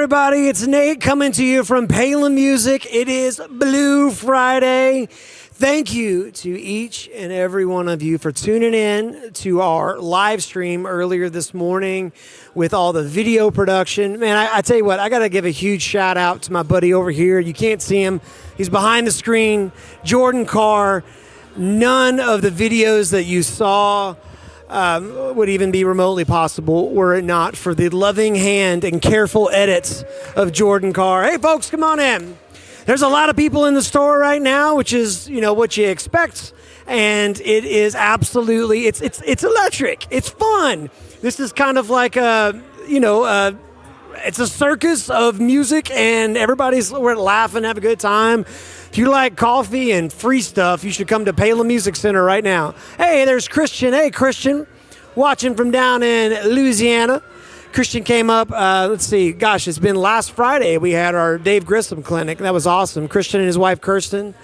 everybody? It's Nate coming to you from Palin Music. It is Blue Friday. Thank you to each and every one of you for tuning in to our live stream earlier this morning with all the video production. Man, I tell you what, I got to give a huge shout out to my buddy over here. You can't see him. He's behind the screen, Jordan Carr. None of the videos that you saw would even be remotely possible were it not for the loving hand and careful edits of Jordan Carr. Hey, folks, come on in. There's a lot of people in the store right now, which is, what you expect, and it is absolutely, it's electric. It's fun. This is kind of like it's a circus of music, and we're laughing, have a good time. If you like coffee and free stuff, you should come to Palin Music Center right now. Hey, there's Christian. Hey, Christian, watching from down in Louisiana. Christian came up, let's see, gosh, it's been last Friday. We had our Dave Grissom clinic. That was awesome. Christian and his wife, Kirsten,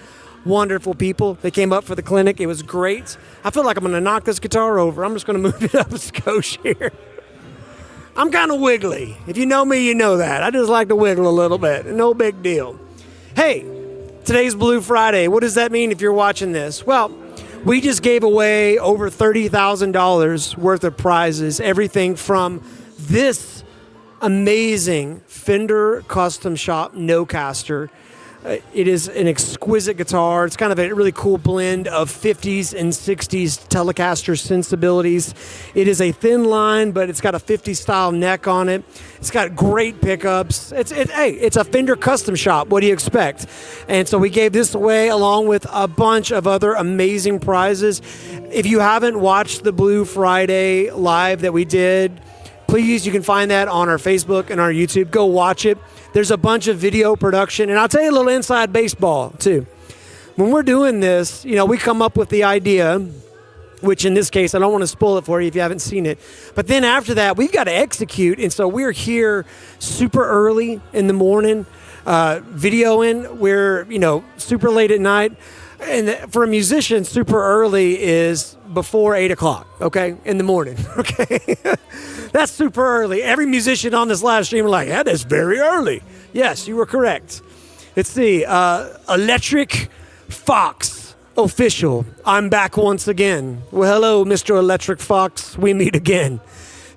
wonderful people. They came up for the clinic. It was great. I feel like I'm going to knock this guitar over. I'm just going to move it up a skosh here. I'm kind of wiggly. If you know me, you know that. I just like to wiggle a little bit. No big deal. Hey, today's Blue Friday. What does that mean if you're watching this? Well, we just gave away over $30,000 worth of prizes. Everything from this amazing Fender Custom Shop Nocaster. It is an exquisite guitar. It's kind of a really cool blend of 50s and 60s Telecaster sensibilities. It is a thin line, but it's got a 50s style neck on it. It's got great pickups. It's a Fender Custom Shop. What do you expect? And so we gave this away along with a bunch of other amazing prizes. If you haven't watched the Blue Friday live that we did, please, you can find that on our Facebook and our YouTube. Go watch it. There's a bunch of video production, and I'll tell you a little inside baseball, too. When we're doing this, we come up with the idea, which in this case, I don't want to spoil it for you if you haven't seen it. But then after that, we've got to execute, and so we're here super early in the morning, videoing. We're, super late at night. And for a musician, super early is before 8 o'clock, okay, in the morning, okay? That's super early. Every musician on this live stream are like, that is very early. Yes, you were correct. Let's see, Electric Fox official. I'm back once again. Well, hello, Mr. Electric Fox. We meet again.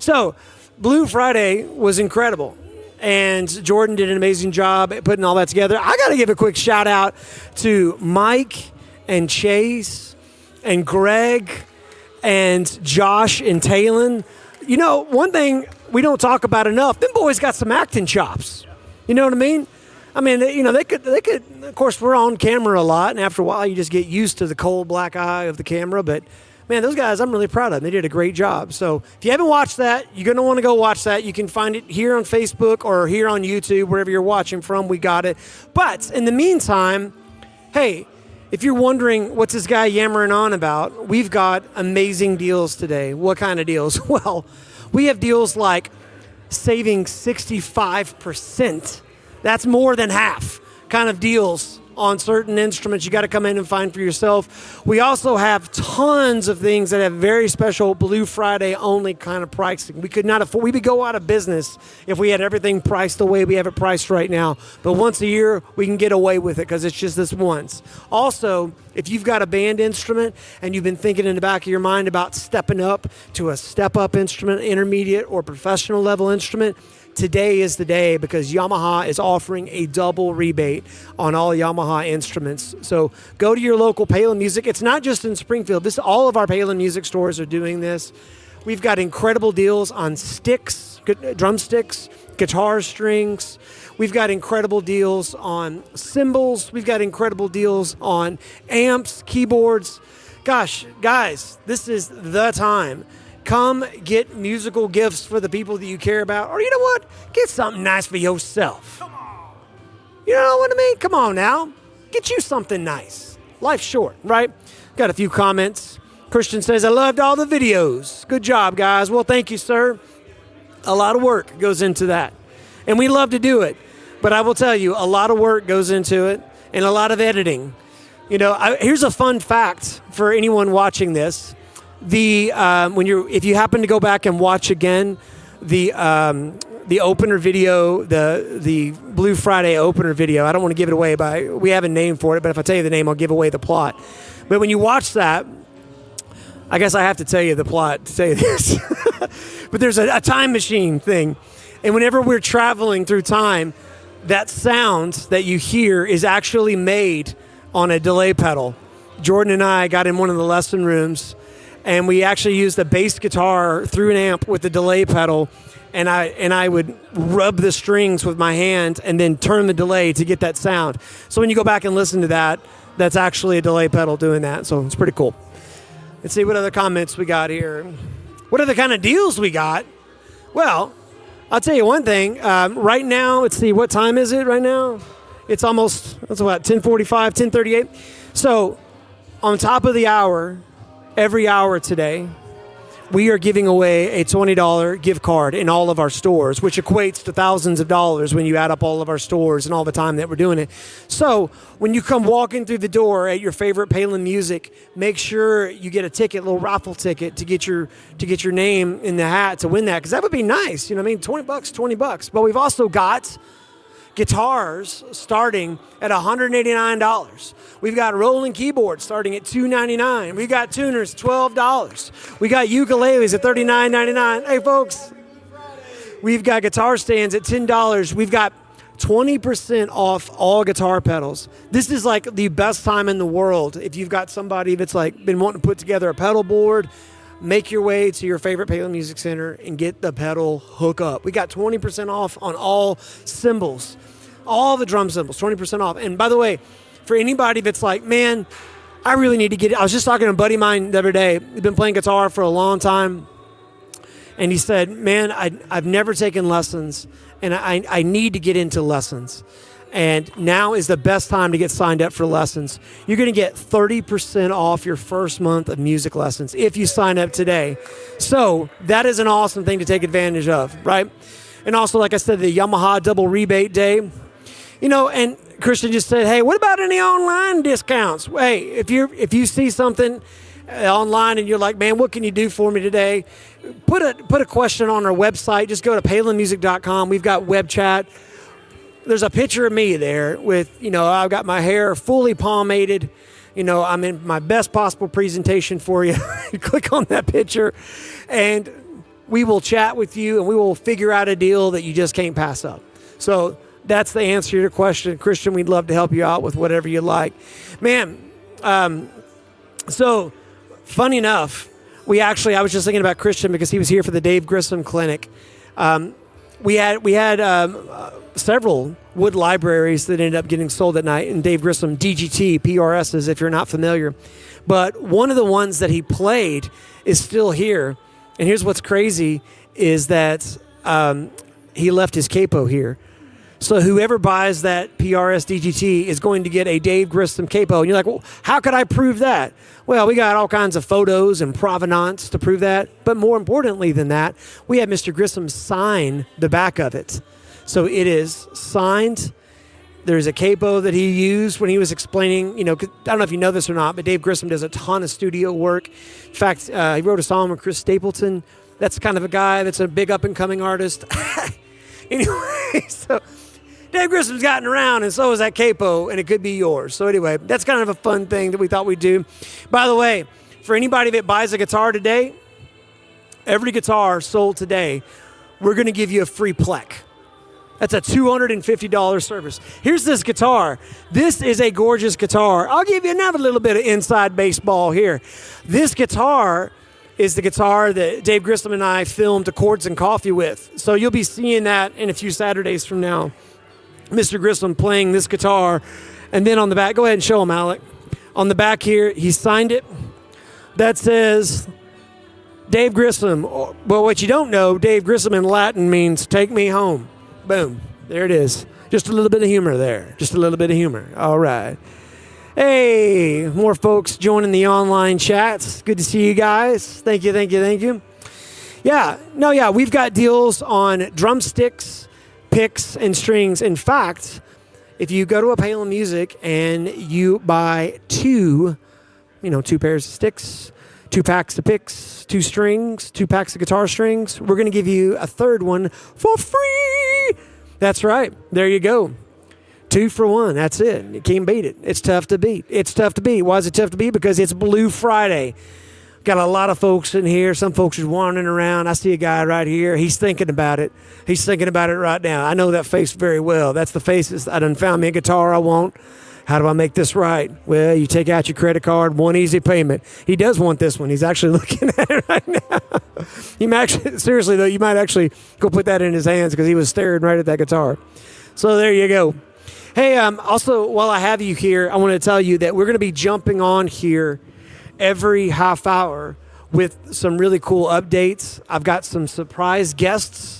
So, Blue Friday was incredible. And Jordan did an amazing job at putting all that together. I got to give a quick shout out to Mike and Chase and Greg and Josh and Talon. One thing we don't talk about enough, them boys got some acting chops. You know what I mean? I mean, they could, of course, we're on camera a lot, and after a while you just get used to the cold black eye of the camera, but man, those guys, I'm really proud of them. They did a great job. So if you haven't watched that, you're going to want to go watch that. You can find it here on Facebook or here on YouTube, wherever you're watching from, we got it. But in the meantime, hey, if you're wondering what's this guy yammering on about, we've got amazing deals today. What kind of deals? Well, we have deals like saving 65%. That's more than half kind of deals on certain instruments you got to come in and find for yourself. We also have tons of things that have very special Blue Friday only kind of pricing. We could not afford, we would go out of business if we had everything priced the way we have it priced right now. But once a year, we can get away with it because it's just this once. Also, if you've got a band instrument and you've been thinking in the back of your mind about stepping up to a step-up instrument, intermediate or professional level instrument, today is the day because Yamaha is offering a double rebate on all Yamaha instruments. So go to your local Palin Music. It's not just in Springfield. All of our Palin Music stores are doing this. We've got incredible deals on sticks, drumsticks, guitar strings. We've got incredible deals on cymbals. We've got incredible deals on amps, keyboards. Gosh, guys, this is the time. Come get musical gifts for the people that you care about. Or you know what? Get something nice for yourself. Come on. You know what I mean? Come on now. Get you something nice. Life's short, right? Got a few comments. Christian says, I loved all the videos. Good job, guys. Well, thank you, sir. A lot of work goes into that. And we love to do it. But I will tell you, a lot of work goes into it and a lot of editing. Here's a fun fact for anyone watching this. If you happen to go back and watch again the the opener video, the Blue Friday opener video. I don't want to give it away, but we have a name for it. But if I tell you the name, I'll give away the plot. But when you watch that, I guess I have to tell you the plot to tell you this. But there's a time machine thing. And whenever we're traveling through time, that sound that you hear is actually made on a delay pedal. Jordan and I got in one of the lesson rooms, and we actually used the bass guitar through an amp with the delay pedal, and I would rub the strings with my hand and then turn the delay to get that sound. So when you go back and listen to that, that's actually a delay pedal doing that. So it's pretty cool. Let's see what other comments we got here. What other kind of deals we got? Well, I'll tell you one thing. Right now, let's see, what time is it right now? It's almost, that's about 10:45, 10:38. So on top of the hour, every hour today, we are giving away a $20 gift card in all of our stores, which equates to thousands of dollars when you add up all of our stores and all the time that we're doing it. So when you come walking through the door at your favorite Palin Music, make sure you get a ticket, a little raffle ticket to get your name in the hat to win that, because that would be nice. You know what I mean? $20. But we've also got guitars starting at $189. We've got rolling keyboards starting at $299. We've got tuners, $12. We got ukuleles at $39.99. Hey, folks, we've got guitar stands at $10. We've got 20% off all guitar pedals. This is like the best time in the world. If you've got somebody that's like been wanting to put together a pedal board, make your way to your favorite Palin Music Center and get the pedal hookup. We got 20% off on all cymbals, all the drum cymbals, 20% off. And by the way, for anybody that's like, man, I really need to get it. I was just talking to a buddy of mine the other day. He's been playing guitar for a long time. And he said, man, I've never taken lessons, and I need to get into lessons. And now is the best time to get signed up for lessons. You're going to get 30% off your first month of music lessons if you sign up today. So that is an awesome thing to take advantage of, right? And also, like I said, the Yamaha double rebate day. You know, and Christian just said, hey, what about any online discounts? Hey, if you see something online and you're like, man, what can you do for me today? Put a question on our website. Just go to palinmusic.com. We've got web chat. There's a picture of me there with, you know, I've got my hair fully pomaded. You know, I'm in my best possible presentation for you. Click on that picture, and we will chat with you, and we will figure out a deal that you just can't pass up. So that's the answer to your question. Christian, we'd love to help you out with whatever you like. Man, so funny enough, I was just thinking about Christian because he was here for the Dave Grissom Clinic. We had several wood libraries that ended up getting sold at night, and Dave Grissom, DGT, PRSs, if you're not familiar. But one of the ones that he played is still here. And here's what's crazy is that he left his capo here. So whoever buys that PRS DGT is going to get a Dave Grissom capo. And you're like, well, how could I prove that? Well, we got all kinds of photos and provenance to prove that. But more importantly than that, we had Mr. Grissom sign the back of it. So it is signed. There's a capo that he used when he was explaining, you know, I don't know if you know this or not, but Dave Grissom does a ton of studio work. In fact, he wrote a song with Chris Stapleton. That's kind of a guy that's a big up-and-coming artist. Anyway, so Dave Grissom's gotten around, and so is that capo, and it could be yours. So anyway, that's kind of a fun thing that we thought we'd do. By the way, for anybody that buys a guitar today, every guitar sold today, we're going to give you a free plec. That's a $250 service. Here's this guitar. This is a gorgeous guitar. I'll give you another little bit of inside baseball here. This guitar is the guitar that Dave Grissom and I filmed Chords and Coffee with. So you'll be seeing that in a few Saturdays from now. Mr. Grissom playing this guitar. And then on the back, go ahead and show him, Alec. On the back here, he signed it. That says Dave Grissom. Well, what you don't know, Dave Grissom in Latin means take me home. Boom. There it is. Just a little bit of humor there. Just a little bit of humor. All right. Hey, more folks joining the online chats. Good to see you guys. Thank you, thank you, thank you. Yeah, we've got deals on drumsticks, picks, and strings. In fact, if you go to a Palin Music and you buy two pairs of sticks, 2 packs of picks, 2 strings, 2 packs of guitar strings. We're going to give you a third one for free. That's right. There you go. 2 for 1. That's it. You can't beat it. It's tough to beat. It's tough to beat. Why is it tough to beat? Because it's Blue Friday. Got a lot of folks in here. Some folks are wandering around. I see a guy right here. He's thinking about it. He's thinking about it right now. I know that face very well. That's the faces. I done found me a guitar I want. How do I make this right? Well, you take out your credit card, one easy payment. He does want this one. He's actually looking at it right now. You might actually, seriously though, you might actually go put that in his hands because he was staring right at that guitar. So there you go. Hey, also, while I have you here, I want to tell you that we're going to be jumping on here every half hour with some really cool updates. I've got some surprise guests.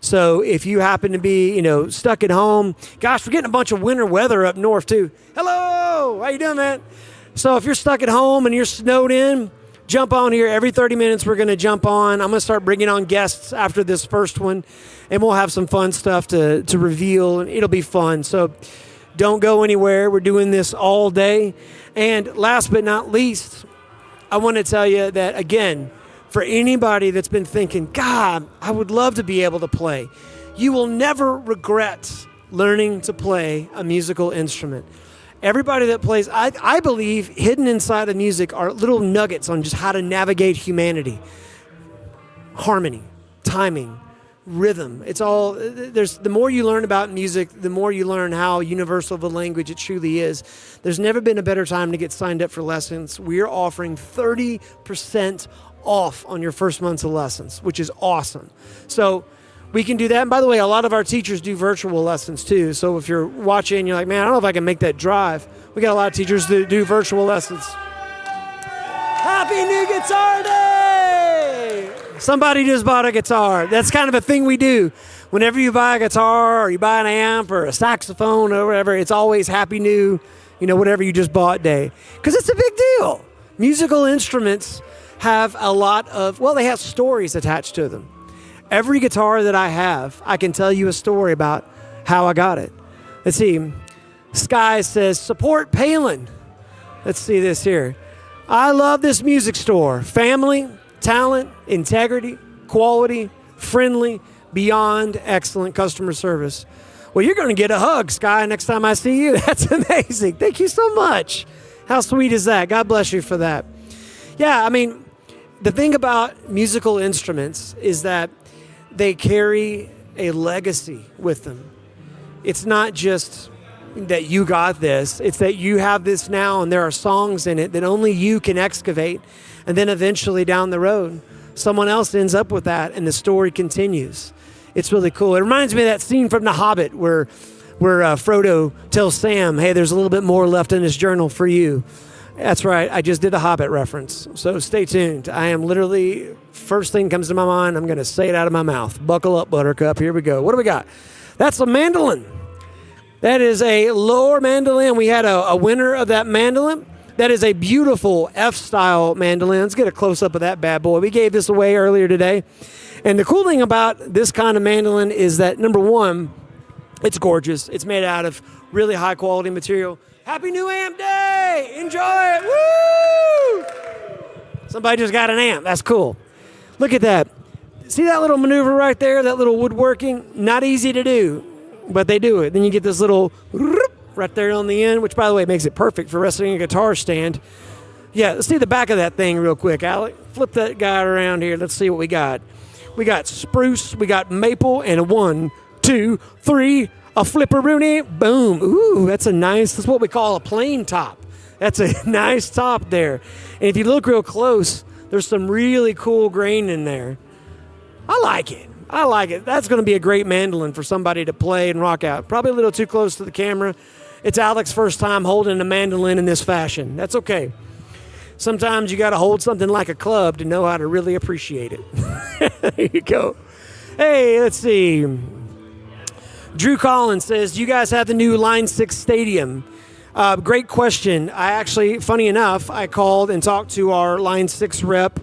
So if you happen to be, stuck at home, gosh, we're getting a bunch of winter weather up north too. Hello, how you doing, man? So if you're stuck at home and you're snowed in, jump on here. Every 30 minutes we're going to jump on. I'm going to start bringing on guests after this first one, and we'll have some fun stuff to reveal, and it'll be fun. So don't go anywhere. We're doing this all day. And last but not least, I want to tell you that, again, for anybody that's been thinking, God, I would love to be able to play, you will never regret learning to play a musical instrument. Everybody that plays, I believe hidden inside of music are little nuggets on just how to navigate humanity. Harmony, timing, rhythm. It's all, the more you learn about music, the more you learn how universal of a language it truly is. There's never been a better time to get signed up for lessons. We're offering 30% off on your first month's of lessons, which is awesome. So we can do that. And by the way, a lot of our teachers do virtual lessons too. So if you're watching, you're like, man, I don't know if I can make that drive. We got a lot of teachers that do virtual lessons. Happy New Guitar Day! Somebody just bought a guitar. That's kind of a thing we do. Whenever you buy a guitar or you buy an amp or a saxophone or whatever, it's always Happy New, whatever you just bought day. Because it's a big deal. Musical instruments have a lot of, they have stories attached to them. Every guitar that I have, I can tell you a story about how I got it. Let's see. Sky says, support Palin. Let's see this here. I love this music store. Family, talent, integrity, quality, friendly, beyond excellent customer service. Well, you're going to get a hug, Sky, next time I see you. That's amazing. Thank you so much. How sweet is that? God bless you for that. Yeah, the thing about musical instruments is that they carry a legacy with them. It's not just that you got this, it's that you have this now and there are songs in it that only you can excavate, and then eventually down the road, someone else ends up with that and the story continues. It's really cool. It reminds me of that scene from The Hobbit where Frodo tells Sam, hey, there's a little bit more left in this journal for you. That's right. I just did a Hobbit reference. So stay tuned. I am literally, first thing comes to my mind, I'm going to say it out of my mouth. Buckle up, Buttercup. Here we go. What do we got? That's a mandolin. That is a lower mandolin. We had a winner of that mandolin. That is a beautiful F-style mandolin. Let's get a close-up of that bad boy. We gave this away earlier today. And the cool thing about this kind of mandolin is that, number one, it's gorgeous. It's made out of really high-quality material. Happy New Amp Day! Enjoy it! Woo! Somebody just got an amp. That's cool. Look at that. See that little maneuver right there? That little woodworking? Not easy to do, but they do it. Then you get this little right there on the end, which, by the way, makes it perfect for resting a guitar stand. Yeah, let's see the back of that thing real quick, Alec. Flip that guy around here. Let's see what we got. We got spruce, we got maple, and a 1, 2, 3, a flipperoonie. Boom. Ooh, that's what we call a plain top. That's a nice top there. And if you look real close, there's some really cool grain in there. I like it. That's going to be a great mandolin for somebody to play and rock out. Probably a little too close to the camera. It's Alec's first time holding a mandolin in this fashion. That's okay. Sometimes you got to hold something like a club to know how to really appreciate it. There you go. Hey, let's see. Drew Collins says, do you guys have the new Line 6 Stadium? Great question. Funny enough, I called and talked to our Line 6 rep.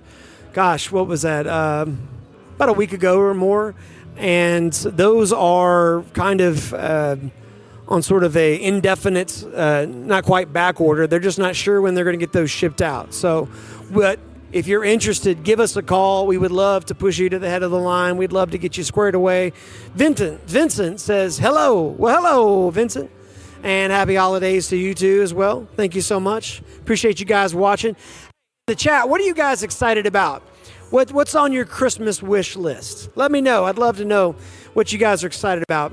Gosh, what was that? About a week ago or more. And those are kind of on sort of a indefinite, not quite back order. They're just not sure when they're going to get those shipped out. So, but If you're interested, give us a call. We would love to push you to the head of the line. We'd love to get you squared away. Vincent says, hello. Well, hello, Vincent. And happy holidays to you too as well. Thank you so much. Appreciate you guys watching. The chat, what are you guys excited about? What's on your Christmas wish list? Let me know. I'd love to know what you guys are excited about.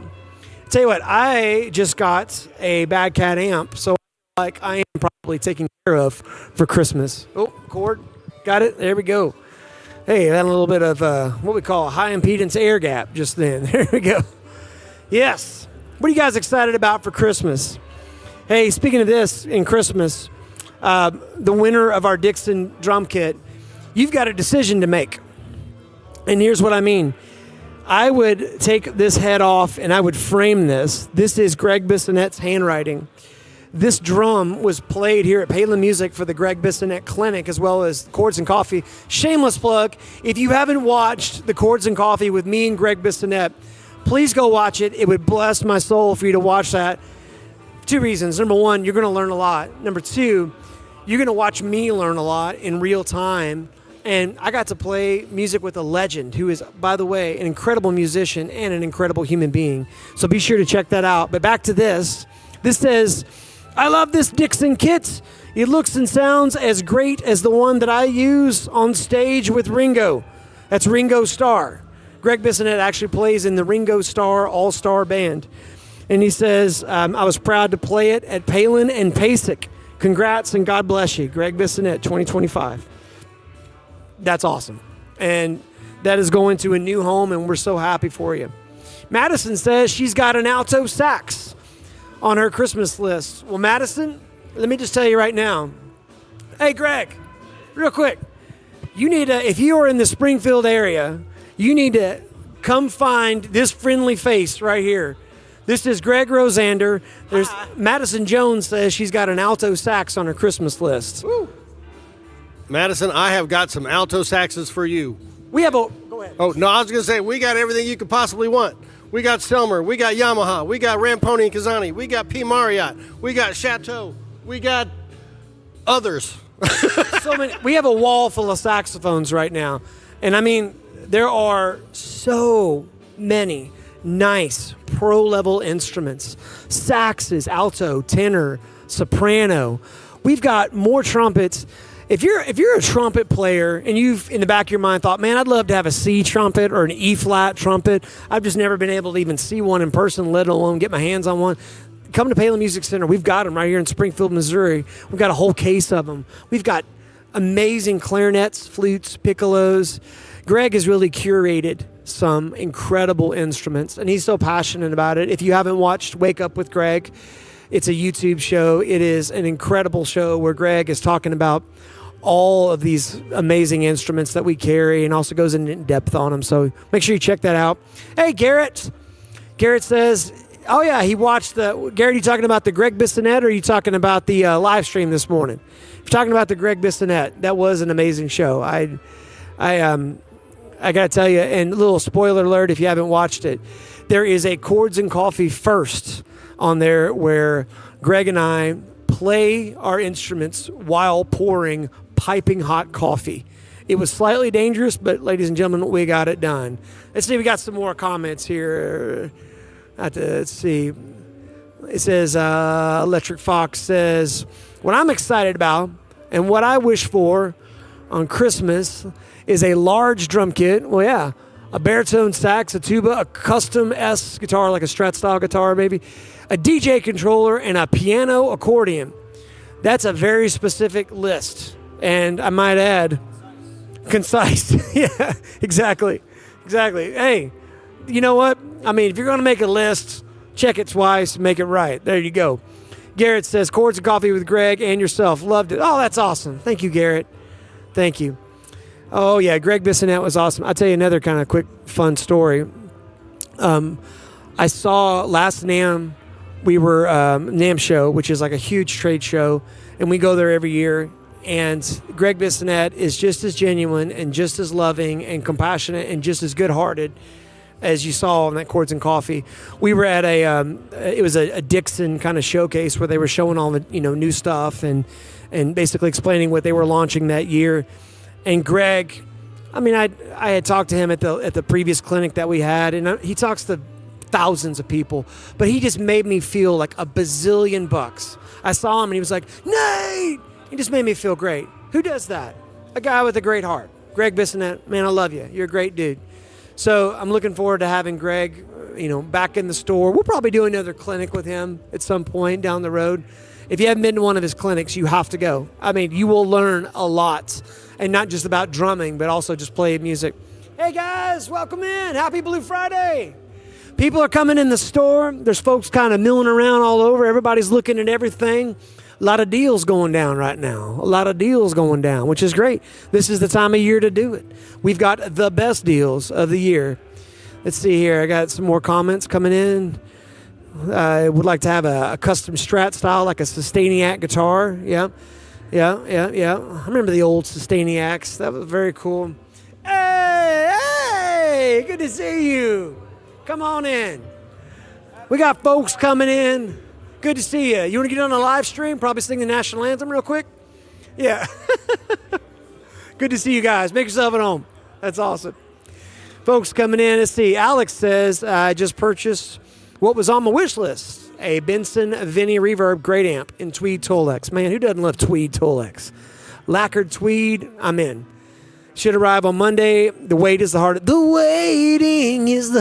Tell you what, I just got a Bad Cat amp, so like I am probably taken care of for Christmas. Oh, cord. Got it? There we go. Hey, had a little bit of what we call a high impedance air gap just then. There we go. Yes. What are you guys excited about for Christmas? Hey, speaking of this, in Christmas, the winner of our Dixon drum kit, you've got a decision to make. And here's what I mean. I would take this head off and I would frame this. This is Greg Bissonette's handwriting. This drum was played here at Palin Music for the Greg Bissonette Clinic, as well as Chords and Coffee. Shameless plug. If you haven't watched the Chords and Coffee with me and Greg Bissonette, please go watch it. It would bless my soul for you to watch that. 2 reasons. Number 1, you're going to learn a lot. Number 2, you're going to watch me learn a lot in real time. And I got to play music with a legend who is, by the way, an incredible musician and an incredible human being. So be sure to check that out. But back to this. This says, I love this Dixon kit. It looks and sounds as great as the one that I use on stage with Ringo. That's Ringo Starr. Greg Bissonette actually plays in the Ringo Starr All-Star Band. And he says, I was proud to play it at Palin and Pasek. Congrats and God bless you. Greg Bissonette, 2025. That's awesome. And that is going to a new home, and we're so happy for you. Madison says she's got an alto sax on her Christmas list. Well, Madison, let me just tell you right now. Hey, Greg, real quick. You need to, if you are in the Springfield area, you need to come find this friendly face right here. This is Greg Rosander. There's Madison Jones says she's got an alto sax on her Christmas list. Woo. Madison, I have got some alto saxes for you. We have a, go ahead. Oh, no, I was going to say, we got everything you could possibly want. We got Selmer, we got Yamaha, we got Ramponi and Kazani, we got P. Marriott, we got Chateau, we got others. So many. We have a wall full of saxophones right now. And I mean, there are so many nice pro-level instruments. Saxes, alto, tenor, soprano. We've got more trumpets. If you're a trumpet player and you've in the back of your mind thought, man, I'd love to have a C trumpet or an E flat trumpet. I've just never been able to even see one in person, let alone get my hands on one. Come to Palin Music Center. We've got them right here in Springfield, Missouri. We've got a whole case of them. We've got amazing clarinets, flutes, piccolos. Greg has really curated some incredible instruments, and he's so passionate about it. If you haven't watched Wake Up with Greg, it's a YouTube show. It is an incredible show where Greg is talking about all of these amazing instruments that we carry and also goes in depth on them. So make sure you check that out. Hey, Garrett. Garrett says, oh, yeah, he watched the... Garrett, are you talking about the Greg Bissonette or are you talking about the live stream this morning? If you're talking about the Greg Bissonette, that was an amazing show. I got to tell you, and a little spoiler alert if you haven't watched it, there is a Chords and Coffee first on there where Greg and I play our instruments while pouring piping hot coffee. It was slightly dangerous, but ladies and gentlemen, we got it done. Let's see, we got some more comments here. Let's see. It says, Electric Fox says, what I'm excited about and what I wish for on Christmas is a large drum kit. Well, yeah, a baritone sax, a tuba, a custom S guitar, like a Strat style guitar maybe, a DJ controller, and a piano accordion. That's a very specific list. And I might add, concise. Yeah, exactly. Hey, you know what? I mean, if you're going to make a list, check it twice, make it right. There you go. Garrett says, Chords and Coffee with Greg and yourself. Loved it. Oh, that's awesome. Thank you, Garrett. Thank you. Oh, yeah, Greg Bissonette was awesome. I'll tell you another kind of quick, fun story. I saw last NAMM, we were NAMM show, which is like a huge trade show, and we go there every year. And Greg Bissonette is just as genuine and just as loving and compassionate and just as good-hearted as you saw on that Chords and Coffee. We were at it was a Dixon kind of showcase where they were showing all the new stuff and basically explaining what they were launching that year. And Greg, I mean, I had talked to him at the previous clinic that we had, and he talks to thousands of people, but he just made me feel like a bazillion bucks. I saw him and he was like, Nate! He just made me feel great. Who does that? A guy with a great heart. Greg Bissonette, man, I love you. You're a great dude. So I'm looking forward to having Greg, back in the store. We'll probably do another clinic with him at some point down the road. If you haven't been to one of his clinics, you have to go. I mean, you will learn a lot, and not just about drumming, but also just playing music. Hey guys, welcome in. Happy Blue Friday. People are coming in the store. There's folks kind of milling around all over. Everybody's looking at everything. A lot of deals going down right now. A lot of deals going down, which is great. This is the time of year to do it. We've got the best deals of the year. Let's see here. I got some more comments coming in. I would like to have a custom Strat style, like a Sustainiac guitar. Yeah. I remember the old Sustainiacs. That was very cool. Hey, good to see you. Come on in. We got folks coming in. Good to see you. You want to get on a live stream? Probably sing the national anthem real quick? Yeah. Good to see you guys. Make yourself at home. That's awesome. Folks coming in. Let's see. Alex says, I just purchased what was on my wish list. A Benson Vinny Reverb great amp in tweed Tolex. Man, who doesn't love tweed Tolex? Lacquered tweed, I'm in. Should arrive on Monday. The waiting is the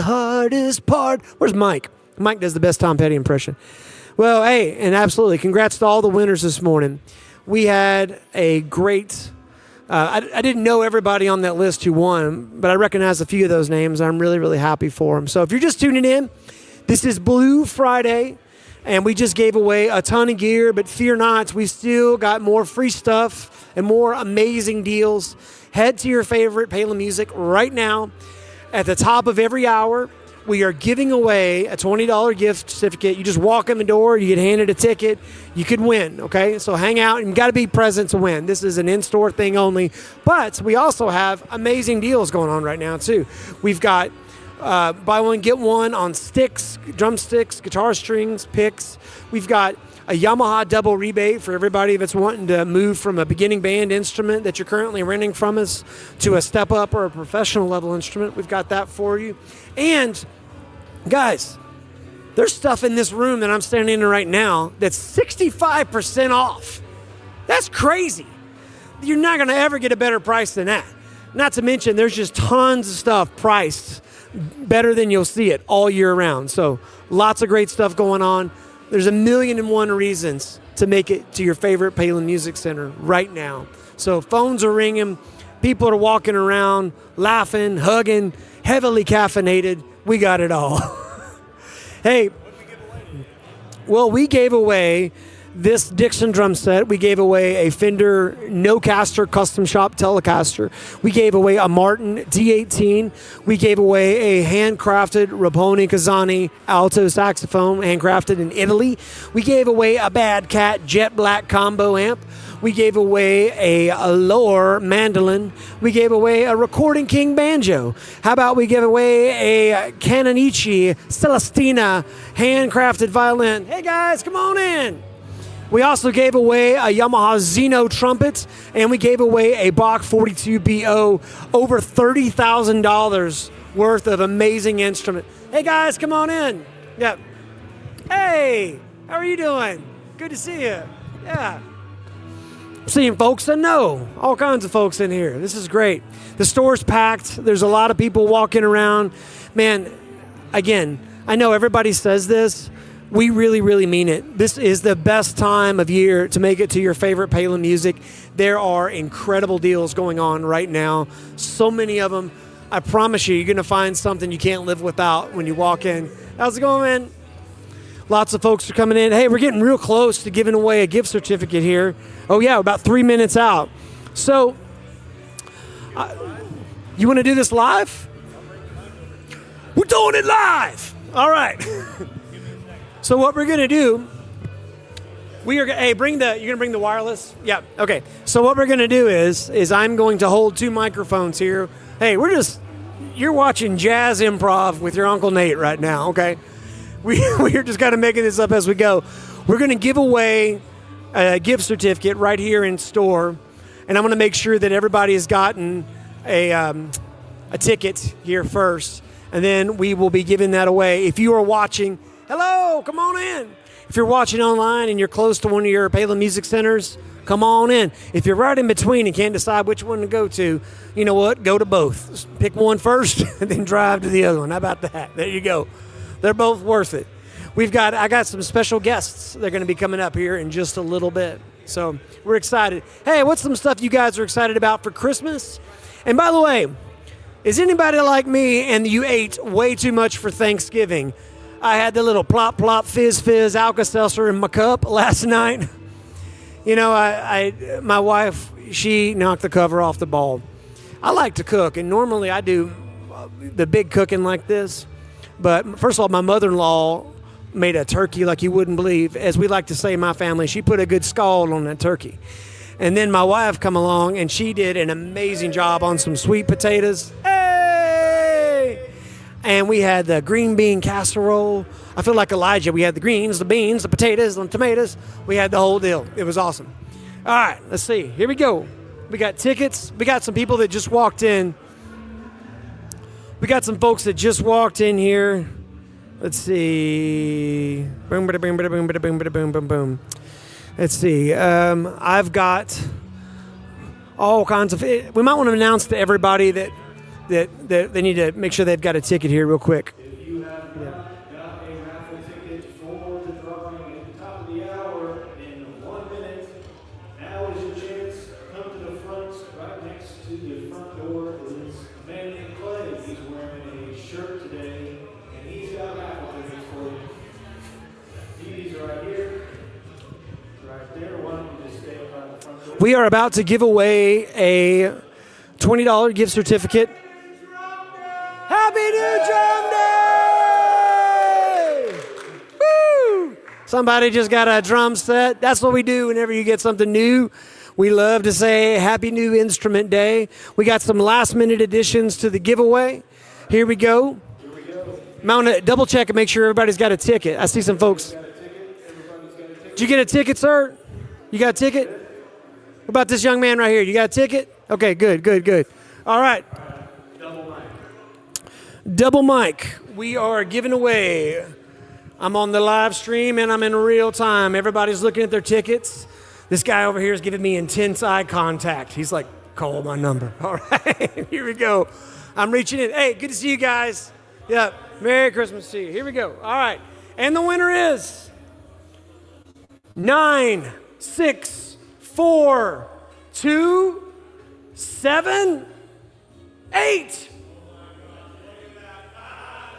hardest part. Where's Mike? Mike does the best Tom Petty impression. Well, hey, and absolutely, congrats to all the winners this morning. We had a great, I didn't know everybody on that list who won, but I recognize a few of those names. I'm really, really happy for them. So if you're just tuning in, this is Blue Friday, and we just gave away a ton of gear, but fear not, we still got more free stuff and more amazing deals. Head to your favorite Palin Music right now. At the top of every hour, we are giving away a $20 gift certificate. You just walk in the door, you get handed a ticket, you could win, okay? So hang out, and you got to be present to win. This is an in-store thing only, but we also have amazing deals going on right now, too. We've got buy one, get one on sticks, drumsticks, guitar strings, picks. We've got a Yamaha double rebate for everybody that's wanting to move from a beginning band instrument that you're currently renting from us to a step up or a professional level instrument. We've got that for you. And guys, there's stuff in this room that I'm standing in right now that's 65% off. That's crazy. You're not going to ever get a better price than that. Not to mention, there's just tons of stuff priced better than you'll see it all year round. So lots of great stuff going on. There's 1,000,001 reasons to make it to your favorite Palin Music Center right now. So phones are ringing. People are walking around, laughing, hugging, heavily caffeinated. We got it all. Hey, well, we gave away this Dixon drum set. We gave away a Fender No-Caster Custom Shop Telecaster. We gave away a Martin D18. We gave away a handcrafted Raponi Kazani alto saxophone, handcrafted in Italy. We gave away a Bad Cat Jet Black combo amp. We gave away a Lohr mandolin. We gave away a Recording King banjo. How about we give away a Canonici Celestina handcrafted violin? Hey guys, come on in. We also gave away a Yamaha Zeno trumpet, and we gave away a Bach 42BO, over $30,000 worth of amazing instrument. Hey guys, come on in. Yeah. Hey, how are you doing? Good to see you. Yeah. Seeing folks I know, all kinds of folks in here. This is great. The store's packed. There's a lot of people walking around. Man, again, I know everybody says this. We really, really mean it. This is the best time of year to make it to your favorite Palin Music. There are incredible deals going on right now. So many of them. I promise you, you're going to find something you can't live without when you walk in. How's it going, man? Lots of folks are coming in. Hey, we're getting real close to giving away a gift certificate here. Oh, yeah, about 3 minutes out. So, you want to do this live? We're doing it live. All right. So what we're going to do, you're going to bring the wireless? Yeah, okay. So what we're going to do is I'm going to hold 2 microphones here. Hey, you're watching jazz improv with your Uncle Nate right now, okay? We're just kind of making this up as we go. We're going to give away a gift certificate right here in store, And I'm going to make sure that everybody has gotten a ticket here first, and then we will be giving that away. If you are watching, hello, come on in. If you're watching online and you're close to one of your Palin Music Centers, come on in. If you're right in between and can't decide which one to go to, you know what? Go to both. Just pick one first and then drive to the other one. How about that? There you go. They're both worth it. I got some special guests. They're going to be coming up here in just a little bit. So we're excited. Hey, what's some stuff you guys are excited about for Christmas? And by the way, is anybody like me and you ate way too much for Thanksgiving? I had the little plop, plop, fizz, fizz Alka-Seltzer in my cup last night. You know, my wife, she knocked the cover off the ball. I like to cook, and normally I do the big cooking like this. But first of all, my mother-in-law made a turkey like you wouldn't believe. As we like to say in my family, she put a good scald on that turkey. And then my wife come along, and she did an amazing job on some sweet potatoes. Hey! And we had the green bean casserole. I feel like Elijah. We had the greens, the beans, the potatoes, and the tomatoes. We had the whole deal. It was awesome. All right, let's see. Here we go. We got tickets. We got some people that just walked in. We got some folks that just walked in here. Let's see. Boom, bada, boom, bada, boom, bada, boom, bada, boom, boom, boom. Let's see. I've got all kinds of. We might want to announce to everybody that they need to make sure they've got a ticket here real quick. If you have got a raffle ticket for the drawing at the top of the hour in 1 minute, now is your chance. Come to the front, right next to the front door is a man named Clay. He's wearing a shirt today, and he's got raffle tickets for you. These are right here, right there. Why don't you just stay up by the front door? We are about to give away a $20 gift certificate. Happy New Drum Day! Woo! Somebody just got a drum set. That's what we do whenever you get something new. We love to say Happy New Instrument Day. We got some last-minute additions to the giveaway. Here we go. I'm going to double check and make sure everybody's got a ticket. I see some folks. Did you get a ticket, sir? You got a ticket? What about this young man right here? You got a ticket? Okay, good. All right. Double mic. We are giving away. I'm on the live stream and I'm in real time. Everybody's looking at their tickets. This guy over here is giving me intense eye contact. He's like, call my number. All right, here we go. I'm reaching in. Hey, good to see you guys. Yep. Merry Christmas to you. Here we go. All right. And the winner is 9, 6, 4, 2, 7, 8.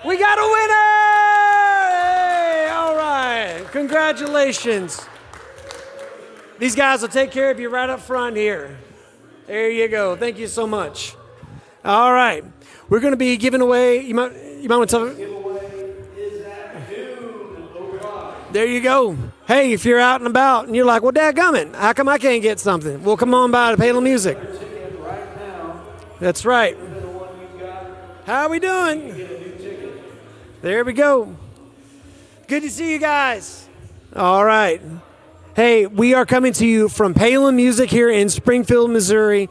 We got a winner! Hey, all right. Congratulations. These guys will take care of you right up front here. There you go. Thank you so much. All right. We're going to be giving away. You might want to tell. Giveaway is at noon. There you go. Hey, if you're out and about and you're like, well, dadgummit, how come I can't get something? Well, come on by to Palin Music. Right now. That's right. How are we doing? There we go. Good to see you guys. All right. Hey, we are coming to you from Palin Music here in Springfield, Missouri.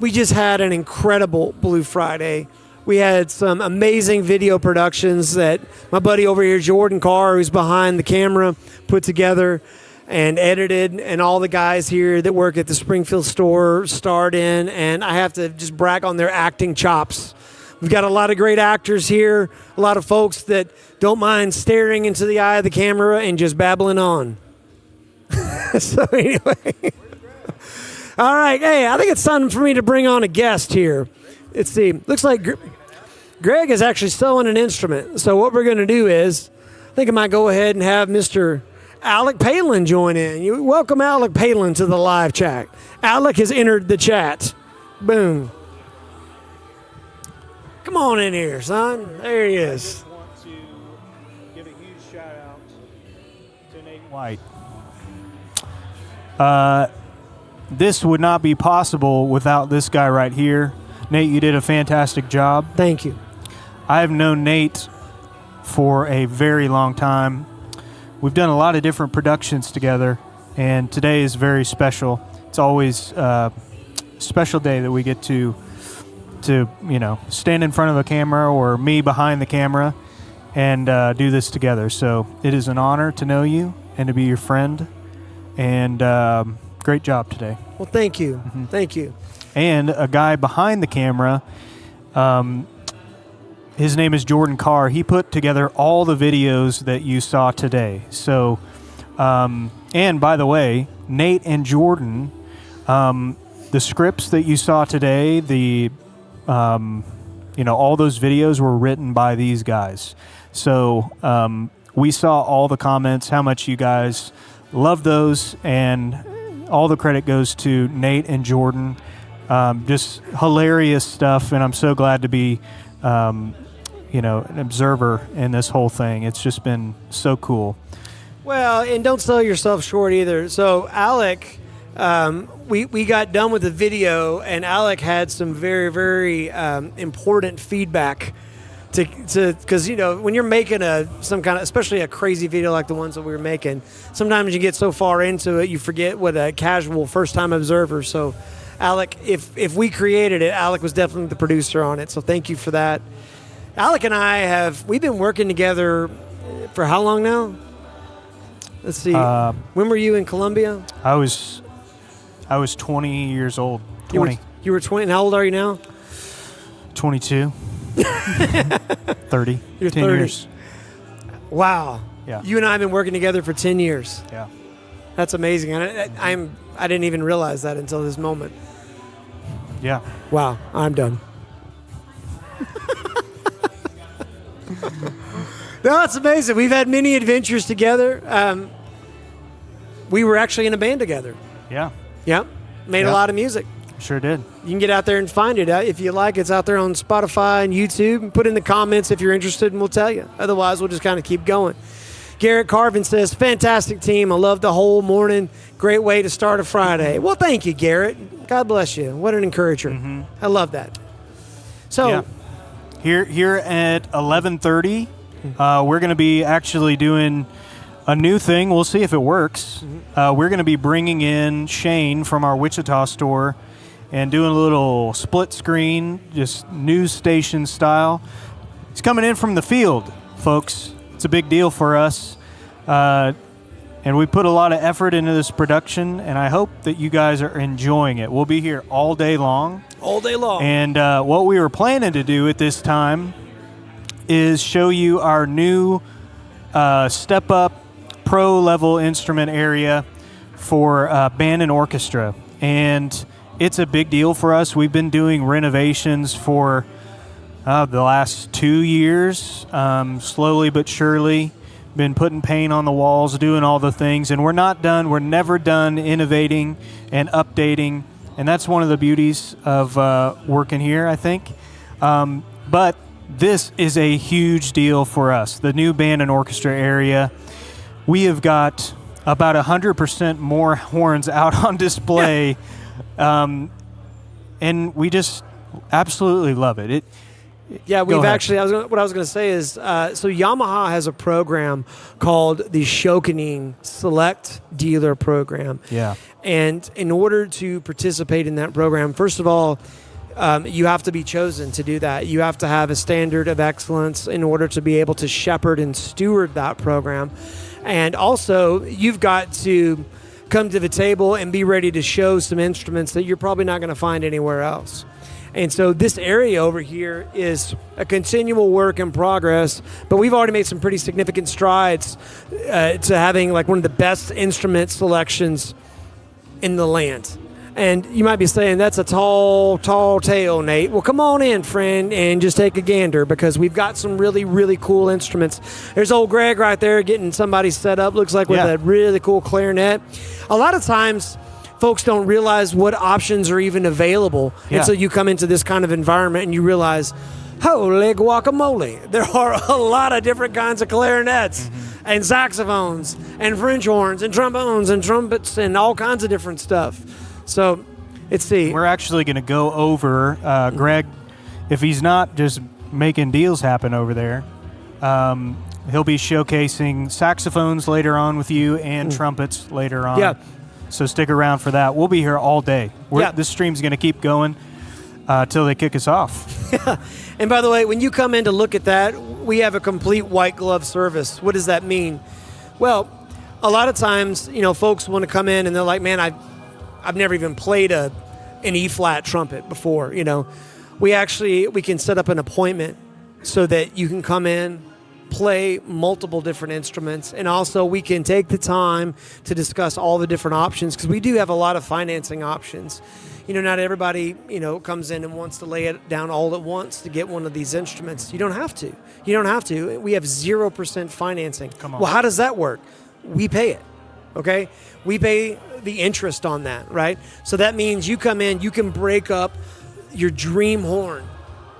We just had an incredible Blue Friday. We had some amazing video productions that my buddy over here, Jordan Carr, who's behind the camera, put together and edited, and all the guys here that work at the Springfield store starred in, and I have to just brag on their acting chops. We've got a lot of great actors here, a lot of folks that don't mind staring into the eye of the camera and just babbling on. So anyway. All right. Hey, I think it's time for me to bring on a guest here. Let's see. Looks like Greg is actually selling an instrument. So what we're going to do is, I think I might go ahead and have Mr. Alec Palin join in. You welcome Alec Palin to the live chat. Alec has entered the chat. Boom. Come on in here, son. There he is. I just want to give a huge shout out to Nate White. This would not be possible without this guy right here. Nate, you did a fantastic job. Thank you. I have known Nate for a very long time. We've done a lot of different productions together, and today is very special. It's always special day that we get to stand in front of a camera or me behind the camera and do this together. So it is an honor to know you and to be your friend. And great job today. Well, thank you. Thank you. And a guy behind the camera, his name is Jordan Carr. He put together all the videos that you saw today. So, and by the way, Nate and Jordan, the scripts that you saw today, all those videos were written by these guys. So we saw all the comments, how much you guys love those, and all the credit goes to Nate and Jordan. Just hilarious stuff, and I'm so glad to be, an observer in this whole thing. It's just been so cool. Well, and don't sell yourself short either. So Alec, we got done with the video, and Alec had some very, very important feedback because when you're making some kind of, especially a crazy video like the ones that we were making, sometimes you get so far into it you forget what a casual first-time observer. So Alec, if we created it, Alec was definitely the producer on it. So thank you for that. Alec and I we've been working together for how long now? Let's see. When were you in Colombia? I was 20 years old. 20. You were 20. And how old are you now? 22. 30. You're 10 30. years. Wow. Yeah. You and I have been working together for 10 years. Yeah. That's amazing. I didn't even realize that until this moment. Yeah. Wow. I'm done. No, it's amazing. We've had many adventures together. We were actually in a band together. Yeah. Yep. Made a lot of music. Sure did. You can get out there and find it. If you like, it's out there on Spotify and YouTube. Put in the comments if you're interested, and we'll tell you. Otherwise, we'll just kind of keep going. Garrett Carvin says, fantastic team. I love the whole morning. Great way to start a Friday. Well, thank you, Garrett. God bless you. What an encourager. I love that. So here at 11:30, we're going to be actually doing a new thing. We'll see if it works. We're going to be bringing in Shane from our Wichita store and doing a little split screen, just news station style. He's coming in from the field, folks. It's a big deal for us. And we put a lot of effort into this production, and I hope that you guys are enjoying it. We'll be here all day long. All day long. And what we were planning to do at this time is show you our new step-up pro-level instrument area for band and orchestra. And it's a big deal for us. We've been doing renovations for the last 2 years, slowly but surely. Been putting paint on the walls, doing all the things, and we're not done. We're never done innovating and updating, and that's one of the beauties of working here, I think. But this is a huge deal for us, the new band and orchestra area. We have got about 100% more horns out on display, and we just absolutely love it. Yeah, we've actually, what I was going to say is, so Yamaha has a program called the Shokunin Select Dealer Program. Yeah. And in order to participate in that program, first of all, you have to be chosen to do that. You have to have a standard of excellence in order to be able to shepherd and steward that program. And also, you've got to come to the table and be ready to show some instruments that you're probably not going to find anywhere else. And so this area over here is a continual work in progress, but we've already made some pretty significant strides to having like one of the best instrument selections in the land. And you might be saying, that's a tall tale, Nate. Well, come on in, friend, and just take a gander, because we've got some really, really cool instruments. There's old Greg right there getting somebody set up, looks like with a really cool clarinet. A lot of times, folks don't realize what options are even available until you come into this kind of environment and you realize, holy guacamole, there are a lot of different kinds of clarinets and saxophones and French horns and trombones and trumpets and all kinds of different stuff. So let's see. We're actually going to go over, Greg, if he's not just making deals happen over there, he'll be showcasing saxophones later on with you and trumpets later on. Yeah. So stick around for that. We'll be here all day. Yeah. This stream's going to keep going till they kick us off. And by the way, when you come in to look at that, we have a complete white glove service. What does that mean? Well, a lot of times, folks want to come in and they're like, man, I've never even played an E-flat trumpet before. We can set up an appointment so that you can come in, play multiple different instruments, and also we can take the time to discuss all the different options, because we do have a lot of financing options. Not everybody, comes in and wants to lay it down all at once to get one of these instruments. You don't have to. We have 0% financing. Come on. Well, how does that work? We pay it, okay? We pay the interest on that, right? So that means you come in, you can break up your dream horn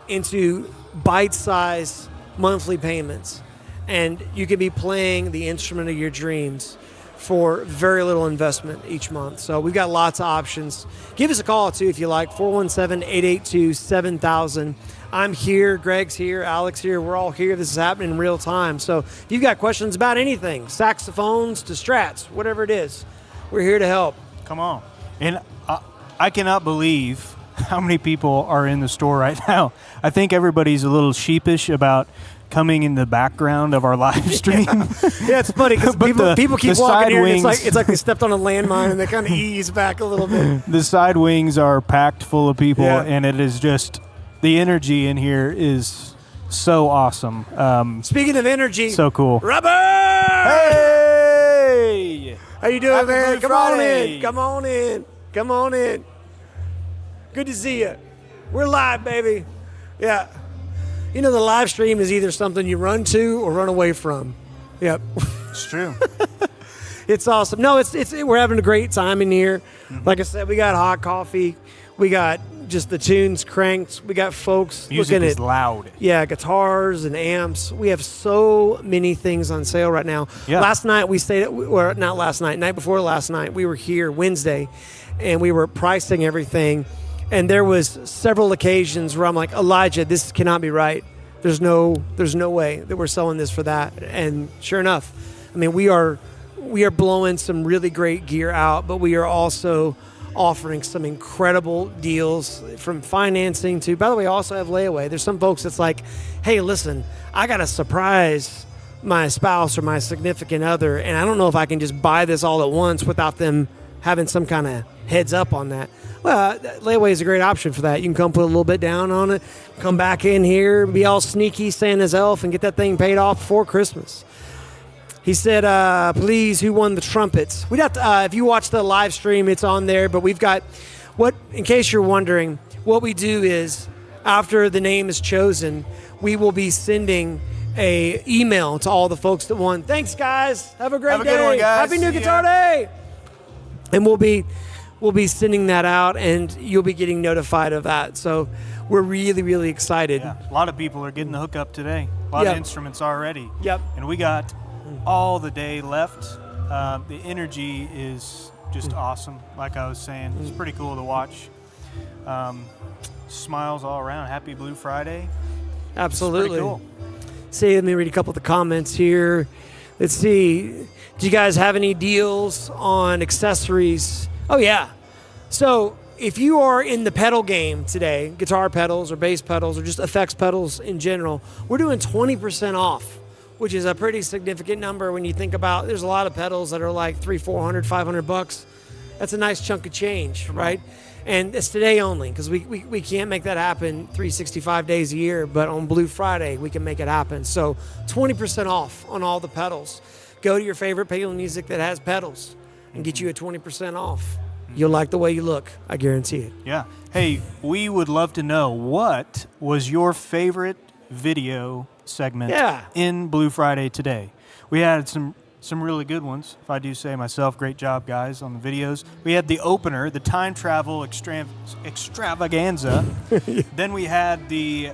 into bite-sized monthly payments, and you can be playing the instrument of your dreams for very little investment each month. So we've got lots of options. Give us a call too if you like, 417-882-7000. I'm here, Greg's here, Alex here, we're all here. This is happening in real time. So if you've got questions about anything, saxophones to strats, whatever it is, we're here to help. Come on. And I cannot believe how many people are in the store right now. I think everybody's a little sheepish about coming in the background of our live stream. Yeah, it's funny because people keep the walking here, and wings- it's like they stepped on a landmine and they kind of ease back a little bit. The side wings are packed full of people, Yeah. and it is just, the energy in here is so awesome. Speaking of energy, So cool. Robert! Hey! How you doing, Happy man? Blue Come on Friday. in. Come on in. Come on in. Good to see you. We're live, baby. Yeah. The live stream is either something you run to or run away from. Yep. It's true. It's awesome. No, we're having a great time in here. Mm-hmm. Like I said, we got hot coffee. We got just the tunes cranked. We got folks Music looking is at loud. guitars and amps. We have so many things on sale right now. Yeah. Last night we stayed not last night, night before last night, we were here Wednesday, and we were pricing everything. And there was several occasions where I'm like, Elijah, this cannot be right. There's no way that we're selling this for that. And sure enough, we are blowing some really great gear out, but we are also offering some incredible deals from financing to, by the way, I also have layaway. There's some folks that's like, hey, listen, I got to surprise my spouse or my significant other, and I don't know if I can just buy this all at once without them having some kind of heads up on that. Well, layaway is a great option for that. You can come put a little bit down on it, come back in here, be all sneaky Santa's elf, and get that thing paid off before Christmas. He said, please, who won the trumpets? We'd have to, if you watch the live stream, it's on there, but we've got, in case you're wondering, what we do is, after the name is chosen, we will be sending a email to all the folks that won. Thanks, guys. Have a great day. Have a good one, guys. Happy New See Guitar ya. Day. And we'll be sending that out, and you'll be getting notified of that. So we're really, really excited. Yeah. A lot of people are getting the hookup today. A lot Yep. of instruments already. Yep. And we got all the day left. The energy is just awesome. Like I was saying, it's pretty cool to watch. Smiles all around. Happy Blue Friday. Absolutely. It's pretty cool. See, let me read a couple of the comments here. Let's see. Do you guys have any deals on accessories? Oh, yeah. So if you are in the pedal game today, guitar pedals or bass pedals or just effects pedals in general, we're doing 20% off, which is a pretty significant number when you think about there's a lot of pedals that are like $300, $400, $500. That's a nice chunk of change, right? And it's today only, because we can't make that happen 365 days a year, but on Blue Friday, we can make it happen. So 20% off on all the pedals. Go to your favorite Palin Music that has pedals and get you a 20% off. You'll like the way you look, I guarantee it. Yeah. Hey, we would love to know, what was your favorite video segment in Blue Friday today? We had some really good ones, if I do say myself. Great job, guys, on the videos. We had the opener, the time travel extravaganza. Then we had the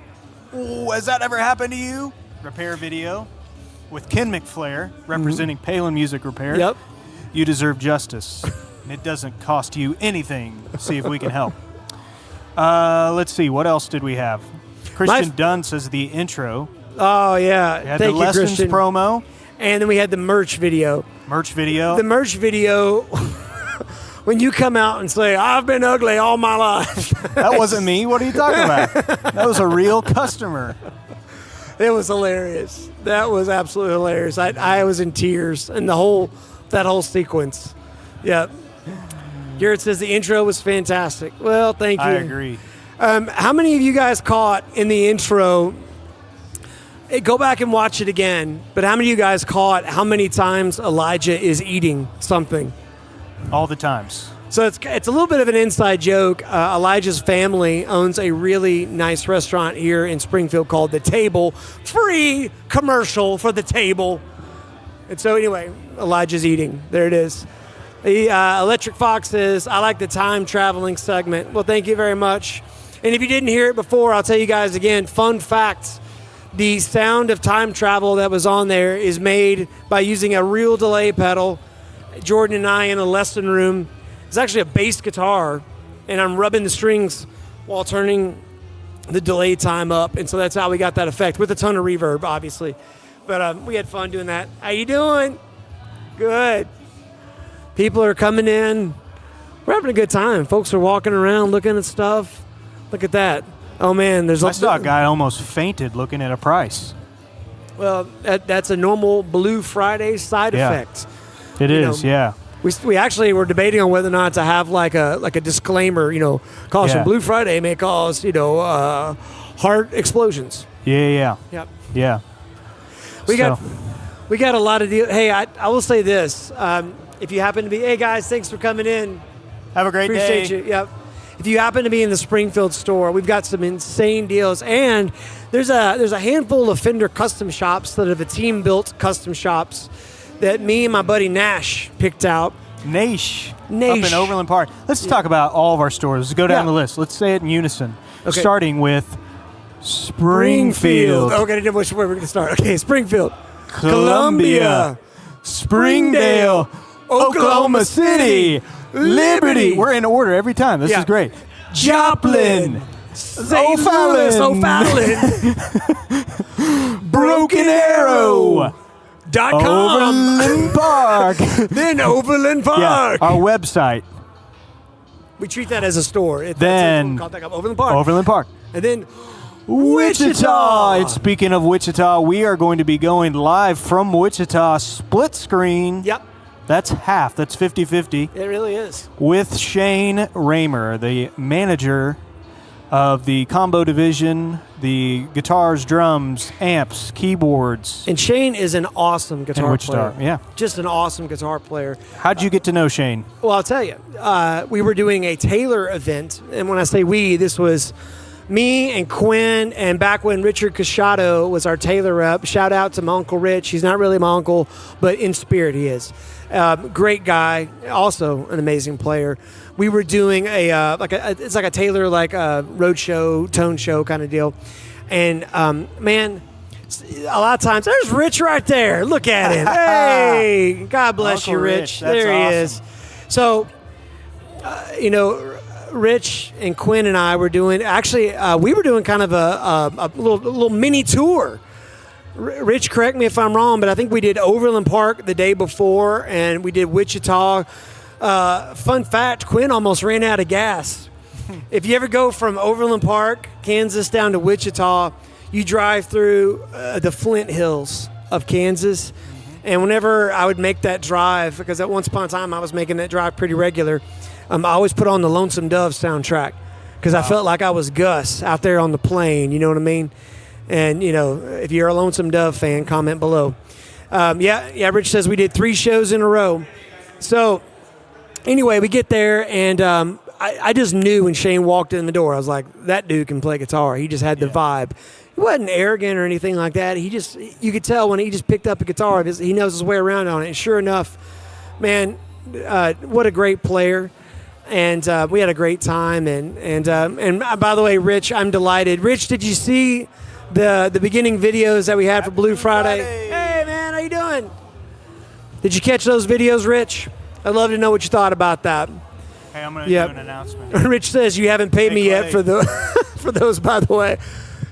has that ever happened to you? Repair video with Ken McFlair representing Palin Music Repair. Yep. You deserve justice, and it doesn't cost you anything. See if we can help. Let's see, what else did we have? Christian Dunn says the intro. Oh, yeah. We had Thank the you, lessons Christian. promo. And then we had the merch video. Merch video. The merch video, when you come out and say, I've been ugly all my life. That wasn't me. What are you talking about? That was a real customer. It was hilarious. That was absolutely hilarious. I was in tears and that whole sequence. Yeah. Garrett says the intro was fantastic. Well, thank you. I agree. How many of you guys caught in the intro? Go back and watch it again. But how many of you guys caught how many times Elijah is eating something? All the times. So it's a little bit of an inside joke. Elijah's family owns a really nice restaurant here in Springfield called The Table. Free commercial for The Table. And so anyway, Elijah's eating. There it is. The Electric Fox says, I like the time traveling segment. Well, thank you very much. And if you didn't hear it before, I'll tell you guys again, fun fact. The sound of time travel that was on there is made by using a real delay pedal. Jordan and I in a lesson room. It's actually a bass guitar, and I'm rubbing the strings while turning the delay time up, and so that's how we got that effect, with a ton of reverb, obviously. But we had fun doing that. How you doing? Good. People are coming in. We're having a good time. Folks are walking around looking at stuff. Look at that. Oh, man. I saw a guy almost fainted looking at a price. Well, that's a normal Blue Friday side effect. It is, yeah. We actually were debating on whether or not to have like a disclaimer, caution, Blue Friday may cause, heart explosions. Yeah. Yep. Yeah. We got a lot of deals. Hey, I will say this. If you happen to be, hey guys, thanks for coming in. Have a great day. Appreciate you. Yep. If you happen to be in the Springfield store, we've got some insane deals, and there's a handful of Fender custom shops that are the team built custom shops that me and my buddy Nash picked out. Nash. Up in Overland Park. Let's talk about all of our stores. Let's go down the list. Let's say it in unison. Okay. Starting with Springfield. Okay, I didn't know which way we're going to start. Okay, Springfield. Columbia. Springdale. Oklahoma City. Liberty. We're in order every time. This is great. Joplin. O'Fallon. Broken Arrow. .com. Overland Park. Then Overland Park. Yeah, our website. We treat that as a store. Then Overland Park. Overland Park. And then Wichita. And speaking of Wichita, we are going to be going live from Wichita, split screen. Yep. That's half. That's 50-50. It really is. With Shane Raymer, the manager of the combo division, the guitars, drums, amps, keyboards. And Shane is an awesome guitar player. Yeah. Just an awesome guitar player. How'd you get to know Shane? Well, I'll tell you. We were doing a Taylor event, and when I say we, this was me and Quinn, and back when Richard Casciato was our Taylor rep. Shout out to my Uncle Rich. He's not really my uncle, but in spirit he is. Great guy, also an amazing player. We were doing it's like a Taylor road show, tone show kind of deal, and man, a lot of times there's Rich right there. Look at him. Hey, God bless Uncle you, Rich. That's there he awesome. is. So, Rich and Quinn and I were doing we were doing kind of a little mini tour. Rich, correct me if I'm wrong, but I think we did Overland Park the day before, and we did Wichita. Fun fact, Quinn almost ran out of gas. If you ever go from Overland Park, Kansas, down to Wichita, you drive through the Flint Hills of Kansas. And whenever I would make that drive, because at once upon a time I was making that drive pretty regular, I always put on the Lonesome Dove soundtrack because I felt like I was Gus out there on the plane, you know what I mean? And, if you're a Lonesome Dove fan, comment below. Rich says we did 3 shows in a row. So, anyway, we get there, and I just knew when Shane walked in the door, I was like, that dude can play guitar. He just had the vibe. He wasn't arrogant or anything like that. You could tell when he just picked up a guitar, he knows his way around on it. And sure enough, man, what a great player. And we had a great time. And by the way, Rich, I'm delighted. Rich, did you see the beginning videos that we had for Blue Friday? Hey, man, how you doing? Did you catch those videos, Rich? I'd love to know what you thought about that. Hey, I'm going to do an announcement. Rich says you haven't paid me yet for those, by the way.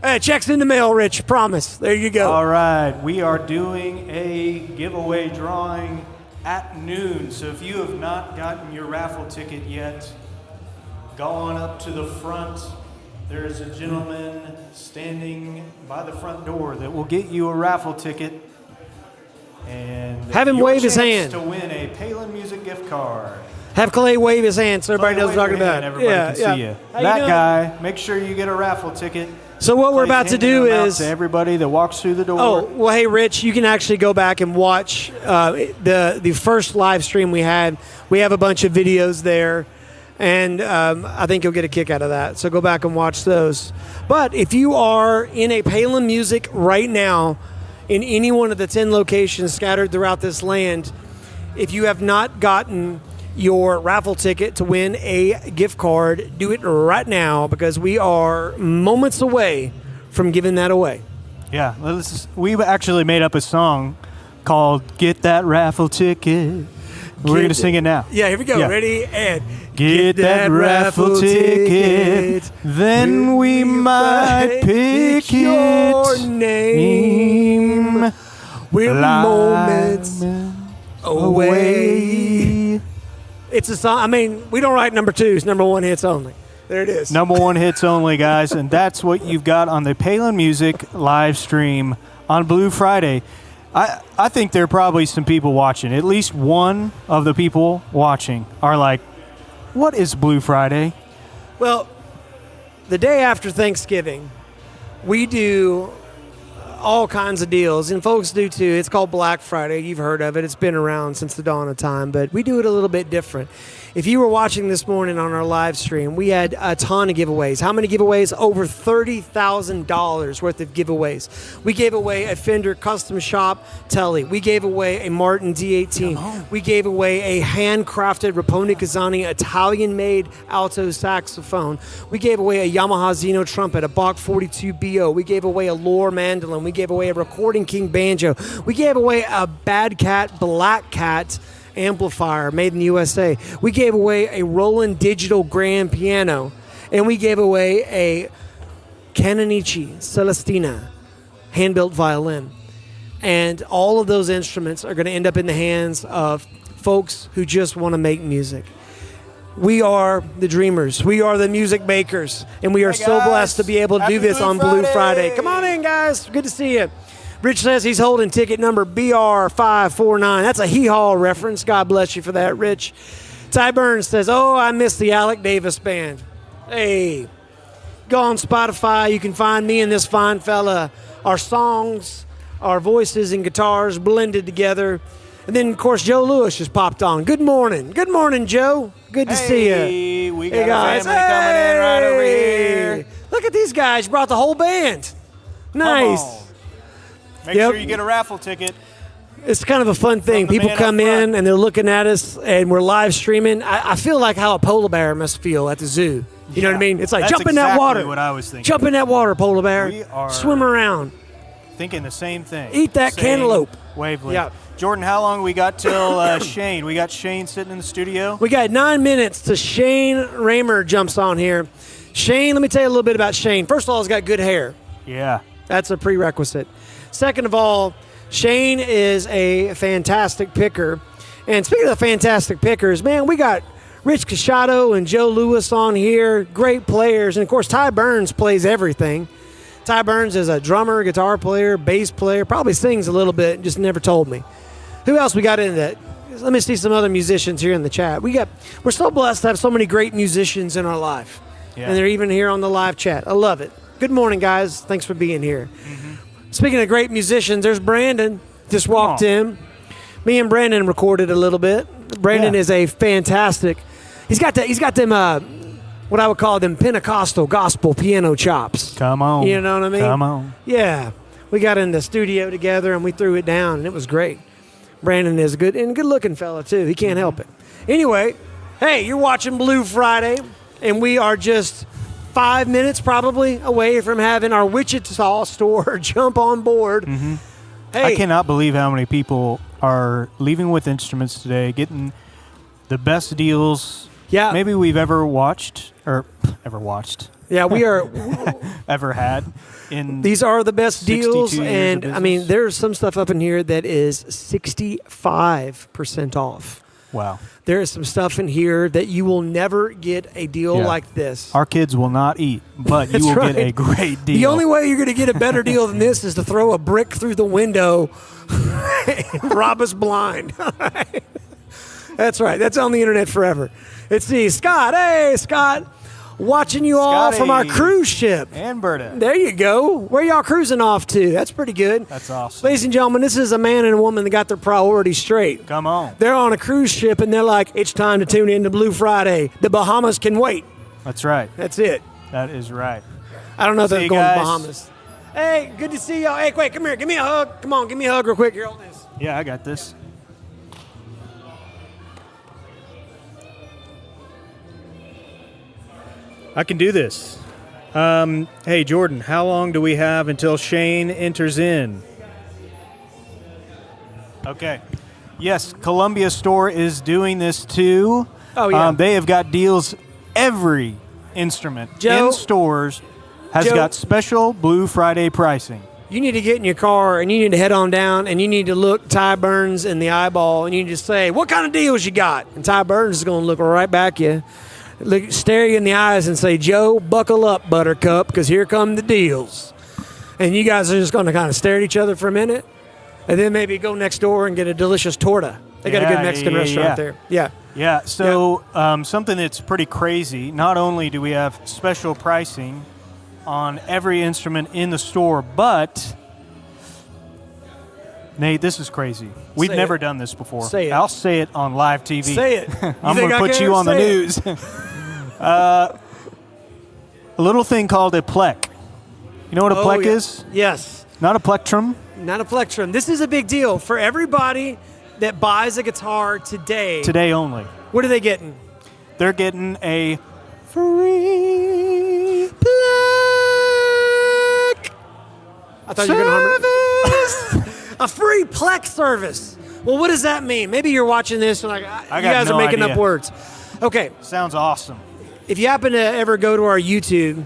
Hey, check's in the mail, Rich. Promise. There you go. All right. We are doing a giveaway drawing at noon. So if you have not gotten your raffle ticket yet, go on up to the front. There is a gentleman standing by the front door that will get you a raffle ticket. And have him your wave his chance hand to win a Palin Music gift card. Have Clay wave his hand so everybody Clay, knows what I'm wave talking your hand, about. everybody can see you. How you That doing? guy, make sure you get a raffle ticket. So what we're Clay's about to handing do them out is to everybody that walks through the door. Oh, well, hey, Rich, you can actually go back and watch the first live stream we had. We have a bunch of videos there, and I think you'll get a kick out of that. So go back and watch those. But if you are in a Palin Music right now, in any one of the 10 locations scattered throughout this land, if you have not gotten your raffle ticket to win a gift card, do it right now because we are moments away from giving that away. Yeah, we actually made up a song called "Get That Raffle Ticket." We're going to sing it now. Yeah, here we go. Yeah. Ready? And Get that raffle ticket, then we might pick your it. name. We're moments away. It's a song. I mean, we don't write number twos, number one hits only. There it is. Number one hits only, guys, and that's what you've got on the Palin Music live stream on Blue Friday. I think there are probably some people watching. At least one of the people watching are like, what is Blue Friday? Well, the day after Thanksgiving, we do all kinds of deals, and folks do too. It's called Black Friday. You've heard of it. It's been around since the dawn of time, but we do it a little bit different. If you were watching this morning on our live stream, we had a ton of giveaways. How many giveaways? Over $30,000 worth of giveaways. We gave away a Fender Custom Shop Telly. We gave away a Martin D18. We gave away a handcrafted Rapone Kazani Italian-made alto saxophone. We gave away a Yamaha Zeno trumpet, a Bach 42 BO. We gave away a Lore mandolin. We gave away a Recording King banjo. We gave away a Bad Cat Black Cat amplifier made in the USA. We gave away a Roland Digital Grand Piano, and we gave away a Canonici Celestina hand-built violin. And all of those instruments are going to end up in the hands of folks who just want to make music. We are the dreamers. We are the music makers, and we are so blessed to be able to do this on Blue Friday. Come on in, guys. Good to see you. Rich says he's holding ticket number BR549. That's a hee-haw reference. God bless you for that, Rich. Ty Burns says, oh, I miss the Alec Davis Band. Hey, go on Spotify. You can find me and this fine fella. Our songs, our voices and guitars blended together. And then, of course, Joe Lewis just popped on. Good morning. Good morning, Joe. Good to see you. We got a family coming in right over here. Look at these guys. You brought the whole band. Nice. Make sure you get a raffle ticket. It's kind of a fun thing. From the People man come up front. in and they're looking at us and we're live streaming. I feel like how a polar bear must feel at the zoo. You know what I mean? It's like, That's jump in that exactly water. what I was thinking. Jump in that water, polar bear. We are Swim around. Thinking the same thing. Eat that Same cantaloupe. Wavelength. Yeah. Jordan, how long we got till Shane? We got Shane sitting in the studio. We got 9 minutes till Shane Raymer jumps on here. Shane, let me tell you a little bit about Shane. First of all, he's got good hair. Yeah. That's a prerequisite. Second of all, Shane is a fantastic picker. And speaking of fantastic pickers, man, we got Rich Casciato and Joe Lewis on here, great players. And, of course, Ty Burns plays everything. Ty Burns is a drummer, guitar player, bass player, probably sings a little bit, just never told me. Who else we got in that? Let me see some other musicians here in the chat. We're so blessed to have so many great musicians in our life. Yeah. And they're even here on the live chat. I love it. Good morning, guys. Thanks for being here. Mm-hmm. Speaking of great musicians, there's Brandon. Just walked in. Me and Brandon recorded a little bit. Brandon is a fantastic. He's got them what I would call them Pentecostal gospel piano chops. Come on. You know what I mean? Come on. Yeah. We got in the studio together and we threw it down and it was great. Brandon is a good looking fella too. He can't help it. Anyway, hey, you're watching Blue Friday and we are just 5 minutes probably away from having our Wichita store jump on board. Mm-hmm. Hey, I cannot believe how many people are leaving with instruments today, getting the best deals maybe we've ever watched. Yeah, we are. ever had. In These are the best 62 deals, years of and I mean, business. there's some stuff up in here that is 65% off. Wow. There is some stuff in here that you will never get a deal Yeah. like this. Our kids will not eat, but you That's will right. get a great deal. The only way you're going to get a better deal than this is to throw a brick through the window and rob us blind. That's right. That's on the internet forever. Let's see. Scott. Hey, Scott. Watching you all from our Scotty. cruise ship. And Berta. There you go. Where y'all cruising off to? That's pretty good. That's awesome. Ladies and gentlemen, this is a man and a woman that got their priorities straight. Come on. They're on a cruise ship, and they're like, it's time to tune in to Blue Friday. The Bahamas can wait. That's right. That's it. That is right. I don't know if See they're you going to guys. Bahamas. Hey, good to see y'all. Hey, quick, come here. Give me a hug. Come on, give me a hug real quick. Here, hold this. Yeah, I got this. I can do this. Hey, Jordan, how long do we have until Shane enters in? Okay. Yes, Columbia Store is doing this too. Oh, yeah. They have got deals. Every instrument Joe- in stores has Joe- got special Blue Friday pricing. You need to get in your car, and you need to head on down, and you need to look Ty Burns in the eyeball, and you need to say, what kind of deals you got? And Ty Burns is going to look right back at you, stare you in the eyes and say, Joe, buckle up, Buttercup, because here come the deals. And you guys are just going to kind of stare at each other for a minute, and then maybe go next door and get a delicious torta. They got a Yeah, good Mexican yeah, restaurant yeah. there. Yeah. Yeah, so something that's pretty crazy, not only do we have special pricing on every instrument in the store, but, Nate, this is crazy. We've Say never it. done this before. Say it. I'll say it on live TV. Say it. I'm think going to I put care? you on the Say it. news. A little thing called a plec. You know what a plec yeah. is? Yes. Not a plectrum. Not a plectrum. This is a big deal for everybody that buys a guitar today. Today only. What are they getting? They're getting a free Plec. I thought you were going to service. a free Plec service. Well, what does that mean? Maybe you're watching this and like, you got guys no are making idea. up words. Okay, Sounds awesome. if you happen to ever go to our YouTube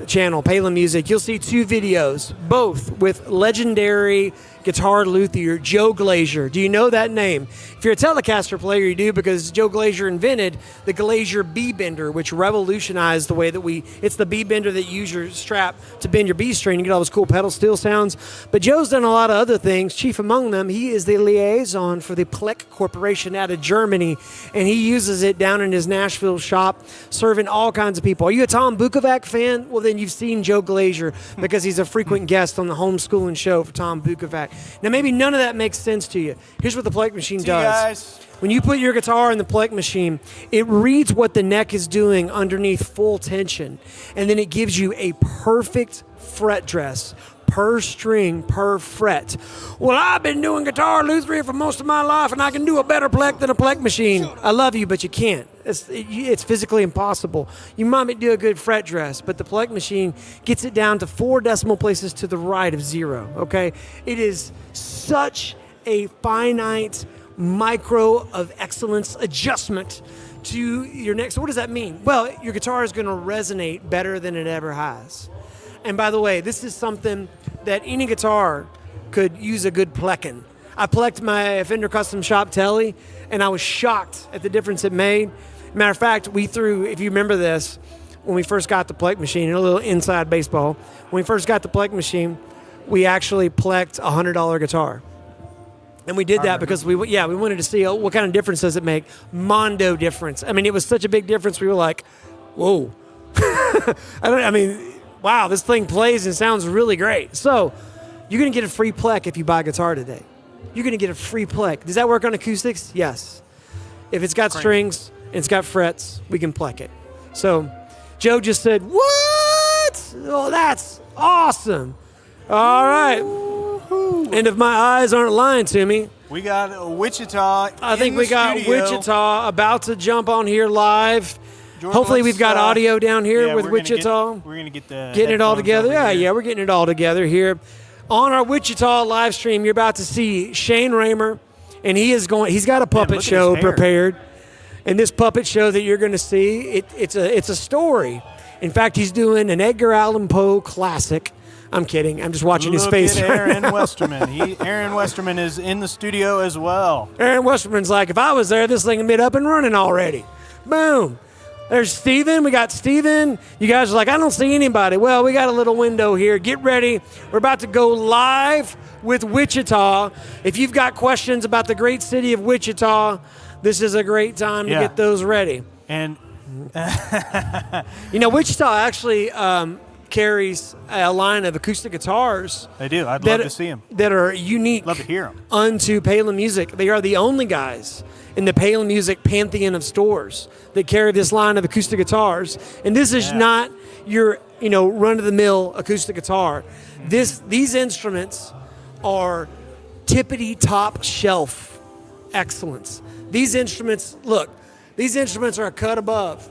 channel, Palin Music, you'll see two videos, both with legendary guitar luthier Joe Glazier. Do you know that name? If you're a Telecaster player, you do, because Joe Glazier invented the Glazier B-bender, which revolutionized the way that it's the B-bender that you use your strap to bend your B string. You get all those cool pedal steel sounds. But Joe's done a lot of other things. Chief among them, he is the liaison for the Plec Corporation out of Germany, and he uses it down in his Nashville shop, serving all kinds of people. Are you a Tom Bukovac fan? Well, then you've seen Joe Glazier, because he's a frequent guest on the homeschooling show for Tom Bukovac. Now, maybe none of that makes sense to you. Here's what the Plec machine See you does. guys. When you put your guitar in the Plec machine, it reads what the neck is doing underneath full tension, and then it gives you a perfect fret dress per string, per fret. Well, I've been doing guitar lutherie for most of my life, and I can do a better Plec than a Plec machine. I love you, but you can't. It's physically impossible. You might do a good fret dress, but the Plec machine gets it down to 4 decimal places to the right of 0, okay? It is such a finite micro of excellence adjustment to your neck. So what does that mean? Well, your guitar is going to resonate better than it ever has. And by the way, this is something that any guitar could use a good plecking. I plecked my Fender Custom Shop Telly, and I was shocked at the difference it made. Matter of fact, we threw, if you remember this, when we first got the Plec machine, a little inside baseball, when we first got the Plec machine, we actually plecked a $100 guitar. And we did that because we wanted to see what kind of difference does it make. Mondo difference. I mean, it was such a big difference. We were like, whoa. Wow, this thing plays and sounds really great. So you're going to get a free Plec if you buy a guitar today. You're going to get a free Plec. Does that work on acoustics? Yes. If it's got strings and it's got frets, we can Plec it. So Joe just said, what? Oh, that's awesome. All right. And if my eyes aren't lying to me, We got Wichita. I think we got Wichita about to jump on here live. Jordan, Hopefully let's, we've got audio down here with Wichita. We're gonna get the Getting it all headphones together. over here. Yeah, we're getting it all together here. On our Wichita live stream, you're about to see Shane Raymer, and he's got a puppet look at show his hair. prepared. And this puppet show that you're going to see, it's a story. In fact, he's doing an Edgar Allan Poe classic. I'm kidding. I'm just watching his face Look at right Aaron now. Westerman. Aaron Westerman is in the studio as well. Aaron Westerman's like, if I was there, this thing would be up and running already. Boom. There's Steven. We got Steven. You guys are like, I don't see anybody. Well, we got a little window here. Get ready. We're about to go live with Wichita. If you've got questions about the great city of Wichita, this is a great time to get those ready. And you know, Wichita actually carries a line of acoustic guitars. they do. I'd love to see them. That are unique. Love to hear them. Unto Palin Music. They are the only guys in the Palin Music pantheon of stores that carry this line of acoustic guitars. And this is not your, run-of-the-mill acoustic guitar. These instruments are tippity top shelf excellence. These instruments are a cut above.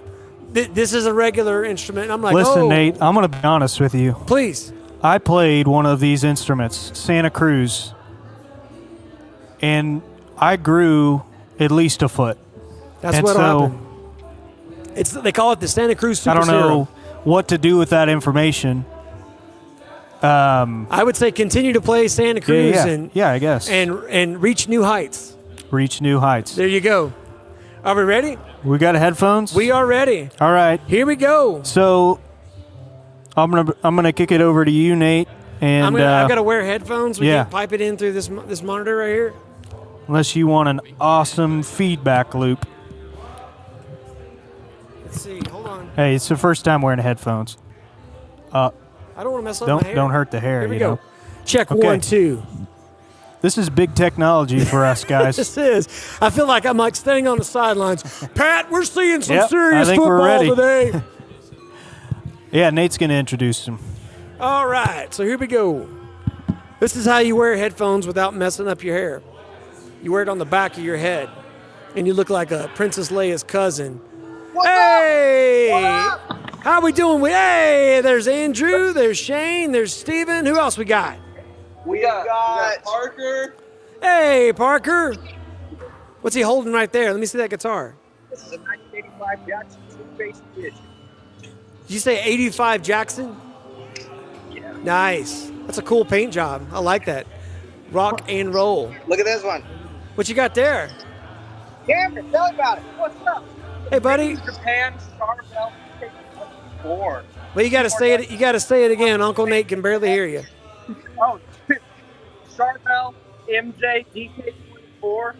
This is a regular instrument. I'm like, Listen, Nate, I'm going to be honest with you. Please. I played one of these instruments, Santa Cruz, and I grew at least a foot. That's what'll happen. They call it the Santa Cruz Super I don't know Serum. what to do with that information. I would say continue to play Santa Cruz I guess. and reach new heights. Reach new heights. There you go. Are we ready? We got headphones? We are ready. All right. Here we go. So I'm gonna kick it over to you, Nate. And I've got to wear headphones. We yeah. can't pipe it in through this monitor right here. unless you want an awesome feedback loop. Let's see. Hold on. Hey, it's the first time wearing headphones. I don't want to mess up my hair. Don't hurt the hair. Here we you go. know? Check Okay. 1, 2. This is big technology for us guys. This is. I feel like I'm like standing on the sidelines. Pat, we're seeing some Yep, serious I think we're football ready. today. Yeah, Nate's gonna introduce him. All right, so here we go. This is how you wear headphones without messing up your hair. You wear it on the back of your head, and you look like a Princess Leia's cousin. Hey! How we doing? Hey, there's Andrew, there's Shane, there's Steven. Who else we got? We got Parker. Hey, Parker. What's he holding right there? Let me see that guitar. This is a 1985 Jackson two-bass edition. Did you say 85 Jackson? Yeah. Nice. That's a cool paint job. I like that. Rock and roll. Look at this one. What you got there? Cameron, tell me about it. What's up? Hey, buddy. Japan Star Belt 4. Well, you got to say it. You got to say it again. Uncle Nate can barely hear you. Oh, Charbel MJ DK24,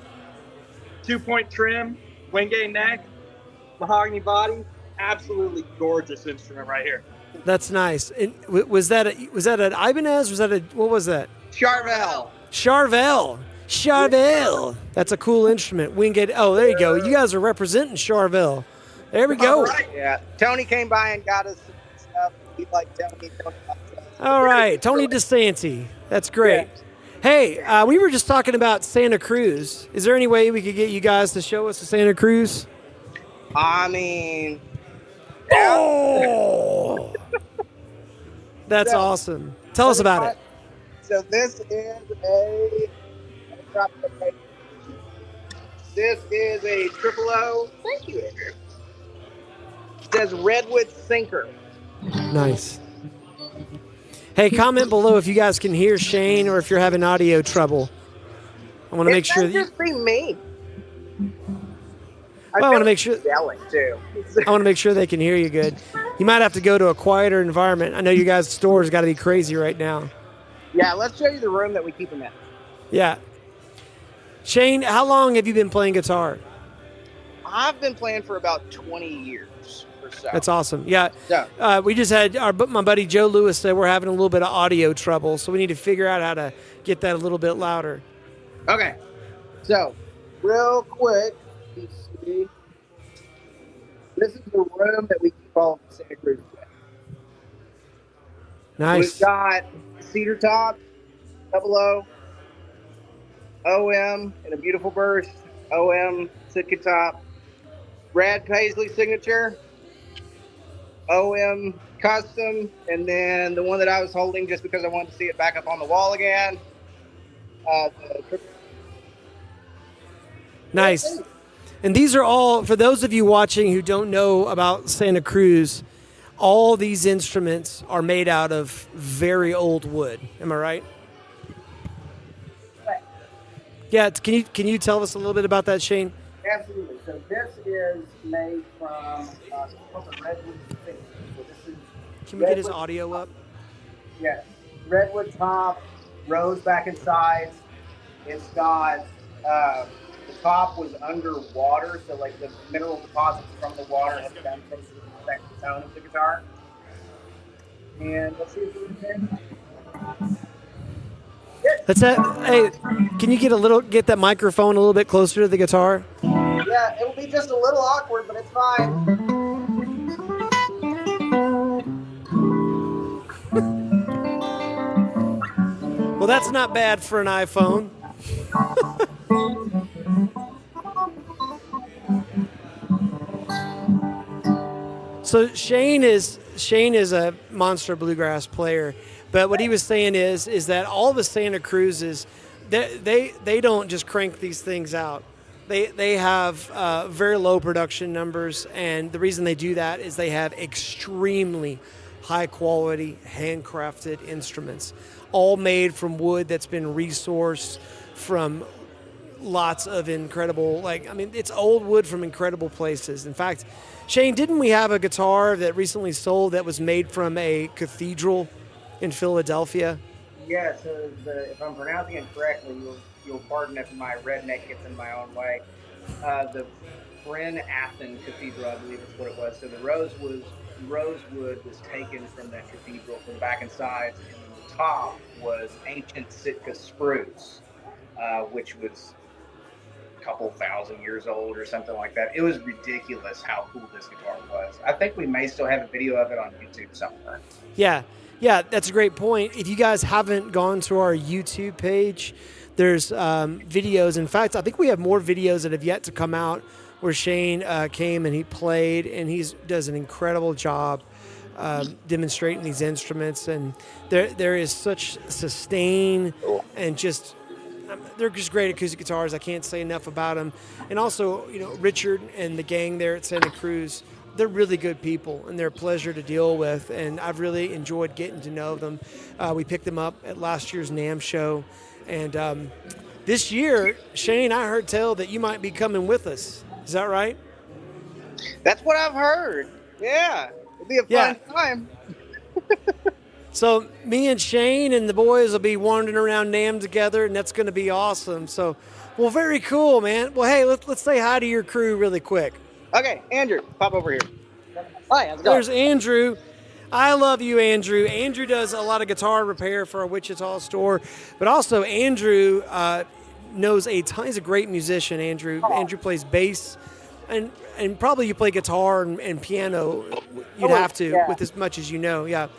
2-point trim, Wingate neck, mahogany body. Absolutely gorgeous instrument right here. That's nice. And was that an Ibanez? What was that? Charbel. Charvel. That's a cool instrument. Wingate. Oh, there you go. You guys are representing Charvel. There we go. All right. Yeah. Tony came by and got us some stuff. He liked Tony. All right, Tony DeSanti. That's great. Hey, we were just talking about Santa Cruz. Is there any way we could get you guys to show us the Santa Cruz? I mean, Oh, that's awesome. Tell us about it. So this is a triple O. Thank you, Andrew. It says Redwood Sinker. Nice. Hey, comment below if you guys can hear Shane or if you're having audio trouble. I want to make sure. It might just be me. I want to make sure. Yelling too. I want to make sure they can hear you good. You might have to go to a quieter environment. I know you guys' store's got to be crazy right now. Yeah, let's show you the room that we keep them in. Yeah. Shane, how long have you been playing guitar? I've been playing for about 20 years or so. That's awesome. Yeah. Yeah. We just had my buddy Joe Lewis said we're having a little bit of audio trouble, so we need to figure out how to get that a little bit louder. Okay. So, real quick, you see, this is the room that we keep all of the Santa Cruz with. Nice. We've got cedar top, double O, OM in a beautiful burst, OM Sitka top, Brad Paisley signature, OM custom, and then the one that I was holding just because I wanted to see it back up on the wall again. Nice. And these are all, for those of you watching who don't know about Santa Cruz, all these instruments are made out of very old wood. Am I right? Right. Yeah. Can you tell us a little bit about that, Shane? Absolutely. So this is made from redwood thick. So this is Can we get his redwood- audio up? Yeah, redwood top, rose back and sides. It's got the top was underwater, so like the mineral deposits from the water have come from the effect the tone of the guitar. And let's see if we can. That's that. Hey, can you get that microphone a little bit closer to the guitar? Yeah, it will be just a little awkward, but it's fine. Well, that's not bad for an iPhone. So Shane is a monster bluegrass player, but what he was saying is that all the Santa Cruzes, they don't just crank these things out. They have very low production numbers, and the reason they do that is they have extremely high quality handcrafted instruments, all made from wood that's been resourced from lots of incredible, it's old wood from incredible places. In fact, Shane, didn't we have a guitar that recently sold that was made from a cathedral in Philadelphia? Yeah, so if I'm pronouncing it correctly, you'll pardon if my redneck gets in my own way. The Bryn Athyn Cathedral, I believe is what it was. So the rosewood was taken from that cathedral from back and sides, and the top was ancient Sitka spruce, which was a couple thousand years old or something like that. It was ridiculous how cool this guitar was. I think we may still have a video of it on YouTube somewhere. Yeah, that's a great point. If you guys haven't gone to our YouTube page, there's videos. In fact, I think we have more videos that have yet to come out where Shane came and he played, and he does an incredible job demonstrating these instruments. And there is such sustain and just they're just great acoustic guitars. I can't say enough about them. And also, Richard and the gang there at Santa Cruz, they're really good people, and they're a pleasure to deal with, and I've really enjoyed getting to know them. We picked them up at last year's NAMM show, and this year, Shane, I heard tell that you might be coming with us. Is that right? That's what I've heard. Yeah, it'll be a fun time. So me and Shane and the boys will be wandering around NAMM together, and that's going to be awesome. So, well, very cool, man. Well, hey, let's say hi to your crew really quick. Okay, Andrew, pop over here. Hi, how's it going? There's Andrew. I love you, Andrew. Andrew does a lot of guitar repair for our Wichita store, but also Andrew knows a ton. He's a great musician, Andrew. Andrew plays bass, and probably you play guitar and piano. You'd have to with as much as you know, yeah.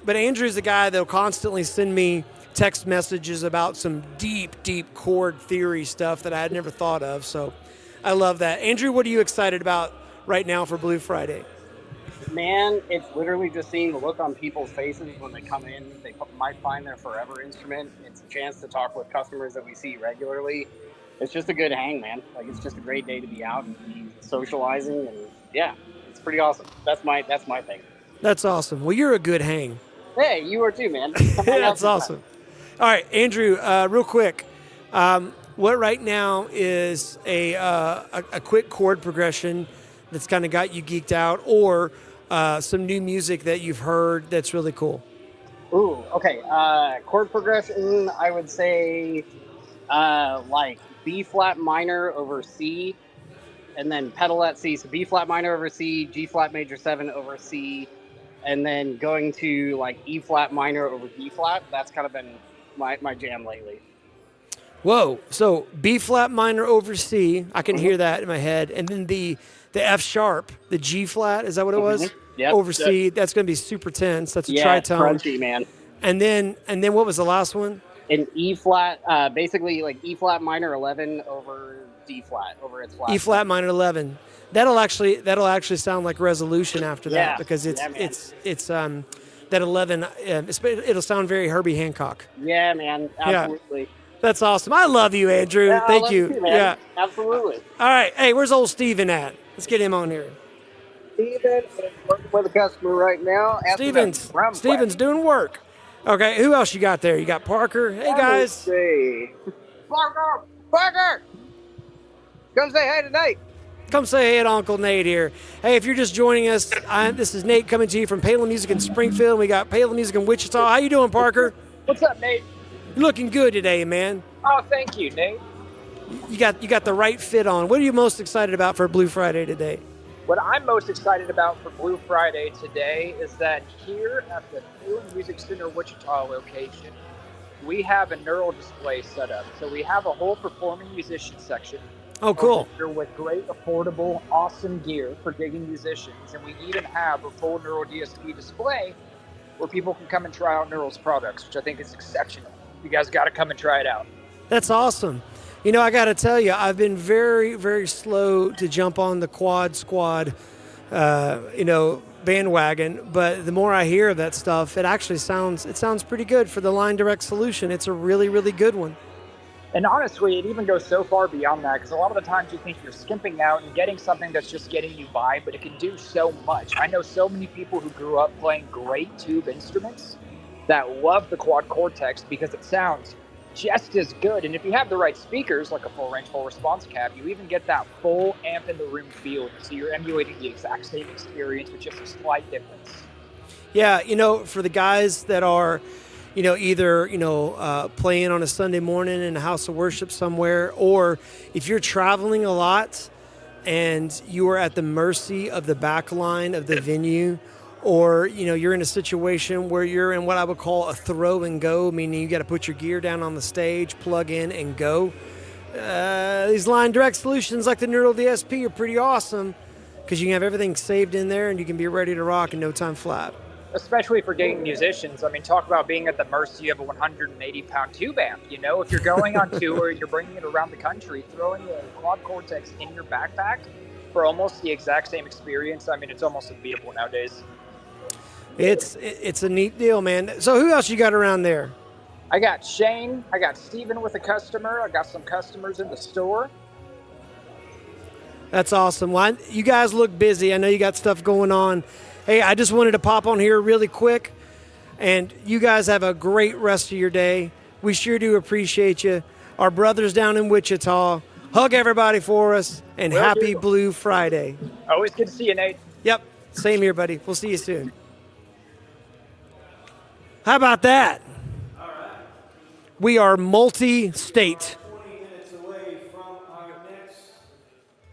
But Andrew's the guy that'll constantly send me text messages about some deep chord theory stuff that I had never thought of, so I love that. Andrew, what are you excited about right now for Blue Friday? Man, it's literally just seeing the look on people's faces when they come in. They might find their forever instrument. It's a chance to talk with customers that we see regularly. It's just a good hang, man. It's just a great day to be out and be socializing, and yeah, it's pretty awesome. That's my thing. That's awesome. Well, you're a good hang. Hey, you are too, man. That's awesome. All right, Andrew, real quick. What right now is a quick chord progression that's kind of got you geeked out, or some new music that you've heard that's really cool? Ooh, okay. Chord progression, I would say like B flat minor over C, and then pedalette C. So B flat minor over C, G flat major 7 over C, and then going to like E flat minor over D flat. That's kind of been my jam lately. Whoa! So B flat minor over C, I can hear that in my head, and then the F sharp, the G flat, is that what it was? Yep. Over C, that's going to be super tense. That's a tritone. Crunchy, man. And then what was the last one? An E flat, basically like E flat minor 11 over D flat over its flat. E flat minor 11. That'll actually sound like resolution after that, because it's that 11. It'll sound very Herbie Hancock. Yeah, man. Absolutely. Yeah. That's awesome. I love you, Andrew. Yeah, Thank you. Man. Yeah, absolutely. All right. Hey, where's old Steven at? Let's get him on here. Steven is working with a customer right now. Steven's doing work. Okay, who else you got there? You got Parker. Hey, guys. See. Parker! Come say hey tonight. Come say hey to Uncle Nate here. Hey, if you're just joining us, this is Nate coming to you from Palin Music in Springfield. We got Palin Music in Wichita. How you doing, Parker? What's up, Nate? You're looking good today, man. Oh, thank you, Nate. You got the right fit on. What are you most excited about for Blue Friday today? What I'm most excited about for Blue Friday today is that here at the new Music Center Wichita location, we have a neural display set up. So we have a whole performing musician section. Oh, cool. With great, affordable, awesome gear for gigging musicians. And we even have a full neural DSP display where people can come and try out Neural's products, which I think is exceptional. You guys got to come and try it out. That's awesome. You know, I got to tell you, I've been very, very slow to jump on the Quad Squad, bandwagon. But the more I hear of that stuff, it sounds pretty good for the Line Direct solution. It's a really, really good one. And honestly, it even goes so far beyond that, because a lot of the times you think you're skimping out and getting something that's just getting you by, but it can do so much. I know so many people who grew up playing great tube instruments that love the Quad Cortex because it sounds just as good. And if you have the right speakers, like a full range, full response cab, you even get that full amp in the room feel. So you're emulating the exact same experience with just a slight difference. Yeah, for the guys that are either playing on a Sunday morning in a house of worship somewhere, or if you're traveling a lot and you are at the mercy of the back line of the venue, or you're in a situation where you're in what I would call a throw and go, meaning you got to put your gear down on the stage, plug in, and go. These Line Direct solutions like the Neural DSP are pretty awesome because you can have everything saved in there and you can be ready to rock in no time flat. Especially for gigging musicians. I mean, talk about being at the mercy of a 180-pound tube amp. If you're going on tour, you're bringing it around the country, throwing a Quad Cortex in your backpack for almost the exact same experience. I mean, it's almost unbeatable nowadays. It's a neat deal, man. So who else you got around there? I got Shane. I got Steven with a customer. I got some customers in the store. That's awesome. Well, you guys look busy. I know you got stuff going on. Hey, I just wanted to pop on here really quick, and you guys have a great rest of your day. We sure do appreciate you. Our brothers down in Wichita, hug everybody for us, and happy Blue Friday. Always good to see you, Nate. Yep, same here, buddy. We'll see you soon. How about that? All right. We are multi-state. 20 minutes away from our next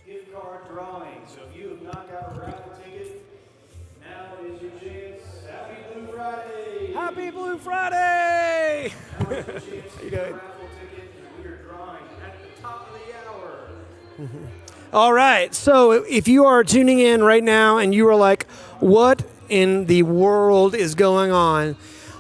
gift card drawing. So if you have not got a raffle ticket, now is your chance. Happy Blue Friday! Happy Blue Friday! Now is your chance to get a raffle ticket, and we are drawing at the top of the hour. All right, so if you are tuning in right now and you are like, what in the world is going on?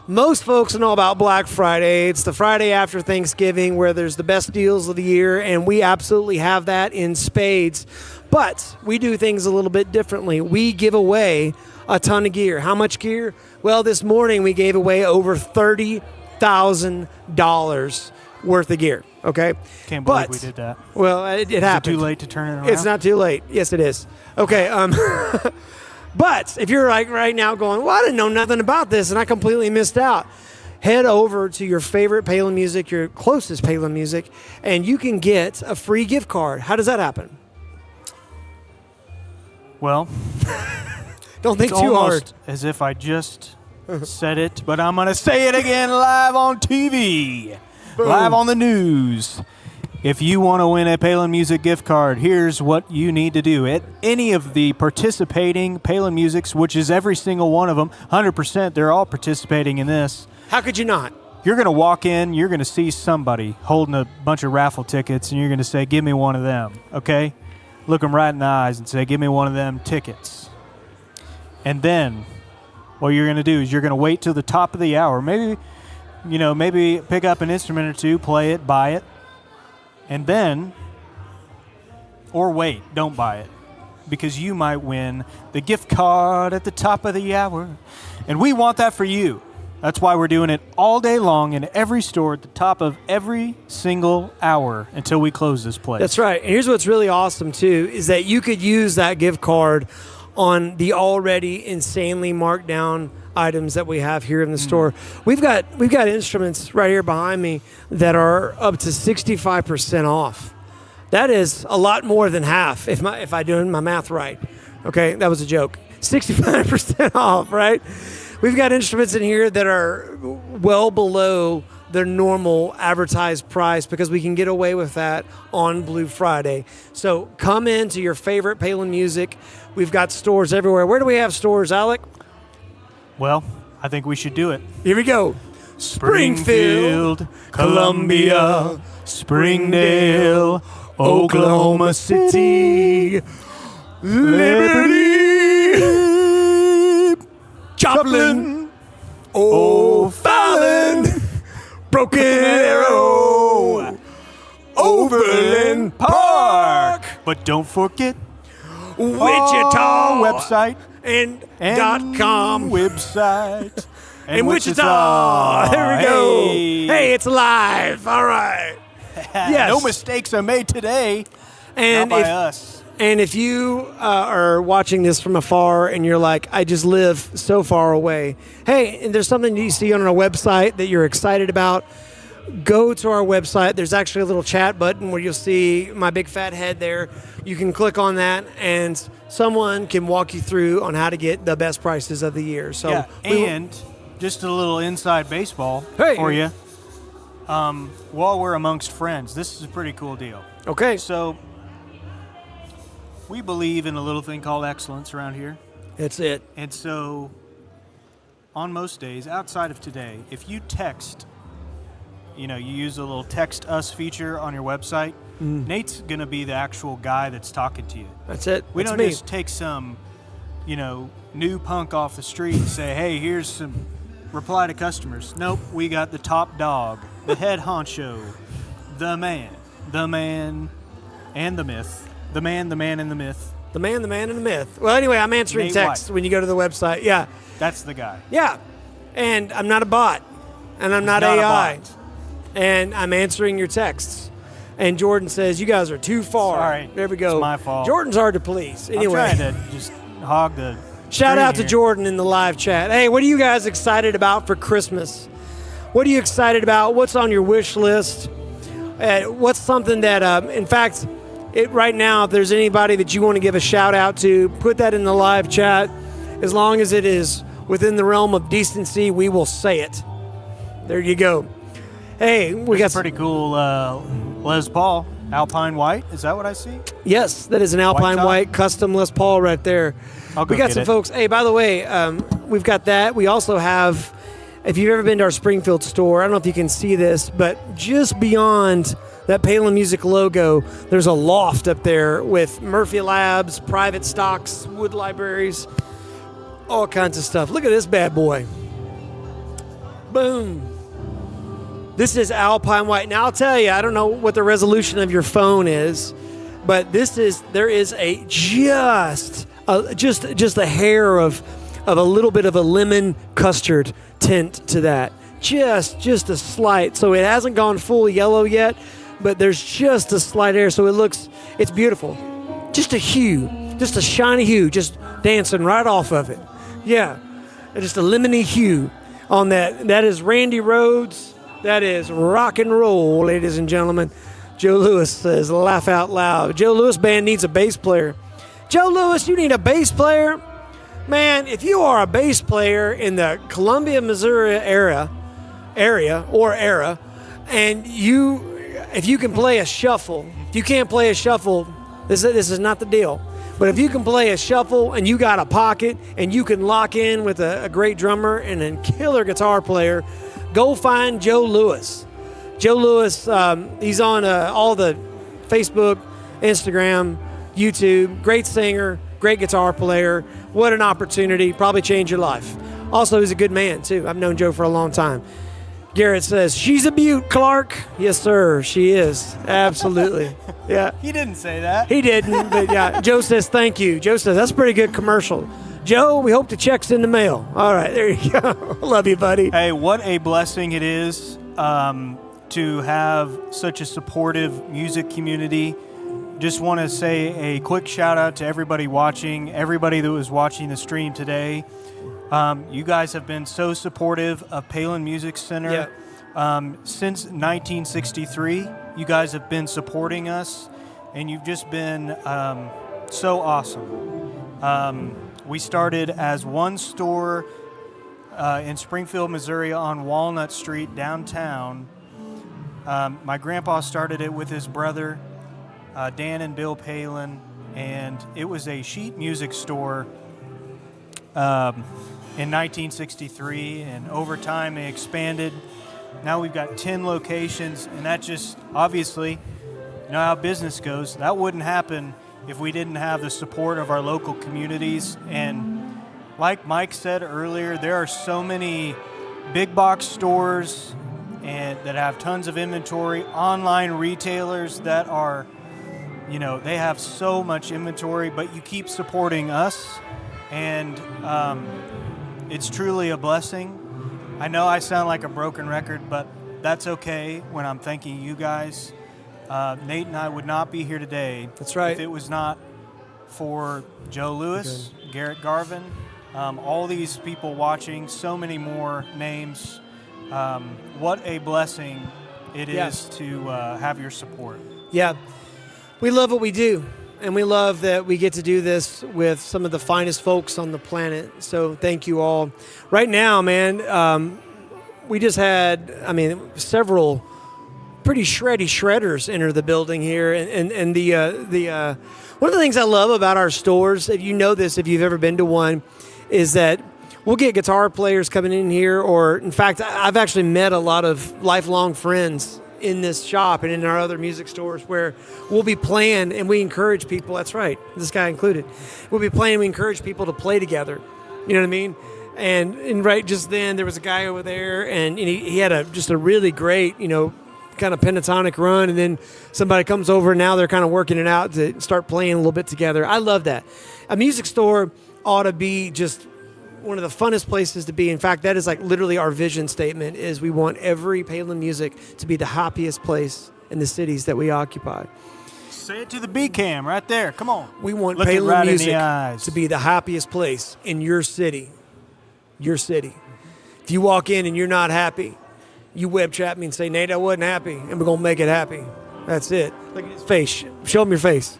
Most folks know about Black Friday. It's the Friday after Thanksgiving where there's the best deals of the year, and we absolutely have that in spades. But we do things a little bit differently. We give away a ton of gear. How much gear? Well, this morning we gave away over $30,000 worth of gear. Okay? Can't believe we did that. Well, it happened. Is it too late to turn it around? It's not too late. Yes, it is. Okay. But if you're like right now going, well, I didn't know nothing about this and I completely missed out, head over to your favorite Palin Music, your closest Palin Music, and you can get a free gift card. How does that happen? Well, don't think it's too almost hard. As if I just said it, but I'm going to say it again live on TV, live on the news. If you want to win a Palin Music gift card, here's what you need to do. At any of the participating Palin Musics, which is every single one of them, 100%, they're all participating in this. How could you not? You're going to walk in, you're going to see somebody holding a bunch of raffle tickets, and you're going to say, give me one of them, okay? Look them right in the eyes and say, give me one of them tickets. And then what you're going to do is you're going to wait till the top of the hour. Maybe pick up an instrument or two, play it, buy it. And then, or wait, don't buy it, because you might win the gift card at the top of the hour. And we want that for you. That's why we're doing it all day long in every store at the top of every single hour until we close this place. That's right. And here's what's really awesome, too, is that you could use that gift card on the already insanely marked down items that we have here in the store. We've got instruments right here behind me that are up to 65% off. That is a lot more than half if I doing my math right. Okay, that was a joke. 65% off, right? We've got instruments in here that are well below their normal advertised price because we can get away with that on Blue Friday. So come into your favorite Palin Music. We've got stores everywhere. Where do we have stores, Alec? Well, I think we should do it. Here we go. Springfield, Columbia, Springdale, Oklahoma City, Liberty, Joplin, O'Fallon, Broken Arrow, Overland Park. But don't forget Wichita website and .com website in Wichita. There we go. Hey, it's live. All right. Yes. No mistakes are made today. And not by us. And if you are watching this from afar and you're like, I just live so far away, hey, and there's something you see on our website that you're excited about, go to our website. There's actually a little chat button where you'll see my big fat head there. You can click on that, and someone can walk you through on how to get the best prices of the year. So, yeah, and just a little inside baseball for you. While we're amongst friends, this is a pretty cool deal. Okay. So we believe in a little thing called excellence around here. That's it. And so on most days, outside of today, if you text, you use a little text us feature on your website, Nate's going to be the actual guy that's talking to you. That's it. We That's don't me. just take some, new punk off the street and say, hey, here's some reply to customers. Nope, we got the top dog, the head honcho, the man, and the myth. The man, and the myth. The man, and the myth. Well, anyway, I'm answering Nate texts White. when you go to the website. Yeah. That's the guy. Yeah. And I'm not a bot. And I'm not not a AI. bot. And I'm answering your texts. And Jordan says, you guys are too far. Sorry. There we go. It's my fault. Jordan's hard to please. Anyway. I'm trying to just hog the Shout out to here. Jordan in the live chat. Hey, what are you guys excited about for Christmas? What are you excited about? What's on your wish list? What's something that, in fact, right now, if there's anybody that you want to give a shout out to, put that in the live chat. As long as it is within the realm of decency, we will say it. There you go. Hey, we got a pretty cool Les Paul Alpine White. Is that what I see? Yes, that is an Alpine top? White custom Les Paul right there. I'll go We got get some it. folks. Hey, by the way, we've got that. We also have, if you've ever been to our Springfield store, I don't know if you can see this, but just beyond that Palin Music logo, there's a loft up there with Murphy Labs, private stocks, wood libraries, all kinds of stuff. Look at this bad boy. Boom. This is Alpine White. Now, I'll tell you, I don't know what the resolution of your phone is, but there is a just a hair of a little bit of a lemon custard tint to that. Just a slight. So it hasn't gone full yellow yet, but there's just a slight hair. So it's beautiful. Just a hue, just a shiny hue, just dancing right off of it. Yeah, just a lemony hue on that. That is Randy Rhodes. That is rock and roll, ladies and gentlemen. Joe Lewis says, laugh out loud. Joe Lewis band needs a bass player. Joe Lewis, you need a bass player? Man, if you are a bass player in the Columbia, Missouri area, and if you can play a shuffle, if you can't play a shuffle, this is not the deal. But if you can play a shuffle and you got a pocket and you can lock in with a great drummer and a killer guitar player, go find Joe Lewis. Joe Lewis, he's on all the Facebook, Instagram, YouTube. Great singer, great guitar player. What an opportunity. Probably change your life. Also, he's a good man, too. I've known Joe for a long time. Garrett says, she's a beaut, Clark. Yes, sir, she is. Absolutely. Yeah. He didn't say that. He didn't, but yeah. Joe says, thank you. Joe says, that's a pretty good commercial. Joe, we hope the check's in the mail. All right, there you go. Love you, buddy. Hey, what a blessing it is to have such a supportive music community just want to say a quick shout out to everybody watching, everybody that was watching the stream today. You guys have been so supportive of Palin Music Center. Yeah. Since 1963, you guys have been supporting us, and you've just been so awesome. We started as one store in Springfield, Missouri on Walnut Street downtown. My grandpa started it with his brother, Dan and Bill Palin, and it was a sheet music store in 1963, and over time they expanded. Now we've got 10 locations, and that just, obviously, you know how business goes. That wouldn't happen if we didn't have the support of our local communities. And like Mike said earlier, there are so many big box stores and that have tons of inventory, online retailers that are, you know, they have so much inventory, but you keep supporting us, and it's truly a blessing. I know I sound like a broken record, but that's okay when I'm thanking you guys. Nate and I would not be here today. That's right. If it was not for Joe Lewis, Garrett Garvin, all these people watching, so many more names. What a blessing it is to have your support. Yeah. We love what we do, and we love that we get to do this with some of the finest folks on the planet. So thank you all. Right now, man, we just had, several pretty shredders enter the building here. And the one of the things I love about our stores, if you know this, if you've ever been to one, is that we'll get guitar players coming in here, or in fact, I've actually met a lot of lifelong friends in this shop and in our other music stores where we'll be playing and we encourage people. That's right, this guy included. We'll be playing and we encourage people to play together. You know what I mean? And right just then there was a guy over there, and he had just a really great, kind of pentatonic run, and then somebody comes over and now they're kind of working it out to start playing a little bit together. I love that. A music store ought to be just one of the funnest places to be. In fact, that is like literally our vision statement, is we want every Palin Music to be the happiest place in the cities that we occupy. Say it to the B-cam right there. Come on. We want Look it Palin right in Music the eyes. to be the happiest place in your city. Your city. If you walk in and you're not happy, you web chat me and say, Nate, I wasn't happy, and we're going to make it happy. That's it. Look at his face. Show him your face.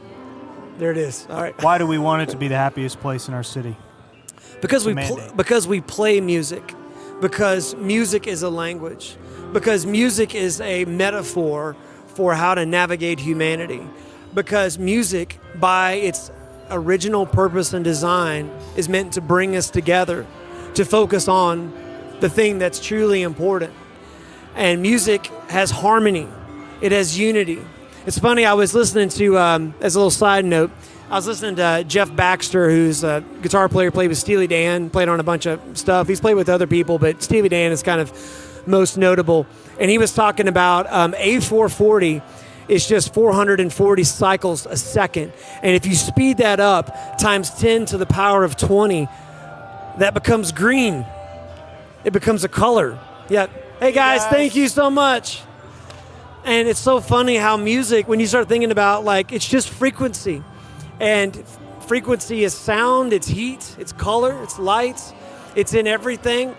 There it is. All right. Why do we want it to be the happiest place in our city? Because we play music. Because music is a language. Because music is a metaphor for how to navigate humanity. Because music, by its original purpose and design, is meant to bring us together, to focus on the thing that's truly important. And music has harmony. It has unity. It's funny, I was listening to, as a little side note, I was listening to Jeff Baxter, who's a guitar player, played with Steely Dan, played on a bunch of stuff. He's played with other people, but Steely Dan is kind of most notable. And he was talking about A440 is just 440 cycles a second. And if you speed that up times 10 to the power of 20, that becomes green. It becomes a color. Yeah. Hey guys, thank you so much. And it's so funny how music, when you start thinking about, like, it's just frequency. And frequency is sound, it's heat, it's color, it's lights, it's in everything.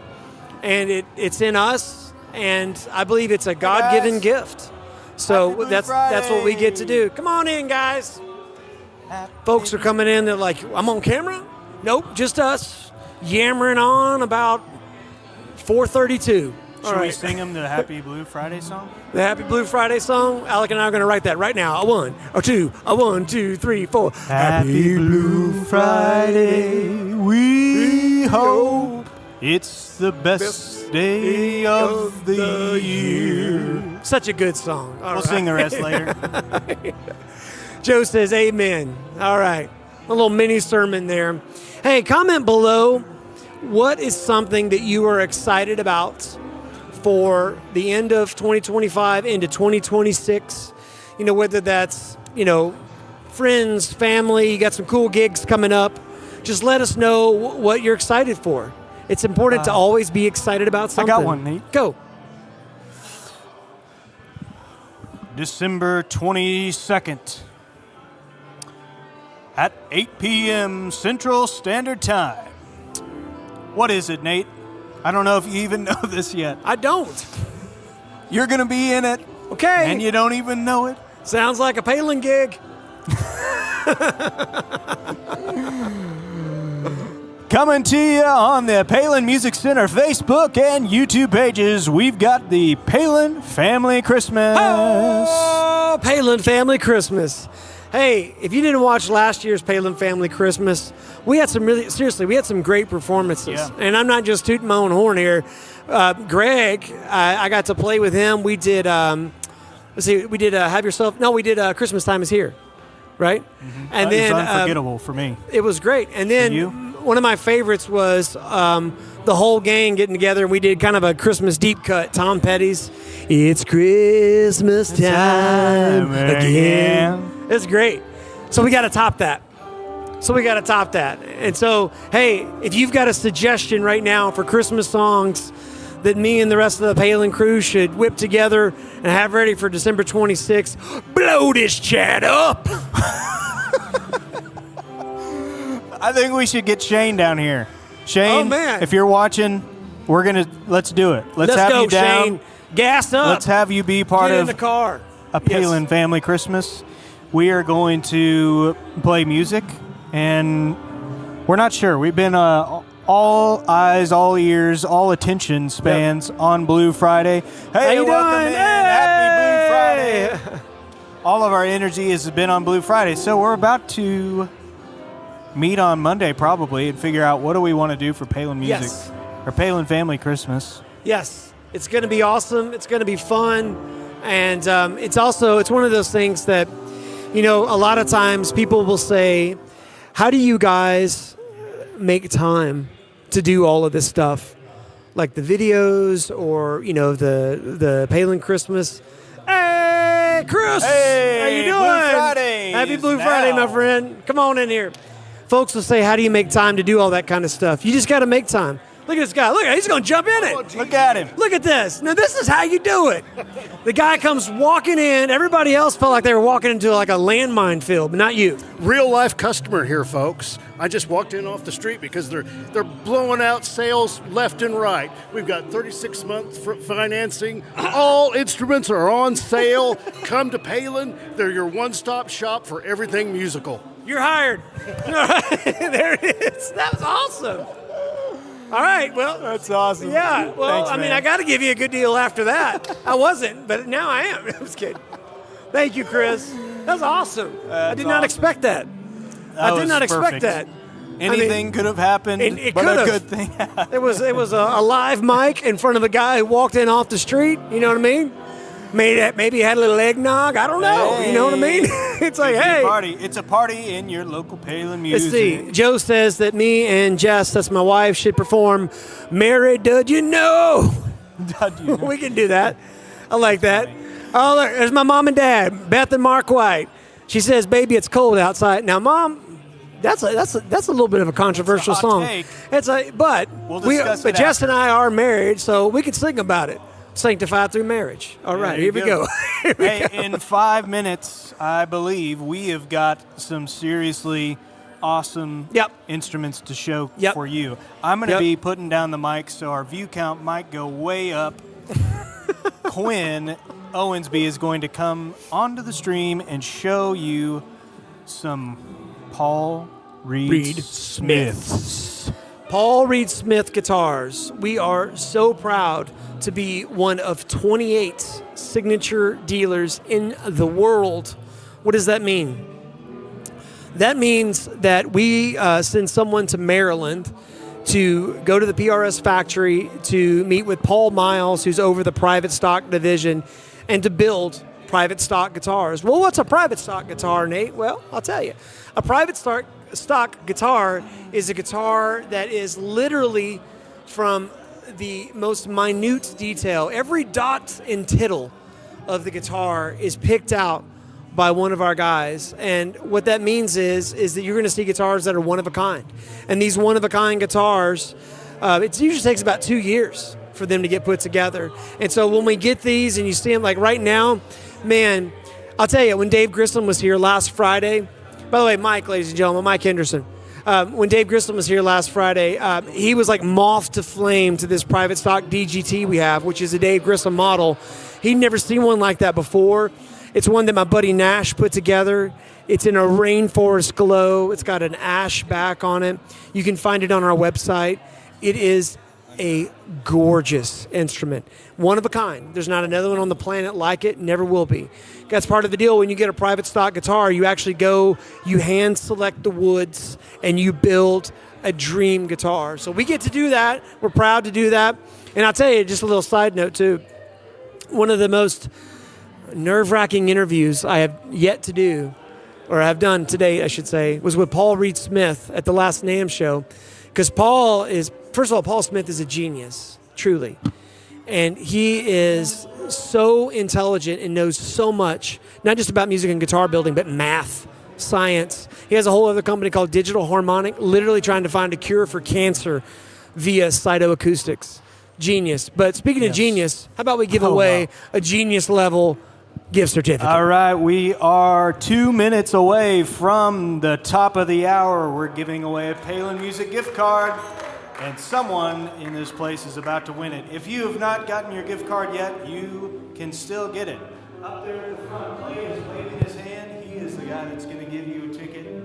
And it's in us. And I believe it's a God-given gift. So that's what we get to do. Come on in, guys. Folks are coming in, they're like, I'm on camera? Nope, just us yammering on about 432. Should we sing them the Happy Blue Friday song? The Happy Blue Friday song? Alec and I are going to write that right now. A 1, a 2, a 1, 2, 3, 4. Happy Blue Friday, we hope it's the best day of the year. Such a good song. We'll sing the rest later. Joe says amen. All right. A little mini sermon there. Hey, comment below, what is something that you are excited about for the end of 2025 into 2026, whether that's, friends, family, you got some cool gigs coming up. Just let us know what you're excited for. It's important to always be excited about something. I got one, Nate. Go. December 22nd, at 8 p.m. Central Standard Time. What is it, Nate? I don't know if you even know this yet. I don't. You're going to be in it. Okay. And you don't even know it. Sounds like a Palin gig. Coming to you on the Palin Music Center Facebook and YouTube pages, we've got the Palin Family Christmas. Oh, Palin Family Christmas. Hey, if you didn't watch last year's Palin Family Christmas, we had some great performances. Yeah. And I'm not just tooting my own horn here. Greg, I got to play with him. We did, we did Christmas Time Is Here, right? Mm-hmm. And that was unforgettable for me. It was great. And then one of my favorites was the whole gang getting together, and we did kind of a Christmas deep cut. Tom Petty's "It's Christmas Time Again." It's great. So we got to top that. And so, hey, if you've got a suggestion right now for Christmas songs that me and the rest of the Palin crew should whip together and have ready for December 26th, blow this chat up. I think we should get Shane down here. Shane, oh, man. If you're watching, let's do it. Let's have go, you down. Shane. Gas up. Let's have you be part Get of in the car. A Palin Family Christmas. We are going to play music, and we're not sure. We've been all eyes, all ears, all attention spans on Blue Friday. Hey, how you welcome doing? in. Happy Blue Friday. All of our energy has been on Blue Friday, so we're about to meet on Monday probably and figure out what do we want to do for Palin Music or Palin Family Christmas. Yes, it's going to be awesome. It's going to be fun, and it's one of those things that, you know, a lot of times people will say, how do you guys make time to do all of this stuff? Like the videos or, you know, the Palin Christmas. Hey, Chris! Hey, how you doing? Blue Friday Happy Blue now. Friday, my friend. Come on in here. Folks will say, how do you make time to do all that kind of stuff? You just got to make time. Look at this guy. Look, he's going to jump in it. Look at him. Look at this. Now, this is how you do it. The guy comes walking in. Everybody else felt like they were walking into like a landmine field, but not you. Real life customer here, folks. I just walked in off the street because they're blowing out sales left and right. We've got 36-month financing. All instruments are on sale. Come to Palin. They're your one-stop shop for everything musical. You're hired. There it is. That was awesome. All right, well. That's awesome. Yeah, well, Thanks, I mean, man. I got to give you a good deal after that. I wasn't, but now I am. I was kidding. Thank you, Chris. That's awesome. I did not expect that. I did not expect that. Anything could have happened, it but could've. a good thing happened. It was a live mic in front of a guy who walked in off the street. You know what I mean? Maybe had a little eggnog. I don't know. You know what I mean? It's like, hey. It's a party in your local Palin Music. Let's see. Joe says that me and Jess, that's my wife, should perform "Mary, Did You Know?" We can do that. I like that. Oh, look, there's my mom and dad, Beth and Mark White. She says, "Baby, it's cold outside." Now, Mom, that's a little bit of a controversial It's a hot song. take. But We'll discuss it Jess after. and I are married, so we can sing about it. Sanctified through marriage. All right, here we go. Hey, in 5 minutes, I believe we have got some seriously awesome instruments to show for you. I'm going to be putting down the mic, so our view count might go way up. Quinn Owensby is going to come onto the stream and show you some Paul Reed Smiths. Paul Reed Smith guitars. We are so proud to be one of 28 signature dealers in the world. What does that mean? That means that we send someone to Maryland to go to the PRS factory to meet with Paul Miles, who's over the private stock division, and to build private stock guitars. Well, what's a private stock guitar, Nate? Well, I'll tell you. A private stock guitar is a guitar that is literally from the most minute detail. Every dot and tittle of the guitar is picked out by one of our guys. And what that means is that you're going to see guitars that are one of a kind. And these one of a kind guitars, it usually takes about 2 years for them to get put together. And so when we get these and you see them, like right now, man, I'll tell you, when Dave Grissom was here last Friday, By the way, Mike, ladies and gentlemen, Mike Henderson. When Dave Grissom was here last Friday, he was like moth to flame to this private stock DGT we have, which is a Dave Grissom model. He'd never seen one like that before. It's one that my buddy Nash put together. It's in a rainforest glow. It's got an ash back on it. You can find it on our website. It is a gorgeous instrument. One of a kind. There's not another one on the planet like it. Never will be. That's part of the deal. When you get a private stock guitar, you actually go, you hand select the woods, and you build a dream guitar. So we get to do that. We're proud to do that. And I'll tell you, just a little side note too, one of the most nerve-wracking interviews I have yet to do, or have done today, I should say, was with Paul Reed Smith at the last NAMM show. Because Paul is, first of all, Paul Smith is a genius, truly. And he is so intelligent and knows so much, not just about music and guitar building, but math, science. He has a whole other company called Digital Harmonic, literally trying to find a cure for cancer via cytoacoustics. Genius. But speaking of genius, how about we give away a genius level gift certificate? All right, we are 2 minutes away from the top of the hour. We're giving away a Palin Music gift card, and someone in this place is about to win it. If you have not gotten your gift card yet, you can still get it. Up there at the front, Clay is waving his hand. He is the guy that's going to give you a ticket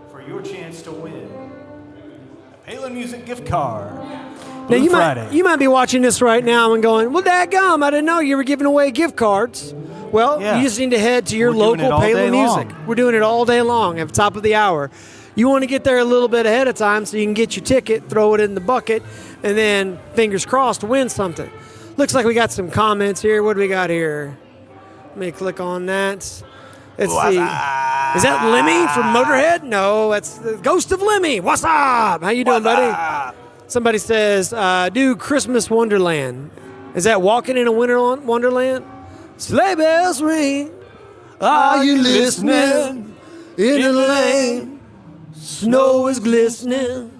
for your chance to win a Palin Music gift card. Now, you might be watching this right now and going, well, dadgum, I didn't know you were giving away gift cards. Well, you just need to head to your local Palin Music. We're doing it all day long at the top of the hour. You want to get there a little bit ahead of time so you can get your ticket, throw it in the bucket, and then, fingers crossed, win something. Looks like we got some comments here. What do we got here? Let me click on that. Let's see. Is that Lemmy from Motorhead? No, that's the Ghost of Lemmy. What's up? How you doing, buddy? Somebody says, do Christmas Wonderland. Is that Walking in a Winter Wonderland? Sleigh bells ring. Are you listening? In the lane, snow is glistening.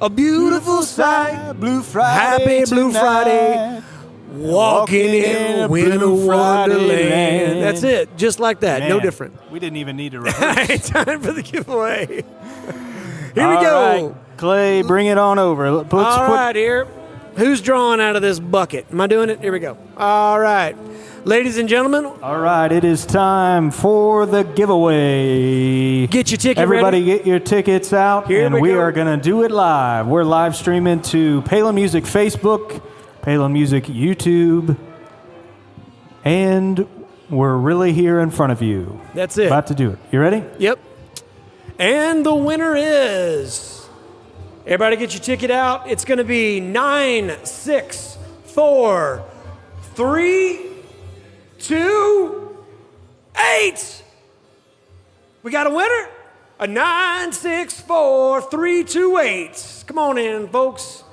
A beautiful sight. Blue Friday. Happy Blue Friday. Walking in a winter wonderland. That's it. Just like that. Man, no different. We didn't even need to rehearse. Time for the giveaway. Here we go. Right. Clay, bring it on over. All right, here. Who's drawing out of this bucket? Am I doing it? Here we go. All right. Ladies and gentlemen. All right, it is time for the giveaway. Get your ticket Everybody ready. Get your tickets out, Here and we go. are going to do it live. We're live streaming to Palin Music Facebook, Palin Music YouTube, and we're really here in front of you. That's it. About to do it. You ready? Yep. And the winner is, everybody get your ticket out. It's going to be 9, 6, 4, 3, 2, 8. We got a winner. A 9, 6, 4, 3, 2, 8. Come on in, folks.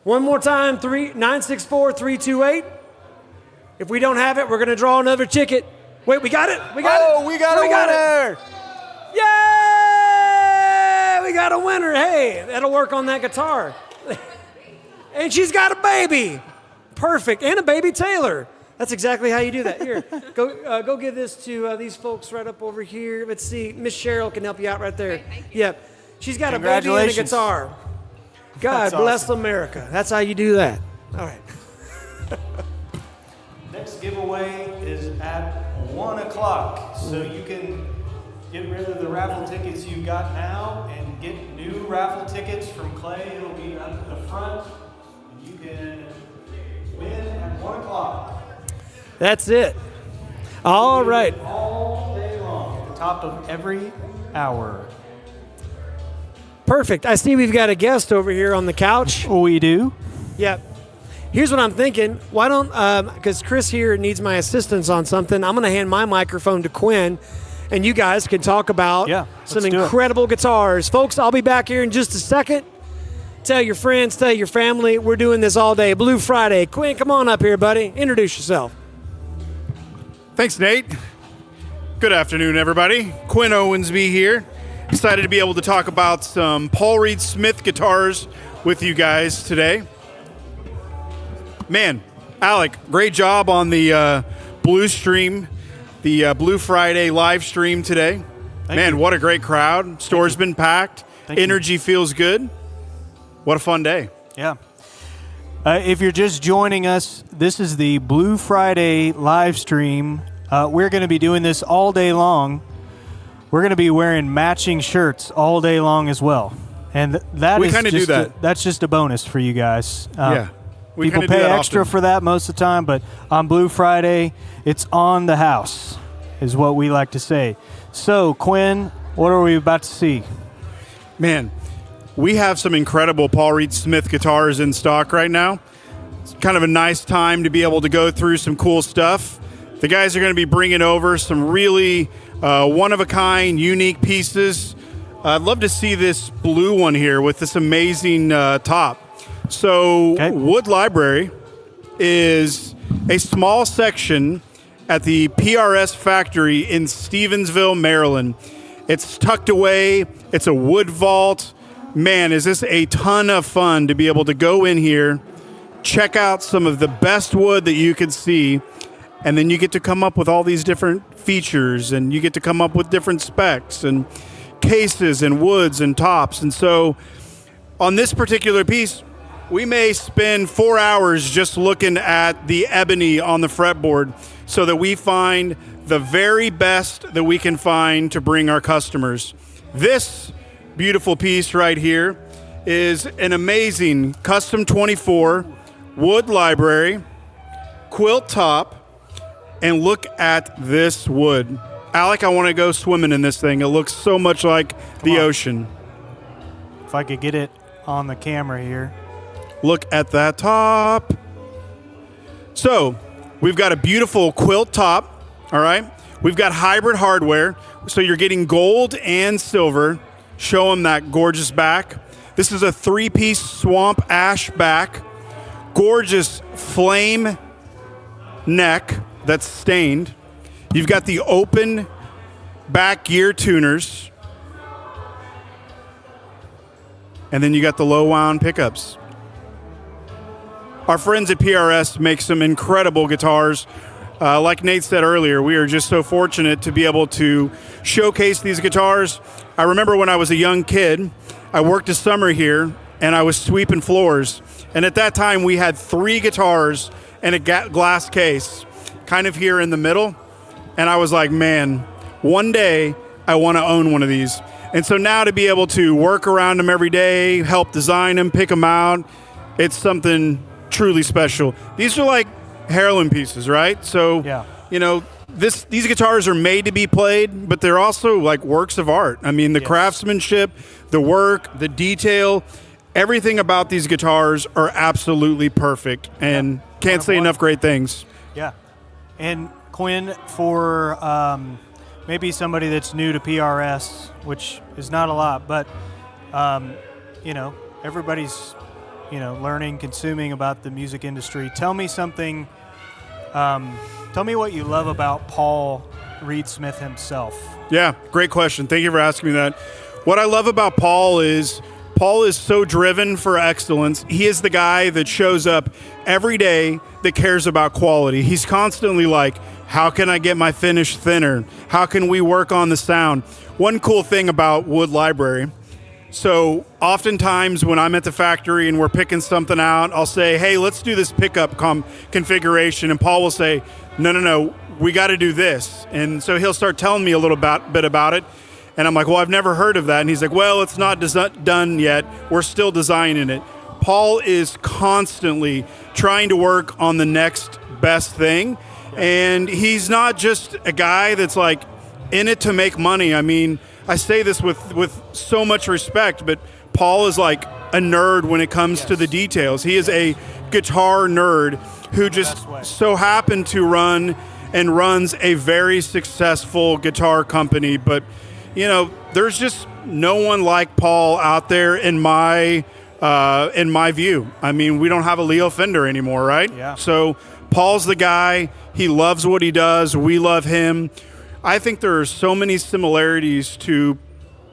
One more time. 9, 6, 4, 3, 2, 8. If we don't have it, we're going to draw another ticket. Wait, we got it? We got it? We got a winner. Yay! We got a winner. Hey, that'll work on that guitar. And she's got a baby. Perfect. And a baby Taylor. That's exactly how you do that. Here, go give this to these folks right up over here. Let's see. Miss Cheryl can help you out right there. Yep. She's got a baby and a guitar. God bless America. That's how you do that. All right. Next giveaway is at 1 o'clock, so you can get rid of the raffle tickets you've got now and get new raffle tickets from Clay. It'll be up at the front, and you can win at 1 o'clock. That's it. All right. All day long, at the top of every hour. Perfect. I see we've got a guest over here on the couch. We do. Yep. Here's what I'm thinking. Why don't, because Chris here needs my assistance on something, I'm going to hand my microphone to Quinn, and you guys can talk about some incredible guitars. Folks, I'll be back here in just a second. Tell your friends, tell your family. We're doing this all day. Blue Friday. Quinn, come on up here, buddy. Introduce yourself. Thanks, Nate. Good afternoon, everybody. Quinn Owensby here. Excited to be able to talk about some Paul Reed Smith guitars with you guys today. Man, Alec, great job on the Blue Stream, the Blue Friday live stream today. Man, what a great crowd. Store's been packed. Energy feels good. What a fun day. Yeah. If you're just joining us, this is the Blue Friday live stream. We're going to be doing this all day long. We're going to be wearing matching shirts all day long as well. And We kinda do that. That's just a bonus for you guys. Yeah. We People kinda do pay that extra often. for that most of the time, but on Blue Friday, it's on the house, is what we like to say. So, Quinn, what are we about to see? Man, we have some incredible Paul Reed Smith guitars in stock right now. It's kind of a nice time to be able to go through some cool stuff. The guys are going to be bringing over some really one-of-a-kind, unique pieces. I'd love to see this blue one here with this amazing top. So, Wood Library is a small section at the PRS factory in Stevensville, Maryland. It's tucked away. It's a wood vault. Man, is this a ton of fun to be able to go in here, check out some of the best wood that you can see, and then you get to come up with all these different features, and you get to come up with different specs and cases and woods and tops. And so on this particular piece, we may spend 4 hours just looking at the ebony on the fretboard so that we find the very best that we can find to bring our customers. This beautiful piece right here is an amazing custom 24 wood library, quilt top, and look at this wood. Alec, I want to go swimming in this thing. It looks so much like the ocean. If I could get it on the camera here. Look at that top. So we've got a beautiful quilt top, all right? We've got hybrid hardware, so you're getting gold and silver. Show them that gorgeous back. This is a 3-piece swamp ash back. Gorgeous flame neck that's stained. You've got the open back gear tuners. And then you got the low wound pickups. Our friends at PRS make some incredible guitars. Like Nate said earlier, we are just so fortunate to be able to showcase these guitars. I remember when I was a young kid, I worked a summer here, and I was sweeping floors. And at that time, we had 3 guitars and a glass case, kind of here in the middle. And I was like, man, one day I want to own one of these. And so now to be able to work around them every day, help design them, pick them out, it's something truly special. These are like heirloom pieces, right? So, you know, these guitars are made to be played, but they're also like works of art. I mean, the craftsmanship, the work, the detail, everything about these guitars are absolutely perfect, and can't say enough great things. Yeah. And Quinn, for maybe somebody that's new to PRS, which is not a lot, but, you know, everybody's, you know, learning, consuming about the music industry. Tell me something, tell me what you love about Paul Reed Smith himself. Yeah, great question. Thank you for asking me that. What I love about Paul is so driven for excellence. He is the guy that shows up every day that cares about quality. He's constantly like, how can I get my finish thinner? How can we work on the sound? One cool thing about Wood Library, so oftentimes when I'm at the factory and we're picking something out, I'll say, hey, let's do this pickup configuration. And Paul will say, no, we got to do this. And so he'll start telling me a little bit about it. And I'm like, well, I've never heard of that. And he's like, well, it's not done yet. We're still designing it. Paul is constantly trying to work on the next best thing. And he's not just a guy that's like in it to make money. I mean, I say this with so much respect, but Paul is like a nerd when it comes to the details. He is a guitar nerd who just so happened to runs a very successful guitar company. But, you know, there's just no one like Paul out there in my view. I mean, we don't have a Leo Fender anymore, right? Yeah. So Paul's the guy. He loves what he does. We love him. I think there are so many similarities to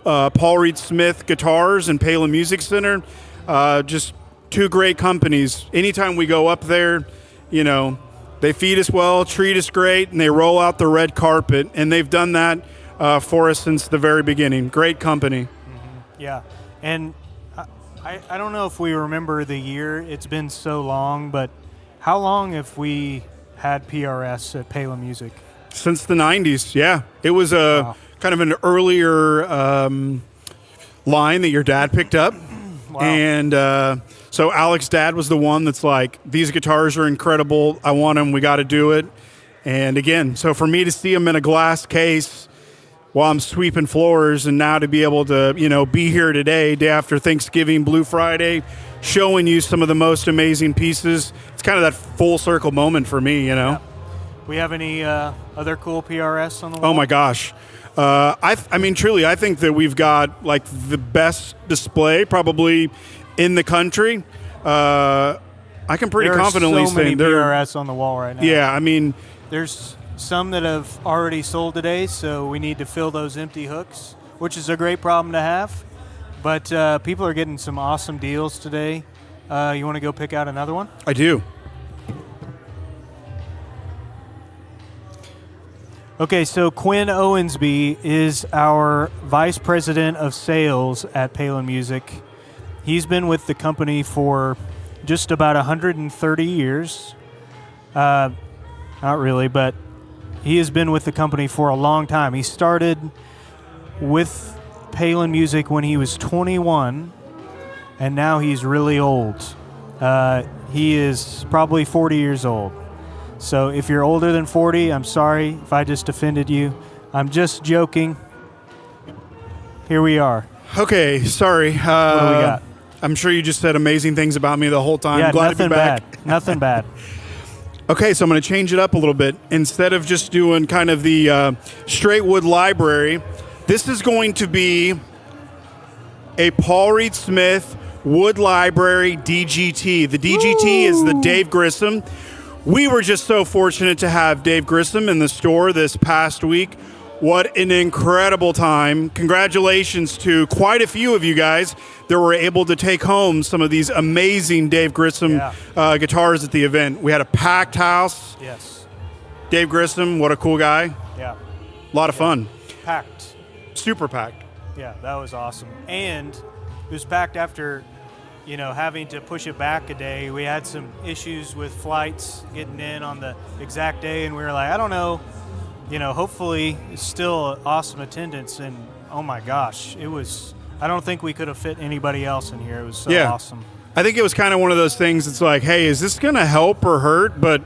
Paul Reed Smith Guitars and Palin Music Center. Just two great companies. Anytime we go up there, you know, they feed us well, treat us great, and they roll out the red carpet. And they've done that for us since the very beginning. Great company. Yeah, and I don't know if we remember the year. It's been so long, but how long have we had PRS at Palem Music? Since the 90s, yeah. It was a kind of an earlier line that your dad picked up. Wow. And so Alex's dad was the one that's like, these guitars are incredible. I want them. We got to do it. And again, so for me to see them in a glass case while I'm sweeping floors, and now to be able to, be here today, day after Thanksgiving, Blue Friday, showing you some of the most amazing pieces. It's kind of that full circle moment for me, Yeah. We have any other cool PRS on the wall? Oh my gosh. I mean, truly, I think that we've got like the best display probably in the country. I can pretty confidently so many say there. PRS on the wall right now. Yeah, I mean, There's some that have already sold today, so we need to fill those empty hooks, which is a great problem to have. But people are getting some awesome deals today. You want to go pick out another one? I do. Okay, so Quinn Owensby is our Vice President of Sales at Palem Music. He's been with the company for just about 130 years. Not really, but he has been with the company for a long time. He started with Palem Music when he was 21, and now he's really old. He is probably 40 years old. So if you're older than 40, I'm sorry if I just offended you. I'm just joking. Here we are. Okay, sorry. What do we got? I'm sure you just said amazing things about me the whole time. Yeah, Glad to be nothing back. bad. Nothing bad. Okay, so I'm going to change it up a little bit. Instead of just doing kind of the straight wood library, this is going to be a Paul Reed Smith wood library DGT. The DGT is the Dave Grissom. We were just so fortunate to have Dave Grissom in the store this past week. What an incredible time. Congratulations to quite a few of you guys that were able to take home some of these amazing Dave Grissom guitars at the event. We had a packed house. Yes. Dave Grissom, what a cool guy. Yeah. A lot of fun. Packed. Super packed. Yeah, that was awesome. And it was packed after, having to push it back a day. We had some issues with flights getting in on the exact day, and we were like, I don't know. Hopefully it's still awesome attendance. And oh my gosh, I don't think we could have fit anybody else in here. It was so awesome. I think it was kind of one of those things. It's like, hey, is this going to help or hurt? But,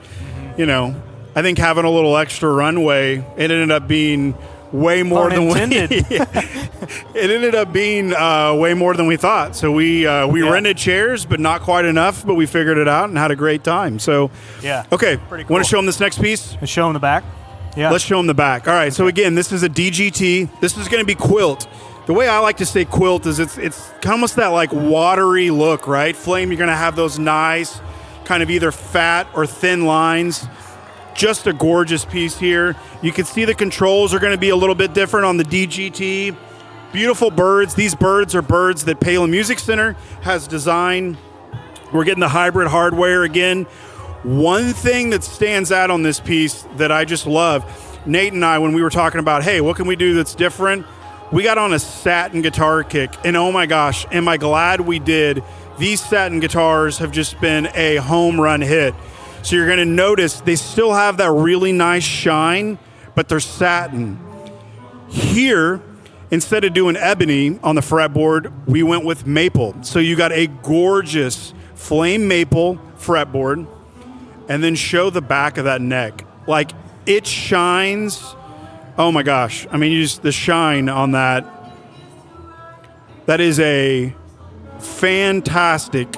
I think having a little extra runway, it ended up being way more than we it ended up being way more than we thought. So we rented chairs, but not quite enough. But we figured it out and had a great time. So okay, pretty cool. Want to show them this next piece? Let's show them the back. Yeah, let's show them the back. All right. So again, this is a DGT. This is going to be quilt. The way I like to say quilt is it's almost that like watery look, right? Flame, you're going to have those nice kind of either fat or thin lines. Just a gorgeous piece here. You can see the controls are going to be a little bit different on the DGT. Beautiful birds. These birds are birds that Palem Music Center has designed. We're getting the hybrid hardware again. One thing that stands out on this piece that I just love, Nate and I, when we were talking about, hey, what can we do that's different? We got on a satin guitar kick, and oh my gosh, am I glad we did. These satin guitars have just been a home run hit. So you're going to notice they still have that really nice shine, but they're satin. Here, instead of doing ebony on the fretboard, we went with maple. So you got a gorgeous flame maple fretboard, and then show the back of that neck. Like, it shines. Oh my gosh. I mean, the shine on that. That is a fantastic,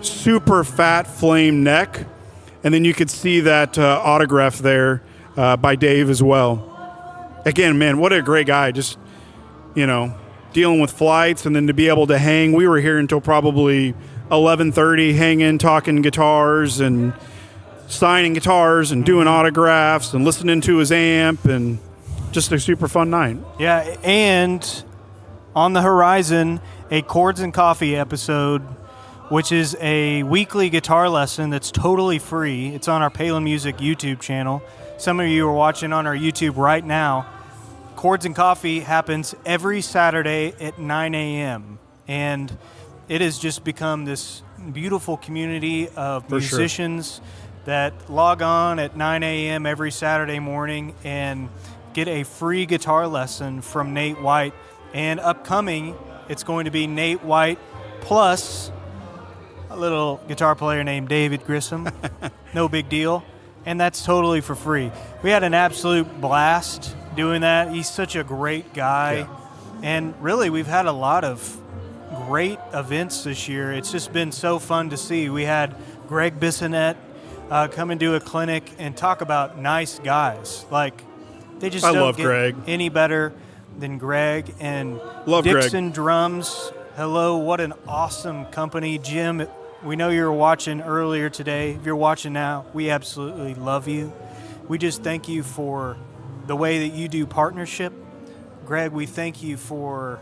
super fat flame neck. And then you could see that autograph there by Dave as well. Again, man, what a great guy. Just, dealing with flights and then to be able to hang. We were here until probably 11:30, hanging, talking guitars and signing guitars and doing autographs and listening to his amp, and just a super fun night. Yeah, and on the horizon, a Chords and Coffee episode, which is a weekly guitar lesson that's totally free. It's on our Palem Music YouTube channel. Some of you are watching on our YouTube right now. Chords and Coffee happens every Saturday at 9 a.m. And it has just become this beautiful community of musicians that log on at 9 a.m. every Saturday morning and get a free guitar lesson from Nate White. And upcoming, it's going to be Nate White plus a little guitar player named David Grissom. No big deal. And that's totally for free. We had an absolute blast doing that. He's such a great guy. Yeah. And really, we've had a lot of great events this year. It's just been so fun to see. We had Greg Bissonette come and do a clinic and talk about nice guys. Like, they just don't love get Greg. any better than Greg. And Love Greg. Dixon Drums, hello, what an awesome company. Jim, we know you were watching earlier today. If you're watching now, we absolutely love you. We just thank you for the way that you do partnership. Greg, we thank you for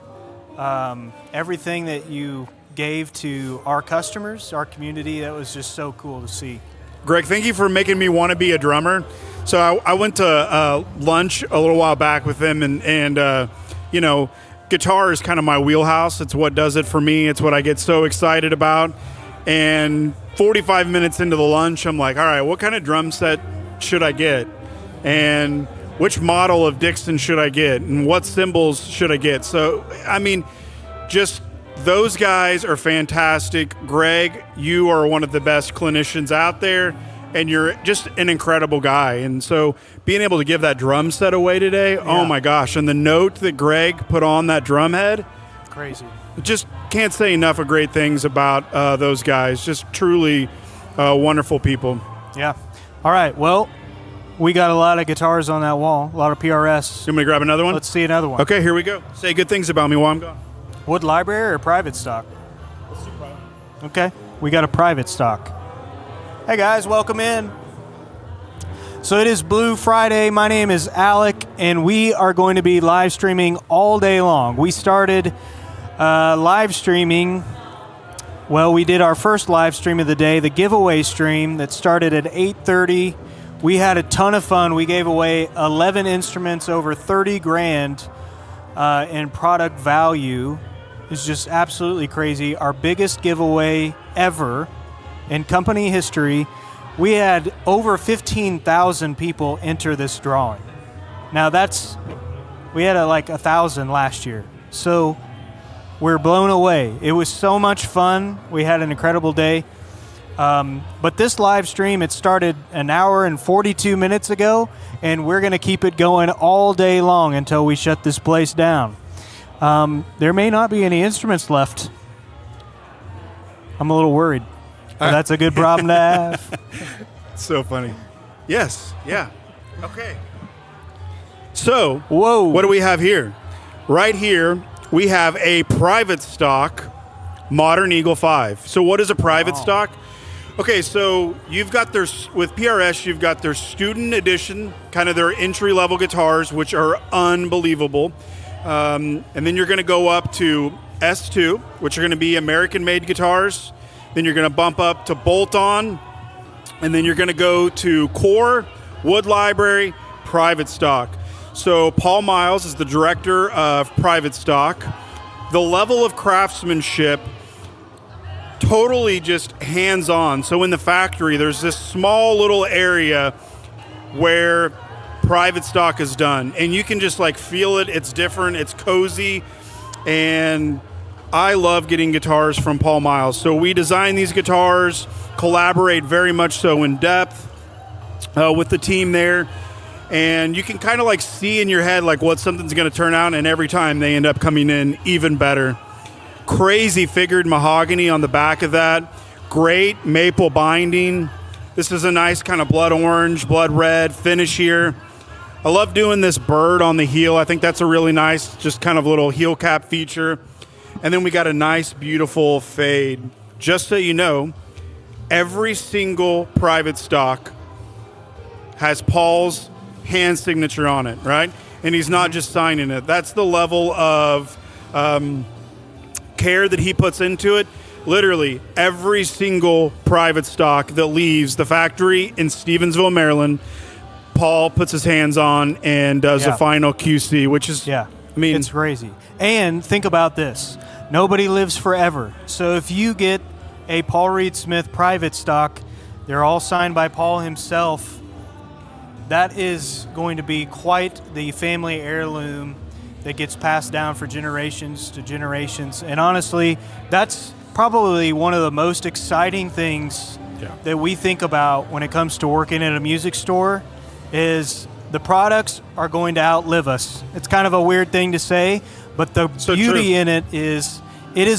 everything that you gave to our customers, our community. That was just so cool to see. Greg, thank you for making me want to be a drummer. So I went to lunch a little while back with him, and you know, guitar is kind of my wheelhouse. It's what does it for me. It's what I get so excited about. And 45 minutes into the lunch, I'm like, all right, what kind of drum set should I get? And which model of Dixon should I get? And what cymbals should I get? So, I mean, just those guys are fantastic. Greg, you are one of the best clinicians out there, and you're just an incredible guy. And so being able to give that drum set away today, oh my gosh. And the note that Greg put on that drum head, crazy. Just can't say enough of great things about those guys. Just truly wonderful people. Yeah. All right. Well, we got a lot of guitars on that wall, a lot of PRS. You want me to grab another one? Let's see another one. Okay, here we go. Say good things about me while I'm gone. Wood library or private stock? Let's do private. Okay. We got a private stock. Hey, guys. Welcome in. So it is Blue Friday. My name is Alec, and we are going to be live streaming all day long. We started live streaming. Well, we did our first live stream of the day, the giveaway stream that started at 8:30. We had a ton of fun. We gave away 11 instruments, over 30 grand in product value. It's just absolutely crazy. Our biggest giveaway ever in company history. We had over 15,000 people enter this drawing. Now we had like 1,000 last year. So we're blown away. It was so much fun. We had an incredible day. But this live stream, it started an hour and 42 minutes ago, and we're going to keep it going all day long until we shut this place down. There may not be any instruments left. I'm a little worried. But that's a good problem to have. So funny. Yes. Yeah. Okay. So, whoa, what do we have here? Right here, we have a private stock Modern Eagle 5. So what is a private stock? Okay, so you've got with PRS, you've got their student edition, kind of their entry-level guitars, which are unbelievable. And then you're going to go up to S2, which are going to be American-made guitars. Then you're going to bump up to Bolt-On. And then you're going to go to Core, Wood Library, Private Stock. So Paul Miles is the director of Private Stock. The level of craftsmanship, totally just hands-on. So in the factory, there's this small little area where Private Stock is done. And you can just like feel it. It's different. It's cozy. And I love getting guitars from Paul Miles. So we design these guitars, collaborate very much so in depth with the team there. And you can kind of like see in your head like what something's going to turn out, and every time they end up coming in even better. Crazy figured mahogany on the back of that. Great maple binding. This is a nice kind of blood orange, blood red finish here. I love doing this bird on the heel. I think that's a really nice, just kind of little heel cap feature. And then we got a nice, beautiful fade. Just so you know, every single private stock has Paul's hand signature on it, right? And he's not just signing it. That's the level of care that he puts into it. Literally, every single private stock that leaves the factory in Stevensville, Maryland, Paul puts his hands on and does the final QC, which is, Yeah. I mean, it's crazy. And think about this. Nobody lives forever. So if you get a Paul Reed Smith private stock, they're all signed by Paul himself. That is going to be quite the family heirloom that gets passed down for generations to generations. And honestly, that's probably one of the most exciting things that we think about when it comes to working at a music store is the products are going to outlive us. It's kind of a weird thing to say, but the beauty in it is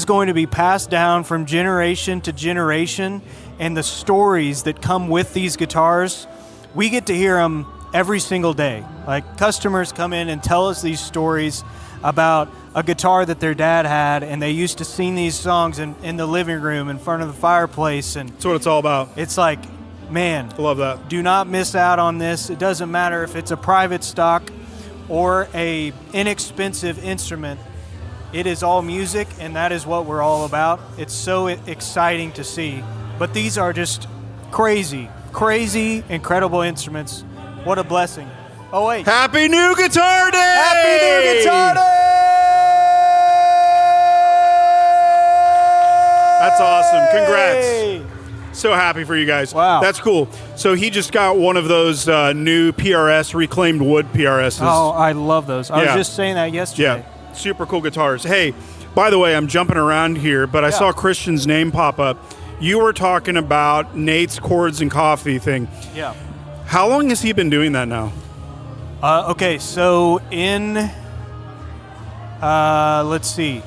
going to be passed down from generation to generation, and the stories that come with these guitars, we get to hear them every single day. Like, customers come in and tell us these stories about a guitar that their dad had, and they used to sing these songs in the living room in front of the fireplace. And that's what it's all about. It's like, man, I love that. Do not miss out on this. It doesn't matter if it's a private stock or a inexpensive instrument. It is all music, and that is what we're all about. It's so exciting to see. But these are just crazy, incredible instruments. What a blessing. Oh, wait. Happy New Guitar Day! Happy New Guitar Day! That's awesome. Congrats. So happy for you guys. Wow. That's cool. So he just got one of those new PRS, reclaimed wood PRSs. Oh, I love those. I was just saying that yesterday. Yeah, super cool guitars. Hey, by the way, I'm jumping around here, but I saw Christian's name pop up. You were talking about Nate's Chords and Coffee thing. Yeah. How long has he been doing that now? Okay, so let's see.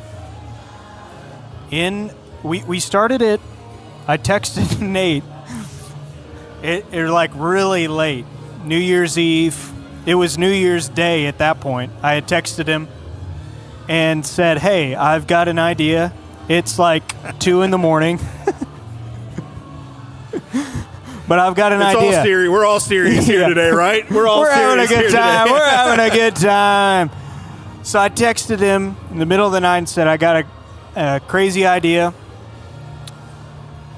We started it. I texted Nate. It like really late, New Year's Eve. It was New Year's Day at that point. I had texted him and said, "Hey, I've got an idea. It's like 2 a.m, but I've got an idea." All serious. We're all serious here today, right? We're having a serious good here time. today. We're having a good time. So I texted him in the middle of the night and said, "I got a crazy idea.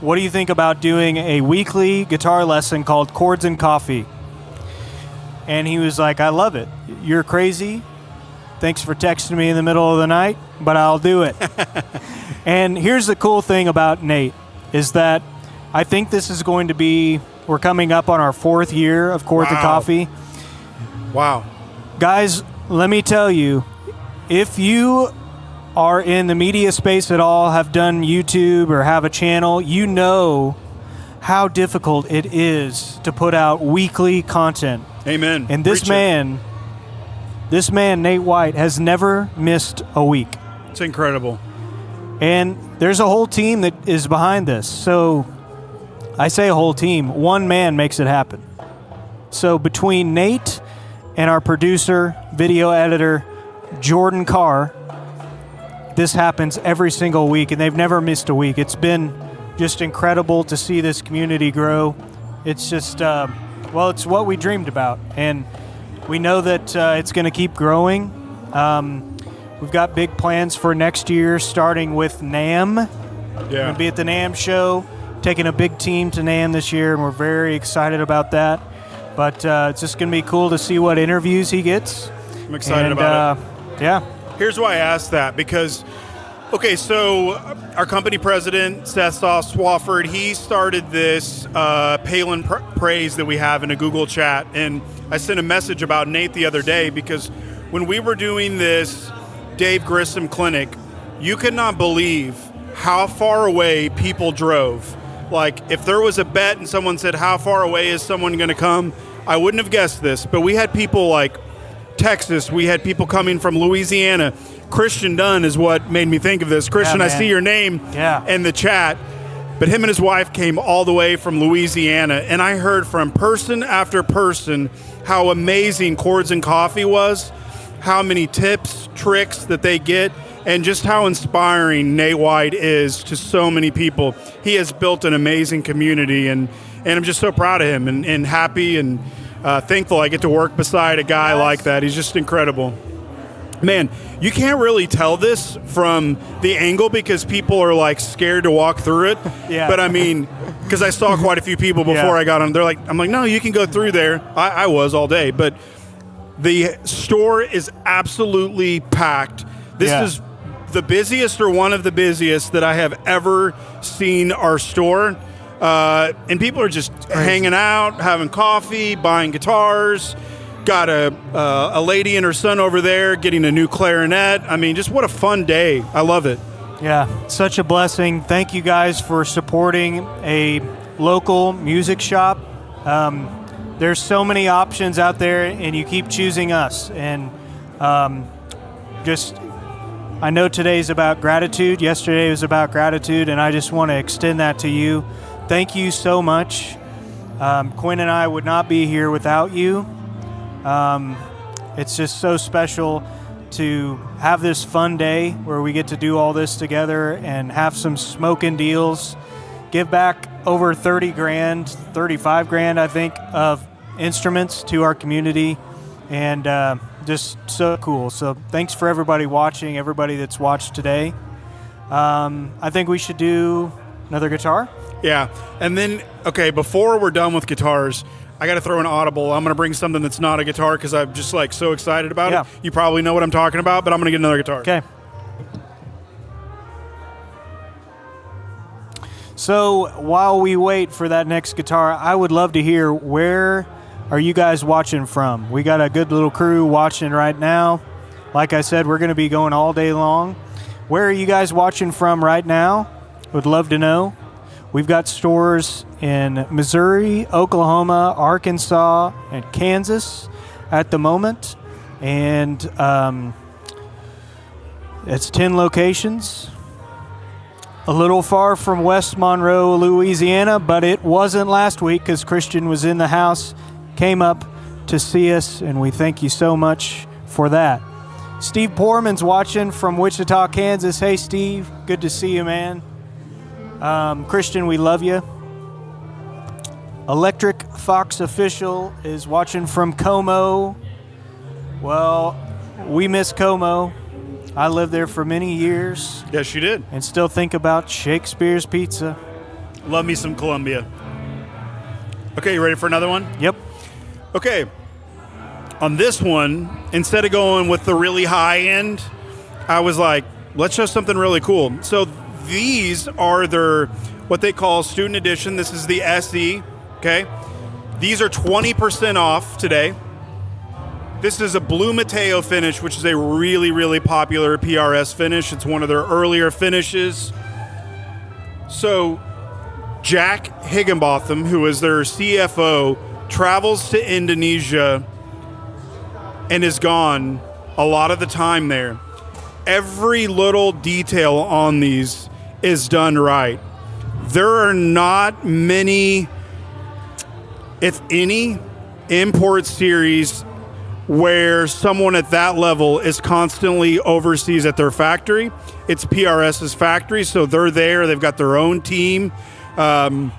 What do you think about doing a weekly guitar lesson called Chords and Coffee?" And he was like, "I love it. You're crazy. Thanks for texting me in the middle of the night, but I'll do it." And here's the cool thing about Nate is that I think this is going to be, we're coming up on our 4th year of Chords and Coffee. Wow. Guys, let me tell you, if you are in the media space at all, have done YouTube or have a channel, you know how difficult it is to put out weekly content. Amen. And this man, Nate White, has never missed a week. It's incredible. And there's a whole team that is behind this. So I say a whole team. One man makes it happen. So between Nate and our producer, video editor, Jordan Carr, this happens every single week, and they've never missed a week. It's been just incredible to see this community grow. It's just, it's what we dreamed about, and we know that it's going to keep growing. We've got big plans for next year, starting with NAMM. We're going to be at the NAMM show, taking a big team to NAMM this year, and we're very excited about that. But it's just going to be cool to see what interviews he gets. I'm excited about it. Yeah. Here's why I asked that, because, okay, so our company president, Seth Swafford, he started this Palin Praise that we have in a Google chat, and I sent a message about Nate the other day because when we were doing this Dave Grissom clinic, you could not believe how far away people drove. Like, if there was a bet and someone said, how far away is someone going to come, I wouldn't have guessed this, but we had people like Texas, we had people coming from Louisiana. Christian Dunn is what made me think of this. Christian, I see your name in the chat, but him and his wife came all the way from Louisiana, and I heard from person after person how amazing Chords and Coffee was, how many tips, tricks that they get, and just how inspiring Nate White is to so many people. He has built an amazing community, and I'm just so proud of him and happy and thankful I get to work beside a guy like that. He's just incredible. Man, you can't really tell this from the angle because people are like scared to walk through it. Yeah. But I mean, because I saw quite a few people before I got on. They're like, I'm like, no, you can go through there. I was all day, but the store is absolutely packed. This is the busiest or one of the busiest that I have ever seen our store. And people are just hanging out, having coffee, buying guitars. Got a lady and her son over there getting a new clarinet. I mean, just what a fun day. I love it. Yeah, such a blessing. Thank you guys for supporting a local music shop. There's so many options out there, and you keep choosing us. And I know today's about gratitude. Yesterday was about gratitude, and I just want to extend that to you. Thank you so much. Quinn and I would not be here without you. It's just so special to have this fun day where we get to do all this together and have some smoking deals, give back over 30 grand, 35 grand, I think, of instruments to our community, and just so cool. So thanks for everybody watching, everybody that's watched today. I think we should do another guitar. Yeah. And then, okay, before we're done with guitars, I got to throw an audible. I'm going to bring something that's not a guitar because I'm just like so excited about it. You probably know what I'm talking about, but I'm going to get another guitar. Okay. So while we wait for that next guitar, I would love to hear, where are you guys watching from? We got a good little crew watching right now. Like I said, we're going to be going all day long. Where are you guys watching from right now? Would love to know. We've got stores in Missouri, Oklahoma, Arkansas, and Kansas at the moment. And it's 10 locations. A little far from West Monroe, Louisiana, but it wasn't last week because Christian was in the house, came up to see us, and we thank you so much for that. Steve Poorman's watching from Wichita, Kansas. Hey, Steve. Good to see you, man. Christian, we love you. Electric Fox Official is watching from Como. Well, we miss Como. I lived there for many years. Yes, you did. And still think about Shakespeare's Pizza. Love me some Columbia. Okay, you ready for another one? Yep. Okay. On this one, instead of going with the really high end, I was like, let's show something really cool. So these are their, what they call student edition. This is the SE, okay? These are 20% off today. This is a Blue Mateo finish, which is a really, really popular PRS finish. It's one of their earlier finishes. So Jack Higginbotham, who is their CFO, travels to Indonesia and is gone a lot of the time there. Every little detail on these is done right. There are not many, if any, import series where someone at that level is constantly overseas at their factory. It's PRS's factory, so they're there. They've got their own team. And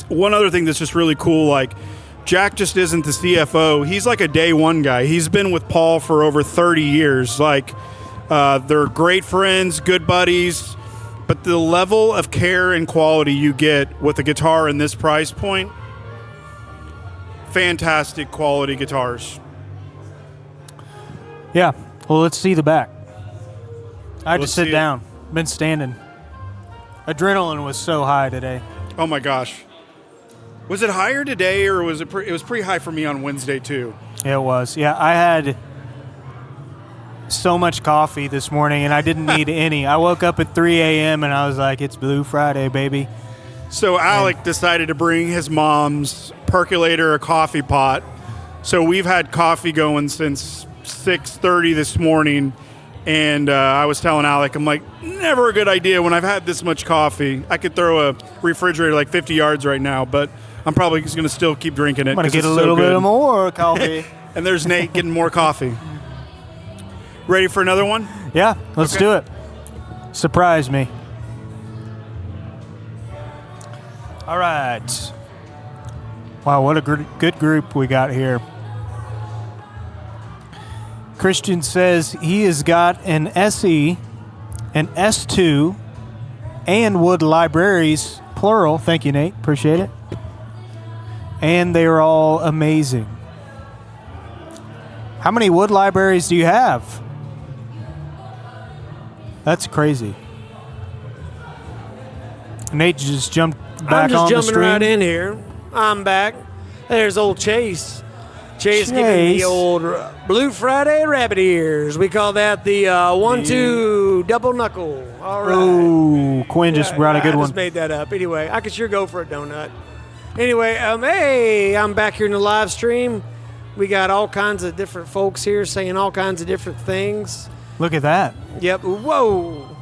one other thing that's just really cool, like, Jack just isn't the CFO. He's like a day one guy. He's been with Paul for over 30 years. Like, they're great friends, good buddies, but the level of care and quality you get with a guitar in this price point, fantastic quality guitars. Yeah. Well, let's see the back. I had to sit down. Been standing. Adrenaline was so high today. Oh my gosh. Was it higher today, or was it? It was pretty high for me on Wednesday too. It was. Yeah, I had so much coffee this morning, and I didn't need any. I woke up at 3 a.m. and I was like, "It's Blue Friday, baby." So Alec decided to bring his mom's percolator, a coffee pot. So we've had coffee going since 6:30 this morning, and I was telling Alec, I'm like, never a good idea when I've had this much coffee. I could throw a refrigerator like 50 yards right now, but I'm probably just going to still keep drinking it. I'm going to get a little bit more coffee. And there's Nate getting more coffee. Ready for another one? Yeah, let's do it. Surprise me. All right. Wow, what a good group we got here. Christian says he has got an SE, an S2, and wood libraries, plural. Thank you, Nate. Appreciate it. And they're all amazing. How many wood libraries do you have? That's crazy. Nate just jumped back I'm on just the jumping stream. right in here. I'm back. There's old Chase. Chase giving me the old Blue Friday rabbit ears. We call that the 1-2 double knuckle. All right. Ooh, Quinn just brought a good I one. just made that up. Anyway, I could sure go for a donut. Anyway, hey, I'm back here in the live stream. We got all kinds of different folks here saying all kinds of different things. Look at that. Yep. Whoa.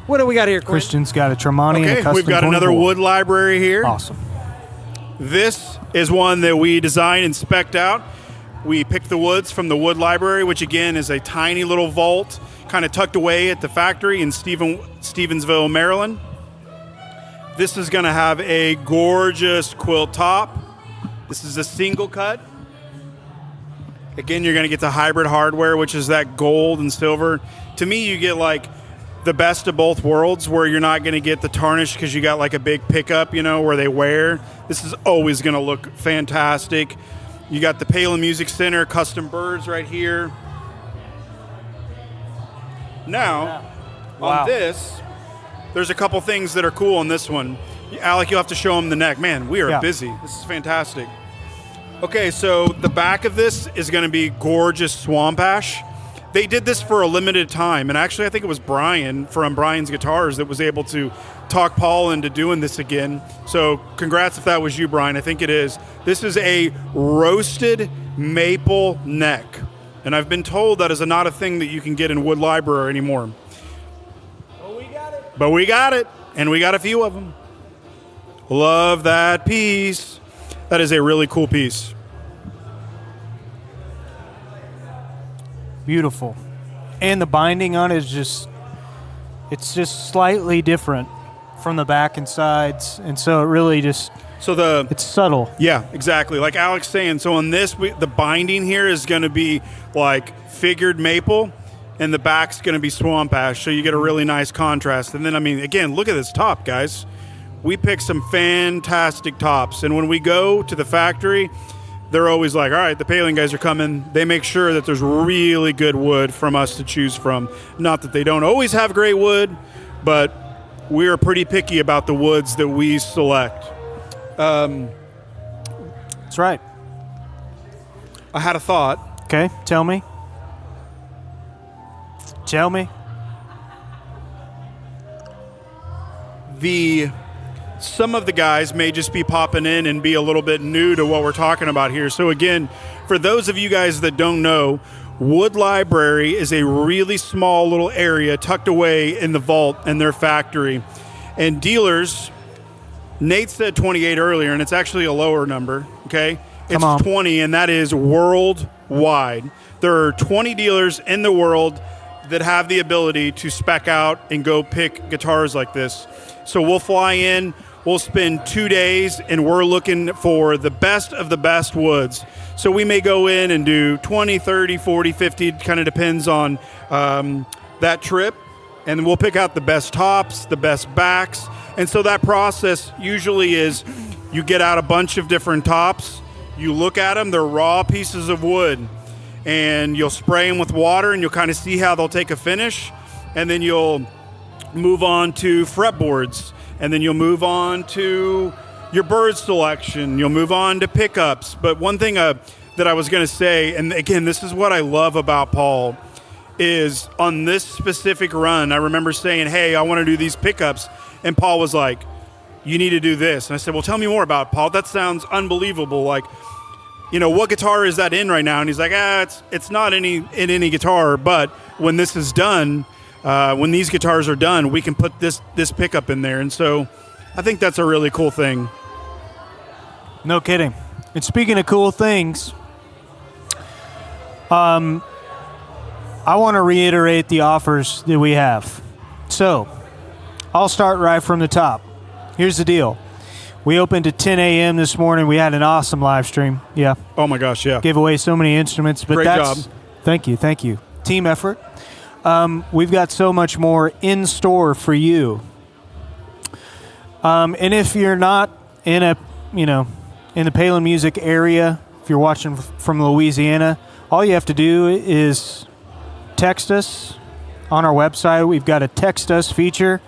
What do we got here, Quinn? Christian's got a Tremonti and a Okay, custom we've got another 24. wood library here. Awesome. This is one that we designed and spec'd out. We picked the woods from the wood library, which again is a tiny little vault kind of tucked away at the factory in Stevensville, Maryland. This is going to have a gorgeous quilt top. This is a single cut. Again, you're going to get the hybrid hardware, which is that gold and silver. To me, you get like the best of both worlds, where you're not going to get the tarnish because you got like a big pickup, where they wear. This is always going to look fantastic. You got the Palin Music Center custom birds right here. Now, Wow. on this, there's a couple things that are cool on this one. Alec, you'll have to show them the neck. Man, we are busy. This is fantastic. Okay, so the back of this is going to be gorgeous swamp ash. They did this for a limited time, and actually I think it was Brian from Brian's Guitars that was able to talk Paul into doing this again. So congrats if that was you, Brian. I think it is. This is a roasted maple neck, and I've been told that is not a thing that you can get in Wood Library anymore. But we got it, and we got a few of them. Love that piece. That is a really cool piece. Beautiful. And the binding on it is it's just slightly different from the back and sides. And so it really it's subtle. Yeah, exactly. Like Alex saying, so on this, the binding here is going to be like figured maple, and the back's going to be swamp ash. So you get a really nice contrast. And then, again, look at this top, guys. We picked some fantastic tops. And when we go to the factory, they're always like, all right, the Palin guys are coming. They make sure that there's really good wood from us to choose from. Not that they don't always have great wood, but we are pretty picky about the woods that we select. That's right. I had a thought. Okay, tell me. Tell me. Some of the guys may just be popping in and be a little bit new to what we're talking about here. So again, for those of you guys that don't know, Wood Library is a really small little area tucked away in the vault in their factory. And dealers, Nate said 28 earlier, and it's actually a lower number, okay? It's 20, and that is worldwide. There are 20 dealers in the world that have the ability to spec out and go pick guitars like this. So we'll fly in, we'll spend 2 days, and we're looking for the best of the best woods. So we may go in and do 20, 30, 40, 50, kind of depends on that trip. And we'll pick out the best tops, the best backs. And so that process usually is you get out a bunch of different tops, you look at them, they're raw pieces of wood, and you'll spray them with water, and you'll kind of see how they'll take a finish. And then you'll move on to fretboards, and then you'll move on to your bird selection. You'll move on to pickups. But one thing that I was going to say, and again, this is what I love about Paul, is on this specific run, I remember saying, hey, I want to do these pickups. And Paul was like, you need to do this. And I said, well, tell me more about it, Paul. That sounds unbelievable. Like, what guitar is that in right now? And he's like, it's not in any guitar, but when this is done, when these guitars are done, we can put this pickup in there. And so I think that's a really cool thing. No kidding. And speaking of cool things, I want to reiterate the offers that we have. So I'll start right from the top. Here's the deal. We opened at 10 a.m. this morning. We had an awesome live stream. Yeah. Oh, my gosh, yeah. Gave away so many instruments. But Great job. Thank you. Thank you. Team effort. We've got so much more in store for you. And if you're not in a, in the Palin Music area, if you're watching from Louisiana, all you have to do is text us on our website. We've got a text us feature.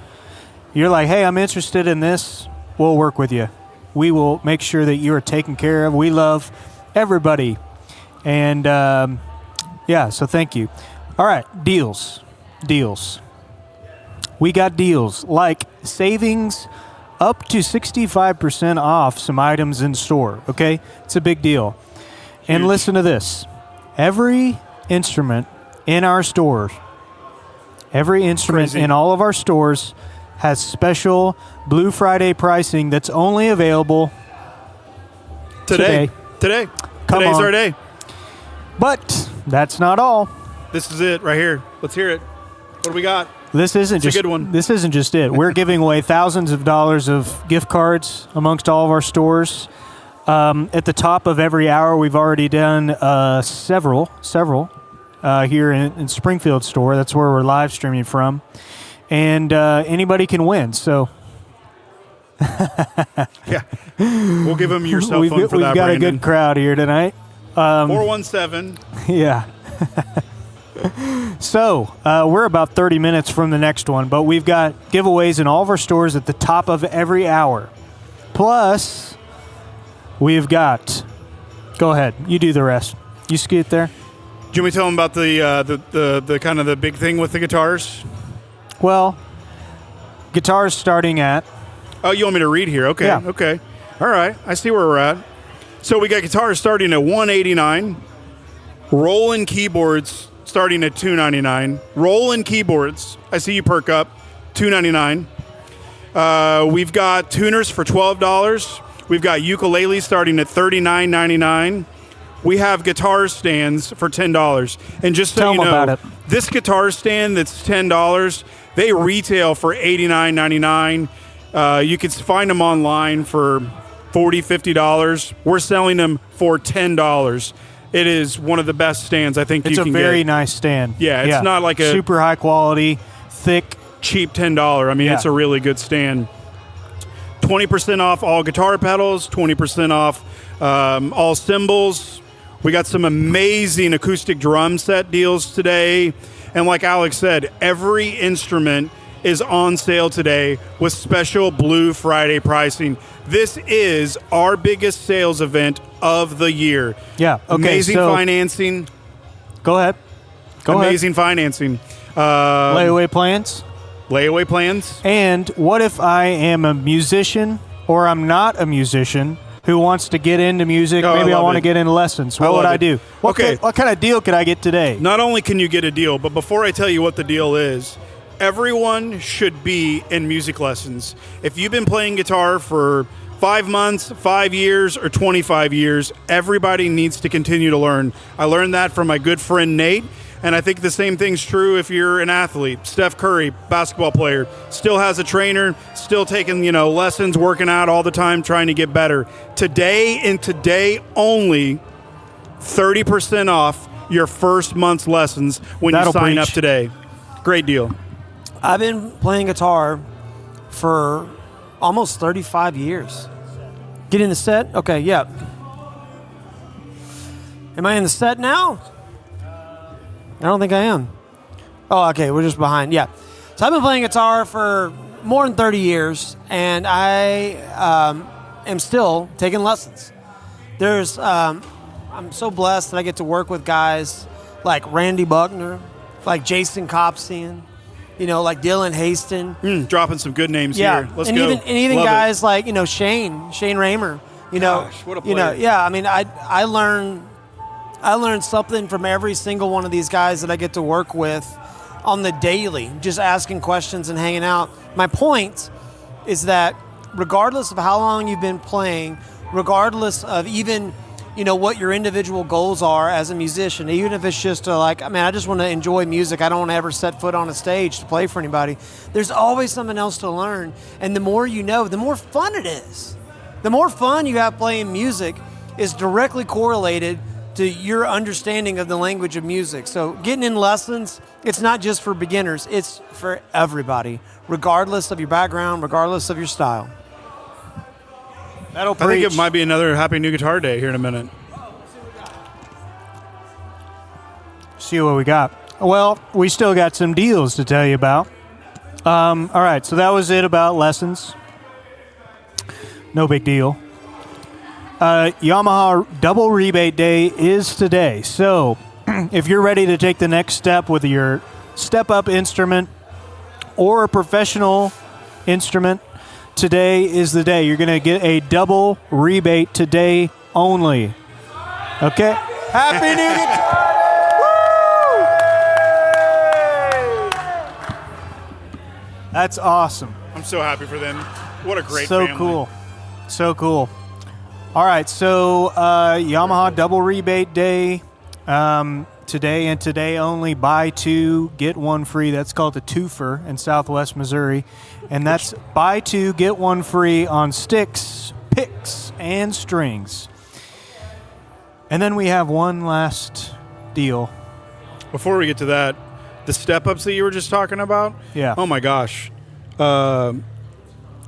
You're like, hey, I'm interested in this. We'll work with you. We will make sure that you are taken care of. We love everybody. And so thank you. All right, deals. We got deals like savings up to 65% off some items in store, okay? It's a big deal. And listen to this. Every instrument in our stores, in all of our stores has special Blue Friday pricing that's only available today. Today's on. our day. But that's not all. This is it right here. Let's hear it. What do we got? This isn't It's a good one. This isn't just it. We're giving away thousands of dollars of gift cards amongst all of our stores. At the top of every hour, we've already done several here in Springfield store. That's where we're live streaming from. And anybody can win. So Yeah. We'll give them your cell phone for that, we've got Brandon. a good crowd here tonight. 417. Yeah. So, we're about 30 minutes from the next one, but we've got giveaways in all of our stores at the top of every hour. Plus, we've got... Go ahead. You do the rest. You scoot there. Do you want me to tell them about the kind of the big thing with the guitars? Well, guitars starting at... Oh, you want me to read here? Okay. Yeah. Okay. All right. I see where we're at. So we got guitars starting at $189. Roland keyboards starting at $299. Roland keyboards, I see you perk up, $299. We've got tuners for $12. We've got ukuleles starting at $39.99. We have guitar stands for $10. And just so Tell you them know, about it. this guitar stand that's $10, they retail for $89.99. You can find them online for $40, $50. We're selling them for $10. It is one of the best stands I think you can get. It's a very nice stand. Yeah, it's not like a super high quality, thick, cheap $10. I mean, it's a really good stand. 20% off all guitar pedals, 20% off all cymbals. We got some amazing acoustic drum set deals today. And like Alex said, every instrument is on sale today with special Blue Friday pricing. This is our biggest sales event of the year. Yeah. Okay. Amazing so financing. Go ahead. Amazing financing. Layaway plans. Layaway plans. And what if I am a musician or I'm not a musician who wants to get into music? Oh, Maybe I love want to it. get into lessons. What would love I it. do? What kind of deal could I get today? Not only can you get a deal, but before I tell you what the deal is, everyone should be in music lessons. If you've been playing guitar for 5 months, 5 years, or 25 years, everybody needs to continue to learn. I learned that from my good friend Nate, and I think the same thing's true if you're an athlete. Steph Curry, basketball player, still has a trainer, still taking, lessons, working out all the time, trying to get better. Today and today only, 30% off your first month's lessons when you sign up today. Great deal. I've been playing guitar for almost 35 years. Get in the set? Okay, yeah. Am I in the set now? I don't think I am. Oh, okay, we're just behind. Yeah. So I've been playing guitar for more than 30 years, and I am still taking lessons. I'm so blessed that I get to work with guys like Randy Buckner, like Jason Copsian, like Dylan Haston. Dropping some good names here. Let's go. Even Love guys it. like, Shane Raymer. Gosh, what a player. I mean, I learned something from every single one of these guys that I get to work with on the daily, just asking questions and hanging out. My point is that regardless of how long you've been playing, regardless of even what your individual goals are as a musician, even if it's just I just want to enjoy music. I don't want to ever set foot on a stage to play for anybody. There's always something else to learn. And the more you know, the more fun it is. The more fun you have playing music is directly correlated to your understanding of the language of music. So getting in lessons, it's not just for beginners, it's for everybody, regardless of your background, regardless of your style. That'll I think it might be another Happy New Guitar Day here in a minute. See what we got. Well, we still got some deals to tell you about. All right, so that was it about lessons. No big deal. Yamaha Double Rebate Day is today. So if you're ready to take the next step with your step-up instrument or a professional instrument, today is the day. You're going to get a double rebate today only. Okay? Happy New Guitar! That's awesome. I'm so happy for them. What a great So family. cool. So cool. All right, so Yamaha Double Rebate Day today and today only. Buy two, get one free. That's called a twofer in Southwest Missouri. And that's buy two, get one free on sticks, picks, and strings. And then we have one last deal. Before we get to that, the step-ups that you were just talking about? Yeah. Oh, my gosh. Jordan,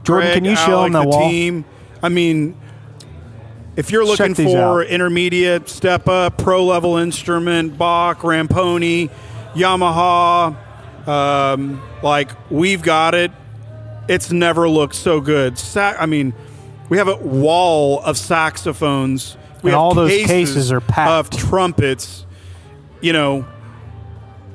Greg, can you show Alec, them the wall? team. I mean, if you're looking Check these for out. intermediate, step-up, pro-level instrument, Bach, Ramponi, Yamaha, like, we've got it. It's never looked so good. I mean, we have a wall of saxophones. We And have all those cases are packed. of trumpets. You know,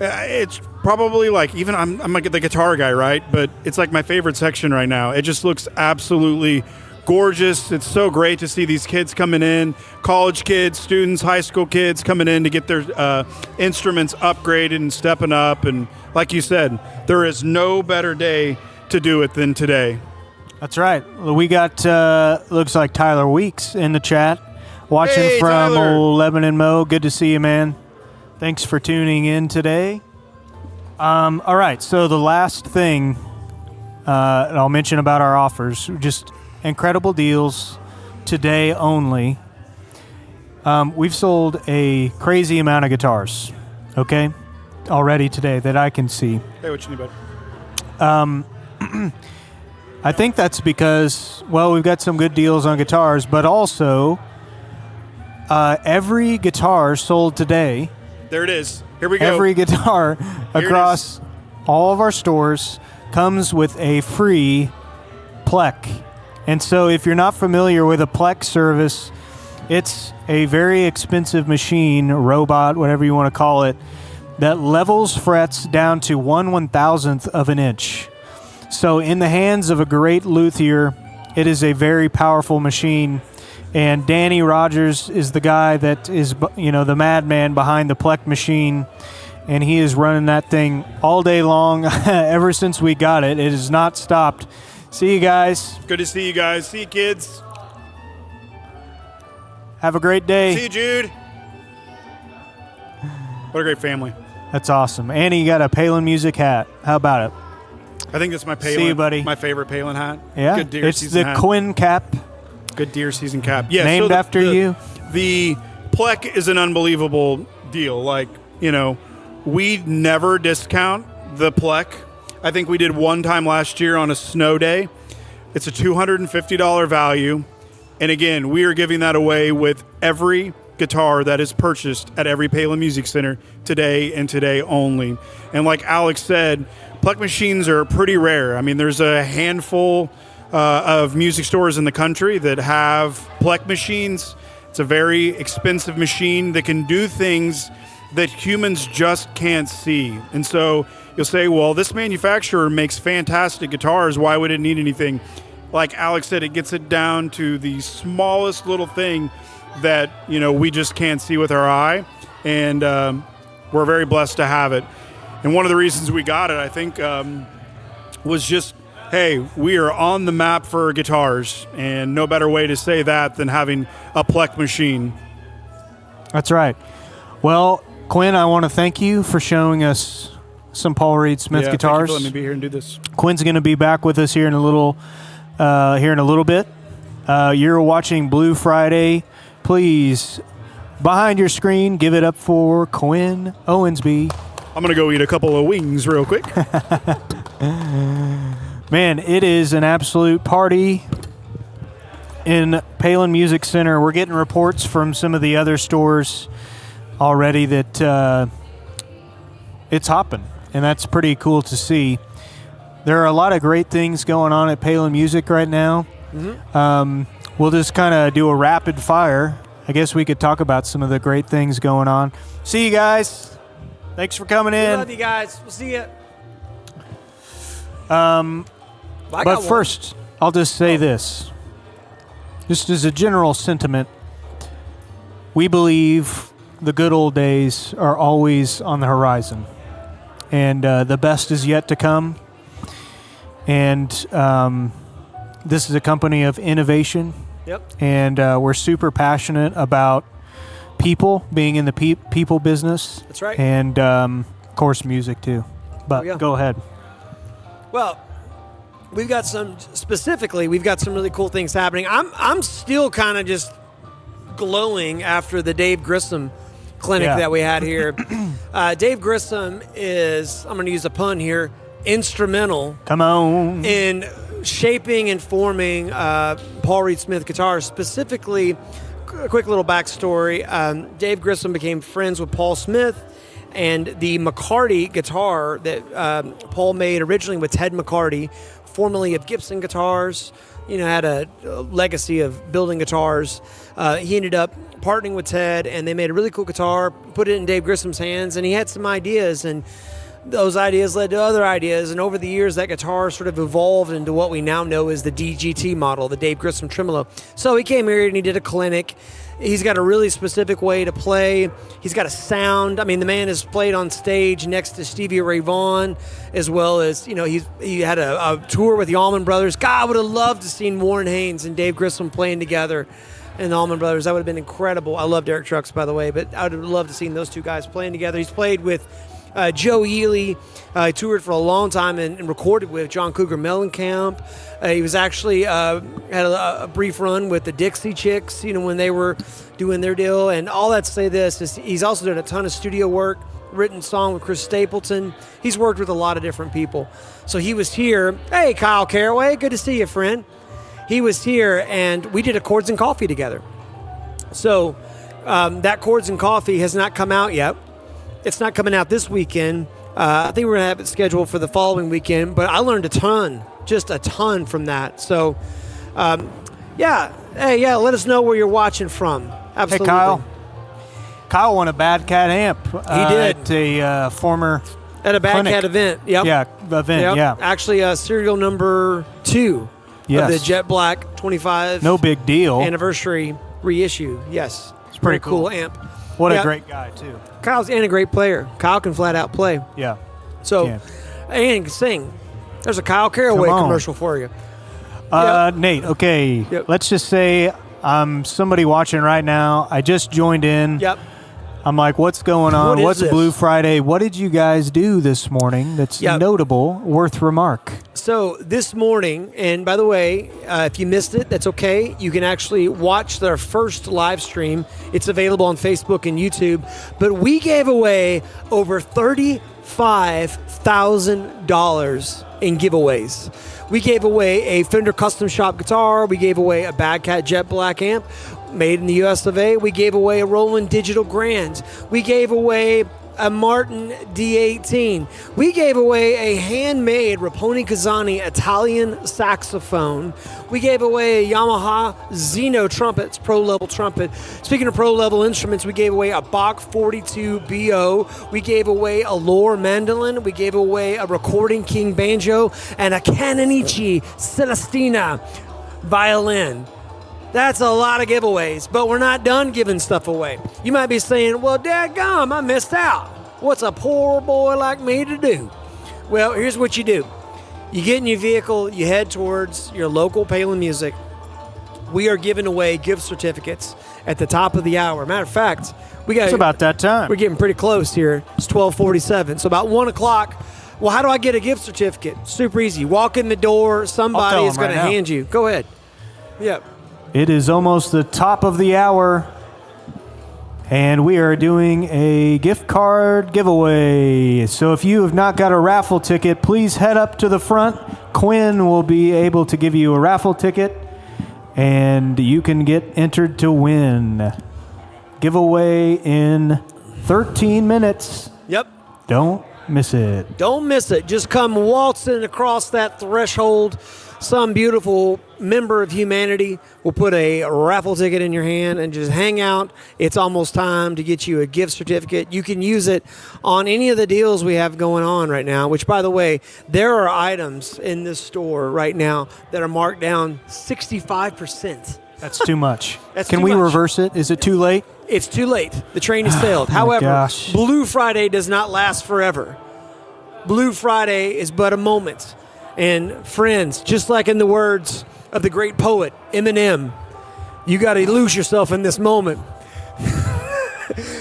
it's probably like, even I'm like the guitar guy, right? But it's like my favorite section right now. It just looks absolutely gorgeous. It's so great to see these kids coming in, college kids, students, high school kids coming in to get their instruments upgraded and stepping up. And like you said, there is no better day to do it than today. That's right. We got, looks like Tyler Weeks in the chat, watching Hey, from Tyler. old Lebanon Mo. Good to see you, man. Thanks for tuning in today. All right, so the last thing I'll mention about our offers, just incredible deals today only. We've sold a crazy amount of guitars, okay, already today that I can see. Hey, what you need, bud? I think that's because, well, we've got some good deals on guitars, but also every guitar sold today, There it is. Here we go. every guitar it across all of our stores comes with a free Plek. And so if you're not familiar with a Plek service, it's a very expensive machine, robot, whatever you want to call it, that levels frets down to 1/1000th of an inch. So in the hands of a great luthier, it is a very powerful machine. And Danny Rogers is the guy that is, you know, the madman behind the Plek machine. And he is running that thing all day long. Ever since we got it, it has not stopped. See you guys. Good to see you guys. See you, kids. Have a great day. See you, Jude. What a great family. That's awesome. Annie, you got a Palin Music hat. How about it? I think that's my Palin. See you, buddy. My favorite Palin hat. Yeah, Good deer it's season the hat. Quinn cap. Good deer season cap. Yeah, Named after you. The Plek is an unbelievable deal. Like, you know, we never discount the Plek. I think we did one time last year on a snow day. It's a $250 value. And again, we are giving that away with every guitar that is purchased at every Palin Music Center today and today only. And like Alex said, Plek machines are pretty rare. I mean, there's a handful of music stores in the country that have Plek machines. It's a very expensive machine that can do things that humans just can't see. And so you'll say, well, this manufacturer makes fantastic guitars. Why would it need anything? Like Alex said, it gets it down to the smallest little thing that, you know, we just can't see with our eye. And we're very blessed to have it. And one of the reasons we got it, I think, was just, hey, we are on the map for guitars. And no better way to say that than having a Plek machine. That's right. Well, Quinn, I want to thank you for showing us some Paul Reed Smith Yeah, guitars. thank you for letting me be here and do this. Quinn's going to be back with us here in a little bit. You're watching Blue Friday. Please behind your screen, give it up for Quinn Owensby. I'm going to go eat a couple of wings real quick. Man, it is an absolute party in Palin Music Center. We're getting reports from some of the other stores already that it's hopping, and that's pretty cool to see. There are a lot of great things going on at Palin Music right now. We'll just kind of do a rapid fire. I guess we could talk about some of the great things going on. See you guys. Thanks for coming in. We love you guys. We'll see you. But first, I'll just say this. Just as a general sentiment, we believe the good old days are always on the horizon. And the best is yet to come. And this is a company of innovation. Yep. And we're super passionate about people, being in the people business. That's right. And, of course, music, too. But go ahead. Well, we've got some really cool things happening. I'm still kind of just glowing after the Dave Grissom clinic that we had here. Dave Grissom is, I'm going to use a pun here, instrumental. Come on. In shaping and forming Paul Reed Smith guitars. Specifically, a quick little backstory. Dave Grissom became friends with Paul Smith, and the McCarty guitar that Paul made originally with Ted McCarty, formerly of Gibson Guitars, had a legacy of building guitars. He ended up partnering with Ted, and they made a really cool guitar, put it in Dave Grissom's hands, and he had some ideas, and those ideas led to other ideas, and over the years that guitar sort of evolved into what we now know as the DGT model, the Dave Grissom Tremolo. So he came here and he did a clinic. He's got a really specific way to play. He's got a sound. I mean, the man has played on stage next to Stevie Ray Vaughan, as well as, he had a tour with the Allman Brothers. God, I would have loved to seen Warren Haynes and Dave Grissom playing together and the Allman Brothers. That would have been incredible. I love Derek Trucks, by the way, but I would have loved to seen those two guys playing together. He's played with Joe Ely. He toured for a long time and recorded with John Cougar Mellencamp. He was actually had a brief run with the Dixie Chicks, when they were doing their deal. And all that to say this is he's also done a ton of studio work, written song with Chris Stapleton. He's worked with a lot of different people. So he was here. Hey, Kyle Caraway, good to see you, friend. He was here, and we did a Chords and Coffee together. So that Chords and Coffee has not come out yet. It's not coming out this weekend. I think we're going to have it scheduled for the following weekend, but I learned a ton from that. So, let us know where you're watching from. Absolutely. Hey, Kyle won a Bad Cat amp. He did. At a former At a Bad clinic. Cat event. Yep. Yeah, event, Yep. yeah. Actually, serial number 2 Yes. of the Jet Black 25 No big deal. anniversary reissue. Yes. It's pretty very cool cool. amp. What Yeah. a great guy, too. Kyle's a great player. Kyle can flat out play. Yeah. So, Yeah. and can sing. There's a Kyle Caraway Come on. commercial for you. Nate, okay. Yep. Let's just say I'm somebody watching right now. I just joined in. Yep. I'm like, what's going on? What is What's this? Blue Friday? What did you guys do this morning that's Yep. notable, worth remark? So this morning, and by the way, if you missed it, that's okay. You can actually watch their first live stream. It's available on Facebook and YouTube. But we gave away over $35,000 in giveaways. We gave away a Fender Custom Shop guitar. We gave away a Bad Cat Jet Black amp made in the US of A. We gave away a Roland Digital Grand. We gave away a Martin D18. We gave away a handmade Raponi Kazani Italian saxophone. We gave away a Yamaha Zeno trumpet, pro level trumpet. Speaking of pro level instruments, we gave away a Bach 42 BO. We gave away a Lore mandolin. We gave away a Recording King banjo and a Canonici Celestina violin. That's a lot of giveaways, but we're not done giving stuff away. You might be saying, well, dadgum, I missed out. What's a poor boy like me to do? Well, here's what you do. You get in your vehicle, you head towards your local Palin Music. We are giving away gift certificates at the top of the hour. Matter of fact, It's about that time. we're getting pretty close here. It's 12:47, so about 1 o'clock. Well, how do I get a gift certificate? Super easy. Walk in the door, somebody tell is them going right to now. hand you. Go ahead. Yep. It is almost the top of the hour. And we are doing a gift card giveaway. So if you have not got a raffle ticket, please head up to the front. Quinn will be able to give you a raffle ticket, and you can get entered to win. Giveaway in 13 minutes. Yep. Don't miss it. Don't miss it. Just come waltzing across that threshold. Some beautiful member of humanity will put a raffle ticket in your hand and just hang out. It's almost time to get you a gift certificate. You can use it on any of the deals we have going on right now, which, by the way, there are items in this store right now that are marked down 65%. That's too much. Can we much. reverse it? Is it too late? It's too late. The train has sailed. However, gosh. Blue Friday does not last forever. Blue Friday is but a moment. And friends, just like in the words of the great poet Eminem, you got to lose yourself in this moment.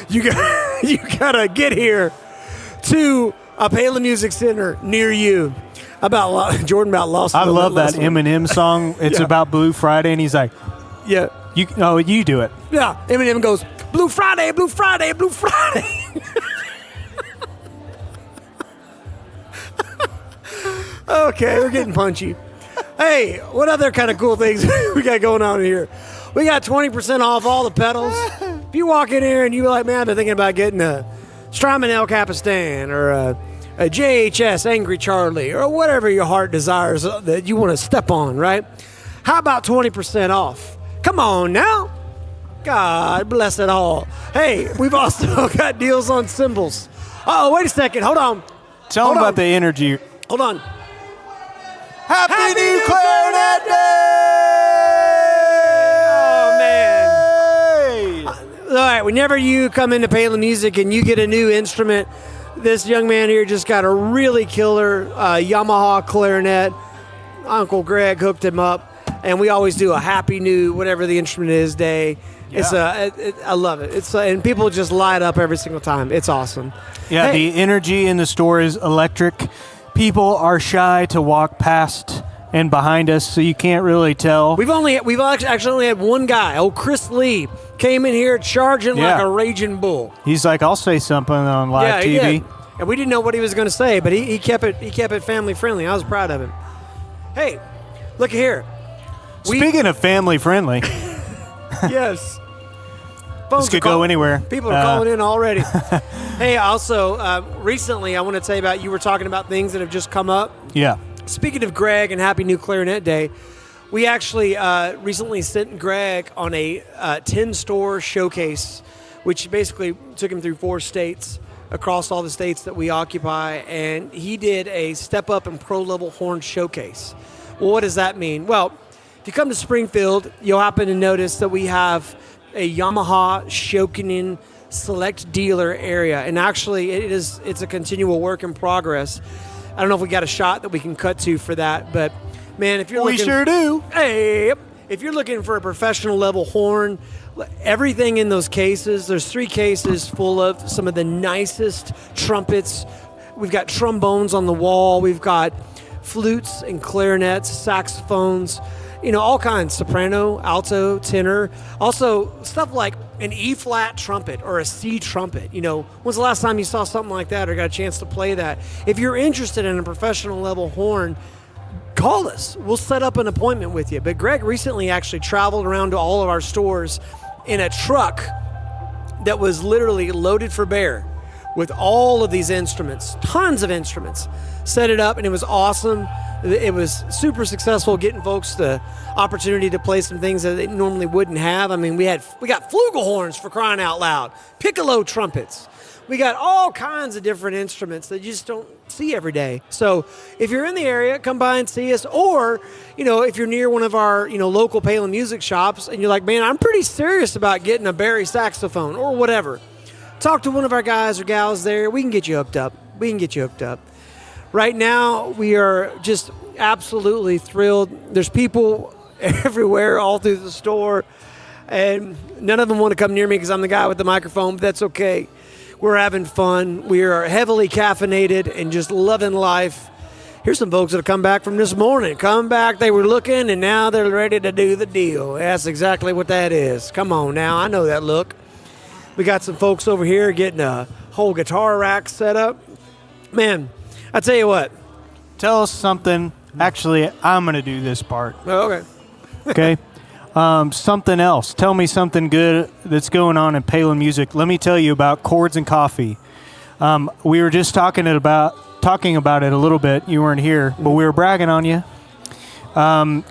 you got to get here to a Palin Music Center near you. Jordan about lost. I love that Eminem song. It's about Blue Friday, and he's like, yeah. You do it. Yeah, Eminem goes, Blue Friday, Blue Friday, Blue Friday. Okay, we're getting punchy. Hey, what other kind of cool things we got going on here? We got 20% off all the pedals. If you walk in here and you're like, man, I've been thinking about getting a Strymon El Capistan or a JHS Angry Charlie or whatever your heart desires that you want to step on, right? How about 20% off? Come on now. God bless it all. Hey, we've also got deals on cymbals. Oh, wait a second. Hold on. Tell them about the energy. Hold on. Happy New Clarinet Day! Oh, man. All right, whenever you come into Palin Music and you get a new instrument, this young man here just got a really killer Yamaha clarinet. Uncle Greg hooked him up, and we always do a happy new whatever the instrument is day. Yeah. I love it. And people just light up every single time. It's awesome. Yeah, hey. The energy in the store is electric. People are shy to walk past and behind us, so you can't really tell. We've actually only had one guy. Oh, Chris Lee came in here charging like a raging bull. He's like, I'll say something on live TV. He did. And we didn't know what he was going to say, but he kept it family friendly. I was proud of him. Hey, look here. Speaking of family friendly. Yes. This could go anywhere. People are calling in already. Hey, also, recently I want to tell you about, you were talking about things that have just come up. Yeah. Speaking of Greg and Happy New Clarinet Day, we actually recently sent Greg on a 10-store showcase, which basically took him through 4 states, across all the states that we occupy, and he did a step-up and pro-level horn showcase. Well, what does that mean? Well, if you come to Springfield, you'll happen to notice that we have a Yamaha Shokunin select dealer area, and actually it's a continual work in progress. I don't know if we got a shot that we can cut to for that, but man, if you're we sure do. Hey, if you're looking for a professional level horn, everything in those cases, there's 3 cases full of some of the nicest trumpets. We've got trombones on the wall. We've got flutes and clarinets, saxophones, all kinds, soprano, alto, tenor. Also, stuff like an E-flat trumpet or a C trumpet. When's the last time you saw something like that or got a chance to play that? If you're interested in a professional level horn, call us. We'll set up an appointment with you. But Greg recently actually traveled around to all of our stores in a truck that was literally loaded for bear with all of these instruments, tons of instruments. Set it up, and it was awesome. It was super successful getting folks the opportunity to play some things that they normally wouldn't have. I mean, we got flugelhorns, for crying out loud, piccolo trumpets. We got all kinds of different instruments that you just don't see every day. So if you're in the area, come by and see us. Or, if you're near one of our, local Palin music shops and you're like, man, I'm pretty serious about getting a Barry saxophone or whatever, talk to one of our guys or gals there. We can get you hooked up. Right now, we are just absolutely thrilled. There's people everywhere, all through the store, and none of them want to come near me because I'm the guy with the microphone, but that's okay. We're having fun. We are heavily caffeinated and just loving life. Here's some folks that have come back from this morning. Come back, they were looking, and now they're ready to do the deal. That's exactly what that is. Come on now, I know that look. We got some folks over here getting a whole guitar rack set up. Man, I tell you what. Tell us something. Actually, I'm going to do this part. Oh, okay. Okay. Something else. Tell me something good that's going on in Palin Music. Let me tell you about Chords and Coffee. We were just talking about it a little bit. You weren't here, but we were bragging on you.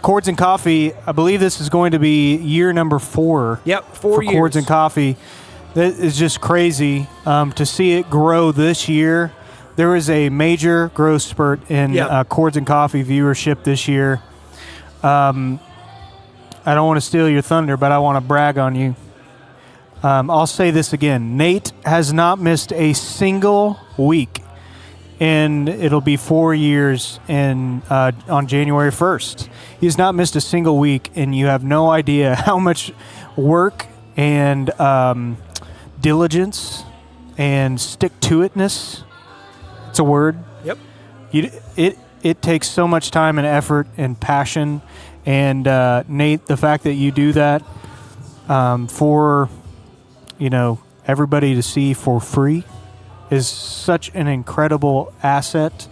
Chords and Coffee, I believe this is going to be year number 4. Yep, 4 for years. Chords and Coffee. That is just crazy to see it grow this year. There was a major growth spurt in Chords and Coffee viewership this year. I don't want to steal your thunder, but I want to brag on you. I'll say this again. Nate has not missed a single week, and it'll be 4 years on January 1st. He's not missed a single week, and you have no idea how much work and diligence and stick-to-itness. It's a word. Yep. It takes so much time and effort and passion. And Nate, the fact that you do that for, everybody to see for free is such an incredible asset.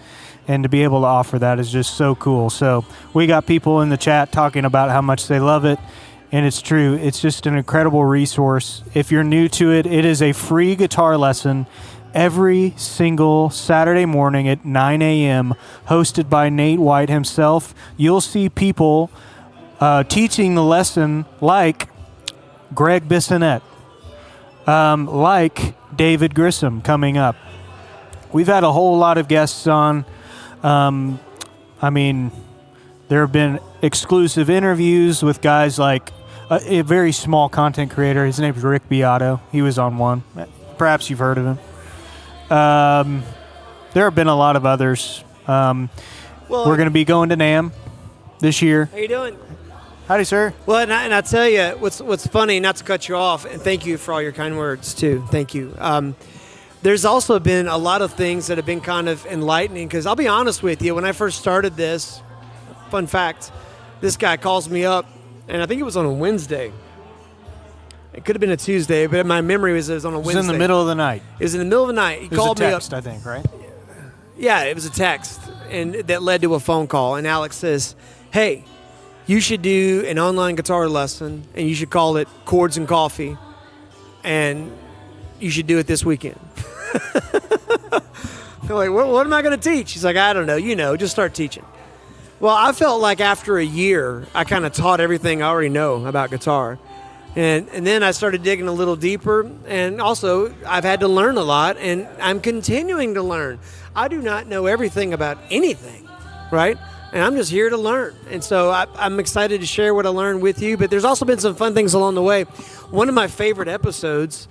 And to be able to offer that is just so cool. So we got people in the chat talking about how much they love it. And it's true. It's just an incredible resource. If you're new to it, it is a free guitar lesson every single Saturday morning at 9 a.m., hosted by Nate White himself. You'll see people teaching the lesson like Greg Bissonette, like David Grissom coming up. We've had a whole lot of guests on. There have been exclusive interviews with guys like a very small content creator. His name is Rick Beato. He was on one. Perhaps you've heard of him. There have been a lot of others. We're going to be going to NAMM this year. How you doing? Howdy, sir. Well, and I tell you, what's funny, not to cut you off, and thank you for all your kind words, too. Thank you. There's also been a lot of things that have been kind of enlightening, because I'll be honest with you, when I first started this, fun fact, this guy calls me up, and I think it was on a Wednesday. It could have been a Tuesday, but my memory was it was on a Wednesday. It was in the middle of the night. It was in the middle of the night. He called me up. It was a text, I think, right? Yeah, it was a text, and that led to a phone call. And Alex says, hey, you should do an online guitar lesson, and you should call it Chords and Coffee, and you should do it this weekend. I'm like, what am I going to teach? He's like, I don't know. Just start teaching. Well, I felt like after a year, I kind of taught everything I already know about guitar. And then I started digging a little deeper, and also I've had to learn a lot, and I'm continuing to learn. I do not know everything about anything, right? And I'm just here to learn. And so I'm excited to share what I learned with you, but there's also been some fun things along the way. One of my favorite episodes,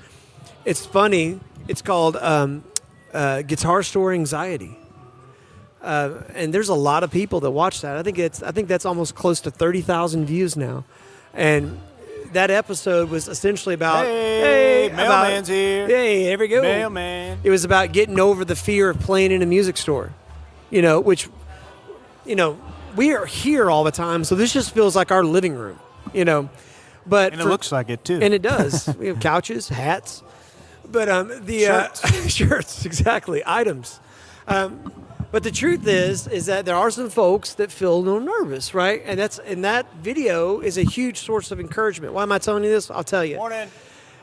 it's funny, it's called Guitar Store Anxiety. And there's a lot of people that watch that. I think that's almost close to 30,000 views now. And that episode was essentially about mailman's here. Hey, there we go. Mailman. It was about getting over the fear of playing in a music store. Which we are here all the time, so this just feels like our living room. But it looks like it too. And it does. We have couches, hats, but shirts. Shirts, exactly, items. But the truth is that there are some folks that feel a little nervous, right? And that video is a huge source of encouragement. Why am I telling you this? I'll tell you. Morning.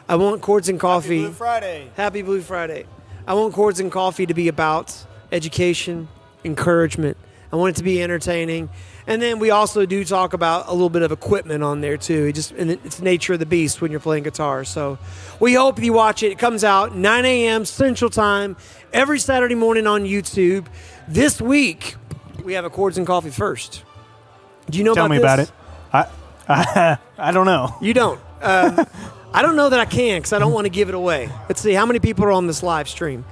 I want Chords and Coffee. Happy Blue Friday. Happy Blue Friday. I want Chords and Coffee to be about education, encouragement. I want it to be entertaining. And then we also do talk about a little bit of equipment on there too. And it's the nature of the beast when you're playing guitar. So we hope you watch it. It comes out 9 a.m. Central Time every Saturday morning on YouTube. This week, we have a Chords and Coffee first. Do you know Tell about me this? about it. I don't know. You don't. I don't know that I can because I don't want to give it away. Let's see. How many people are on this live stream?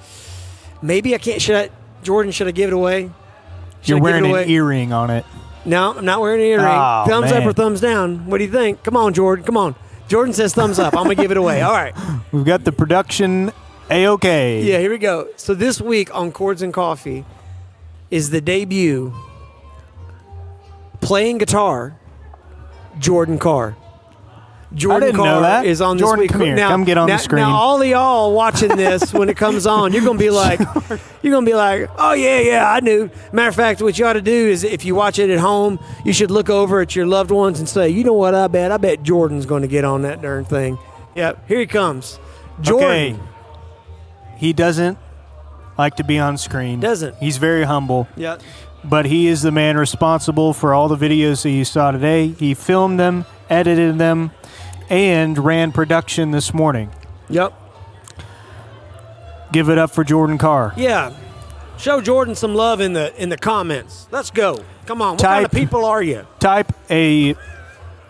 Maybe I can't. Jordan, should I give it away? You're wearing an earring on it. No, I'm not wearing an earring. Oh, thumbs man. up or thumbs down? What do you think? Come on, Jordan. Come on. Jordan says thumbs up. I'm going to give it away. All right. We've got the production A-OK. Yeah, here we go. So this week on Chords and Coffee is the debut playing guitar, Jordan Carr. Jordan I didn't Carr know that. is on Jordan, this week. come here. Now, Come get on the screen. Now, all of y'all watching this when it comes on, you're gonna be like, oh yeah, I knew. Matter of fact, what you ought to do is, if you watch it at home, you should look over at your loved ones and say, you know what? I bet Jordan's going to get on that darn thing. Yep, here he comes, Jordan. Okay. He doesn't like to be on screen. Doesn't. He's very humble. Yep. But he is the man responsible for all the videos that you saw today. He filmed them, edited them, and ran production this morning. Yep. Give it up for Jordan Carr. Yeah. Show Jordan some love in the comments. Let's go. Come on. What kind of people are you? Type a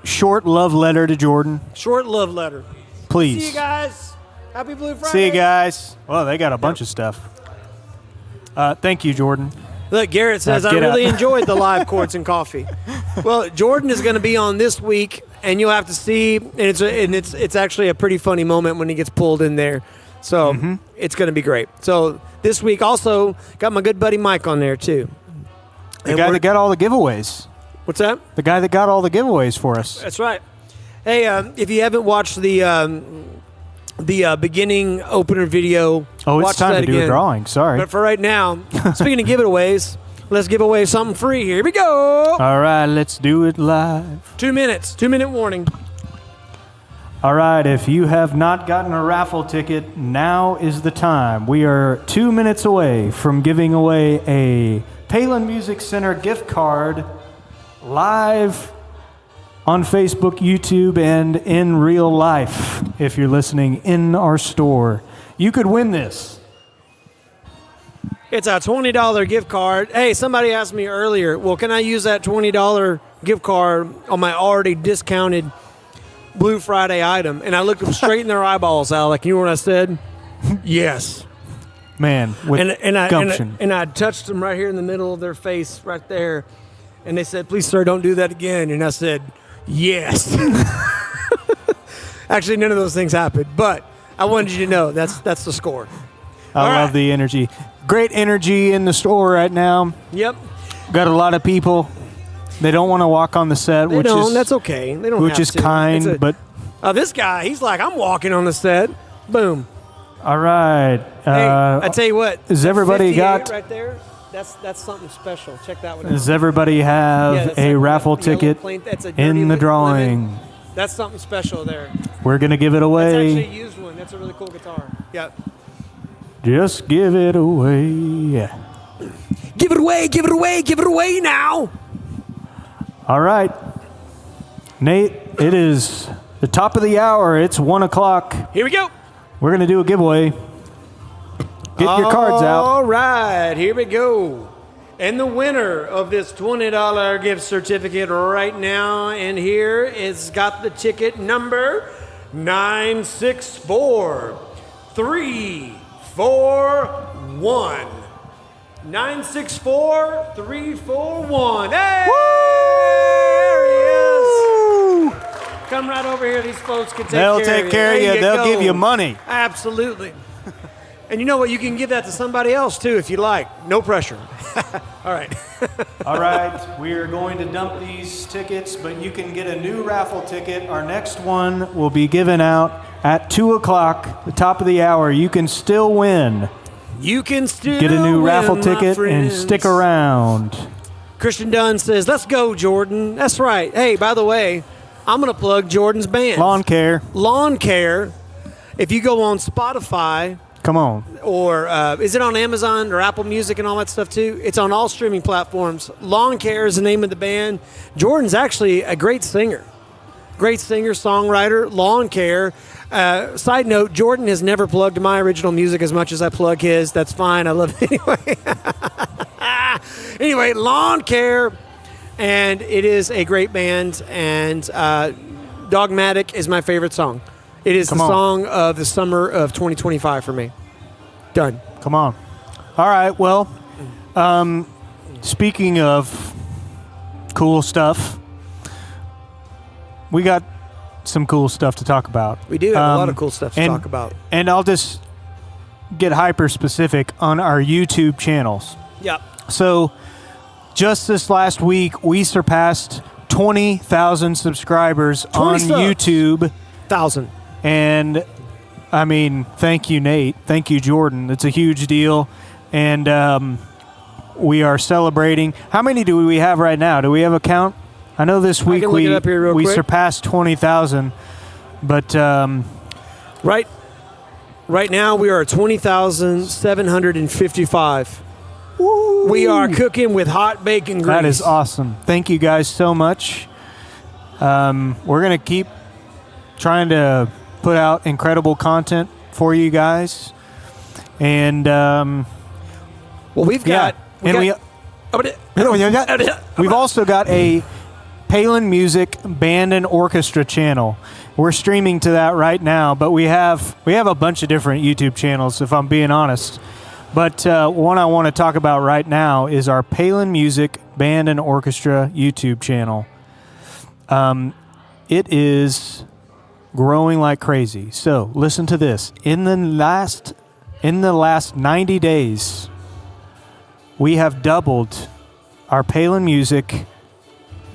short love letter to Jordan. Short love letter. Please. See you guys. Happy Blue Friday. See you guys. Well, they got a bunch of stuff. Thank you, Jordan. Look, Garrett says, I really enjoyed the live Quartz and Coffee. Well, Jordan is going to be on this week, and you'll have to see, and it's actually a pretty funny moment when he gets pulled in there. So it's going to be great. So this week also got my good buddy Mike on there too. The guy that got all the giveaways. What's that? The guy that got all the giveaways for us. That's right. Hey, if you haven't watched the beginning opener video, Oh, watch it's time that to do again. a drawing. Sorry. But for right now, speaking of giveaways, let's give away something free. Here we go. All right, let's do it live. 2 minutes. 2-minute warning. All right, if you have not gotten a raffle ticket, now is the time. We are 2 minutes away from giving away a Palin Music Center gift card live on Facebook, YouTube, and in real life. If you're listening in our store, you could win this. It's a $20 gift card. Hey, somebody asked me earlier, well, can I use that $20 gift card on my already discounted Blue Friday item? And I looked them straight in their eyeballs, Alec. You know what I said? Yes. Man, with gumption. And I touched them right here in the middle of their face, right there. And they said, please, sir, don't do that again. And I said, yes. Actually, none of those things happened. But I wanted you to know that's the score. I love the energy. Great energy in the store right now. Yep. Got a lot of people. They don't want to walk on the set, which is that's okay. They don't. Which have is to. kind, but this guy, he's like, I'm walking on the set. Boom. all right. Hey, I tell you what. Has everybody 58 got? right there? That's something special. Check that one out. Does everybody have that's a like raffle that yellow ticket plain- that's a dirty in the lemon. drawing? That's something special there. We're gonna give it That's away. actually a used one. That's a really cool guitar. Yeah. Just give it away. Give it away, give it away, give it away now. All right, Nate. It is the top of the hour. It's 1 o'clock. Here we go. We're gonna do a giveaway. Get your cards out. All right, here we go. And the winner of this $20 gift certificate right now, and here is got the ticket number 964341. 964341. Hey! There he is. Come right over here. These folks can take care of you. They'll take care of There you. They'll go. give you money. Absolutely. And you know what? You can give that to somebody else, too, if you like. No pressure. All right. All right, we are going to dump these tickets, but you can get a new raffle ticket. Our next one will be given out at 2 o'clock, the top of the hour. You can still win. You can still Get a new win, raffle my ticket and friends. stick around. Christian Dunn says, let's go, Jordan. That's right. Hey, by the way, I'm going to plug Jordan's band. Lawn Care. Lawn Care. If you go on Spotify, Come on. or is it on Amazon or Apple Music and all that stuff too? It's on all streaming platforms. Lawn Care is the name of the band. Jordan's actually a great singer. Great singer, songwriter, Lawn Care. Side note, Jordan has never plugged my original music as much as I plug his. That's fine. I love it anyway. Anyway, Lawn Care. And it is a great band. And Dogmatic is my favorite song. It is the song of the summer of 2025 for me. Done. Come on. All right, well, speaking of cool stuff, we got some cool stuff to talk about. We do have a lot of cool stuff to talk about. And I'll just get hyper specific on our YouTube channels. Yep. So just this last week, we surpassed 20,000 subscribers on 20 subs. YouTube. 1,000. And I mean, thank you, Nate. Thank you, Jordan. It's a huge deal. And we are celebrating. How many do we have right now? Do we have a count? I know this week can look it up here real we quick. surpassed 20,000. But Right now, we are at 20,755. We are cooking with hot bacon grease. that is awesome. Thank you guys so much. We're going to keep trying to put out incredible content for you guys. And Well, we've got. we've also got a Palin Music Band and Orchestra channel. We're streaming to that right now, but we have a bunch of different YouTube channels, if I'm being honest. But one I want to talk about right now is our Palin Music Band and Orchestra YouTube channel. It is growing like crazy. So listen to this. In the last 90 days, we have doubled our Palin Music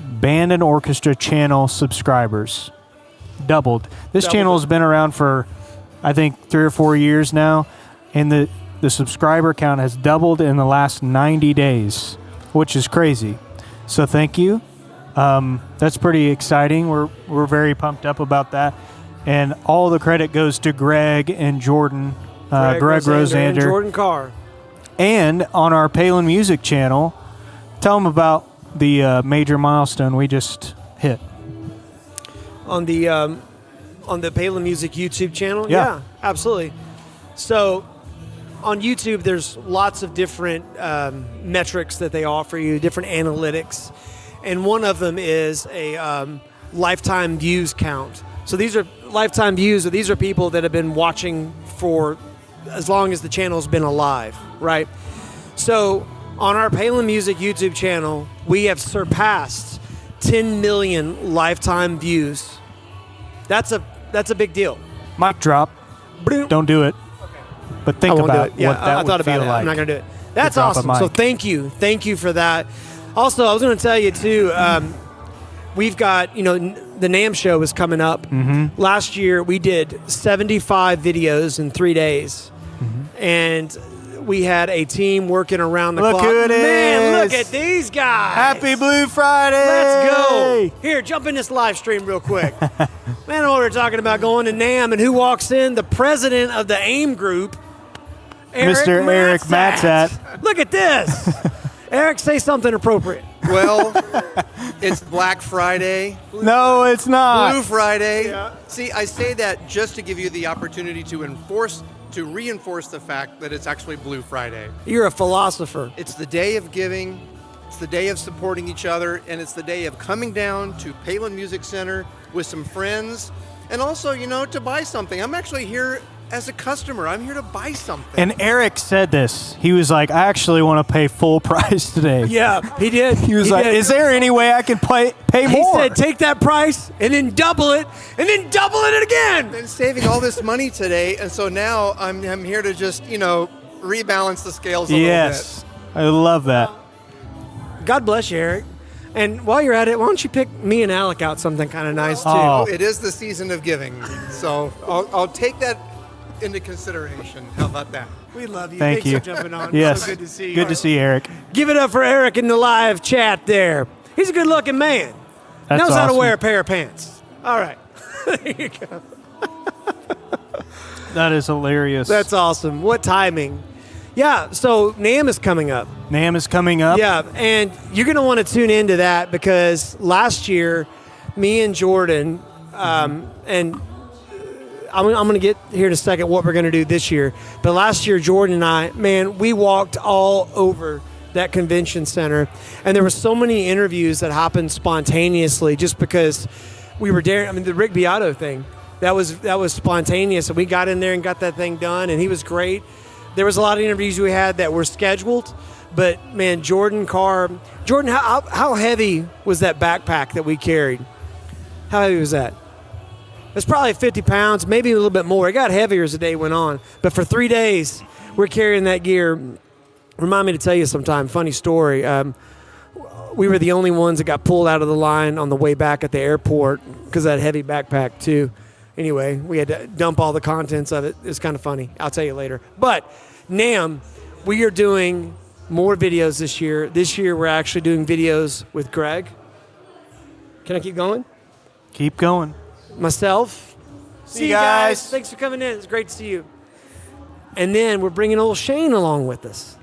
Band and Orchestra channel subscribers. Doubled. This channel has been around for, I think, 3 or 4 years now, and the subscriber count has doubled in the last 90 days, which is crazy. So thank you. That's pretty exciting. We're very pumped up about that. And all the credit goes to Greg and Jordan, Greg Rosander, and Jordan Carr. And on our Palin Music channel, tell them about the major milestone we just hit. On the Palin Music YouTube channel? Yeah. Absolutely. So on YouTube, there's lots of different metrics that they offer you, different analytics. And one of them is a lifetime views count. So these are lifetime views. These are people that have been watching for as long as the channel's been alive, right? So on our Palin Music YouTube channel, we have surpassed 10 million lifetime views. That's a big deal. Mic drop. Don't do it. But think about what that I thought would feel about it. like. I'm not going to do it. That's drop a awesome. So mic. thank you for that. Also, I was going to tell you too. We've got the NAMM show is coming up. Mm-hmm. Last year we did 75 videos in 3 days, and we had a team working around the Look clock. who it Man, is. look at these guys! Happy Blue Friday! Let's go. Here, jump in this live stream real quick. Man, I know we're talking about going to NAMM, and who walks in? The president of the AIM group, Mr. Eric Matzat. Look at this. Eric, say something appropriate. Well, it's Black Friday, No, it's not. Blue Friday. See, I say that just to give you the opportunity to reinforce the fact that it's actually Blue Friday. You're a philosopher. It's the day of giving, it's the day of supporting each other, and it's the day of coming down to Palin Music Center with some friends, and also, to buy something. I'm actually here as a customer. I'm here to buy something. And Eric said this. He was like, I actually want to pay full price today. Yeah, he did. He was like, did. is there any way I can pay He more? said, take that price and then double it and then double it again. Been saving all this money today, and so now I'm here to just, rebalance the scales a little bit. Yes. I love that. God bless you, Eric. And while you're at it, why don't you pick me and Alec out something kind of nice, too? Oh. It is the season of giving, so I'll take that into consideration. How about that? We love you. Thank Thanks you. for jumping on. Yes. So good to see you. Good to see Eric. Give it up for Eric in the live chat there. He's a good-looking man. That's Knows how to awesome. wear a pair of pants. All right. There you go. That is hilarious. That's awesome. What timing. Yeah, so NAMM is coming up. NAMM is coming up. Yeah, and you're going to want to tune into that because last year, me and Jordan, and I'm going to get here in a second what we're going to do this year. But last year, Jordan and I, man, we walked all over that convention center. And there were so many interviews that happened spontaneously just because we were daring. I mean, the Rick Beato thing, that was spontaneous. And we got in there and got that thing done, and he was great. There was a lot of interviews we had that were scheduled. But, man, Jordan, how heavy was that backpack that we carried? How heavy was that? It's probably 50 pounds, maybe a little bit more. It got heavier as the day went on. But for 3 days, we're carrying that gear. Remind me to tell you sometime, funny story. we were the only ones that got pulled out of the line on the way back at the airport because of that heavy backpack too. Anyway, we had to dump all the contents of it. It's kind of funny. I'll tell you later. But NAMM, we are doing more videos this year. This year we're actually doing videos with Greg. Can I keep going? Keep going. Myself. See you guys. Thanks for coming in. It's great to see you. And then we're bringing old Shane along with us.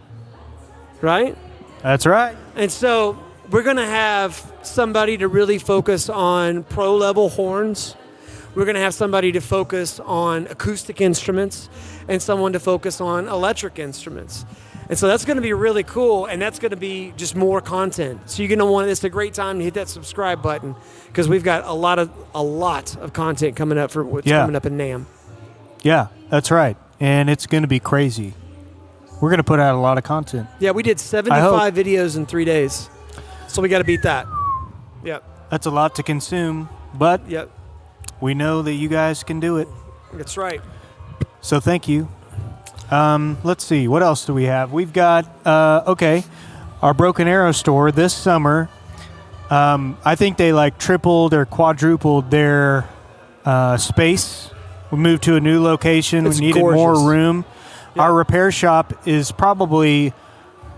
Right? That's right. And so we're going to have somebody to really focus on pro-level horns. We're going to have somebody to focus on acoustic instruments and someone to focus on electric instruments. And so that's going to be really cool, and that's going to be just more content. So you're going to want, it's a great time to hit that subscribe button because we've got a lot of content coming up for what's coming up in NAMM. Yeah, that's right. And it's going to be crazy. We're going to put out a lot of content. Yeah, we did 75 videos in 3 days. So we got to beat that. Yep. That's a lot to consume, but we know that you guys can do it. That's right. So thank you. Let's see. What else do we have? We've got, our Broken Arrow store this summer. I think they like tripled or quadrupled their space. We moved to a new location. It's we needed gorgeous. more room. Yeah. Our repair shop is probably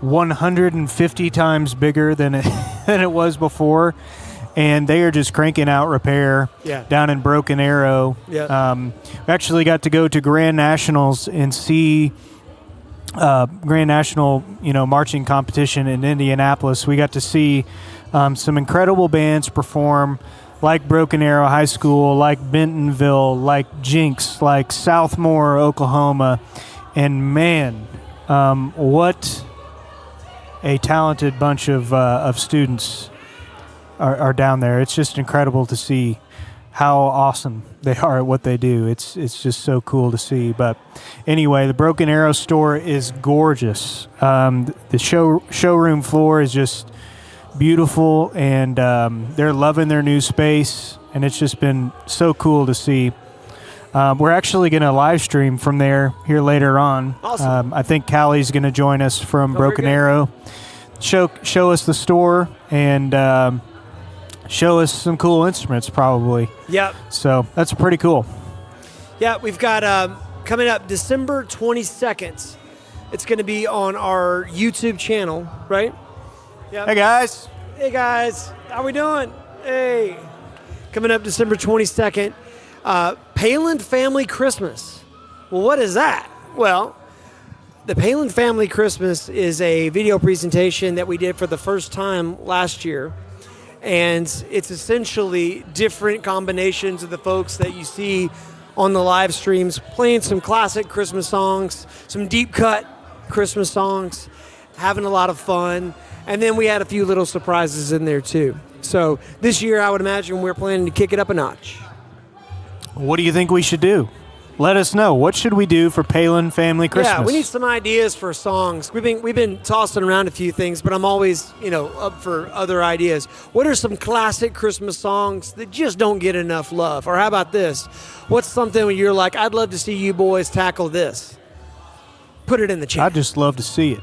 150 times bigger than it was before. And they are just cranking out repair down in Broken Arrow. Yeah. We actually got to go to Grand Nationals and see Grand National, marching competition in Indianapolis. We got to see some incredible bands perform, like Broken Arrow High School, like Bentonville, like Jinx, like Southmore, Oklahoma. And man, what a talented bunch of students are down there. It's just incredible to see how awesome they are at what they do. It's just so cool to see. But anyway, the Broken Arrow store is gorgeous. The showroom floor is just beautiful, and they're loving their new space, and it's just been so cool to see. We're actually going to live stream from there here later on. Awesome. I think Callie's going to join us from Broken Arrow, show us the store, and show us some cool instruments probably. Yep. So that's pretty cool. Yeah, we've got coming up December 22nd. It's going to be on our YouTube channel, right? Yep. Hey, guys. Hey, guys. How we doing? Hey. Coming up December 22nd, Palin Family Christmas. Well, what is that? Well, the Palin Family Christmas is a video presentation that we did for the first time last year. And it's essentially different combinations of the folks that you see on the live streams, playing some classic Christmas songs, some deep cut Christmas songs, having a lot of fun. And then we had a few little surprises in there too. So this year, I would imagine we're planning to kick it up a notch. What do you think we should do? Let us know. What should we do for Palin Family Christmas? Yeah, we need some ideas for songs. We've been tossing around a few things, but I'm always, up for other ideas. What are some classic Christmas songs that just don't get enough love? Or how about this? What's something where you're like, I'd love to see you boys tackle this? Put it in the chat. I'd just love to see it.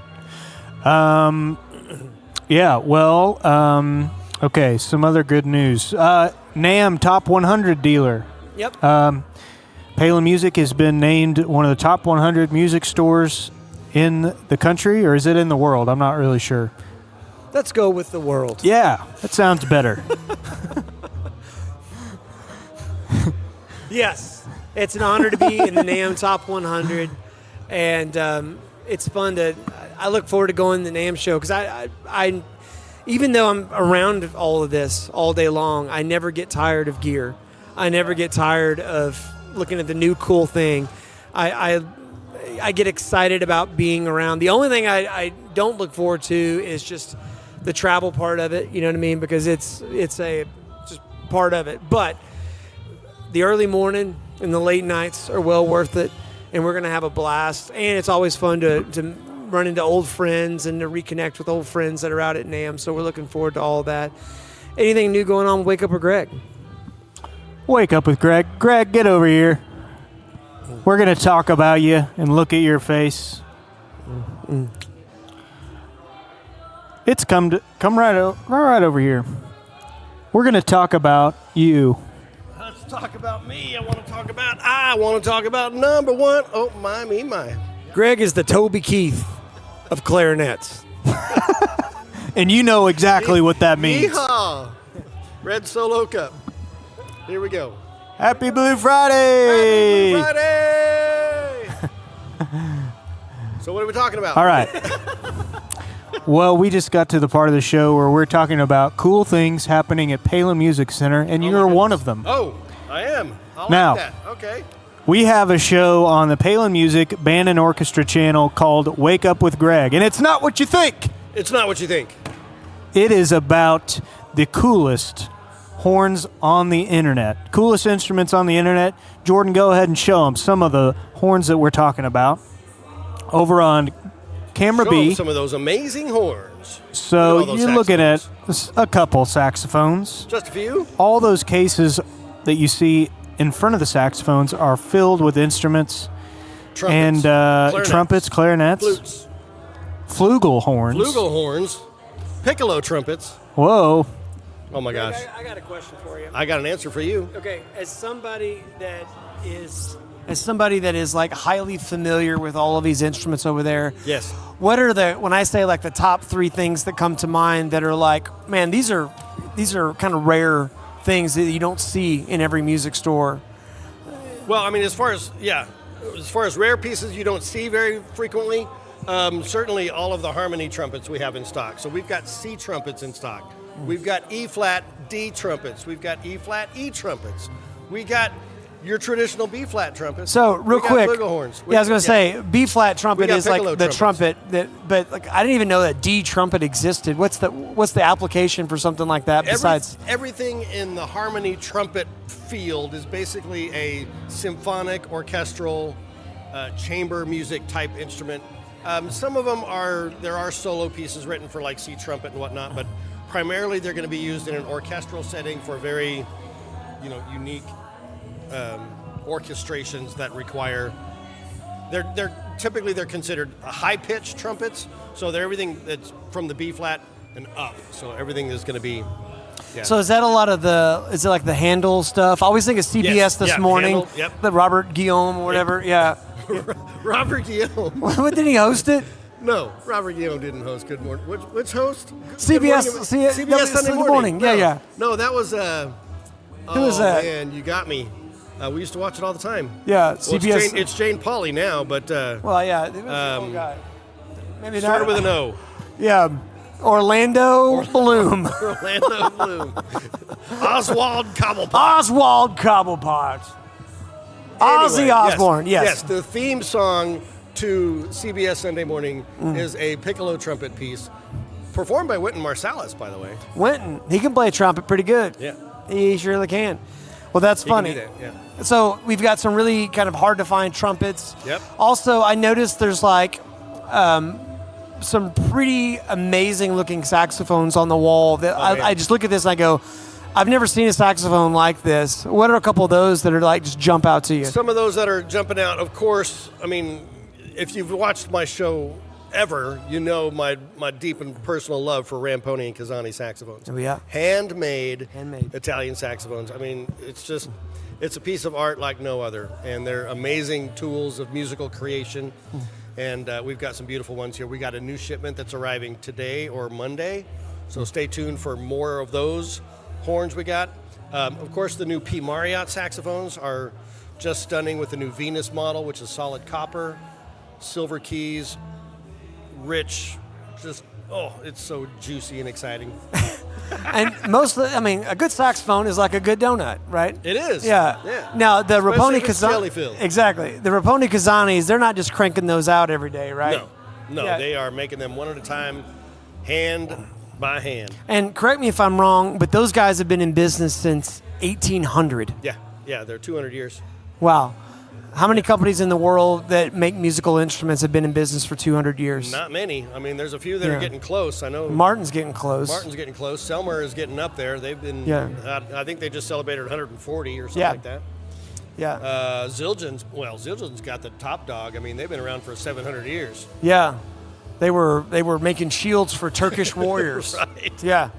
Okay, some other good news. NAMM Top 100 dealer. Yep. Palin Music has been named one of the top 100 music stores in the country, or is it in the world? I'm not really sure. Let's go with the world. Yeah, that sounds better. Yes, it's an honor to be in the NAMM Top 100, and it's fun to. I look forward to going to the NAMM show because I, even though I'm around all of this all day long, I never get tired of gear. I never get tired of looking at the new cool thing. I get excited about being around. The only thing I don't look forward to is just the travel part of it. You know what I mean? Because it's just part of it. But the early morning and the late nights are well worth it, and we're gonna have a blast. And it's always fun to run into old friends and to reconnect with old friends that are out at NAMM. So we're looking forward to all that. Anything new going on with Wake Up with Greg? Wake Up with Greg. Greg, get over here. We're going to talk about you and look at your face. It's come right over here. We're going to talk about you. Let's talk about me. I want to talk about number one. Oh, my. Greg is the Toby Keith of clarinets. And you know exactly what that means. Yeehaw! Red Solo Cup. Here we go. Happy Blue Friday! Happy Blue Friday! So what are we talking about? All right. Well, we just got to the part of the show where we're talking about cool things happening at Palin Music Center, and you're one of them. Oh, I am. I like Now, that. Okay. We have a show on the Palin Music Band and Orchestra channel called Wake Up with Greg, and it's not what you think. It's not what you think. It is about the coolest horns on the internet, coolest instruments on the internet. Jordan, go ahead and show them some of the horns that we're talking about over on Camera Show B. them some of those amazing horns. So Look at all those you're looking at saxophones. a couple saxophones. Just a few? All those cases that you see in front of the saxophones are filled with instruments Trumpets. and trumpets, clarinets, Flutes. flugel horns. Flugel horns. Piccolo trumpets. Whoa. Oh my gosh. I got a question for you. I got an answer for you. Okay, as somebody that is like highly familiar with all of these instruments over there, Yes. what are when I say like the top 3 things that come to mind that are like, man, these are kind of rare things that you don't see in every music store? Well, I mean, as far as rare pieces you don't see very frequently, certainly all of the harmony trumpets we have in stock. So we've got C trumpets in stock. We've got E-flat D trumpets. We've got E-flat E trumpets. We got your traditional B-flat trumpets. So real we got quick, flugelhorns. I was going to say B-flat trumpet got is like piccolo the trumpets. trumpet but like I didn't even know that D trumpet existed. What's the application for something like that besides? Everything in the harmony trumpet field is basically a symphonic, orchestral, chamber music type instrument. Some of them there are solo pieces written for like C trumpet and whatnot, but primarily they're going to be used in an orchestral setting for very, unique orchestrations that require. They're typically considered high pitched trumpets, so they're everything that's from the B flat and up. So everything is going to be. Yeah. So is that a lot of is it like the Handel stuff? I always think of CBS this morning, Handel, yep. the Robert Guillaume or whatever. Yeah. Robert Guillaume. What, didn't he host it? No, Robert Guillaume didn't host Good Morning. Which host? CBS. CBS Sunday Morning. Yeah. No, that was. Who was that? Man, you got me. We used to watch it all the time. Yeah, Well, CBS. It's Jane Pauley now, but. Well, yeah. It was the old guy. Maybe started not. with an O. Yeah. Orlando Bloom. Orlando Bloom. Oswald Cobblepot. Oswald Cobblepot. Ozzy Osbourne, yes. Yes, the theme song to CBS Sunday Morning is a piccolo trumpet piece performed by Wynton Marsalis, by the way. Wynton, he can play a trumpet pretty good. Yeah. He surely can. Well, that's funny. He can do that, yeah. So we've got some really kind of hard to find trumpets. Yep. Also, I noticed there's like some pretty amazing looking saxophones on the wall. That I just look at this and I go, I've never seen a saxophone like this. What are a couple of those that are like just jump out to you? Some of those that are jumping out, of course, I mean, if you've watched my show ever, you know my deep and personal love for Ramponi and Kazani saxophones. Oh, yeah. Handmade Italian saxophones. I mean, it's a piece of art like no other, and they're amazing tools of musical creation. And we've got some beautiful ones here. We got a new shipment that's arriving today or Monday, so stay tuned for more of those horns we got. Of course, the new P. Marriott saxophones are just stunning with the new Venus model, which is solid copper, silver keys, rich, just, it's so juicy and exciting. And a good saxophone is like a good donut, right? It is. Yeah. Now, the Especially Raponi if it's jelly-filled. Exactly. The Raponi Kazanis, they're not just cranking those out every day, right? No, Yeah. They are making them one at a time, hand by hand. And correct me if I'm wrong, but those guys have been in business since 1800. Yeah, they're 200 years. Wow. How many companies in the world that make musical instruments have been in business for 200 years? Not many. I mean, there's a few that are getting close. I know Martin's getting close. Selmer is getting up there. They've been. Yeah. I think they just celebrated 140 or something like that. Yeah. Zildjian's got the top dog. I mean, they've been around for 700 years. Yeah. They were making shields for Turkish warriors. Right. Yeah,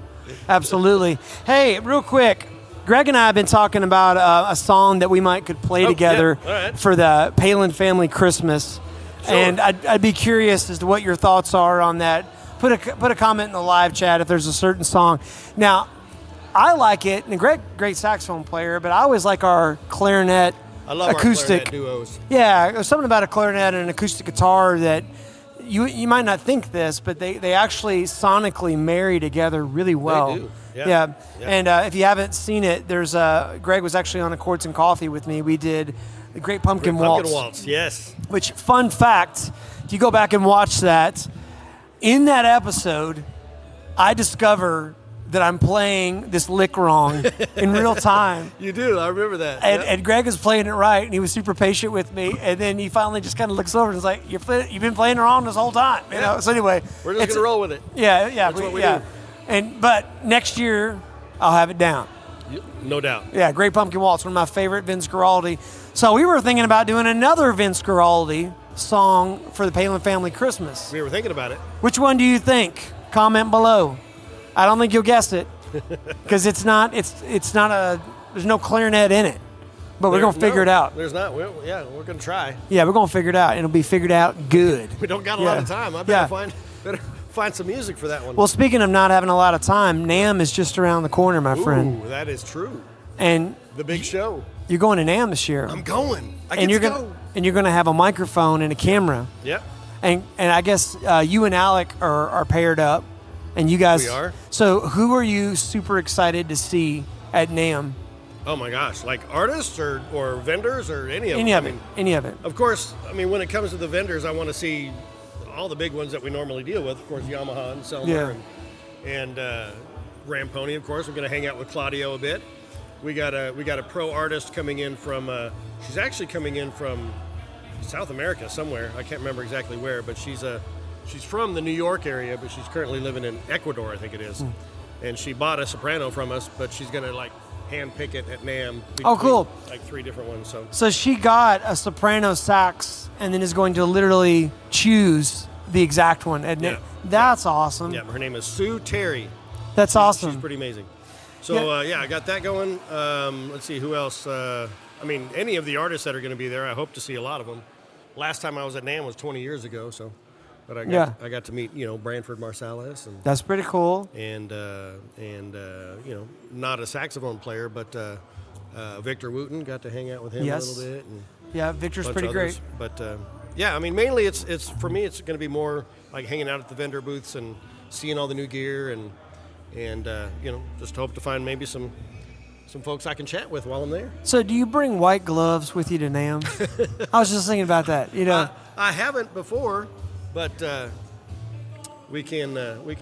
absolutely. Hey, real quick, Greg and I have been talking about a song that we could play together yeah. All right. for the Palin family Christmas. Sure. And I'd be curious as to what your thoughts are on that. Put a comment in the live chat if there's a certain song. Now, I like it, and Greg, great saxophone player, but I always like our clarinet I love acoustic our clarinet duos. Yeah, there's something about a clarinet and an acoustic guitar that you might not think this, but they actually sonically marry together really well. They do. Yeah. And if you haven't seen it, there's Greg was actually on a Chords and Coffee with me. We did the Great Pumpkin Waltz. Pumpkin Waltz, yes. Which, fun fact, if you go back and watch that, in that episode, I discover that I'm playing this lick wrong in real time. You do. I remember that. And Greg is playing it right, and he was super patient with me. And then he finally just kind of looks over and is like, "You've been playing it wrong this whole time." You know. So anyway, we're just gonna roll with it. Yeah. That's what we do. But next year, I'll have it down. No doubt. Yeah, Great Pumpkin Waltz, one of my favorite Vince Guaraldi. So we were thinking about doing another Vince Guaraldi song for the Palin family Christmas. We were thinking about it. Which one do you think? Comment below. I don't think you'll guess it because it's not there's no clarinet in it, but we're going to figure it out. There's not. We're going to try. Yeah, we're going to figure it out. It'll be figured out good. We don't got a lot of time. I better find some music for that one. Well, speaking of not having a lot of time, NAMM is just around the corner, my friend. Ooh, that is true. And the big show. You're going to NAMM this year. I'm going. And you're going to have a microphone and a camera. Yep. And I guess you and Alec are paired up, and you guys. We are. So who are you super excited to see at NAMM? Oh my gosh, like artists or vendors or any of them? Any of it. Of course, I mean, when it comes to the vendors, I want to see all the big ones that we normally deal with. Of course, Yamaha and Selmer and Ramponi. Of course, we're going to hang out with Claudio a bit. We got a pro artist coming in from. She's actually coming in from South America somewhere. I can't remember exactly where, but she's from the New York area, but she's currently living in Ecuador, I think it is. And she bought a soprano from us, but she's going to hand pick it at NAMM. Oh, cool. Like 3 different ones. So she got a soprano sax and then is going to literally choose the exact one at NAMM. That's awesome. Yeah, her name is Sue Terry. That's awesome. She's pretty amazing. So, I got that going. Let's see, who else? Any of the artists that are going to be there, I hope to see a lot of them. Last time I was at NAMM was 20 years ago, but I got to meet, Branford Marsalis. And that's pretty cool. And not a saxophone player, but Victor Wooten, got to hang out with him a little bit. And Victor's pretty great. But, mainly it's for me, it's going to be more like hanging out at the vendor booths and seeing all the new gear and just hope to find maybe some folks I can chat with while I'm there. So do you bring white gloves with you to NAMM? I was just thinking about that. I haven't before, but we can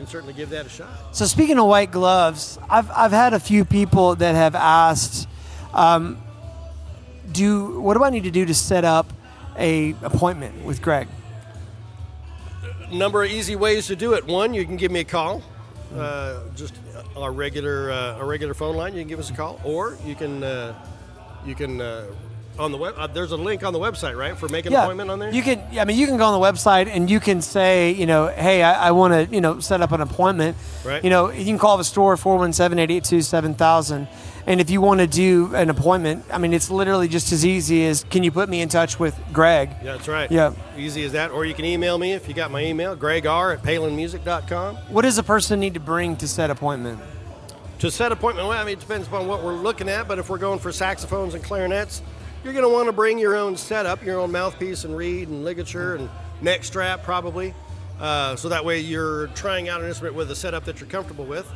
certainly give that a shot. So speaking of white gloves, I've had a few people that have asked, what do I need to do to set up a appointment with Greg? Number of easy ways to do it. One, you can give me a call. Just our regular phone line. You can give us a call, or you can on the web. There's a link on the website, right, for making an appointment on there. You can. You can go on the website and you can say, hey, I want to, set up an appointment. Right. You can call the store 417-882-7000. And if you want to do an appointment, it's literally just as easy as, can you put me in touch with Greg? Yeah, that's right. Yeah. Easy as that. Or you can email me if you got my email, gregr@palinmusic.com. What does a person need to bring to set appointment? To set appointment, it depends upon what we're looking at. But if we're going for saxophones and clarinets, you're going to want to bring your own setup, your own mouthpiece and reed and ligature and neck strap probably. So that way you're trying out an instrument with a setup that you're comfortable with.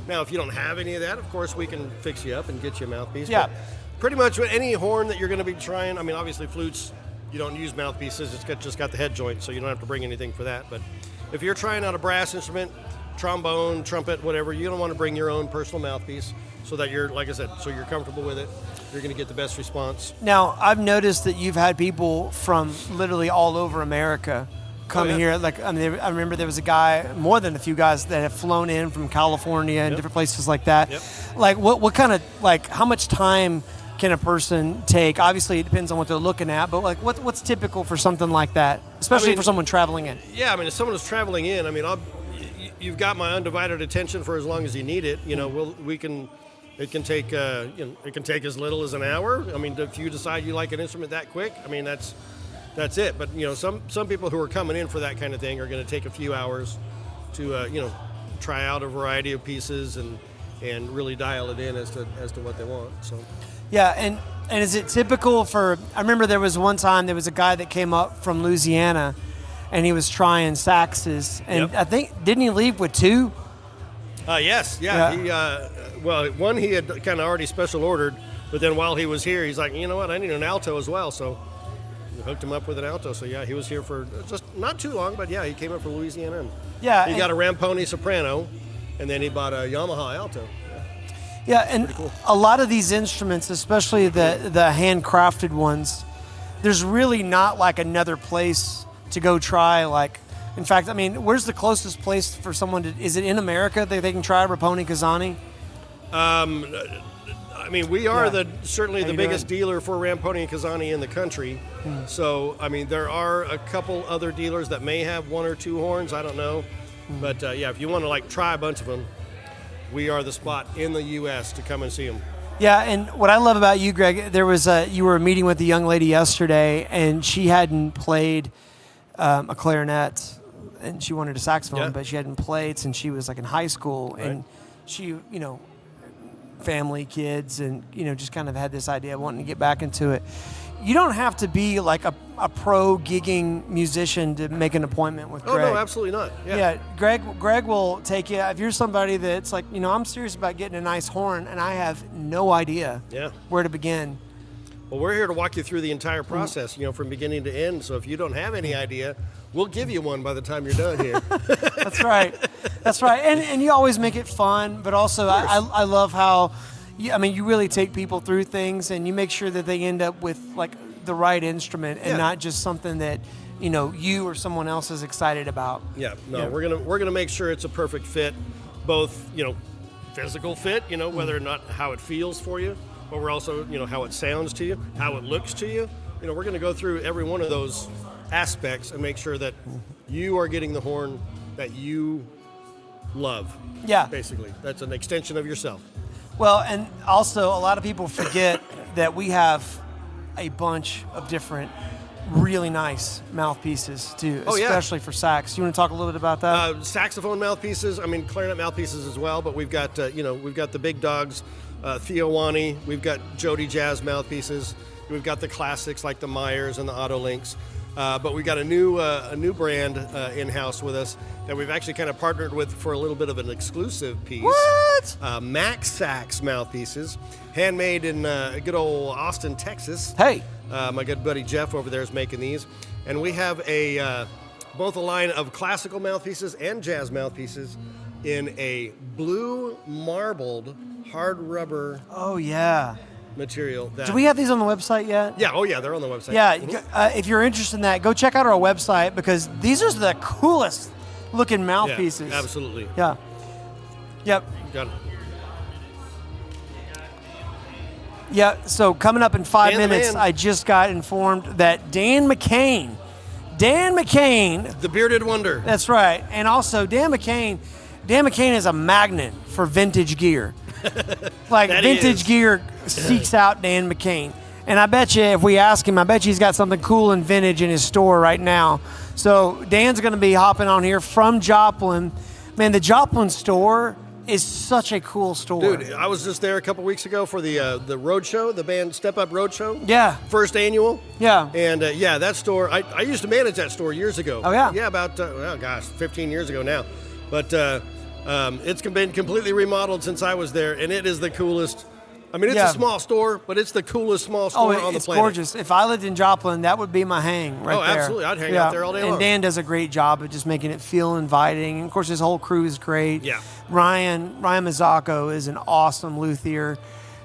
Now, if you don't have any of that, of course, we can fix you up and get you a mouthpiece. Yeah. But pretty much with any horn that you're going to be trying, obviously flutes, you don't use mouthpieces. It's just got the head joint, so you don't have to bring anything for that. But if you're trying out a brass instrument, trombone, trumpet, whatever, you don't want to bring your own personal mouthpiece so that you're, like I said, so you're comfortable with it. You're going to get the best response. Now, I've noticed that you've had people from literally all over America come here. I remember there was a guy, more than a few guys that have flown in from California and different places like that. Yep. What kind of, how much time can a person take? Obviously, it depends on what they're looking at, but like what's typical for something like that, especially for someone traveling in? Yeah, I mean, if someone is traveling in, I mean, you've got my undivided attention for as long as you need it. You know, it can take it can take as little as an hour. I mean, if you decide you like an instrument that quick, I mean, that's it. But some people who are coming in for that kind of thing are going to take a few hours to try out a variety of pieces and really dial it in as to what they want. So. Yeah, and is it typical for? I remember there was one time there was a guy that came up from Louisiana, and he was trying saxes, and I think didn't he leave with 2? Yes, yeah. One he had kind of already special ordered, but then while he was here, he's like, you know what, I need an alto as well, so we hooked him up with an alto. So yeah, he was here for just not too long, but yeah, he came up from Louisiana. And he got a Ramponi soprano, and then he bought a Yamaha alto. Yeah, and cool. A lot of these instruments, especially the handcrafted ones, there's really not like another place to go try. Like, in fact, I mean, where's the closest place for someone to? Is it in America that they can try Raponi Kazani? I mean, we are certainly the biggest dealer for Ramponi and Kazani in the country. So, I mean, there are a couple other dealers that may have 1 or 2 horns. I don't know, but yeah, if you want to like try a bunch of them, we are the spot in the U.S. to come and see them. Yeah, and what I love about you, Greg, there was you were meeting with a young lady yesterday, and she hadn't played a clarinet, and she wanted a saxophone, but she hadn't played since she was like in high school, and she, family, kids, and just kind of had this idea of wanting to get back into it. You don't have to be like a pro gigging musician to make an appointment with Greg. Oh, no, absolutely not. Yeah, Greg will take you. If you're somebody that's like, I'm serious about getting a nice horn and I have no idea where to begin. Well, we're here to walk you through the entire process, from beginning to end. So if you don't have any idea, we'll give you one by the time you're done here. That's right. That's right. And you always make it fun, but also I love how you really take people through things and you make sure that they end up with like the right instrument and not just something that you or someone else is excited about. We're gonna make sure it's a perfect fit, both physical fit, whether or not how it feels for you, but we're also how it sounds to you, how it looks to you. We're gonna go through every one of those aspects and make sure that you are getting the horn that you love. Yeah, basically that's an extension of yourself. Well, and also a lot of people forget that we have a bunch of different really nice mouthpieces too, especially for sax. You want to talk a little bit about that? Saxophone mouthpieces, clarinet mouthpieces as well, but we've got we've got the big dogs, Theo Wani, we've got Jody Jazz mouthpieces, we've got the classics like the Myers and the Autolinks. But we got a new brand in-house with us that we've actually kind of partnered with for a little bit of an exclusive piece. What? Max Sax mouthpieces, handmade in good old Austin, Texas. Hey. My good buddy Jeff over there is making these. And we have both a line of classical mouthpieces and jazz mouthpieces in a blue marbled hard rubber. Oh, yeah. Material. Do we have these on the website yet? Yeah, they're on the website. Yeah, if you're interested in that, go check out our website because these are the coolest looking mouthpieces. Yeah, absolutely. Yeah. Yep. Got it. Yeah, so coming up in 5 minutes, I just got informed that Dan McCain, the bearded wonder. That's right. And also Dan McCain is a magnet for vintage gear. Like vintage gear seeks out Dan McCain. And I bet you if we ask him, I bet you he's got something cool and vintage in his store right now. So Dan's going to be hopping on here from Joplin. Man, the Joplin store is such a cool store. Dude, I was just there a couple weeks ago for the road show, the band Step Up Road Show. Yeah. First annual. Yeah. And that store, I used to manage that store years ago. Oh, yeah? Yeah, about, 15 years ago now. But it's been completely remodeled since I was there, and it is the coolest. It's a small store, but it's the coolest small store on the planet. It's gorgeous. If I lived in Joplin, that would be my hang right there. Oh, absolutely. I'd hang out there all day long. And Dan does a great job of just making it feel inviting. And, of course, his whole crew is great. Yeah. Ryan Mazzacco is an awesome luthier.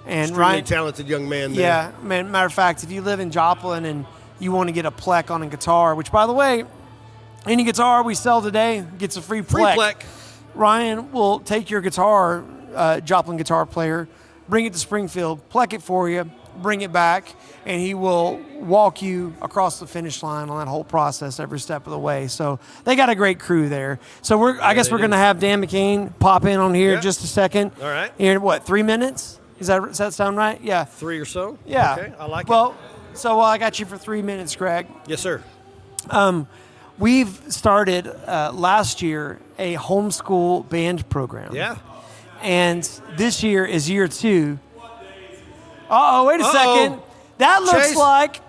And extremely talented young man there. Yeah. Matter of fact, if you live in Joplin and you want to get a plec on a guitar, which, by the way, any guitar we sell today gets a free plec. Free plec. Ryan will take your guitar, Joplin guitar player, bring it to Springfield, plec it for you, bring it back, and he will walk you across the finish line on that whole process every step of the way. So they got a great crew there. So I guess we're going to have Dan McCain pop in on here in just a second. All right. In what, 3 minutes? Does that sound right? Yeah. 3 or so? Yeah. Okay, I like it. Well, so I got you for 3 minutes, Greg. Yes, sir. We've started last year a homeschool band program. Yeah. And this year is year 2. Uh-oh, wait a second. That looks Chase, like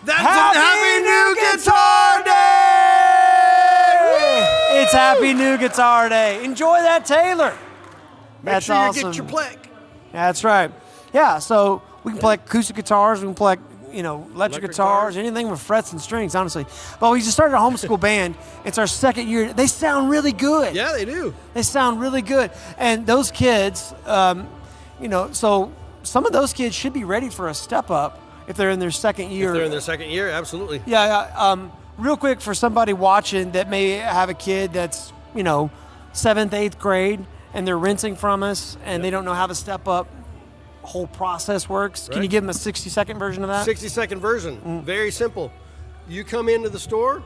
That's Happy New Guitar Day! It's Happy New Guitar Day. Enjoy that, Taylor. That's Make sure awesome. you get your pleck. That's right. Yeah, so we can play acoustic guitars, we can play, electric guitars, anything with frets and strings, honestly. But we just started a homeschool band. It's our second year. They sound really good. Yeah, they do. They sound really good. And those kids, so some of those kids should be ready for a step up if they're in their second year. If they're in their second year, absolutely. Yeah. Real quick, for somebody watching that may have a kid that's, 7th, 8th grade, and they're rinsing from us, and they don't know how the step up whole process works. Can you give them a 60-second version of that? 60-second version. Very simple. You come into the store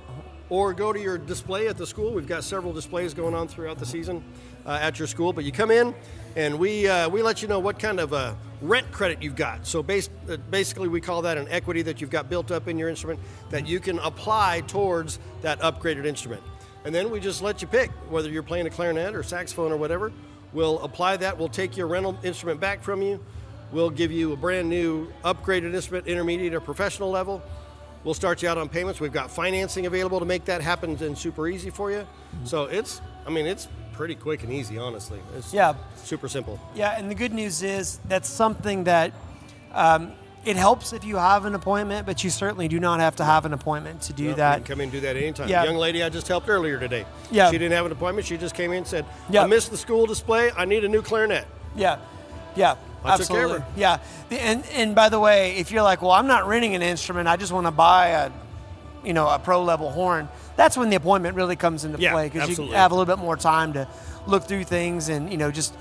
or go to your display at the school. We've got several displays going on throughout the season at your school. But you come in, and we let you know what kind of rent credit you've got. So basically, we call that an equity that you've got built up in your instrument that you can apply towards that upgraded instrument. And then we just let you pick, whether you're playing a clarinet or saxophone or whatever. We'll apply that. We'll take your rental instrument back from you. We'll give you a brand new upgraded instrument, intermediate or professional level. We'll start you out on payments. We've got financing available to make that happen and super easy for you. So it's pretty quick and easy, honestly. It's super simple. Yeah, and the good news is that's something that it helps if you have an appointment, but you certainly do not have to have an appointment to do that. You can come in and do that anytime. Yeah. Young lady I just helped earlier today. Yeah. She didn't have an appointment. She just came in and said, I missed the school display. I need a new clarinet. Yeah, I took care of absolutely. her. Yeah, and by the way, if you're like, well, I'm not renting an instrument, I just want to buy a pro level horn. That's when the appointment really comes into play, because you have a little bit more time to look through things and just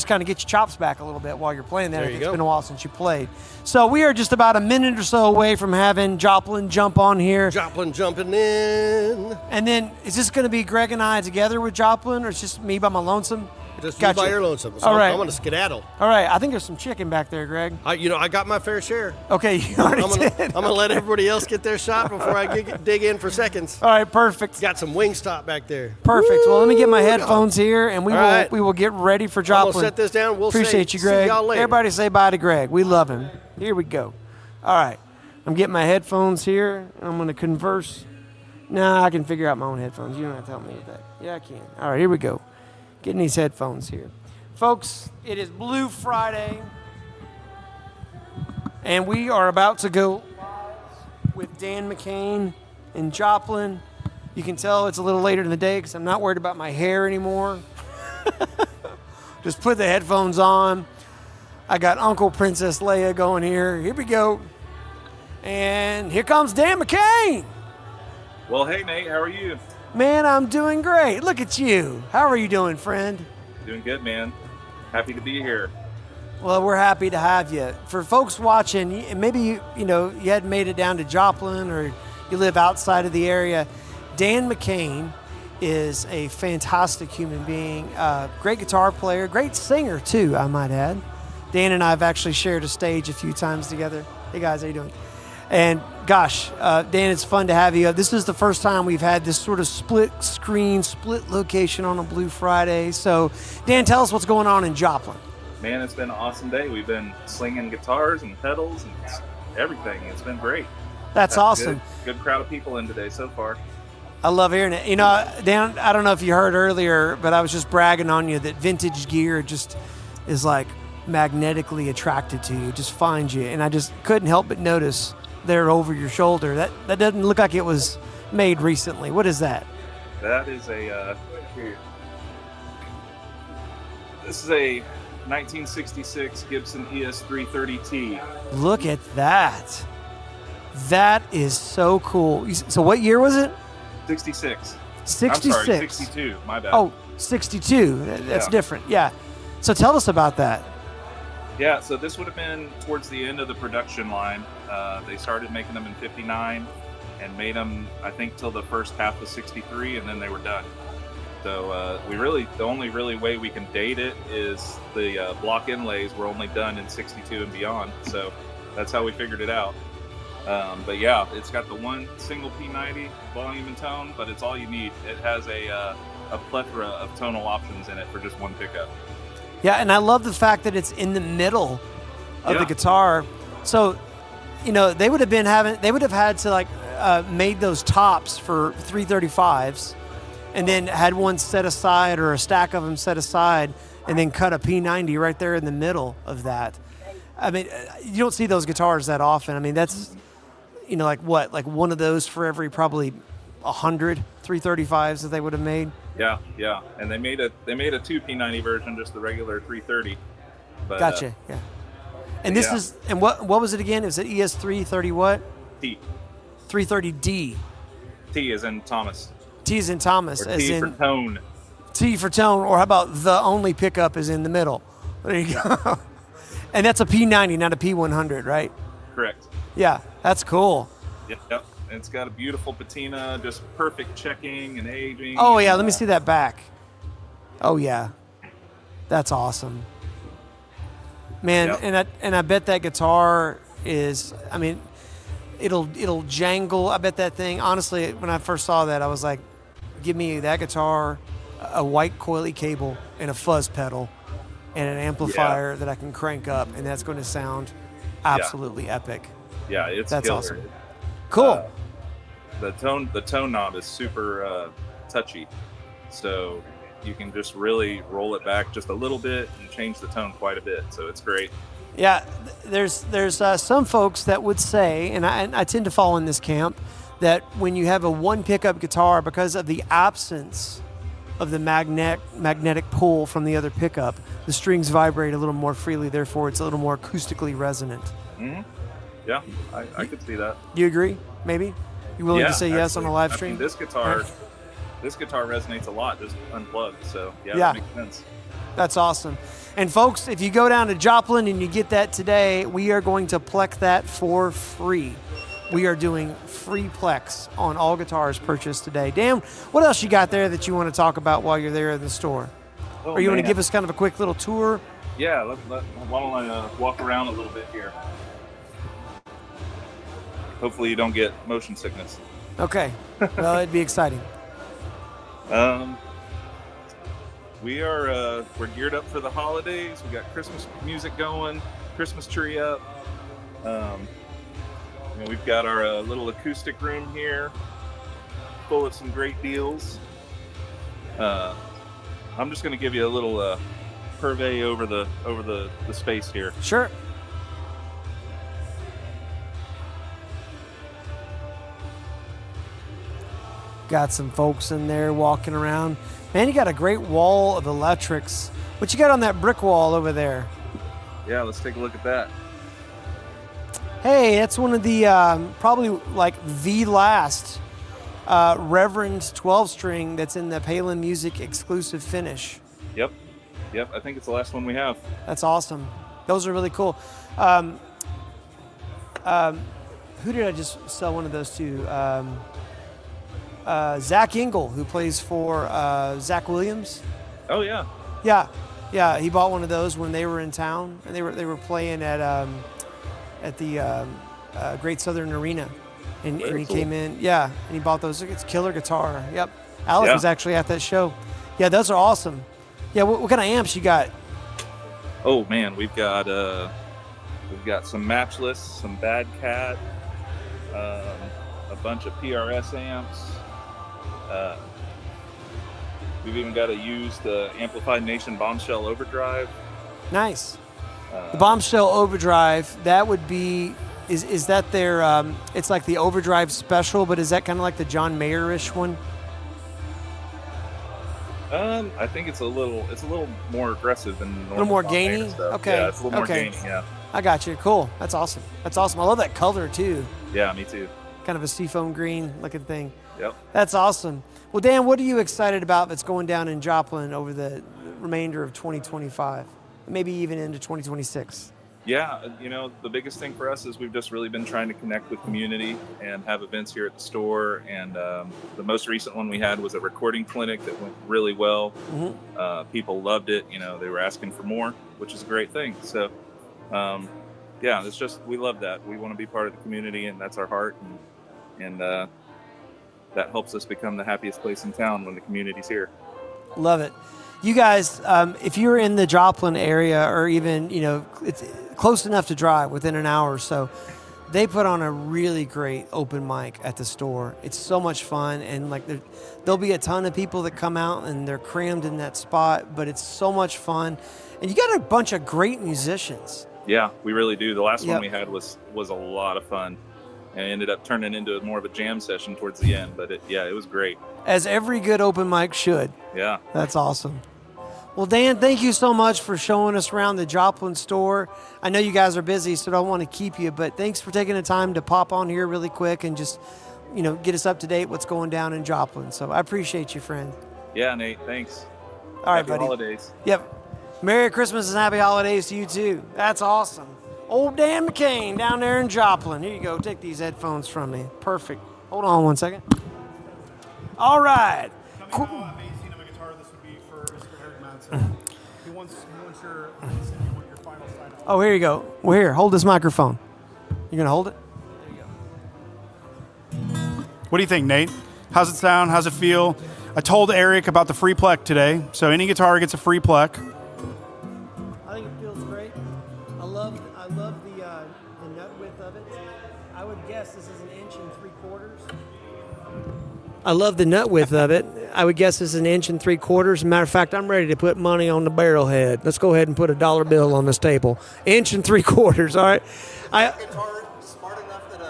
kind of get your chops back a little bit while you're playing that. If it's been a while since you played. So we are just about a minute or so away from having Joplin jump on here. Joplin jumping in. And then is this going to be Greg and I together with Joplin, or it's just me by my lonesome? Just you by your lonesome. So All right. I'm going to skedaddle. All right. I think there's some chicken back there, Greg. I got my fair share. Okay, you already did. I'm going to let everybody else get their shot before I dig in for seconds. All right, perfect. Got some Wingstop back there. Perfect. Well, let me get my headphones here, and we will get ready for Joplin. I'm going to set this down. We'll appreciate you, Greg. See y'all later. Everybody say bye to Greg. We love him. Here we go. All right. I'm getting my headphones here, and I'm going to converse. Nah, I can figure out my own headphones. You don't have to help me with that. Yeah, I can. All right, here we go. Getting these headphones here. Folks, it is Blue Friday, and we are about to go live with Dan McCain and Joplin. You can tell it's a little later in the day because I'm not worried about my hair anymore. Just put the headphones on. I got Uncle Princess Leia going here. Here we go. And here comes Dan McCain. Well, hey, Nate, how are you? Man, I'm doing great. Look at you. How are you doing, friend? Doing good, man. Happy to be here. Well, we're happy to have you. For folks watching, maybe you hadn't made it down to Joplin, or you live outside of the area. Dan McCain is a fantastic human being, great guitar player, great singer too, I might add. Dan and I have actually shared a stage a few times together. Hey guys, how you doing? And gosh, Dan, it's fun to have you. This is the first time we've had this sort of split screen, split location on a Blue Friday. So, Dan, tell us what's going on in Joplin. Man, it's been an awesome day. We've been slinging guitars and pedals and everything. It's been great. That's awesome. Good crowd of people in today so far. I love hearing it. Dan, I don't know if you heard earlier, but I was just bragging on you that vintage gear just is like magnetically attracted to you, just finds you. And I just couldn't help but notice there over your shoulder. That doesn't look like it was made recently. What is that? That is this is a 1966 Gibson ES330T. Look at that. That is so cool. So what year was it? 66. 66. I'm sorry, 62. My bad. Oh, 62. That's different. Yeah. So tell us about that. Yeah, so this would have been towards the end of the production line. They started making them in '59 and made them, I think, till the first half of '63, and then they were done. So the only really way we can date it is the block inlays were only done in '62 and beyond. So that's how we figured it out. But yeah, it's got the one single P90 volume and tone, but it's all you need. It has a plethora of tonal options in it for just one pickup. Yeah, and I love the fact that it's in the middle of the guitar. So, you know, they would have had to like made those tops for 335s, and then had one set aside or a stack of them set aside, and then cut a P90 right there in the middle of that. I mean, you don't see those guitars that often. I mean, that's, you know, like what, like one of those for every probably 100 335s that they would have made. Yeah, and they made a 2 P90 version, just the regular 330. But, gotcha. Yeah. And this is, and what was it again? Is it ES 330 what? T. 330D. T is in Thomas. T is in Thomas. Or as T in for tone. T for tone, or how about the only pickup is in the middle? There you go. And that's a P90, not a P100, right? Correct. Yeah, that's cool. Yep. And it's got a beautiful patina, just perfect checking and aging. Oh yeah, let me see that back. Oh yeah, that's awesome, man. Yep. And I bet that guitar is. I mean, it'll jangle. I bet that thing. Honestly, when I first saw that, I was like, give me that guitar, a white coily cable, and a fuzz pedal, and an amplifier that I can crank up, and that's going to sound absolutely epic. Yeah, that's killer. Awesome. Cool. The tone knob is super touchy, so you can just really roll it back just a little bit and change the tone quite a bit. So it's great. Yeah, there's some folks that would say, and I tend to fall in this camp, that when you have a one pickup guitar, because of the absence of the magnetic pull from the other pickup, the strings vibrate a little more freely. Therefore, it's a little more acoustically resonant. Mm-hmm. Yeah, I could see that. You agree? Maybe? You willing to say yes actually, on a live stream? I mean, this guitar resonates a lot just unplugged. So yeah, Yeah. that makes sense. That's awesome. And folks, if you go down to Joplin and you get that today, we are going to plex that for free. We are doing free plex on all guitars purchased today. Dan, what else you got there that you want to talk about while you're there in the store? Or you want to give us kind of a quick little tour? Yeah, why don't I walk around a little bit here? Hopefully you don't get motion sickness. Okay. Well, it'd be exciting. We're geared up for the holidays. We got Christmas music going, Christmas tree up. We've got our little acoustic room here, full of some great deals. I'm just going to give you a little purvey over the space here. Sure. Got some folks in there walking around. Man, you got a great wall of electrics. What you got on that brick wall over there? Yeah, let's take a look at that. Hey, that's one of the probably like the last Reverend 12-string that's in the Palin Music exclusive finish. Yep, I think it's the last one we have. That's awesome. Those are really cool. Who did I just sell one of those to? Zach Engel, who plays for Zach Williams. Oh yeah. Yeah. He bought one of those when they were in town, and they were playing at the Great Southern Arena, and he came in. Yeah, and he bought those. It's killer guitar. Yep. Alex was actually at that show. Yeah, those are awesome. Yeah, what kind of amps you got? Oh man, we've got some Matchless, some Bad Cat, a bunch of PRS amps. We've even got a used Amplified Nation Bombshell Overdrive. Nice. The Bombshell Overdrive, that would be, is that their, it's like the Overdrive Special, but is that kind of like the John Mayer-ish one? I think it's a little more aggressive than normal. A little more gainy? Okay. Yeah, it's a little more gainy, yeah. I got you. Cool. That's awesome. I love that color too. Yeah, me too. Kind of a seafoam green looking thing. Yep. That's awesome. Well, Dan, what are you excited about that's going down in Joplin over the remainder of 2025? maybe even into 2026? Yeah, the biggest thing for us is we've just really been trying to connect with community and have events here at the store. And the most recent one we had was a recording clinic that went really well. People loved it. They were asking for more, which is a great thing. So, it's just, we love that. We want to be part of the community, and that's our heart. And that helps us become the happiest place in town when the community's here. Love it. You guys, if you're in the Joplin area, or even, it's close enough to drive within an hour or so, they put on a really great open mic at the store. It's so much fun, and there'll be a ton of people that come out, and they're crammed in that spot, but it's so much fun. And you got a bunch of great musicians. Yeah, we really do. The last one we had was a lot of fun, and ended up turning into more of a jam session towards the end, but it was great. As every good open mic should. Yeah. That's awesome. Well, Dan, thank you so much for showing us around the Joplin store. I know you guys are busy, so I don't want to keep you, but thanks for taking the time to pop on here really quick and just, get us up to date what's going down in Joplin. So I appreciate you, friend. Yeah, Nate, thanks. All right, happy buddy. Holidays. Yep. Merry Christmas and happy holidays to you, too. That's awesome. Old Dan McCain down there in Joplin. Here you go. Take these headphones from me. Perfect. Hold on one second. All right. Cool. Amazing of a guitar this would be for Mr. Eric Madsen. He wants your final sign off. Oh, here you go. Well, here, hold this microphone. You gonna hold it? There you go. What do you think, Nate? How's it sound? How's it feel? I told Eric about the free plec today, so any guitar gets a free plec. I think it feels great. I love the nut width of it. I would guess this is 1 3/4 inches. I love the nut width of it. I would guess this is 1 3/4 inches. Matter of fact, I'm ready to put money on the barrel head. Let's go ahead and put a $1 bill on this table. 1 3/4 inches. All right. Guitar smart enough that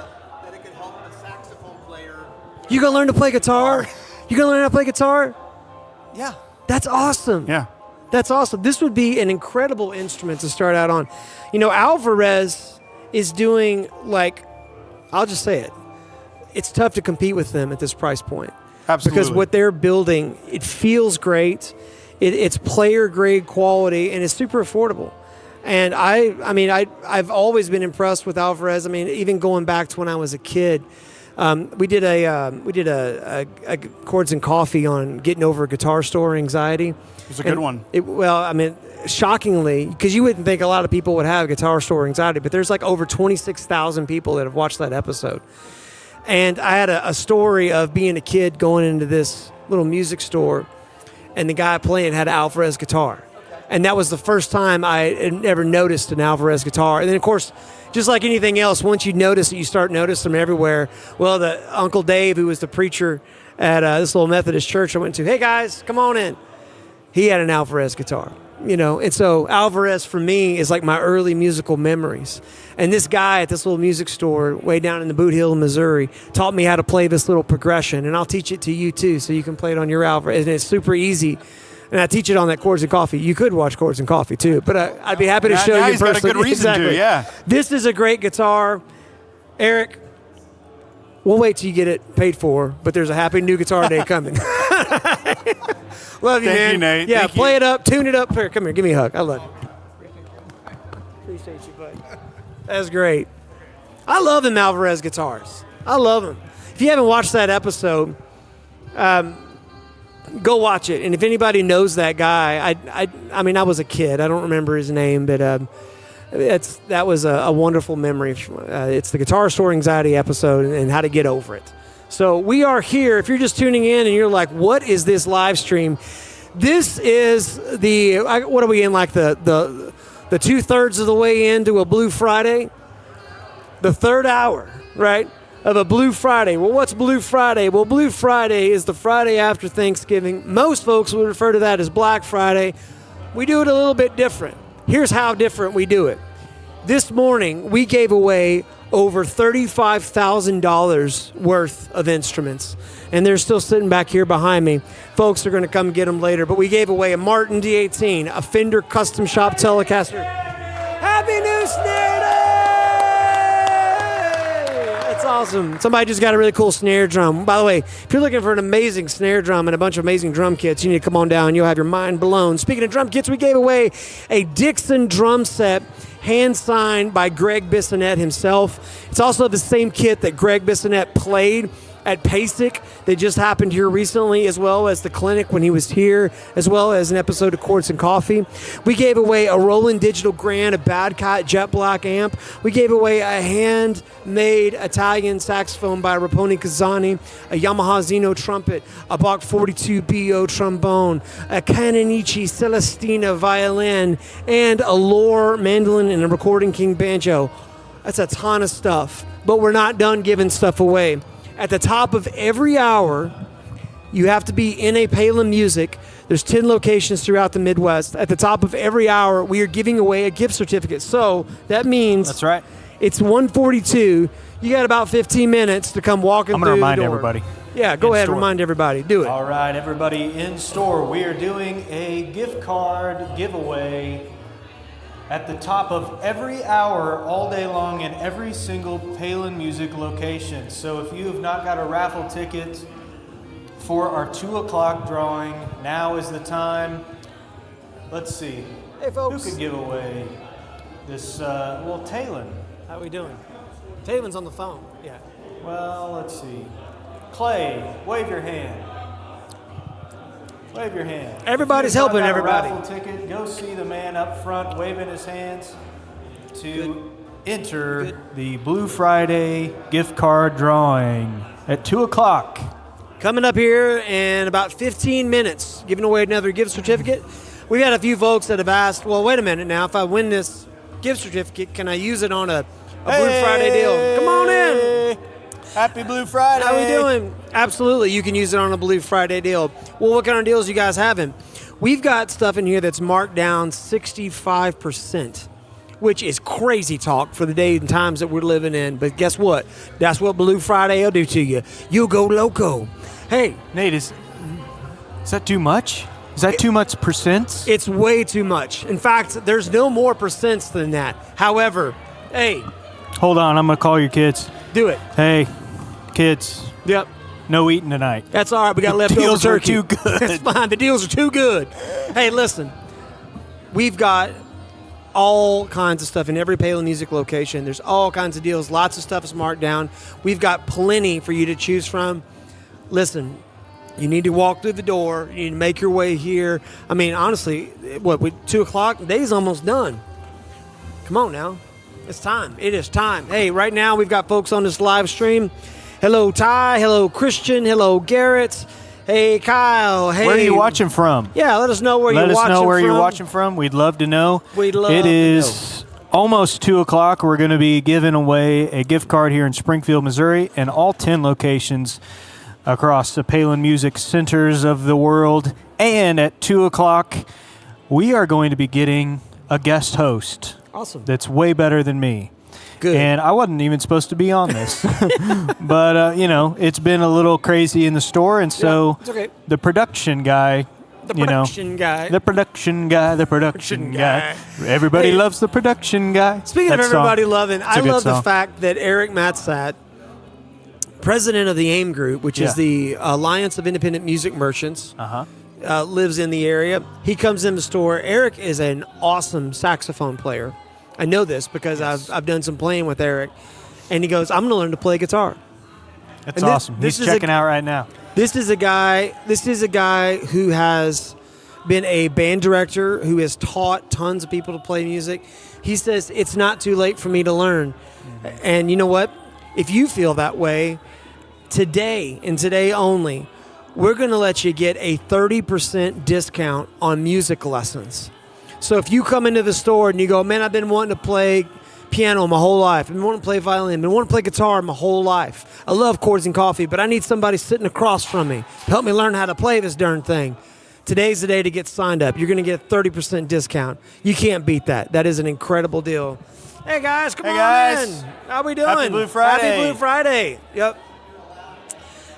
it could help a saxophone player. You gonna learn to play guitar? You gonna learn how to play guitar? Yeah. That's awesome. Yeah. That's awesome. This would be an incredible instrument to start out on. Alvarez is doing, I'll just say it. It's tough to compete with them at this price point. Absolutely. Because what they're building, it feels great. It's player grade quality, and it's super affordable. And I've always been impressed with Alvarez. Even going back to when I was a kid, we did a Chords and Coffee on getting over guitar store anxiety. It was a good one. Shockingly, because you wouldn't think a lot of people would have guitar store anxiety, but there's over 26,000 people that have watched that episode. And I had a story of being a kid going into this little music store, and the guy playing had an Alvarez guitar. And that was the first time I had ever noticed an Alvarez guitar. And then, of course, just like anything else, once you notice it, you start noticing them everywhere. Well, the Uncle Dave, who was the preacher at this little Methodist church I went to, hey, guys, come on in. He had an Alvarez guitar. And so Alvarez for me is like my early musical memories. And this guy at this little music store way down in the Boot Hill, Missouri, taught me how to play this little progression. And I'll teach it to you too, so you can play it on your Alvarez. And it's super easy. And I teach it on that Chords and Coffee. You could watch Chords and Coffee too, but I'd be happy to show you he's got a personally. good reason exactly. to, yeah. This is a great guitar. Eric, we'll wait till you get it paid for, but there's a happy new guitar day coming. Love you, Thank man. you, Nate. Yeah, Thank play you. it up, tune it up. Here, come here, give me a hug. I love you. Appreciate you, buddy. That's great. I love them Alvarez guitars. I love them. If you haven't watched that episode, go watch it. And if anybody knows that guy, I was a kid. I don't remember his name, but that was a wonderful memory. It's the Guitar Store Anxiety episode and how to get over it. So we are here. If you're just tuning in and you're like, what is this live stream? This is what are we in, like the 2/3 of the way into a Blue Friday? The third hour, right, of a Blue Friday. Well, what's Blue Friday? Well, Blue Friday is the Friday after Thanksgiving. Most folks would refer to that as Black Friday. We do it a little bit different. Here's how different we do it. This morning, we gave away over $35,000 worth of instruments. And they're still sitting back here behind me. Folks are going to come get them later. But we gave away a Martin D18, a Fender Custom Shop Telecaster. Happy New Snare Day! That's awesome. Somebody just got a really cool snare drum. By the way, if you're looking for an amazing snare drum and a bunch of amazing drum kits, you need to come on down. You'll have your mind blown. Speaking of drum kits, we gave away a Dixon drum set, hand-signed by Greg Bissonette himself. It's also the same kit that Greg Bissonette played at PASIC that just happened here recently, as well as the clinic when he was here, as well as an episode of Quartz and Coffee. We gave away a Roland Digital Grand, a Badcott Jet Black amp. We gave away a handmade Italian saxophone by Raponi Kazani, a Yamaha Zeno trumpet, a Bach 42 BO trombone, a Canonici Celestina violin, and a Lore mandolin and a Recording King banjo. That's a ton of stuff, but we're not done giving stuff away. At the top of every hour, you have to be in a Palin Music. There's 10 locations throughout the Midwest. At the top of every hour, we are giving away a gift certificate. So that means That's right. It's 1:42. You got about 15 minutes to come walking through the door. I'm going to remind everybody. Yeah, go ahead, remind everybody. Do it. All right, everybody in store, we are doing a gift card giveaway at the top of every hour all day long in every single Palin Music location. So if you have not got a raffle ticket for our 2 o'clock drawing, now is the time. Let's see. Hey, folks. Who could give away this? Talon. How we doing? Taylor's on the phone. Yeah. Well, let's see. Clay, wave your hand. Wave your hand. Everybody's helping everybody. Raffle ticket. Go see the man up front waving his hands to enter the Blue Friday gift card drawing at 2 o'clock. Coming up here in about 15 minutes, giving away another gift certificate. We've had a few folks that have asked, well, wait a minute now, if I win this gift certificate, can I use it on a Blue Friday deal? Come on in. Happy Blue Friday. How we doing? Absolutely, you can use it on a Blue Friday deal. Well, what kind of deals you guys having? We've got stuff in here that's marked down 65%, which is crazy talk for the days and times that we're living in. But guess what? That's what Blue Friday will do to you. You'll go loco. Hey, Nate, is that too much? Is that too much percents? It's way too much. In fact, there's no more percents than that. However, hey. Hold on, I'm going to call your kids. Do it. Hey, kids. Yep. No eating tonight. That's all right. We got leftover deals turkey. are too good. That's fine. The deals are too good. Hey, listen. We've got all kinds of stuff in every Palin Music location. There's all kinds of deals. Lots of stuff is marked down. We've got plenty for you to choose from. Listen, you need to walk through the door. You need to make your way here. I mean, honestly, with 2 o'clock, the day's almost done. Come on now. It's time. It is time. Hey, right now we've got folks on this live stream. Hello, Ty. Hello, Christian. Hello, Garrett. Hey, Kyle. Hey. Where are you watching from? Yeah, let us know where you're watching from. Let us know where you're watching from. We'd love to know. We'd love to know. It is is almost 2 o'clock. We're going to be giving away a gift card here in Springfield, Missouri, and all 10 locations across the Palin Music Centers of the world. And at 2 o'clock, we are going to be getting a guest host. Awesome. That's way better than me. Good. And I wasn't even supposed to be on this. But, it's been a little crazy in the store. And so it's okay. the production guy, The production guy. Everybody loves the production guy. Speaking of everybody loving, I love the fact that Eric Matsat, president of the AIM Group, which is the Alliance of Independent Music Merchants, lives in the area. He comes in the store. Eric is an awesome saxophone player. I know this because I've done some playing with Eric. And he goes, I'm going to learn to play guitar. That's awesome. He's checking out right now. This is a guy who has been a band director, who has taught tons of people to play music. He says, it's not too late for me to learn. Mm-hmm. And you know what? If you feel that way, today and today only, we're going to let you get a 30% discount on music lessons. So if you come into the store and you go, man, I've been wanting to play piano my whole life. I've been wanting to play violin. I've been wanting to play guitar my whole life. I love Chords and Coffee, but I need somebody sitting across from me to help me learn how to play this darn thing. Today's the day to get signed up. You're going to get a 30% discount. You can't beat that. That is an incredible deal. Hey, guys, come on in. How we doing? Happy Blue Friday. Happy Blue Friday. Yep.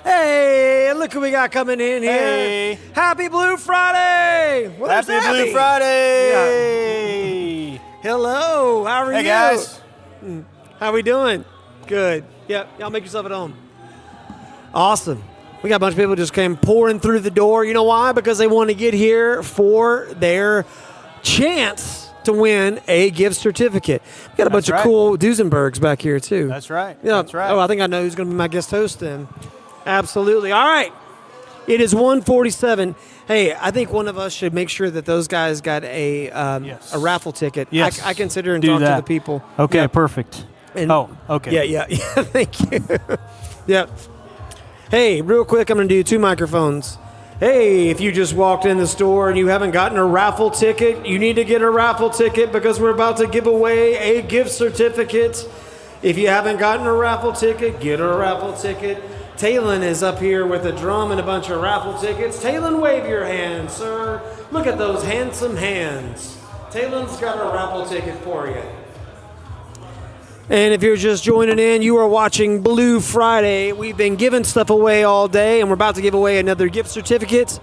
Hey, look who we got coming in here. Hey. Happy Blue Friday. Well, Happy Blue Friday. Yeah. Hello. How are you? Hey, guys. How we doing? Good. Yeah, y'all make yourself at home. Awesome. We got a bunch of people just came pouring through the door. You know why? Because they want to get here for their chance to win a gift certificate. We got a bunch of cool Duesenbergs back here, too. That's right. Yeah. That's right. Oh, I think I know who's going to be my guest host then. Absolutely. All right. It is 1:47. Hey, I think one of us should make sure that those guys got a raffle ticket. Yes. I consider and Do talk that. to the people. Okay, Yeah. perfect. And- okay. Yeah. Thank you. Yeah. Hey, real quick, I'm going to do 2 microphones. Hey, if you just walked in the store and you haven't gotten a raffle ticket, you need to get a raffle ticket because we're about to give away a gift certificate. If you haven't gotten a raffle ticket, get a raffle ticket. Talon is up here with a drum and a bunch of raffle tickets. Talon, wave your hand, sir. Look at those handsome hands. Talon's got a raffle ticket for you. And if you're just joining in, you are watching Blue Friday. We've been giving stuff away all day, and we're about to give away another gift certificate.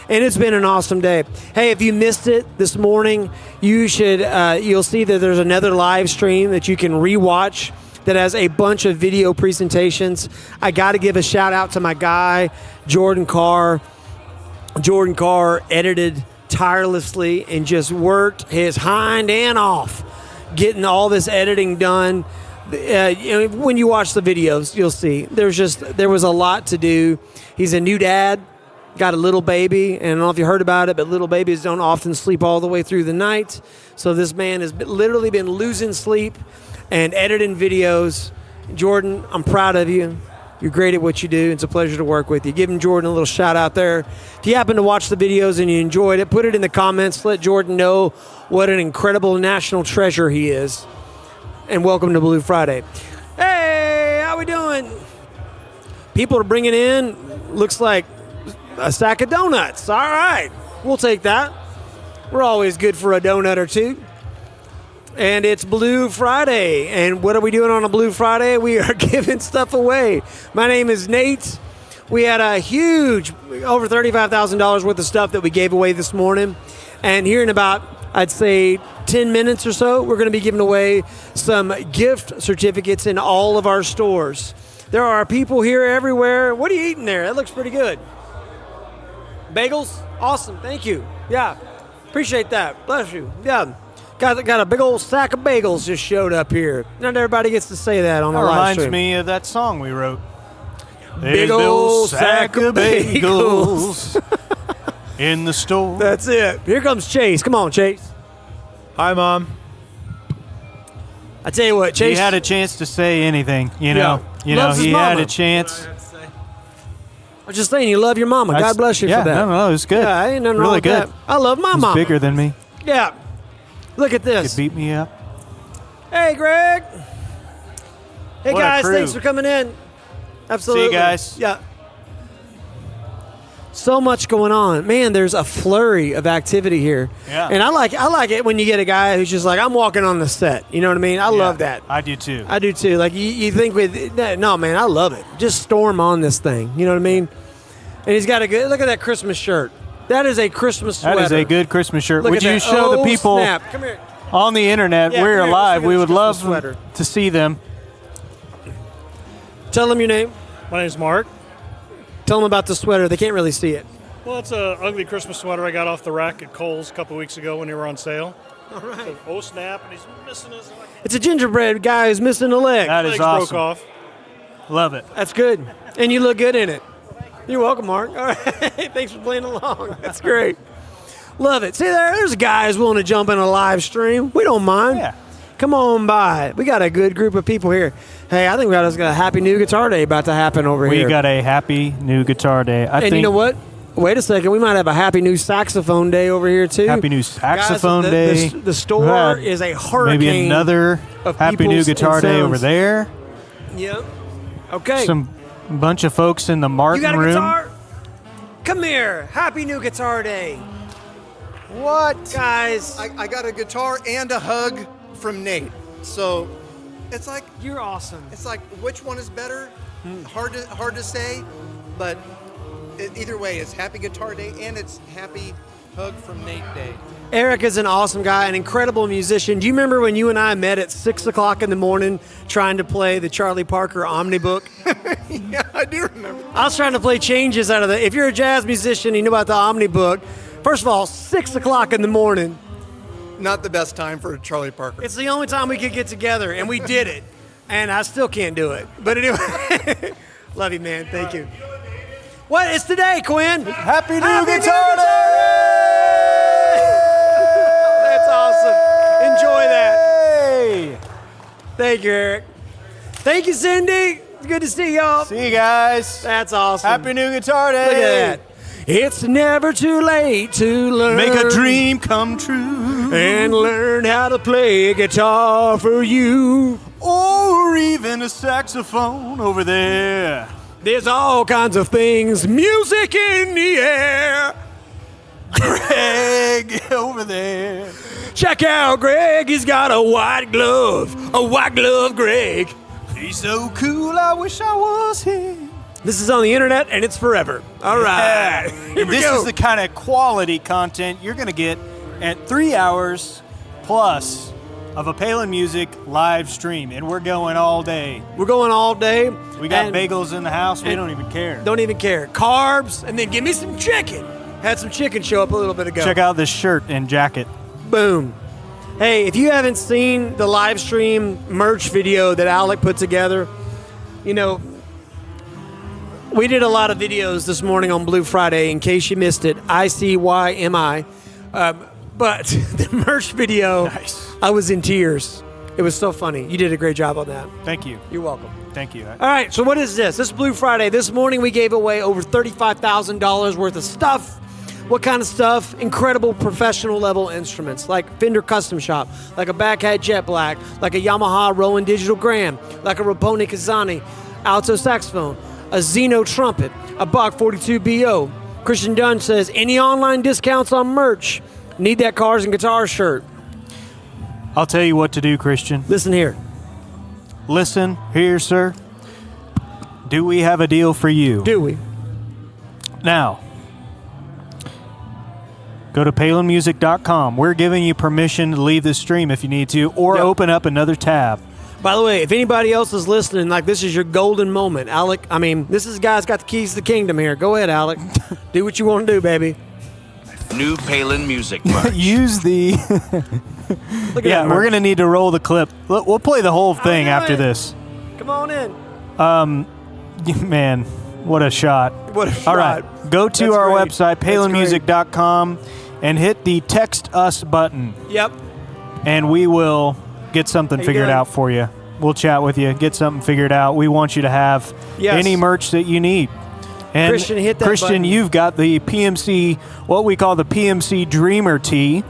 And it's been an awesome day. Hey, if you missed it this morning, you should. You'll see that there's another live stream that you can rewatch that has a bunch of video presentations. I got to give a shout out to my guy, Jordan Carr. Jordan Carr edited tirelessly and just worked his hind end off getting all this editing done. When you watch the videos, you'll see there was a lot to do. He's a new dad, got a little baby, and I don't know if you heard about it, but little babies don't often sleep all the way through the night. So this man has literally been losing sleep and editing videos. Jordan, I'm proud of you. You're great at what you do. It's a pleasure to work with you. Give Jordan a little shout out there. If you happen to watch the videos and you enjoyed it, put it in the comments. Let Jordan know what an incredible national treasure he is. And welcome to Blue Friday. Hey, how we doing? People are bringing in, looks like a sack of donuts. All right, we'll take that. We're always good for a donut or two. And it's Blue Friday. And what are we doing on a Blue Friday? We are giving stuff away. My name is Nate. We had a huge, over $35,000 worth of stuff that we gave away this morning. And here in about, I'd say, 10 minutes or so, we're going to be giving away some gift certificates in all of our stores. There are people here everywhere. What are you eating there? That looks pretty good. Bagels? Awesome. Thank you. Yeah. Appreciate that. Bless you. Yeah. Got a big old sack of bagels just showed up here. Not everybody gets to say that on the live reminds stream. me of that song we wrote. Big old sack of bagels in the store. That's it. Here comes Chase. Come on, Chase. Hi, Mom. I tell you what, Chase. He had a chance to say anything, you know. Loves his He had mama. a chance. I was just saying, you love your mama. God bless you for that. No, it was good. Yeah, ain't nothing really wrong with good. that. I love my He's mama. bigger than me. Yeah. Look at this. Could beat me up. Hey, Greg. Hey, What a guys. crew. Thanks for coming in. Absolutely. See you guys. Yeah. So much going on. Man, there's a flurry of activity here. Yeah. And I like it when you get a guy who's just like, I'm walking on the set. You know what I mean? I love that. I do too. I do too. Like you think no, man, I love it. Just storm on this thing. You know what I mean? And he's got a good, look at that Christmas shirt. That is a Christmas sweater. That is a good Christmas shirt. Look Would at you that. show the Oh, people snap. Come here. on the internet? Yeah, We're come here. alive. Let's We look would at love this sweater. to see them. Tell them your name. My name's Mark. Tell them about the sweater. They can't really see it. Well, it's a ugly Christmas sweater I got off the rack at Kohl's a couple weeks ago when they were on sale. All right. So, oh snap! And he's missing his leg. It's a gingerbread guy who's missing a leg. That is Legs awesome. broke off. Love it. That's good. And you look good in it. You're welcome, Mark. All right. Thanks for playing along. That's great. Love it. See, there's guys willing to jump in a live stream. We don't mind. Yeah. Come on by. We got a good group of people here. Hey, I think we got a happy new guitar day about to happen over We here. got a happy new guitar day. I and think you know what? Wait a second. We might have a happy new saxophone day over here, too. Happy new saxophone Guys, day. The store is a hurricane. Maybe another of happy new peoples guitar and day sounds. over there. Yep. Okay. Some bunch of folks in the Martin You got a room. guitar? Come here. Happy new guitar day. What? Guys. I got a guitar and a hug from Nate. So it's like You're awesome. it's like which one is better? Hard to say, but either way, it's Happy Guitar Day and it's Happy hug from Nate Day. Eric is an awesome guy, an incredible musician. Do you remember when you and I met at 6 o'clock in the morning trying to play the Charlie Parker Omnibook? Yeah, I do remember. I was trying to play changes out of the. If you're a jazz musician, you know about the Omnibook. First of all, 6 o'clock in the morning. Not the best time for Charlie Parker. It's the only time we could get together, and we did it. And I still can't do it. But anyway, love you, man. Thank you. What? It's today, Quinn. Happy New Guitar Day! That's awesome. Enjoy that. Thank you, Eric. Thank you, Cindy. It's good to see y'all. See you guys. That's awesome. Happy New Guitar Day. Look at that. It's never too late to learn. Make a dream come true. And learn how to play guitar for you. Or even a saxophone over there. There's all kinds of things. Music in the air. Greg over there. Check out Greg. He's got a white glove. A white glove, Greg. He's so cool, I wish I was him. This is on the internet, and it's forever. All right. Here we This go. is the kind of quality content you're going to get at 3 hours plus of a Palin Music live stream, and we're going all day. We're going all day. We got And bagels in the house. We don't even care. Don't even care. Carbs, and then give me some chicken. Had some chicken show up a little bit ago. Check out this shirt and jacket. Boom. Hey, if you haven't seen the live stream merch video that Alec put together, you know, we did a lot of videos this morning on Blue Friday. In case you missed it, ICYMI. But the merch video, Nice. I was in tears. It was so funny. You did a great job on that. Thank you. You're welcome. Thank you. All right, so what is this? This is Blue Friday. This morning we gave away over $35,000 worth of stuff. What kind of stuff? Incredible professional level instruments like Fender Custom Shop, like a Backhat Jet Black, like a Yamaha Roland Digital Grand, like a Rapone Kazani alto saxophone, a Zeno trumpet, a Bach 42BO. Christian Dunn says, any online discounts on merch? Need that Cars and Guitars shirt. I'll tell you what to do, Christian. Listen here. Listen here, sir. Do we have a deal for you? Do we? Now, go to PalinMusic.com. We're giving you permission to leave this stream if you need to, or open up another tab. By the way, if anybody else is listening, like this is your golden moment, Alec. I mean, this is guy's got the keys to the kingdom here. Go ahead, Alec. Do what you want to do, baby. New Palin Music merch. Use the... Look at Yeah, that we're merch. going to need to roll the clip. We'll play the whole thing do after it. this. Come on in. Man, what a shot. What a shot. All right, go to That's our great. website, That's PalinMusic.com, and hit the Text Us button, Yep. and we will get something How you figured doing? out for you. We'll chat with you, get something figured out. We want you to have Yes. any merch that you need. And Christian, hit that Christian, button. you've got the PMC, what we call the PMC Dreamer tee.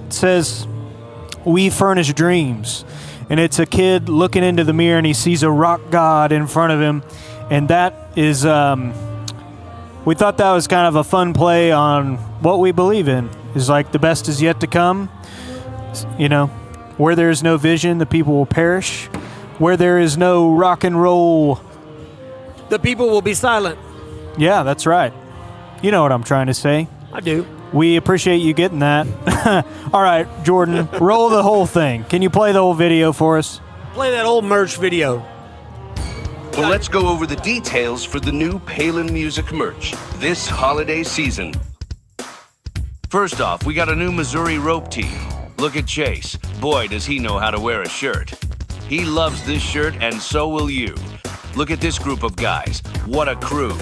It says, "We furnish dreams." And it's a kid looking into the mirror and he sees a rock god in front of him. And that is, we thought that was kind of a fun play on what we believe in. Is like the best is yet to come. You know, where there is no vision, the people will perish. Where there is no rock and roll, The people will be silent. yeah, that's right. You know what I'm trying to say. I do. We appreciate you getting that. All right, Jordan, roll the whole thing. Can you play the whole video for us? Play that old merch video. Well, let's go over the details for the new Palin Music merch this holiday season. First off, we got a new Missouri rope tee. Look at Chase. Boy, does he know how to wear a shirt. He loves this shirt, and so will you. Look at this group of guys. What a crew.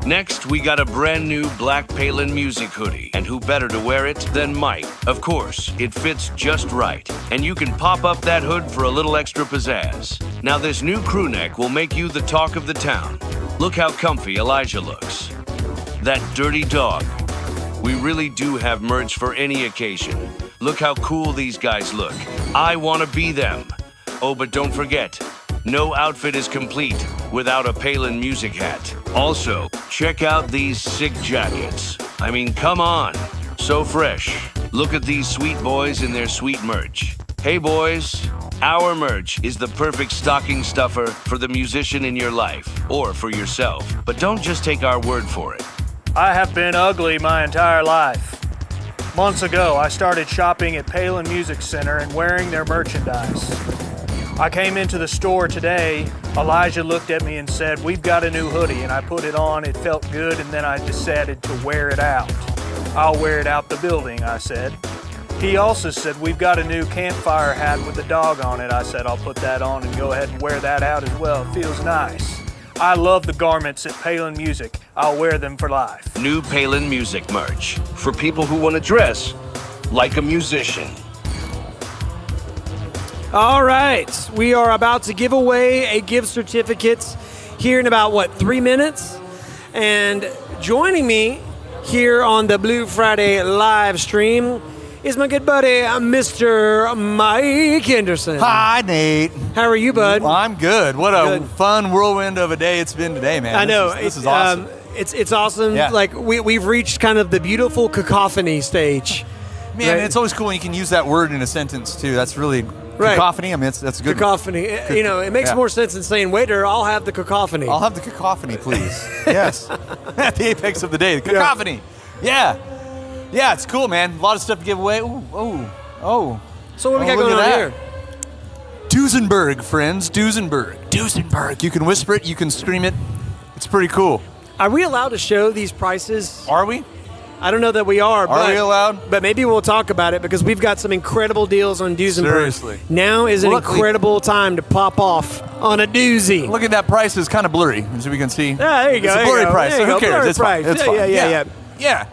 Next, we got a brand new black Palin Music hoodie, and who better to wear it than Mike? Of course, it fits just right, and you can pop up that hood for a little extra pizzazz. Now this new crew neck will make you the talk of the town. Look how comfy Elijah looks. That dirty dog. We really do have merch for any occasion. Look how cool these guys look. I want to be them. Oh, but don't forget, no outfit is complete without a Palin Music hat. Also, check out these sick jackets. I mean, come on. So fresh. Look at these sweet boys in their sweet merch. Hey boys, our merch is the perfect stocking stuffer for the musician in your life, or for yourself. But don't just take our word for it. I have been ugly my entire life. Months ago, I started shopping at Palin Music Center and wearing their merchandise. I came into the store today, Elijah looked at me and said, "We've got a new hoodie," and I put it on, it felt good, and then I decided to wear it out. "I'll wear it out the building," I said. He also said, "We've got a new campfire hat with a dog on it." I said, "I'll put that on and go ahead and wear that out as well. It feels nice." I love the garments at Palin Music. I'll wear them for life. New Palin Music merch for people who want to dress like a musician. All right, we are about to give away a gift certificate here in about, 3 minutes? And joining me here on the Blue Friday live stream is my good buddy, Mr. Mike Henderson. Hi, Nate. How are you, bud? I'm good. What a fun whirlwind of a day it's been today, man. I know. This is awesome. It's awesome. Yeah. Like, we've reached kind of the beautiful cacophony stage. Man, right? it's always cool when you can use that word in a sentence, too. That's really... Right. Cacophony, I mean, that's a good cacophony. It makes more sense than saying, "Waiter, I'll have the cacophony." I'll have the cacophony, please. Yes. At the apex of the day, the cacophony. Yeah. Yeah, it's cool, man. A lot of stuff to give away. Ooh. So what we got going on here? Duesenberg, friends. Duesenberg. You can whisper it, you can scream it. It's pretty cool. Are we allowed to show these prices? Are we? I don't know that we are. Are we allowed? But maybe we'll talk about it because we've got some incredible deals on Duesenberg. Seriously. Now is an incredible time to pop off on a doozy. Look at that price. It's kind of blurry, as we can see. Yeah, there you go. It's a blurry price, so who cares? It's fine. It's fine. Yeah.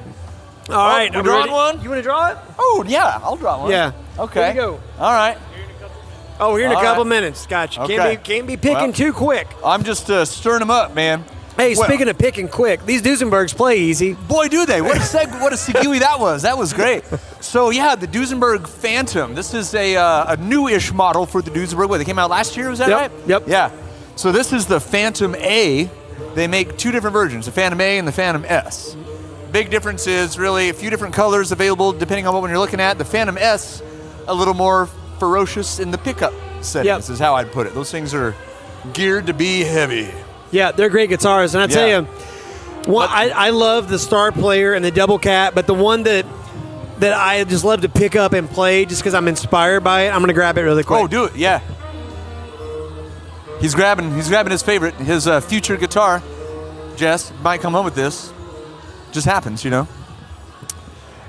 All right. We're drawing one? You want to draw it? Oh, yeah. I'll draw one. Yeah. Okay. Here you go. All right. Oh, here in a All couple right. minutes. Gotcha. Okay. Can't be picking too quick. I'm just stirring them up, man. Hey, speaking of picking quick, these Duesenbergs play easy. Boy, do they. What a segue that was. That was great. So, yeah, the Duesenberg Phantom. This is a newish model for the Duesenberg. What, they came out last year, was that right? Yep. Yeah. So this is the Phantom A. They make two different versions, the Phantom A and the Phantom S. Big difference is really a few different colors available depending on what one you're looking at. The Phantom S, a little more ferocious in the pickup settings, is how I'd put it. Those things are geared to be heavy. Yeah, they're great guitars, and I tell you, I love the Star Player and the Double Cat, but the one that I just love to pick up and play just because I'm inspired by it, I'm going to grab it really quick. Oh, do it, yeah. He's grabbing his favorite, his future guitar. Jess might come home with this. Just happens, you know.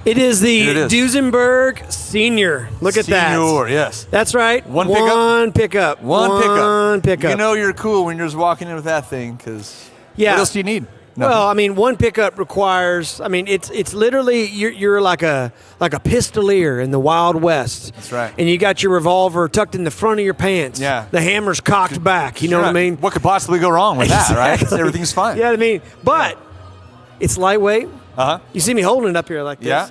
It is the Duesenberg Senior. Look at that. Senior, yes. That's right. One pickup. One pickup. You know you're cool when you're just walking in with that thing, because what else do you need? Nothing. Well, I mean, one pickup requires. I mean, it's literally you're like a pistolier in the Wild West. That's right. And you got your revolver tucked in the front of your pants. Yeah. The hammer's cocked back. You know what I mean? What could possibly go wrong with that, right? Everything's fine. Yeah, I mean, but it's lightweight. You see me holding it up here like this. Yeah.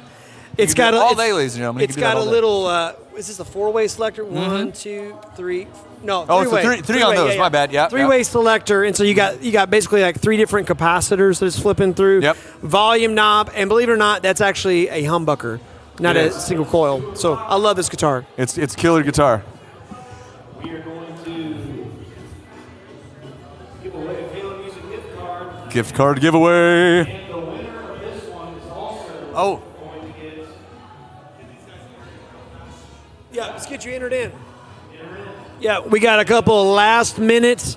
It's got all day, ladies and gentlemen. It's got a little. Is this a 4-way selector? 1, 2, 3. No, Oh, three-way. it's a three on those. My bad. Yeah. Three-way selector, and so you got basically like 3 different capacitors that it's flipping through. Yep. Volume knob, and believe it or not, that's actually a humbucker, not a single coil. So I love this guitar. It's killer guitar. We are going to give away a Palin Music gift card. Gift card giveaway. And the winner of this one is also going to get. Yeah, let's get you entered in. Yeah, we got a couple last minute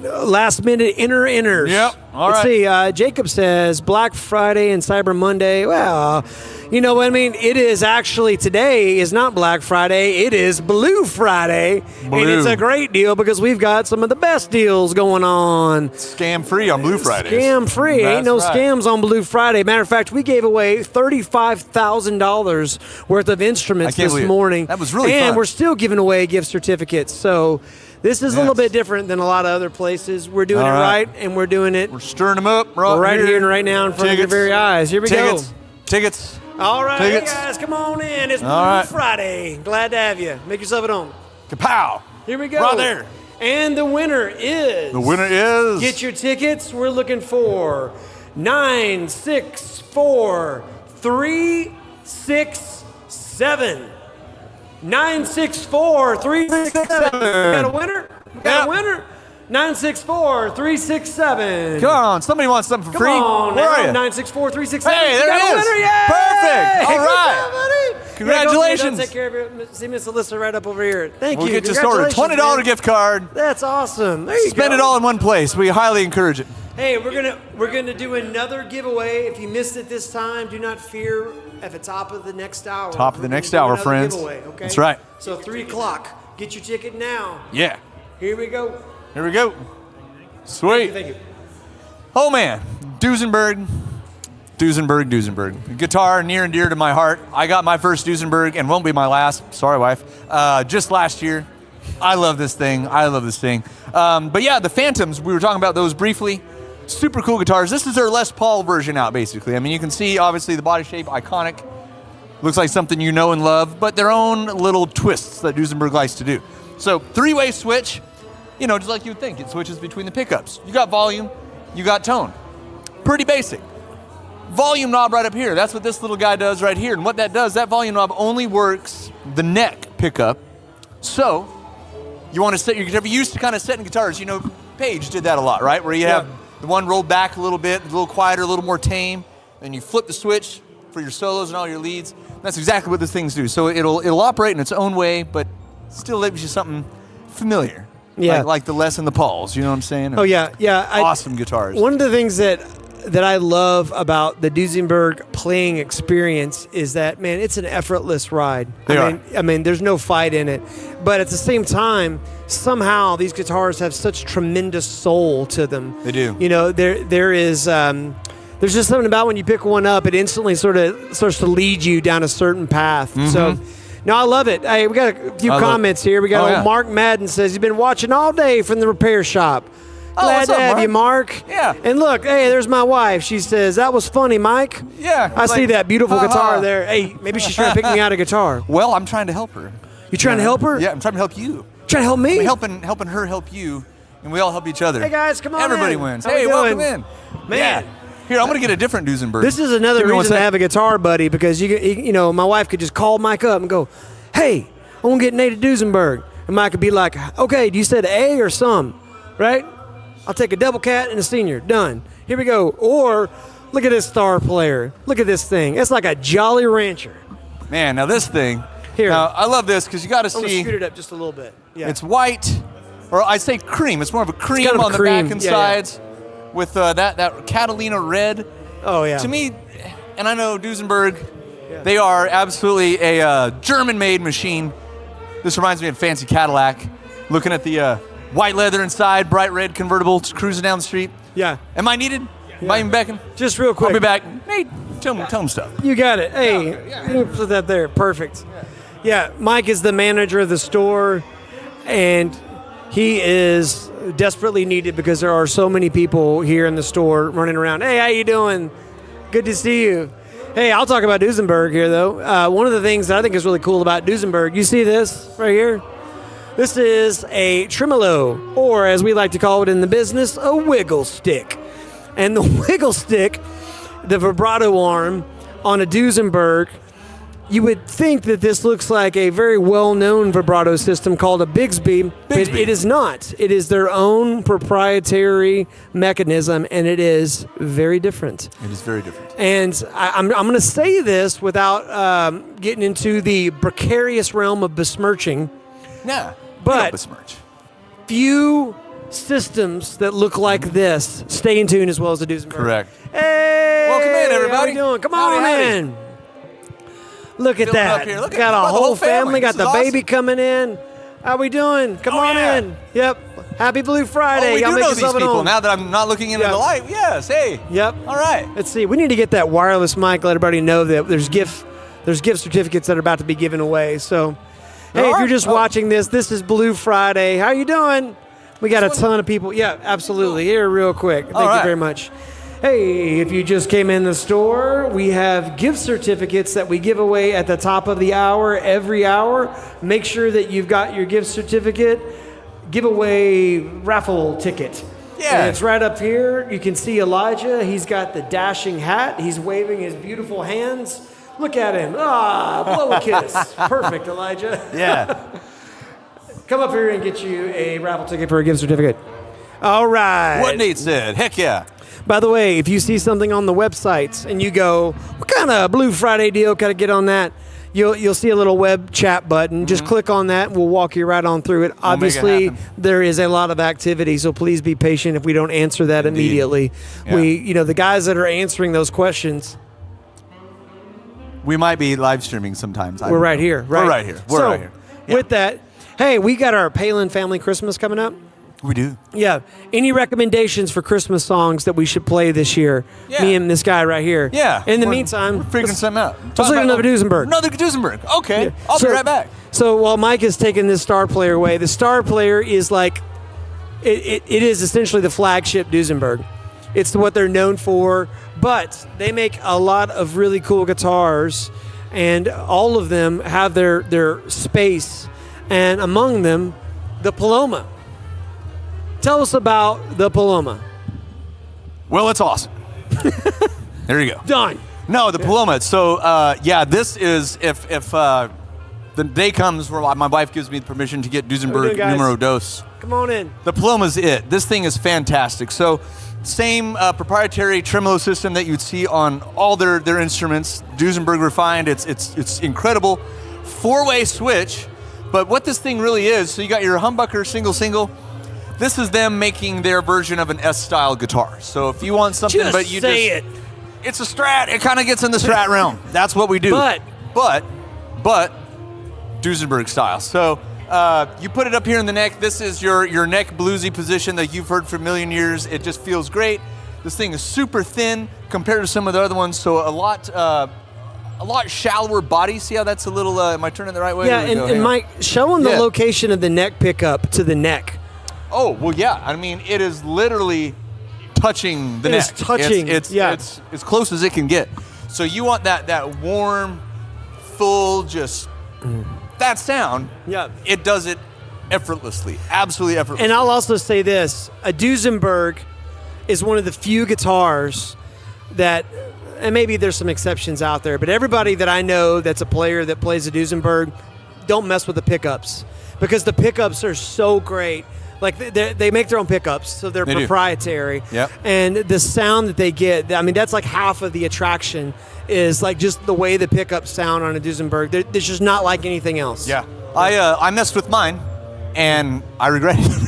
inners. Yep. All Let's right. see. Jacob says Black Friday and Cyber Monday. Well, you know what I mean? It is actually, today is not Black Friday. It is Blue Friday. And it's a great deal because we've got some of the best deals going on. Scam free on Blue Fridays. Scam free. Ain't no scams on Blue Friday. Matter of fact, we gave away $35,000 worth of instruments this morning. That was really fun. And we're still giving away gift certificates. So this is a little bit different than a lot of other places. We're doing it right, and we're doing it. We're stirring them up right here and right now in front of your very eyes. Here we go. Tickets. All right, Tickets. hey guys, come on in. It's Blue right. Friday. Glad to have you. Make yourself at home. Kapow. Here we go. Right there. And the winner is. Get your tickets. We're looking for 964367. 964367. We got a winner? We got a winner? 964-367. Come on, somebody wants something for free. Come on, Where are you? 964-367. Hey, there You got it a is. winner. Yay! Perfect. All Good right. job, buddy. Congratulations. Yeah, go take care of it. See Miss Alyssa right up over here. Thank We'll you. get you started. $20 Congratulations, man. gift card. That's awesome. There you Spend go. it all in one place. We highly encourage it. Hey, we're gonna do another giveaway. If you missed it this time, do not fear. At the top of the next hour. Top of the we're gonna next do hour, another friends. giveaway, okay? That's right. So 3 o'clock. Get your ticket now. Yeah. Here we go. Here we go. Sweet. Thank you. Oh man, Duesenberg. Guitar near and dear to my heart. I got my first Duesenberg and won't be my last. Sorry, wife. Just last year. I love this thing. But yeah, the Phantoms, we were talking about those briefly. Super cool guitars. This is their Les Paul version out, basically. I mean, you can see, obviously, the body shape, iconic. Looks like something you know and love, but their own little twists that Duesenberg likes to do. So, 3-way switch, just like you would think. It switches between the pickups. You got volume, you got tone. Pretty basic. Volume knob right up here. That's what this little guy does right here. And what that does, that volume knob only works the neck pickup. So, you want to set your guitar. You used to kind of set in guitars. Page did that a lot, right? Where you have the one rolled back a little bit, a little quieter, a little more tame, and you flip the switch for your solos and all your leads. That's exactly what these things do. So it'll operate in its own way, but still gives you something familiar. Yeah. Like the Les and the Pauls, you know what I'm saying? Oh, yeah. Awesome guitars. One of the things that I love about the Duesenberg playing experience is that, man, it's an effortless ride. I mean, there's no fight in it. But at the same time, somehow these guitars have such tremendous soul to them. They do. There is there's just something about when you pick one up, it instantly sort of starts to lead you down a certain path. Mm-hmm. So, no, I love it. Hey, we got a few comments here. We got Mark Madden says he's been watching all day from the repair shop. Glad to have you, Mark. Yeah. And look, hey, there's my wife. She says, that was funny, Mike. Yeah. I see that beautiful guitar there. Hey, maybe she's trying to pick me out a guitar. Well, I'm trying to help her. You trying to help her? Yeah, I'm trying to help you. Trying to help me? I'm helping her help you, and we all help each other. Hey, guys, come on Everybody in. wins. How Hey, we welcome doing? in. Man. Yeah. Here, I'm going to get a different Duesenberg. This is another Give me one reason to sec. have a guitar buddy, because my wife could just call Mike up and go, hey, I want to get Nate a Duesenberg. And Mike could be like, okay, you said A or some, right? I'll take a double cat and a senior. Done. Here we go. Or look at this star player. Look at this thing. It's like a Jolly Rancher. Man, now this thing. Here. Now, I love this because you got to I'm going to see. scoot it up just a little bit. Yeah. It's white, or I say cream. It's more of a cream kind of a on the cream. back and Yeah, sides with that Catalina red. Oh, yeah. To me, and I know Duesenberg, they are absolutely a German-made machine. This reminds me of fancy Cadillac. Looking at the white leather inside, bright red convertible, just cruising down the street. Yeah. Am I needed? Am I even beckoning? Just real quick. I'll be back. Nate, tell him stuff. You got it. Hey, you put that there. Perfect. Yeah, Mike is the manager of the store, and he is desperately needed because there are so many people here in the store running around. Hey, how you doing? Good to see you. Hey, I'll talk about Duesenberg here, though. One of the things that I think is really cool about Duesenberg, you see this right here? This is a tremolo, or as we like to call it in the business, a wiggle stick. And the wiggle stick, the vibrato arm on a Duesenberg, you would think that this looks like a very well-known vibrato system called a Bigsby. It is not. It is their own proprietary mechanism, and it is very different. It is very different. And I'm going to say this without getting into the precarious realm of besmirching. Nah, but besmirch. Few systems that look like this stay in tune as well as the Duesenberg. Correct. Hey, welcome in, everybody. How we doing? Come Howdy, on howdy. in. Look at Filling up that. here. Look at got a the whole family. This Got the is baby coming in. How we doing? Come on in. Yep. Happy Blue Friday. Oh, we Y'all do make know these yourself at people home. now that I'm not looking into the light. Yes. Hey. Yep. All right. Let's see. We need to get that wireless mic. Let everybody know that there's gift certificates that are about to be given away. So, hey, if you're just watching this is Blue Friday. How you doing? We got a ton of people. Yeah, absolutely. Here, real quick. Thank you very much. Hey, if you just came in the store, we have gift certificates that we give away at the top of the hour every hour. Make sure that you've got your gift certificate giveaway raffle ticket. Yeah. And it's right up here. You can see Elijah. He's got the dashing hat. He's waving his beautiful hands. Look at him. Blow a kiss. Perfect, Elijah. Yeah. Come up here and get you a raffle ticket for a gift certificate. All right. What Nate said. Heck yeah. By the way, if you see something on the websites and you go, what kind of Blue Friday deal can I get on that? You'll see a little web chat button. Just click on that and we'll walk you right on through it. Obviously, there is a lot of activity, so please be patient if we don't answer that immediately. Yeah. The guys that are answering those questions, We might be live streaming sometimes. we're right here. Right? We're right here. We're So, right here. With that, hey, we got our Palin Family Christmas coming up. We do. Yeah. Any recommendations for Christmas songs that we should play this year? Yeah. Me and this guy right here. Yeah. In the We're meantime, figuring something out. Let's look at another Duesenberg. Another Duesenberg. Okay. I'll be right back. So while Mike is taking this star player away, the star player is like, it is essentially the flagship Duesenberg. It's what they're known for, but they make a lot of really cool guitars, and all of them have their space, and among them, the Paloma. Tell us about the Paloma. Well, it's awesome. There you go. Done. No, the Paloma. So, this is if the day comes where my wife gives me the permission to get Duesenberg numero dos. Come on in. The Paloma's it. This thing is fantastic. So, same proprietary tremolo system that you'd see on all their instruments. Duesenberg refined. It's incredible. 4-way switch. But what this thing really is, so you got your humbucker single. This is them making their version of an S-style guitar. So if you want something, it's a Strat. It kind of gets in the Strat realm. That's what we do. But Duesenberg style. So you put it up here in the neck. This is your neck bluesy position that you've heard for a million years. It just feels great. This thing is super thin compared to some of the other ones. So a lot shallower body. See how that's a little. Am I turning the right way? Yeah, and Mike, show them the location of the neck pickup to the neck. Oh, well, yeah. I mean, it is literally touching the neck. It's touching. It's as close as it can get. So you want that warm, full, just that sound. Yeah. It does it effortlessly. Absolutely effortlessly. And I'll also say this. A Duesenberg is one of the few guitars that, and maybe there's some exceptions out there, but everybody that I know that's a player that plays a Duesenberg, don't mess with the pickups, because the pickups are so great. Like they make their own pickups, so they're proprietary. Yep. And the sound that they get, I mean, that's like half of the attraction is like just the way the pickups sound on a Duesenberg. There's just not like anything else. Yeah. I messed with mine, and I regret it.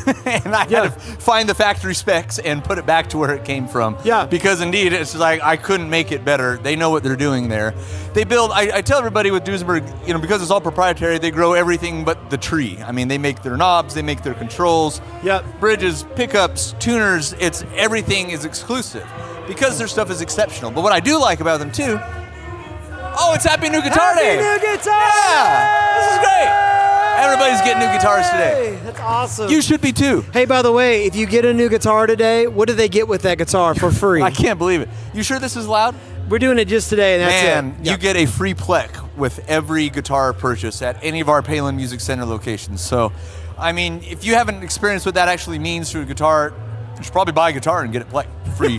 And I had to find the factory specs and put it back to where it came from. Yeah. Because indeed, it's like I couldn't make it better. They know what they're doing there. They build. I tell everybody with Duesenberg, because it's all proprietary, they grow everything but the tree. I mean, they make their knobs, they make their controls, bridges, pickups, tuners. Everything is exclusive because their stuff is exceptional. But what I do like about them too. Oh, it's Happy New Guitar Day! Happy New Guitar! Yeah, this is great. Everybody's getting new guitars today. That's awesome. You should be too. Hey, by the way, if you get a new guitar today, what do they get with that guitar for free? I can't believe it. You sure this is loud? We're doing it just today, and that's it. You get a free plec with every guitar purchase at any of our Palin Music Center locations. So, I mean, if you haven't experienced what that actually means to a guitar, you should probably buy a guitar and get it plec free.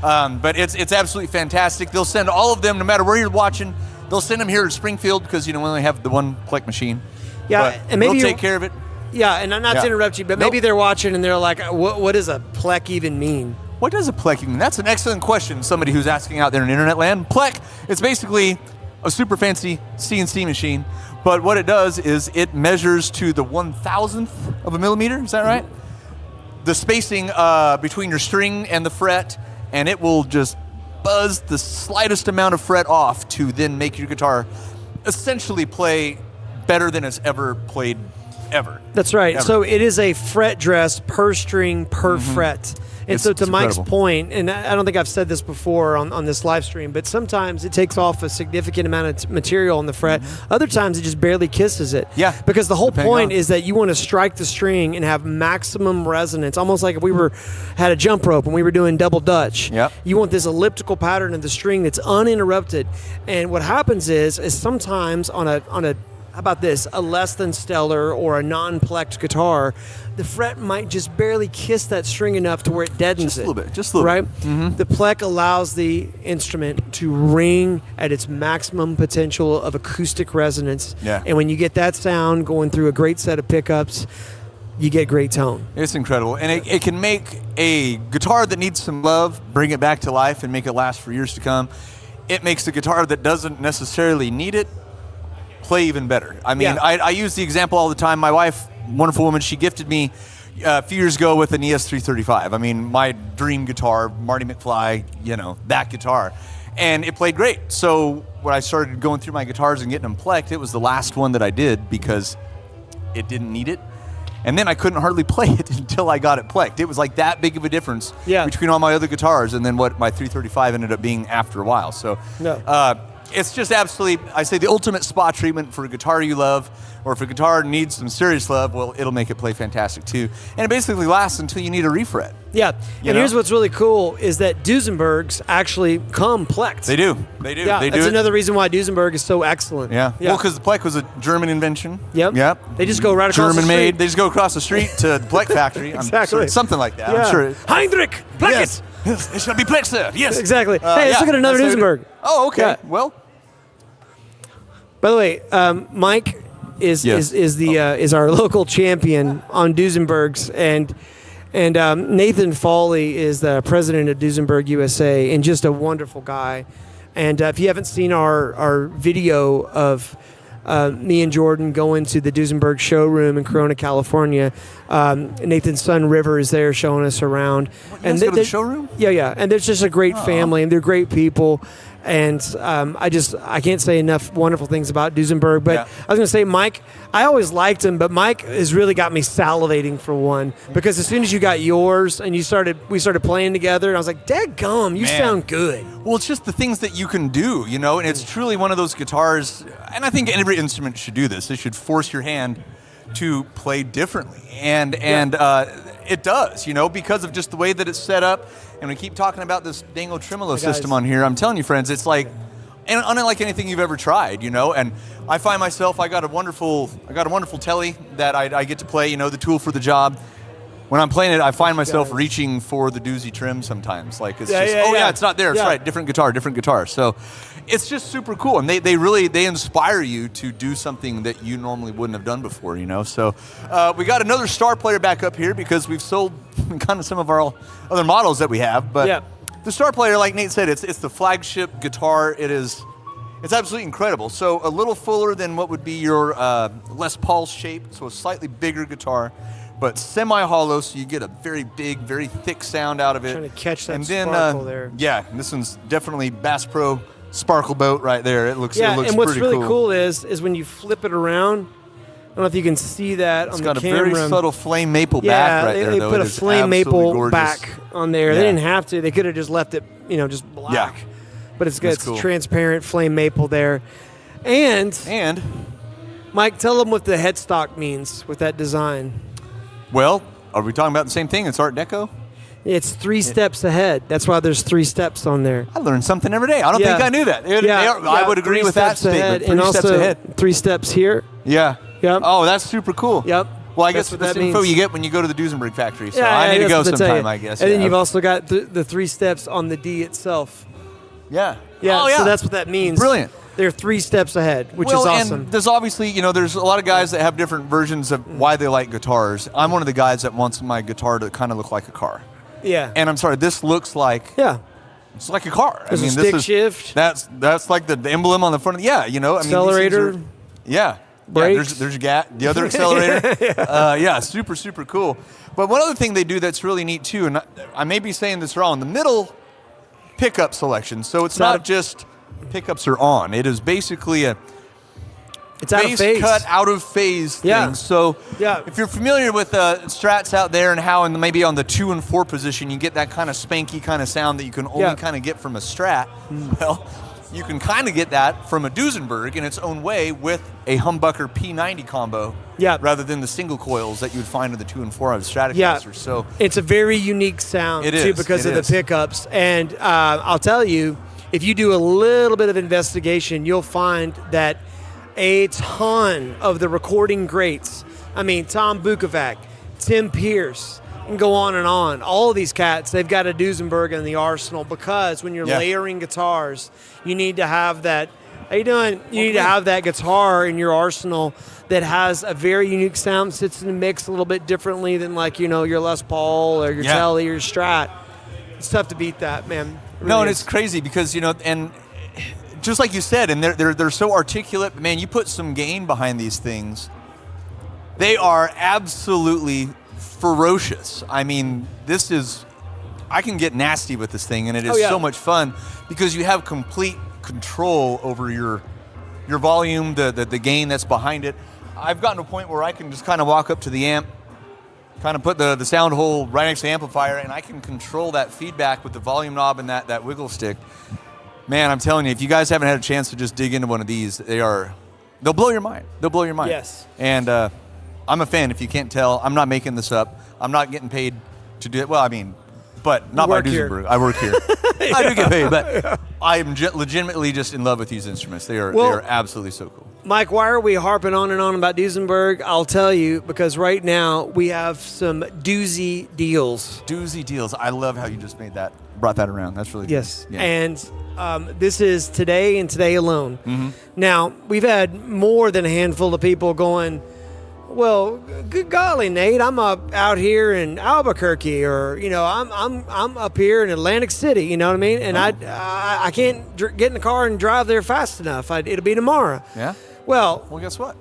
But it's absolutely fantastic. They'll send all of them, no matter where you're watching. They'll send them here to Springfield because we only have the one plec machine. Yeah, but and maybe we'll take care of it. Yeah, and I'm not to interrupt you, but maybe they're watching and they're like, what does a plec even mean? What does a plec mean? That's an excellent question. Somebody who's asking out there in internet land. Plec, it's basically a super fancy CNC machine, but what it does is it measures to the 1,000th of a millimeter. Is that right? The spacing between your string and the fret, and it will just buzz the slightest amount of fret off to then make your guitar essentially play better than it's ever played ever. That's right. Ever. So it is a fret dress per string per fret. And so to Mike's point, and I don't think I've said this before on this live stream, but sometimes it takes off a significant amount of material on the fret. Other times it just barely kisses it. Yeah. Because the whole point is that you want to strike the string and have maximum resonance, almost like if we had a jump rope and we were doing double Dutch. Yep. You want this elliptical pattern of the string that's uninterrupted. And what happens is sometimes on a how about this, a less than stellar or a non-plecked guitar, the fret might just barely kiss that string enough to where it deadens it. Just a little bit. Right? The pleck allows the instrument to ring at its maximum potential of acoustic resonance. Yeah. And when you get that sound going through a great set of pickups, you get great tone. It's incredible. And it can make a guitar that needs some love, bring it back to life and make it last for years to come. It makes a guitar that doesn't necessarily need it play even better. I mean, I use the example all the time. My wife, wonderful woman, she gifted me a few years ago with an ES335. I mean, my dream guitar, Marty McFly, that guitar. And it played great. So when I started going through my guitars and getting them plecked, it was the last one that I did because it didn't need it. And then I couldn't hardly play it until I got it plecked. It was like that big of a difference between all my other guitars and then what my 335 ended up being after a while. So it's just absolutely, I say, the ultimate spa treatment for a guitar you love, or if a guitar needs some serious love, well, it'll make it play fantastic too. And it basically lasts until you need a refret. Yeah, and here's what's really cool is that Duesenbergs actually come plecked. They do. Yeah, they do. That's another reason why Duesenberg is so excellent. Yeah. Well, because the Pleck was a German invention. Yep. They just go right across the street. German made. They just go across the street to the Pleck factory. Exactly. I'm sure it's something like that. Yeah. I'm sure. Heinrich, Pleck Yes. It shall be Pleck, sir. Yes. Exactly. Hey, let's look at another Duesenberg. Oh, okay. Yeah. Well. By the way, Mike is our local champion on Duesenbergs, and Nathan Foley is the president of Duesenberg USA, and just a wonderful guy. And if you haven't seen our video of me and Jordan going to the Duesenberg showroom in Corona, California, Nathan's son River is there showing us around. And go to the showroom? Yeah. And there's just a great family, and they're great people. And I can't say enough wonderful things about Duesenberg. But I was going to say, Mike, I always liked him, but Mike has really got me salivating for one. Because as soon as you got yours and we started playing together, and I was like, daggum, you sound good. Well, it's just the things that you can do, and it's truly one of those guitars, and I think every instrument should do this. It should force your hand to play differently. And it does, because of just the way that it's set up. And we keep talking about this dango tremolo system on here. I'm telling you, friends, it's like, and unlike anything you've ever tried, And I find myself, I got a wonderful telly that I get to play, the tool for the job. When I'm playing it, I find myself reaching for the doozy trim sometimes. Like it's it's not there. It's right, different guitar. So it's just super cool, and they inspire you to do something that you normally wouldn't have done before, So we got another star player back up here because we've sold kind of some of our other models that we have, but the star player, like Nate said, it's the flagship guitar. It's absolutely incredible. So a little fuller than what would be your Les Paul shape, so a slightly bigger guitar, but semi-hollow, so you get a very big, very thick sound out of it. Trying to catch that sparkle there. Yeah, this one's definitely Bass Pro Sparkle Boat right there. It looks and what's pretty really cool is when you flip it around. I don't know if you can see that on the camera. It's got a very subtle flame maple back right there. They put a flame maple gorgeous back on there. Yeah. They didn't have to. They could have just left it, just black. Yeah. But it's got cool. transparent flame maple there. And Mike, tell them what the headstock means with that design. Well, are we talking about the same thing? It's Art Deco? It's 3 steps ahead. That's why there's 3 steps on there. I learn something every day. I don't think I knew that. I would agree with that statement. 3 steps ahead. 3 steps here. Yeah. Yep. Oh, that's super cool. Yep. Well, I guess that's info means. you get when you go to the Duesenberg factory. So I need to go sometime, I guess. And then you've also got the 3 steps on the D itself. Yeah. Yeah. Oh, yeah. So that's what that means. Brilliant. They're 3 steps ahead, which is awesome. And there's obviously, there's a lot of guys that have different versions of why they like guitars. I'm one of the guys that wants my guitar to kind of look like a car. Yeah. And I'm sorry, this looks like it's like a car. There's a stick shift. That's like the emblem on the front of accelerator. Brakes. There's the other accelerator. Super, super cool. But one other thing they do that's really neat too, and I may be saying this wrong, the middle pickup selection. So it's not just pickups are on. It is basically it's out of phase. cut out of phase thing. So if you're familiar with Strats out there and how maybe on the 2 and 4 position you get that kind of spanky kind of sound that you can only kind of get from a Strat, well, you can kind of get that from a Duesenberg in its own way with a humbucker P90 combo rather than the single coils that you would find in the 2 and 4 of the Stratocasters. So it's a very unique sound too because of the pickups. And I'll tell you, if you do a little bit of investigation, you'll find that a ton of the recording greats, I mean, Tom Bukovac, Tim Pierce, and go on and on. All of these cats, they've got a Duesenberg in the arsenal because when you're layering guitars, you need to have that How you doing? You need to have that guitar in your arsenal that has a very unique sound, sits in the mix a little bit differently than like, your Les Paul or your Telly or your Strat. It's tough to beat that, man. No, and it's crazy because, and just like you said, and they're so articulate. Man, you put some gain behind these things, they are absolutely ferocious. I mean, I can get nasty with this thing, and it is so much fun because you have complete control over your volume, the gain that's behind it. I've gotten to a point where I can just kind of walk up to the amp, kind of put the sound hole right next to the amplifier, and I can control that feedback with the volume knob and that wiggle stick. Man, I'm telling you, if you guys haven't had a chance to just dig into one of these, they'll blow your mind. They'll blow your mind. Yes. And I'm a fan, if you can't tell. I'm not making this up. I'm not getting paid to do it. Well, I mean, but not by Duesenberg. I work here. I do get paid, but I'm legitimately just in love with these instruments. They are absolutely so cool. Mike, why are we harping on and on about Duesenberg? I'll tell you, because right now we have some doozy deals. Doozy deals. I love how you just brought that around. That's really yes. good. Yeah. And this is today and today alone. Mm-hmm. Now, we've had more than a handful of people going, well, good golly, Nate, I'm out here in Albuquerque, or I'm up here in Atlantic City. You know what I mean? And I can't get in the car and drive there fast enough. It'll be tomorrow. Yeah. Well, guess what?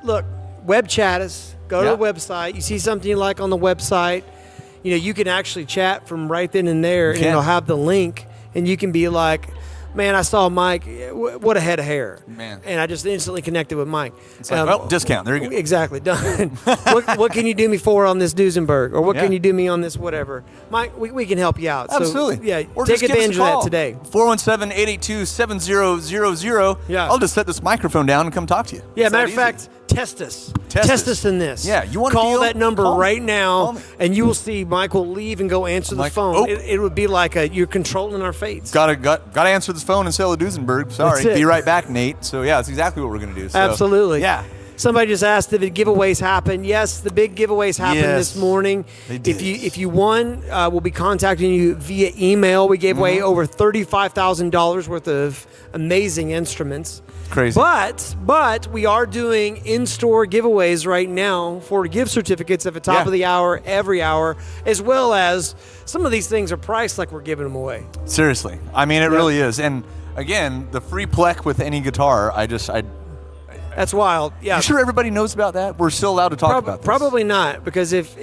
Look, web chat us. Go to the website. You see something you like on the website, you can actually chat from right then and there, and it'll have the link, and you can be like, man, I saw Mike. What a head of hair. Man. And I just instantly connected with Mike. It's like, discount. There you go. Exactly. Done. What can you do me for on this Duesenberg? Or what can you do me on this whatever? Mike, we can help you out. Absolutely. So, yeah, or take advantage of that today. 417-882-7000. Yeah. I'll just set this microphone down and come talk to you. Yeah, matter of fact, test us. Test us in this. Yeah, you want to call that number right now, me. and you will see Mike will leave and go answer the phone. It would be like you're controlling our fates. Gotta answer this phone and sell a Duesenberg. Sorry, be right back, Nate. So yeah, that's exactly what we're gonna do. So, absolutely. Yeah. Somebody just asked if the giveaways happen. Yes, the big giveaways happened this morning. They did. If you won, we'll be contacting you via email. We gave away over $35,000 worth of amazing instruments. Crazy. But we are doing in-store giveaways right now for gift certificates at the top of the hour, every hour, as well as some of these things are priced like we're giving them away. Seriously. I mean, it really is. And again, the free plec with any guitar, that's wild. Yeah. You sure everybody knows about that? We're still allowed to talk about this. Probably not, because if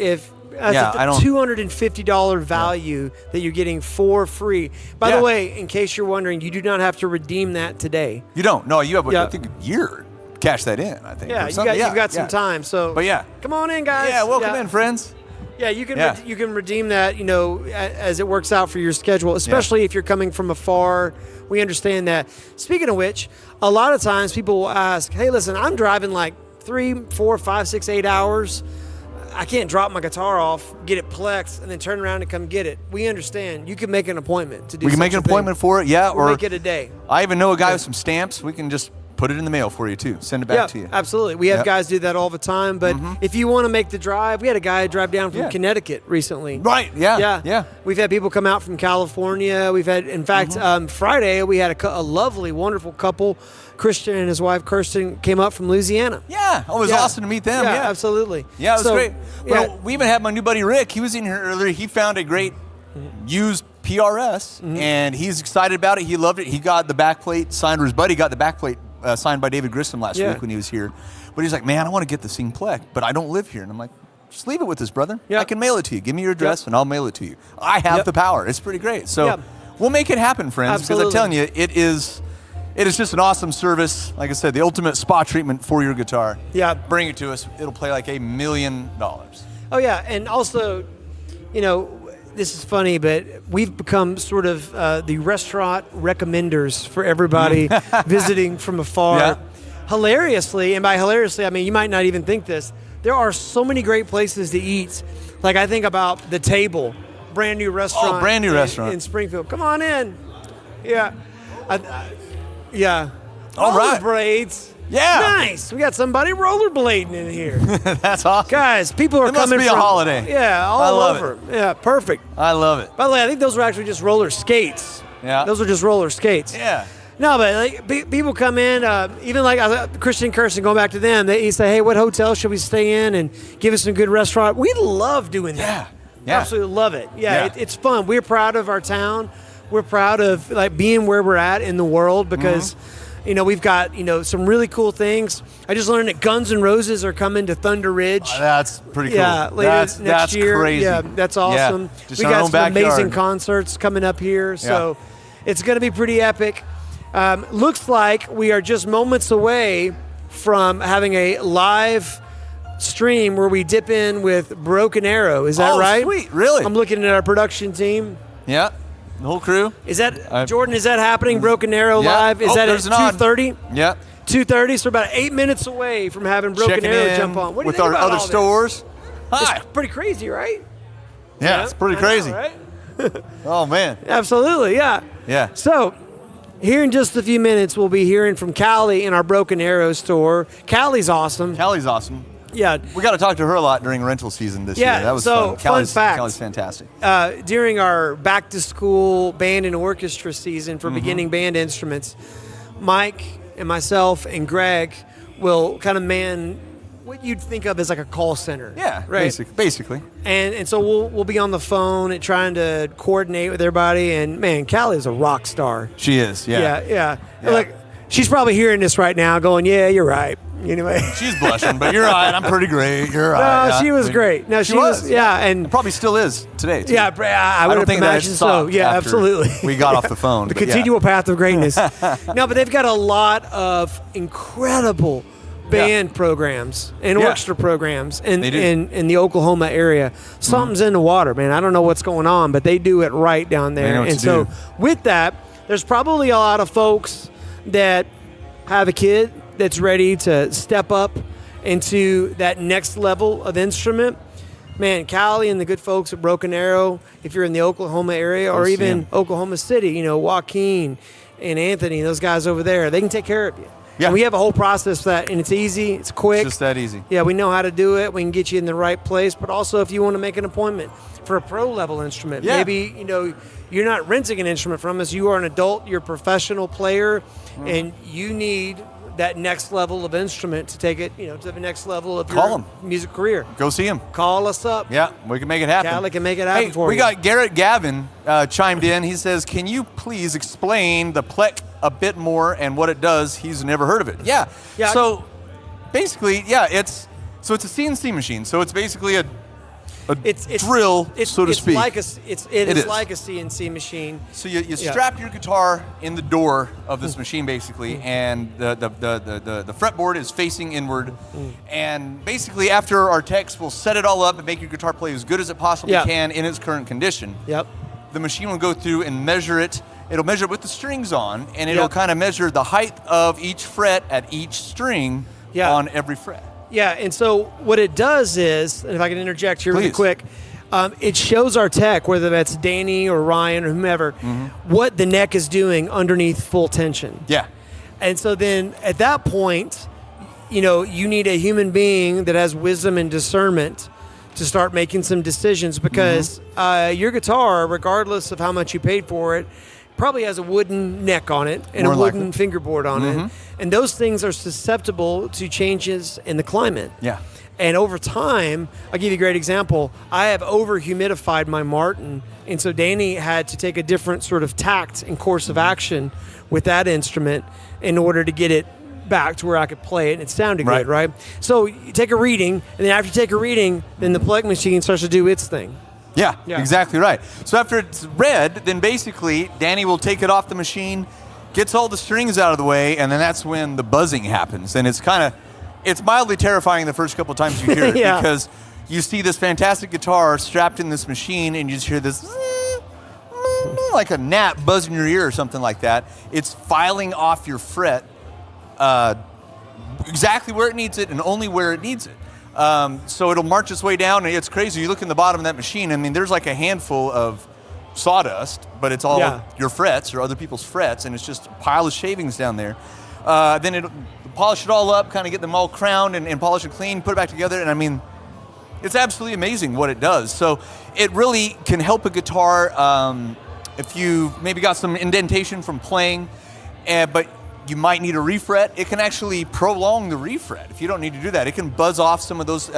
that's a $250 value that you're getting for free. By the way, in case you're wondering, you do not have to redeem that today. You don't. No, you have I think a year to cash that in, I think. Yeah, you've got some time. So come on in, guys. Yeah, welcome in, friends. Yeah, you can redeem that, as it works out for your schedule, especially if you're coming from afar. We understand that. Speaking of which, a lot of times people will ask, hey, listen, I'm driving like 3, 4, 5, 6, 8 hours. I can't drop my guitar off, get it plexed, and then turn around and come get it. We understand. You can make an appointment to do. We can make an appointment for it, or make it a day. I even know a guy with some stamps. We can just put it in the mail for you too. Send it back to you. Absolutely. We have guys do that all the time. But if you want to make the drive, we had a guy drive down from Connecticut recently. Right. Yeah. We've had people come out from California. We've had, in fact, Friday we had a lovely, wonderful couple. Christian and his wife Kirsten came up from Louisiana. Yeah, it was awesome to meet them. Yeah, absolutely. Yeah, it was great. Well, we even had my new buddy Rick. He was in here earlier. He found a great used PRS, and he's excited about it. He loved it. He got the backplate signed, or his buddy got the backplate signed by David Grissom last week when he was here. But he's like, man, I want to get the Sing Plec, but I don't live here. And I'm like, just leave it with us, brother. I can mail it to you. Give me your address, and I'll mail it to you. I have the power. It's pretty great. So we'll make it happen, friends, because I'm telling you, it is just an awesome service. Like I said, the ultimate spa treatment for your guitar. Yeah. Bring it to us. It'll play like $1 million. Oh, yeah. And also, this is funny, but we've become sort of the restaurant recommenders for everybody visiting from afar. Yeah. Hilariously, and by hilariously, I mean, you might not even think this, there are so many great places to eat. Like, I think about The Table, brand new restaurant. Oh, brand new restaurant. In Springfield. Come on in. Yeah. Yeah. All right. Rollerblades. Yeah. Nice. We got somebody rollerblading in here. That's awesome. Guys, people are it coming must be from a holiday. Yeah, all over. Yeah, perfect. I love it. By the way, I think those were actually just roller skates. Yeah. Those are just roller skates. Yeah. No, but like, people come in, even like Christian Kirsten, going back to them, they say, hey, what hotel should we stay in and give us some good restaurant? We love doing that. Yeah. Absolutely love it. Yeah. It's fun. We're proud of our town. We're proud of like being where we're at in the world because, you know, we've got, you know, some really cool things. I just learned that Guns N' Roses are coming to Thunder Ridge. That's pretty cool. Yeah, later next year. Crazy. Yeah, that's awesome. Yeah. Just We in our got own some amazing backyard. concerts coming up here, so it's going to be pretty epic. Looks like we are just moments away from having a live stream where we dip in with Broken Arrow. Is that right? Sweet, really? I'm looking at our production team. Yeah, the whole crew. Is that Jordan? Is that happening? Broken Arrow Yeah. live? Is that at there's an odd. 2:30? Yeah. 2:30. So about 8 minutes away from having Broken Checking Arrow in jump on. What do you with think our about other all this? stores. Hi. It's pretty crazy, right? Yeah, it's pretty I know, crazy. right? Oh man. Absolutely, yeah. Yeah. So, here in just a few minutes, we'll be hearing from Callie in our Broken Arrow store. Callie's awesome. Callie's awesome. Yeah. We got to talk to her a lot during rental season this Yeah, year. That was so, fun. fun fact. Callie's fantastic. During our back-to-school band and orchestra season for beginning band instruments, Mike and myself and Greg will kind of man what you'd think of as like a call center. Yeah, right. basically. And so we'll be on the phone and trying to coordinate with everybody. And man, Callie is a rock star. She is. Yeah. Yeah. Like she's probably hearing this right now, going, "Yeah, you're right." Anyway, She's blushing, but you're right. I'm pretty great. You're no, right. Yeah. she was great. No, she was. Yeah, and probably still is today. Too. yeah, I would don't think that imagine so. stopped Yeah, after absolutely. We got off the phone. The but yeah. continual path of greatness. No, but they've got a lot of incredible band programs and orchestra programs in the Oklahoma area. Something's in the water, man. I don't know what's going on, but they do it right down there. They know what And to so do. with that, there's probably a lot of folks that have a kid that's ready to step up into that next level of instrument. Man, Callie and the good folks at Broken Arrow, if you're in the Oklahoma area or see even 'em. Oklahoma City, you know, Joaquin and Anthony, those guys over there, they can take care of you. Yeah. And we have a whole process for that, and it's easy, it's quick. It's just that easy. Yeah, we know how to do it. We can get you in the right place. But also, if you want to make an appointment for a pro level instrument, Yeah. maybe you're not renting an instrument from us. You are an adult. You're a professional player, and you need that next level of instrument to take it, to the next level of Call your 'em. music career. Go see him. Call us up. Yeah, we can make it happen. Callie can make it happen Hey, for we you. got Garrett Gavin chimed in. He says, "Can you please explain the Plek a bit more and what it does?" He's never heard of it. Yeah. Yeah. So basically, it's a CNC machine. So it's basically a drill, so to speak. It is like a CNC machine. So you strap your guitar in the door of this machine, basically, and the fretboard is facing inward. And basically, after our techs will set it all up and make your guitar play as good as it possibly can in its current condition, the machine will go through and measure it. It'll measure it with the strings on, and it'll kind of measure the height of each fret at each string on every fret. Yeah, and so what it does is, and if I can interject here really Please. quick, it shows our tech, whether that's Danny or Ryan or whomever, what the neck is doing underneath full tension. Yeah. And so then at that point, you need a human being that has wisdom and discernment to start making some decisions because your guitar, regardless of how much you paid for it, probably has a wooden neck on it and More a wooden likely. fingerboard on it. And those things are susceptible to changes in the climate. Yeah. And over time, I'll give you a great example. I have over-humidified my Martin, and so Danny had to take a different sort of tact and course of action with that instrument in order to get it back to where I could play it and it sounded good, right? So you take a reading, and then after you take a reading, then the Plek machine starts to do its thing. Yeah, exactly right. So after it's read, then basically Danny will take it off the machine, gets all the strings out of the way, and then that's when the buzzing happens. And it's mildly terrifying the first couple times you hear it because you see this fantastic guitar strapped in this machine and you just hear this like a gnat buzz in your ear or something like that. It's filing off your fret exactly where it needs it and only where it needs it. So it'll march its way down, and it's crazy. You look in the bottom of that machine, I mean, there's like a handful of sawdust, but it's all your frets or other people's frets, and it's just a pile of shavings down there. Then it'll polish it all up, kind of get them all crowned and polish it clean, put it back together, and I mean, it's absolutely amazing what it does. So it really can help a guitar if you maybe got some indentation from playing, but you might need a refret. It can actually prolong the refret if you don't need to do that. It can buzz off some of those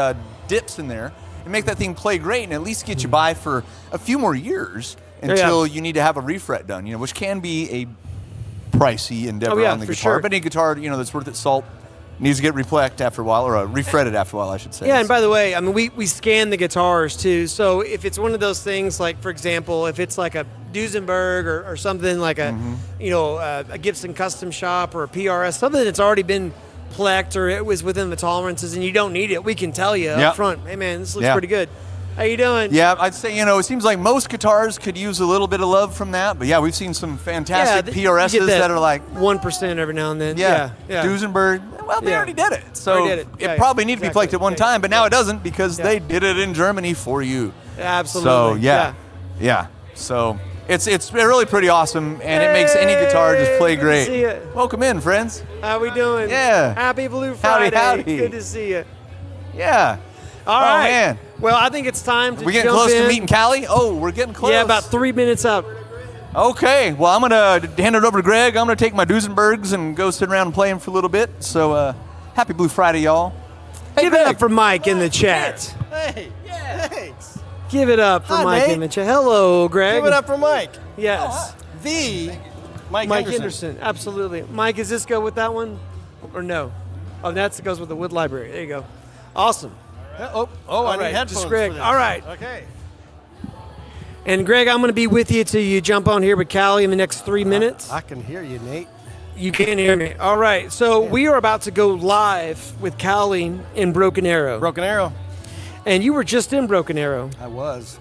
dips in there and make that thing play great and at least get you by for a few more years until you need to have a refret done, which can be a pricey endeavor on the guitar. Sure. But any guitar, that's worth its salt needs to get replecked after a while, or refretted after a while, I should say. Yeah, and by the way, I mean, we scan the guitars too. So if it's one of those things, like for example, if it's like a Duesenberg or something like a Gibson Custom Shop or a PRS, something that's already been plecked or it was within the tolerances and you don't need it, we can tell you up front, hey man, this looks pretty good. How you doing? Yeah, I'd say, it seems like most guitars could use a little bit of love from that. But yeah, we've seen some fantastic PRSs that are like 1% every now and then. Yeah. Duesenberg. Well, they already did it. So it probably needed to be flaked at one time, but now it doesn't because they did it in Germany for you. Absolutely. So yeah. So it's really pretty awesome, and it makes any guitar just play great. See ya. Welcome in, friends. How we doing? Yeah. Happy Blue Friday. Howdy. Good to see you. Yeah. All right. Man. Well, I think it's time to We're getting close to meeting Callie? Oh, we're getting close. Yeah, about 3 minutes out. Okay. Well, I'm going to hand it over to Greg. I'm going to take my Duesenbergs and go sit around and play them for a little bit. So, happy Blue Friday, y'all. Hey, Give it up for Mike in the chat. Hey, thanks. Give it up for Mike in the chat. Hello, Greg. Give it up for Mike. Yes. The Mike Henderson. Absolutely. Mike, does this go with that one or no? Oh, that goes with the Wood Library. There you go. Awesome. I need headphones just Greg. for this. All right. Okay. And Greg, I'm going to be with you till you jump on here with Callie in the next 3 minutes. I can hear you, Nate. You can hear me. All right. So we are about to go live with Callie in Broken Arrow. Broken Arrow. And you were just in Broken Arrow. I was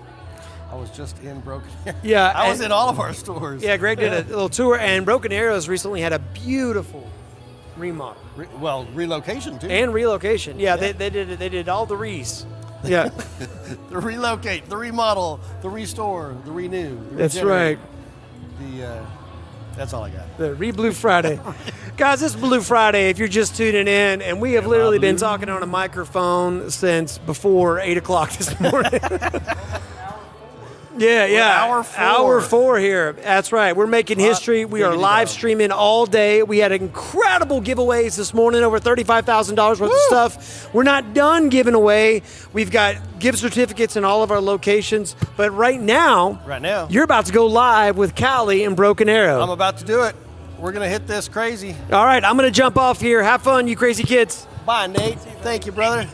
just in Broken Arrow. Yeah. I was in all of our stores. Yeah, Greg did a little tour, and Broken Arrows recently had a beautiful remodel. Relocation too. And relocation. Yeah, they did all the re's. Yeah. The relocate, the remodel, the restore, the renew. The That's regenerate. right. That's all I got. The Blue Friday. Guys, this is Blue Friday if you're just tuning in, and we have literally been talking on a microphone since before 8 o'clock this morning. Yeah. Hour 4 here. That's right. We're making history. We are live streaming all day. We had incredible giveaways this morning, over $35,000 worth of stuff. We're not done giving away. We've got gift certificates in all of our locations. But right now, you're about to go live with Callie in Broken Arrow. I'm about to do it. We're going to hit this crazy. All right. I'm going to jump off here. Have fun, you crazy kids. Bye, Nate. Thank you, brother.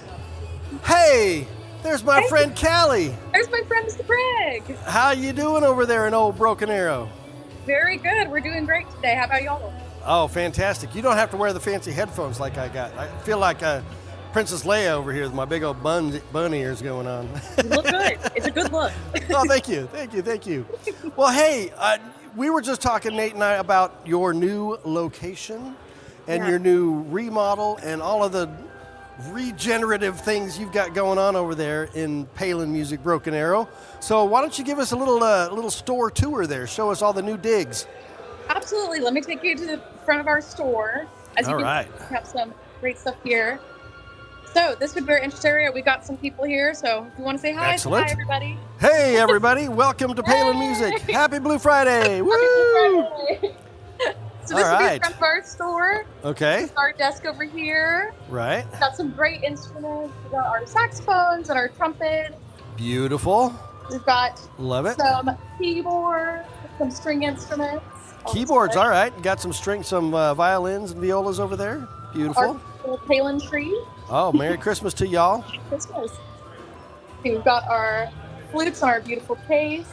Hey. There's my friend Callie. There's my friend Mr. Greg. How you doing over there in old Broken Arrow? Very good. We're doing great today. How about y'all? Oh, fantastic. You don't have to wear the fancy headphones like I got. I feel like Princess Leia over here with my big old bun ears going on. You look good. It's a good look. Oh, thank you. Well, hey, we were just talking, Nate and I, about your new location and your new remodel and all of the regenerative things you've got going on over there in Palin Music Broken Arrow. So why don't you give us a little store tour there? Show us all the new digs. Absolutely. Let me take you to the front of our store. As you can see, we have some great stuff here. So this would be our interest area. We got some people here, so if you want to say hi, Excellent. Hi everybody. Hey everybody, welcome to Palin Music. Happy Blue Friday. Woo! Happy Blue Friday. So this would be the front of our store. Okay. This is our desk over here. Right. We've got some great instruments. We've got our saxophones and our trumpet. Beautiful. We've got some keyboard, some string instruments. Keyboards, all right. Got some violins and violas over there. Beautiful. Our little Palin tree. Oh, Merry Christmas to y'all. Christmas. We've got our flutes on our beautiful case.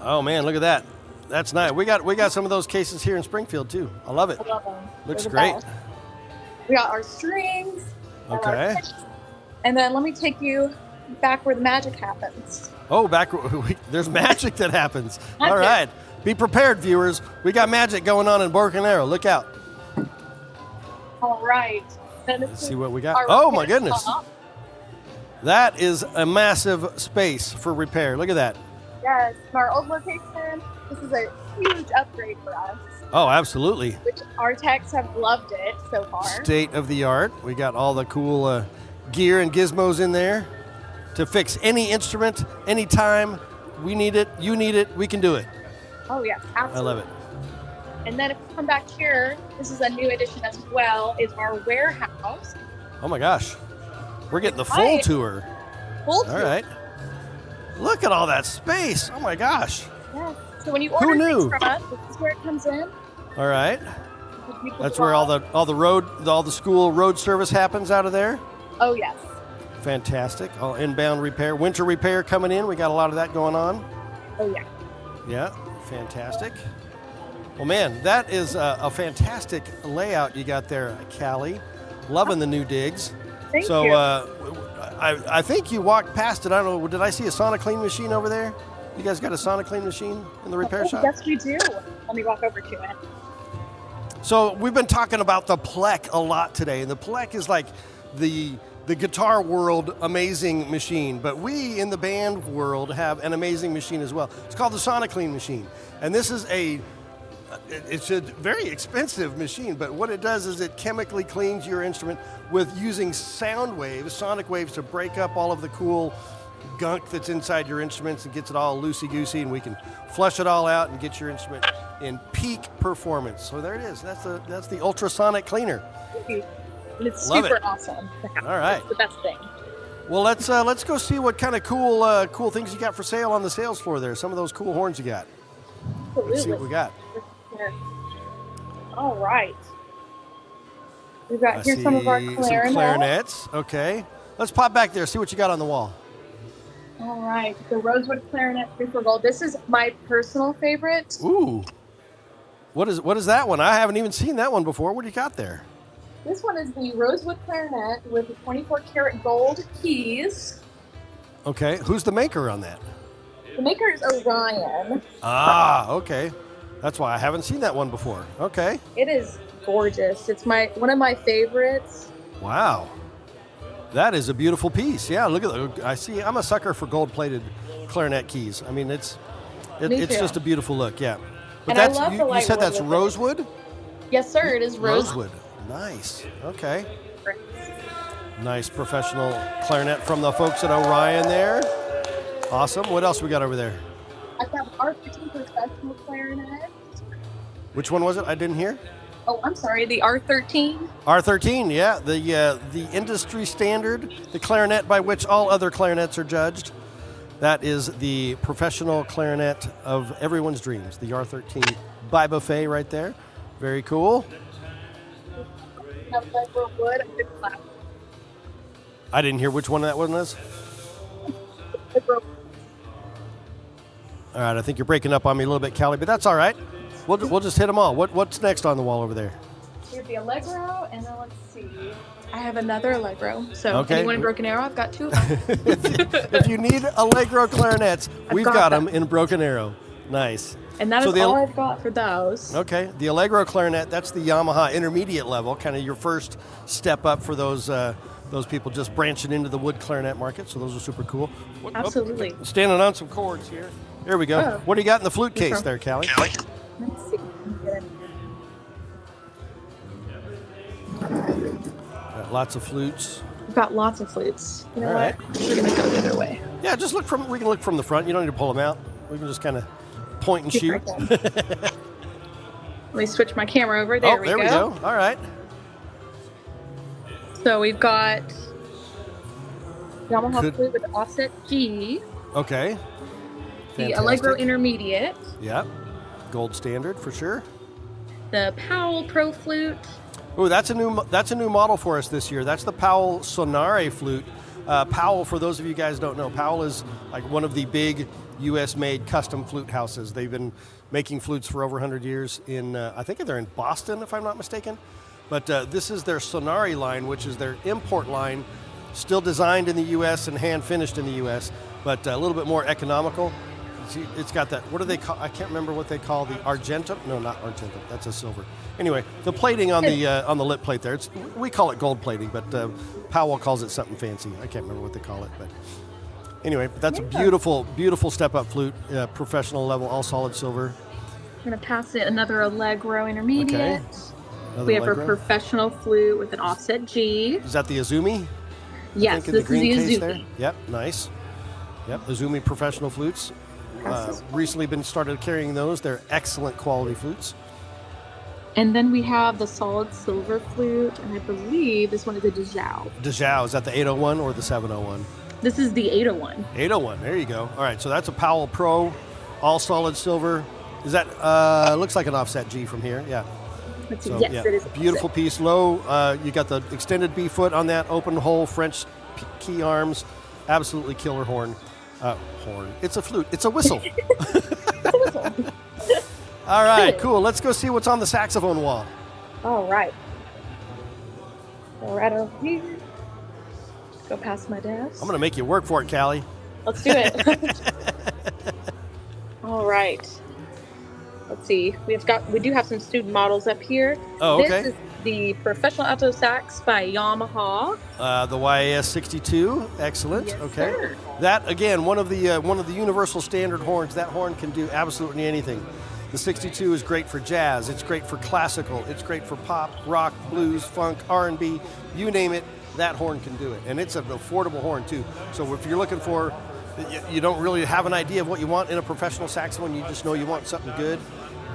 Oh man, look at that. That's nice. We got some of those cases here in Springfield too. I love it. I love them. Looks great. We got our strings. Okay. And then let me take you back where the magic happens. Oh, there's magic that happens. Magic. All right. Be prepared, viewers. We got magic going on in Broken Arrow. Look out. All right. Let's see what we got. Oh my goodness. That is a massive space for repair. Look at that. Yes, from our old location, this is a huge upgrade for us. Oh, absolutely. Which our techs have loved it so far. State of the art. We got all the cool gear and gizmos in there to fix any instrument, anytime we need it, you need it, we can do it. Oh, yeah, absolutely. I love it. And then if you come back here, this is a new addition as well, is our warehouse. Oh my gosh. We're getting the full tour. Full tour. All right. Look at all that space. Oh my gosh. Yeah. So when you order knew? things from us, this is where it comes in. All right. That's where all the school road service happens out of there. Oh yes. Fantastic. All inbound repair, winter repair coming in. We got a lot of that going on. Oh yeah. Yeah, fantastic. Well, man, that is a fantastic layout you got there, Callie. Loving the new digs. Thank so, you. I think you walked past it. I don't know. Did I see a Soniclean machine over there? You guys got a Soniclean machine in the repair shop? Yes, we do. Let me walk over to it. So we've been talking about the Plek a lot today, and the Plek is like the guitar world amazing machine, but we in the band world have an amazing machine as well. It's called the Soniclean machine, and this is it's a very expensive machine, but what it does is it chemically cleans your instrument with using sound waves, sonic waves, to break up all of the cool gunk that's inside your instruments and gets it all loosey-goosey, and we can flush it all out and get your instrument in peak performance. So there it is. That's the ultrasonic cleaner. And it's Love super it. awesome. All right. It's the best thing. Well, let's go see what kind of cool things you got for sale on the sales floor there. Some of those cool horns you got. Absolutely. Let's see what we got. All right. We've got here some of our clarinets. Some clarinets. Okay. Let's pop back there, see what you got on the wall. All right. The Rosewood Clarinet 3 for Gold. This is my personal favorite. Ooh. What is that one? I haven't even seen that one before. What do you got there? This one is the Rosewood Clarinet with 24 karat gold keys. Okay. Who's the maker on that? The maker is Orion. Ah, okay. That's why I haven't seen that one before. Okay. It is gorgeous. It's one of my favorites. Wow. That is a beautiful piece. Yeah, look at that. I see. I'm a sucker for gold-plated clarinet keys. I mean, it's just a beautiful look. Yeah. But And I love the you light said wood that's with it. rosewood? Yes, sir. It is Rosewood. Nice. Okay. Nice professional clarinet from the folks at Orion there. Awesome. What else we got over there? I've got the R13 professional clarinet. Which one was it? I didn't hear. Oh, I'm sorry. The R13. R13, yeah, the industry standard, the clarinet by which all other clarinets are judged. That is the professional clarinet of everyone's dreams, the R13 by Buffet right there. Very cool. Wood. I didn't hear which one that one was. All right, I think you're breaking up on me a little bit, Callie, but that's all right. We'll just hit them all. What's next on the wall over there? Here's the Allegro, and then let's see. I have another Allegro. So Okay. anyone in Broken Arrow, I've got two of them. If you need Allegro clarinets, we've got them in Broken Arrow. Nice. And that is all I've got for those. Okay, the Allegro clarinet, that's the Yamaha intermediate level, kind of your first step up for those people just branching into the wood clarinet market, so those are super cool. Absolutely. Standing on some chords here. Here we go. Oh. What do you got in the flute case there, Callie? Let's see. Got lots of flutes. We've got lots of flutes. You know All what? right. We're going to go the other way. Yeah, we can look from the front. You don't need to pull them out. We can just kind of point and shoot. Let me switch my camera over. There we go. All right. So we've got Yamaha flute with offset G. Okay. The Fantastic. Allegro Intermediate. Yeah. Gold standard for sure. The Powell Pro Flute. Oh, that's a new model for us this year. That's the Powell Sonare flute. Powell, for those of you guys who don't know, Powell is like one of the big U.S.-made custom flute houses. They've been making flutes for over 100 years I think they're in Boston, if I'm not mistaken. But this is their Sonare line, which is their import line, still designed in the U.S. and hand-finished in the U.S., but a little bit more economical. It's got that, what do they call, I can't remember what they call the argentum. No, not argentum, that's a silver. Anyway, the plating on the lip plate there, we call it gold plating, but Powell calls it something fancy. I can't remember what they call it, but anyway, that's a beautiful, beautiful step-up flute, professional level, all solid silver. I'm going to pass it another Allegro Intermediate. Okay. We have Allegro. a professional flute with an offset G. Is that the Azumi? Yes, this is the Azumi. There? Yep, nice. Yep, Azumi professional flutes. Recently been started carrying those. They're excellent quality flutes. And then we have the solid silver flute, and I believe this one is a Dejau. Dejau, is that the 801 or the 701? This is the 801. 801, there you go. All right, so that's a Powell Pro, all solid silver. Is that, looks like an offset G from here, yeah. Let's see, So, yes, yeah, it is. beautiful piece, low. You got the extended B foot on that, open hole, French key arms, absolutely killer horn. Horn, it's a flute, it's a whistle. All right, cool. Let's go see what's on the saxophone wall. All right. Go right over here. Go past my desk. I'm going to make you work for it, Callie. Let's do it. All right. Let's see. We do have some student models up here. Oh, okay. This is the Professional Alto Sax by Yamaha. The YAS 62, excellent. Yes, okay. sir. That again, one of the universal standard horns. That horn can do absolutely anything. The 62 is great for jazz. It's great for classical. It's great for pop, rock, blues, funk, R&B. You name it, that horn can do it. And it's an affordable horn too. So if you're looking for, you don't really have an idea of what you want in a professional saxophone, you just know you want something good,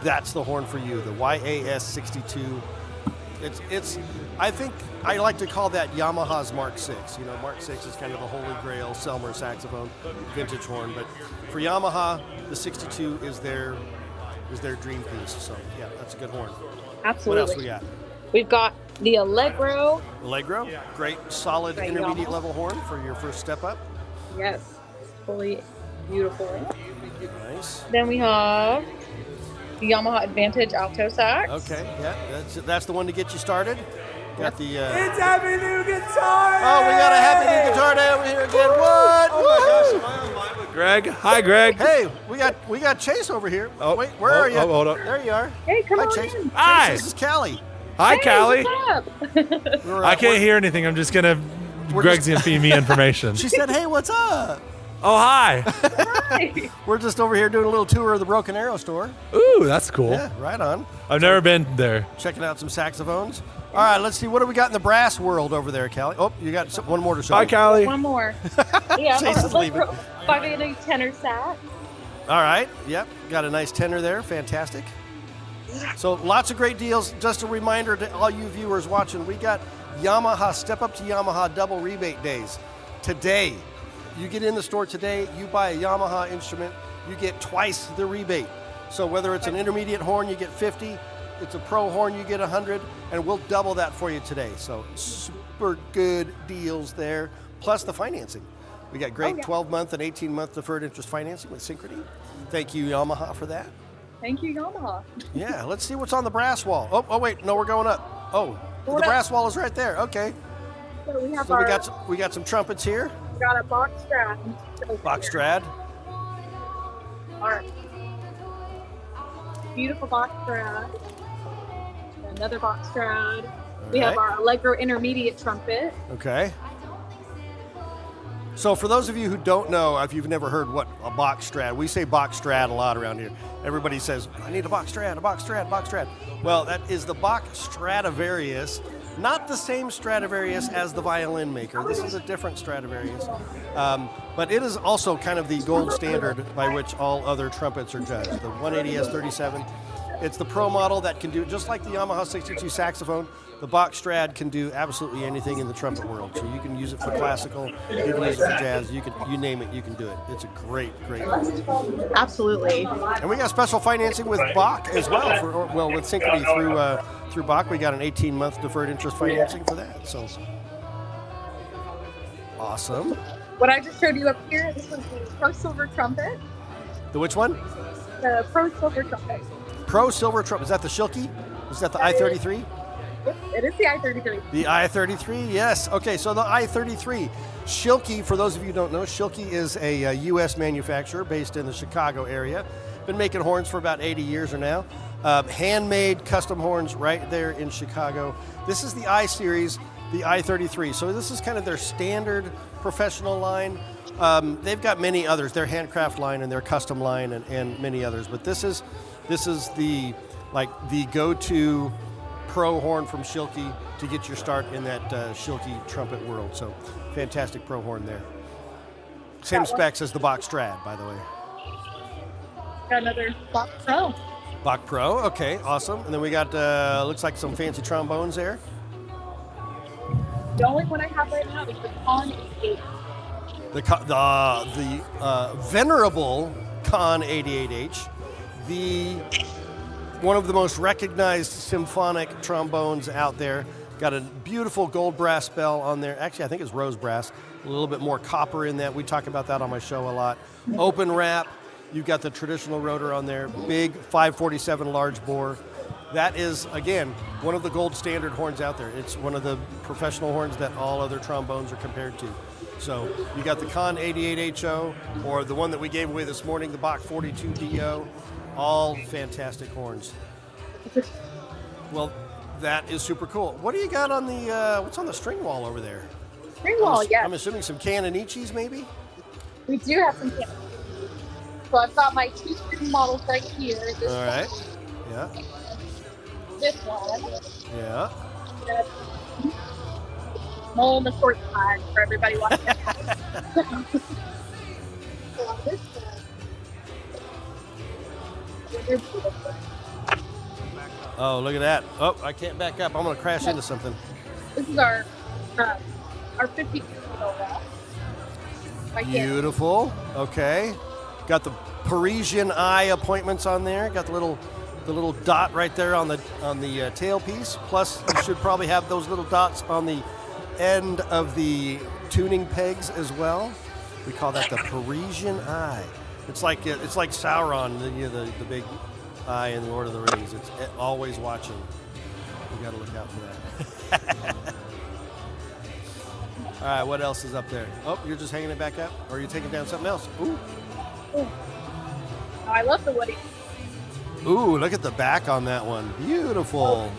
that's the horn for you, the YAS 62. It's I think I like to call that Yamaha's Mark 6. You know, Mark 6 is kind of the holy grail Selmer saxophone, vintage horn. But for Yamaha, the 62 is their dream piece. So yeah, that's a good horn. Absolutely. What else we got? We've got the Allegro. Allegro, great solid Great intermediate Yamaha. level horn for your first step up. Yes. Fully beautiful. Nice. Then we have the Yamaha Advantage Alto Sax. Okay, yeah, that's the one to get you started. Got the. It's Happy New Guitar Day! Oh, we got a Happy New Guitar Day over here again. What? Oh my gosh, am I online with Greg? Hi, Greg. Hey, we got Chase over here. Oh, wait, where are you? oh, hold up. There you are. Hey, come Hi, on Chase. in. Hi. Chase, this is Callie. Hi, Hey, Callie. what's up? I can't hear anything. I'm just gonna. Greg's gonna feed me information. She said, "Hey, what's up?" Oh, hi. Hi. We're just over here doing a little tour of the Broken Arrow store. Ooh, that's cool. Yeah, right on. I've never been there. Checking out some saxophones. All right, let's see. What do we got in the brass world over there, Callie? Oh, you got one more to show. Hi, me. Callie. One more. Yeah, Chase is leaving. 580 tenor sax. All right. Yep. Got a nice tenor there. Fantastic. So lots of great deals. Just a reminder to all you viewers watching, we got Yamaha Step Up to Yamaha double rebate days today. You get in the store today, you buy a Yamaha instrument, you get twice the rebate. So whether it's an intermediate horn, you get 50. It's a pro horn, you get 100, and we'll double that for you today. So super good deals there. Plus the financing. We got great 12-month and 18-month deferred interest financing with Synchrony. Thank you, Yamaha, for that. Thank you, Yamaha. Yeah, let's see what's on the brass wall. Oh, wait, no, we're going up. Oh, the brass wall is right there. Okay. So we have So we got some trumpets here. we got a box strap. Box Strad. All right. Beautiful box strad. Another box strad. We have right. our Allegro intermediate trumpet. Okay. So for those of you who don't know, if you've never heard what a box Strad, we say box Strad a lot around here. Everybody says, I need a box Strad, a box Strad, box Strad. Well, that is the Bach Stradivarius, not the same Stradivarius as the violin maker. This is a different Stradivarius. But it is also kind of the gold standard by which all other trumpets are judged. The 180S37. It's the pro model that can do, just like the Yamaha 62 saxophone, the Bach Strad can do absolutely anything in the trumpet world. So you can use it for classical, you can use it for jazz, you name it, you can do it. It's a great, great horn. Absolutely. And we got special financing with Bach as well, with Synchrony through Bach. We got an 18-month deferred interest financing for that. So awesome. What I just showed you up here, this was the Pro Silver trumpet. The which one? The Pro Silver trumpet. Pro Silver trumpet. Is that the Schilke? Is that the I-33? Yep, it is the I-33. The I-33, yes. Okay, so the I-33. Schilke, for those of you who don't know, Schilke is a U.S. manufacturer based in the Chicago area. Been making horns for about 80 years or now. Handmade custom horns right there in Chicago. This is the I-Series, the I-33. So this is kind of their standard professional line. They've got many others, their handcraft line and their custom line and many others. But this is the go-to pro horn from Schilke to get your start in that Schilke trumpet world. So fantastic pro horn there. Same specs as the Bach Strad, by the way. Got another Bach Pro. Bach Pro, okay, awesome. And then we got, looks like some fancy trombones there. The only one I have right now is the Con 88. The venerable Con 88H, one of the most recognized symphonic trombones out there. Got a beautiful gold brass bell on there. Actually, I think it's rose brass. A little bit more copper in that. We talk about that on my show a lot. Open wrap. You've got the traditional rotor on there. Big 547 large bore. That is, again, one of the gold standard horns out there. It's one of the professional horns that all other trombones are compared to. So you got the Con 88HO, or the one that we gave away this morning, the Bach 42DO. All fantastic horns. Well, that is super cool. What do you got on the, what's on the string wall over there? String wall, yeah. I'm assuming some Canonichis, maybe? We do have some Canonichis. So I've got my 2 string models right here. This All right. one, Yeah. this one. Yeah. All in the short time for everybody watching. So this one. Oh, look at that. Oh, I can't back up. I'm going to crash into something. This is our 50 kilo wall. Beautiful. Okay. Got the Parisian eye appointments on there. Got the little dot right there on the tailpiece. Plus, you should probably have those little dots on the end of the tuning pegs as well. We call that the Parisian eye. It's like Sauron, the big eye in Lord of the Rings. It's always watching. You got to look out for that. All right, what else is up there? Oh, you're just hanging it back up, or are you taking down something else? Ooh. Oh, I love the Woody. Ooh, look at the back on that one. Beautiful.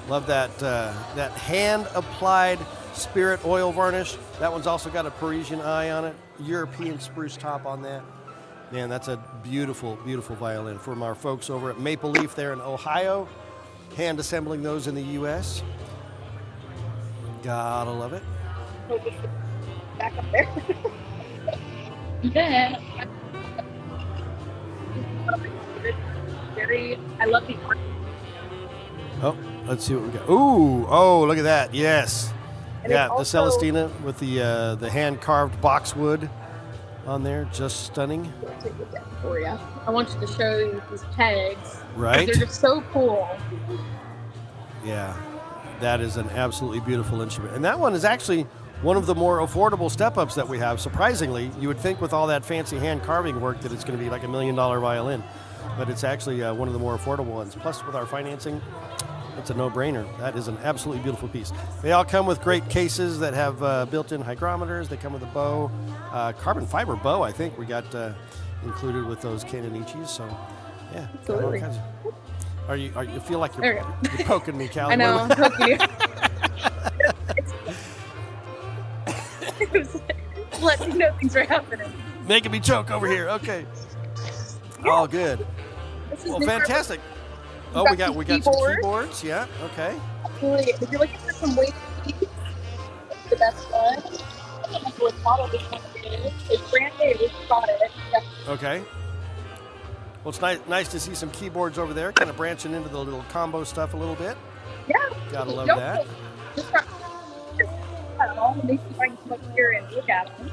Love that that hand-applied spirit oil varnish. That one's also got a Parisian eye on it. European spruce top on that. Man, that's a beautiful, beautiful violin from our folks over at Maple Leaf there in Ohio. Hand assembling those in the U.S. Gotta love it. Back up there. Yeah. I love the art. Oh, let's see what we got. Ooh, oh, look at that. Yes. And yeah, it's the also- Celestina with the hand-carved boxwood on there. Just stunning. I'll take it down for you. I want you to show you these pegs. Right. They're just so cool. Yeah, that is an absolutely beautiful instrument. And that one is actually one of the more affordable step-ups that we have. Surprisingly, you would think with all that fancy hand-carving work that it's going to be like $1 million violin. But it's actually one of the more affordable ones. Plus, with our financing, it's a no-brainer. That is an absolutely beautiful piece. They all come with great cases that have built-in hygrometers. They come with a bow, carbon fiber bow, I think we got included with those Canonichis. So, yeah. got all Absolutely. kinds of- you feel like There you're poking me, Cal. I know, I'm poking you. Let me know things are happening. Making me choke over here. Okay. All good. This is Well, new fantastic. carpet. Oh, we got some keyboards. Yeah. Okay. Absolutely. If you're looking for some ways to keep the best one, I don't know what model this one is. It's brand new. We got it. Yeah. Okay. Well, it's nice to see some keyboards over there, kind of branching into the little combo stuff a little bit. Yeah. Gotta love Don't that. Just got, let me see if I can come up here and look at them.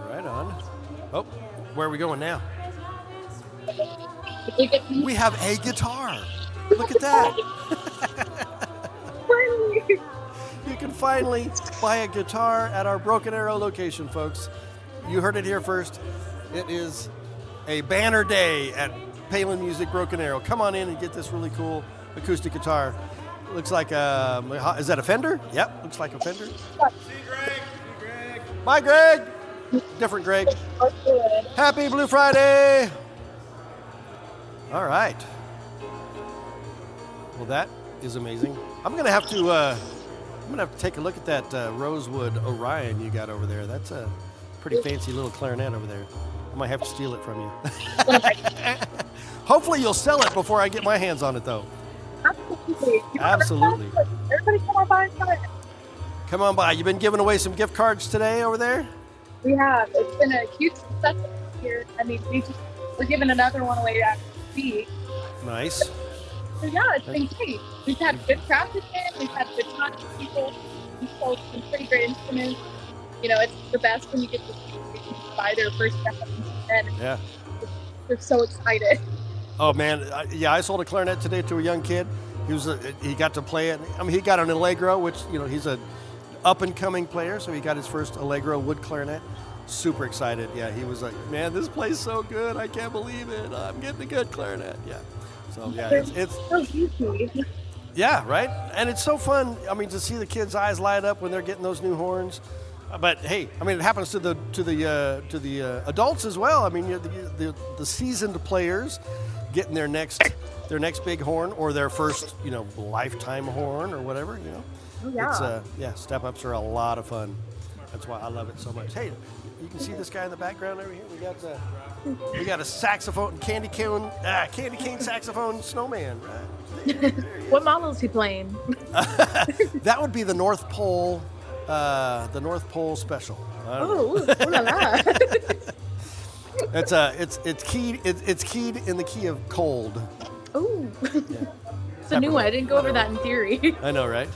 Right on. Oh, where are we going now? If we get these, We have a guitar. Look at that. You can finally buy a guitar at our Broken Arrow location, folks. You heard it here first. It is a banner day at Palin Music Broken Arrow. Come on in and get this really cool acoustic guitar. Looks like is that a Fender? Yep, looks like a Fender. Bye, Greg. Different Greg. Happy Blue Friday. All right. Well, that is amazing. I'm gonna have to take a look at that Rosewood Orion you got over there. That's a pretty fancy little clarinet over there. I might have to steal it from you. Hopefully you'll sell it before I get my hands on it, though. absolutely. Absolutely. Everybody come on by and try it. Come on by. You've been giving away some gift cards today over there? We have. It's been a huge success here. I mean, we're giving another one away. be. Nice. So yeah, it's been great. We've had good practice in, we've had good time with people, we've sold some pretty great instruments. You know, it's the best when you get to see people buy their first instrument, and Yeah. they're so excited. Oh man, I sold a clarinet today to a young kid. He got to play it. I mean, he got an Allegro, which he's a up and coming player, so he got his first Allegro wood clarinet. Super excited. Yeah, he was like, man, this plays so good. I can't believe it. I'm getting a good clarinet. Yeah. So yeah, it's so easy. Yeah, right. And it's so fun. I mean, to see the kids' eyes light up when they're getting those new horns. But hey, I mean, it happens to the adults as well. I mean, the seasoned players getting their next big horn or their first lifetime horn or whatever. Oh, yeah. It's step ups are a lot of fun. That's why I love it so much. Hey, you can see this guy in the background over here. We got a saxophone, candy cane saxophone snowman. What model is he playing? That would be the North Pole Special. Oh, ooh la la. It's keyed in the key of cold. Oh, it's a new one. I didn't go over that in theory. I know, right?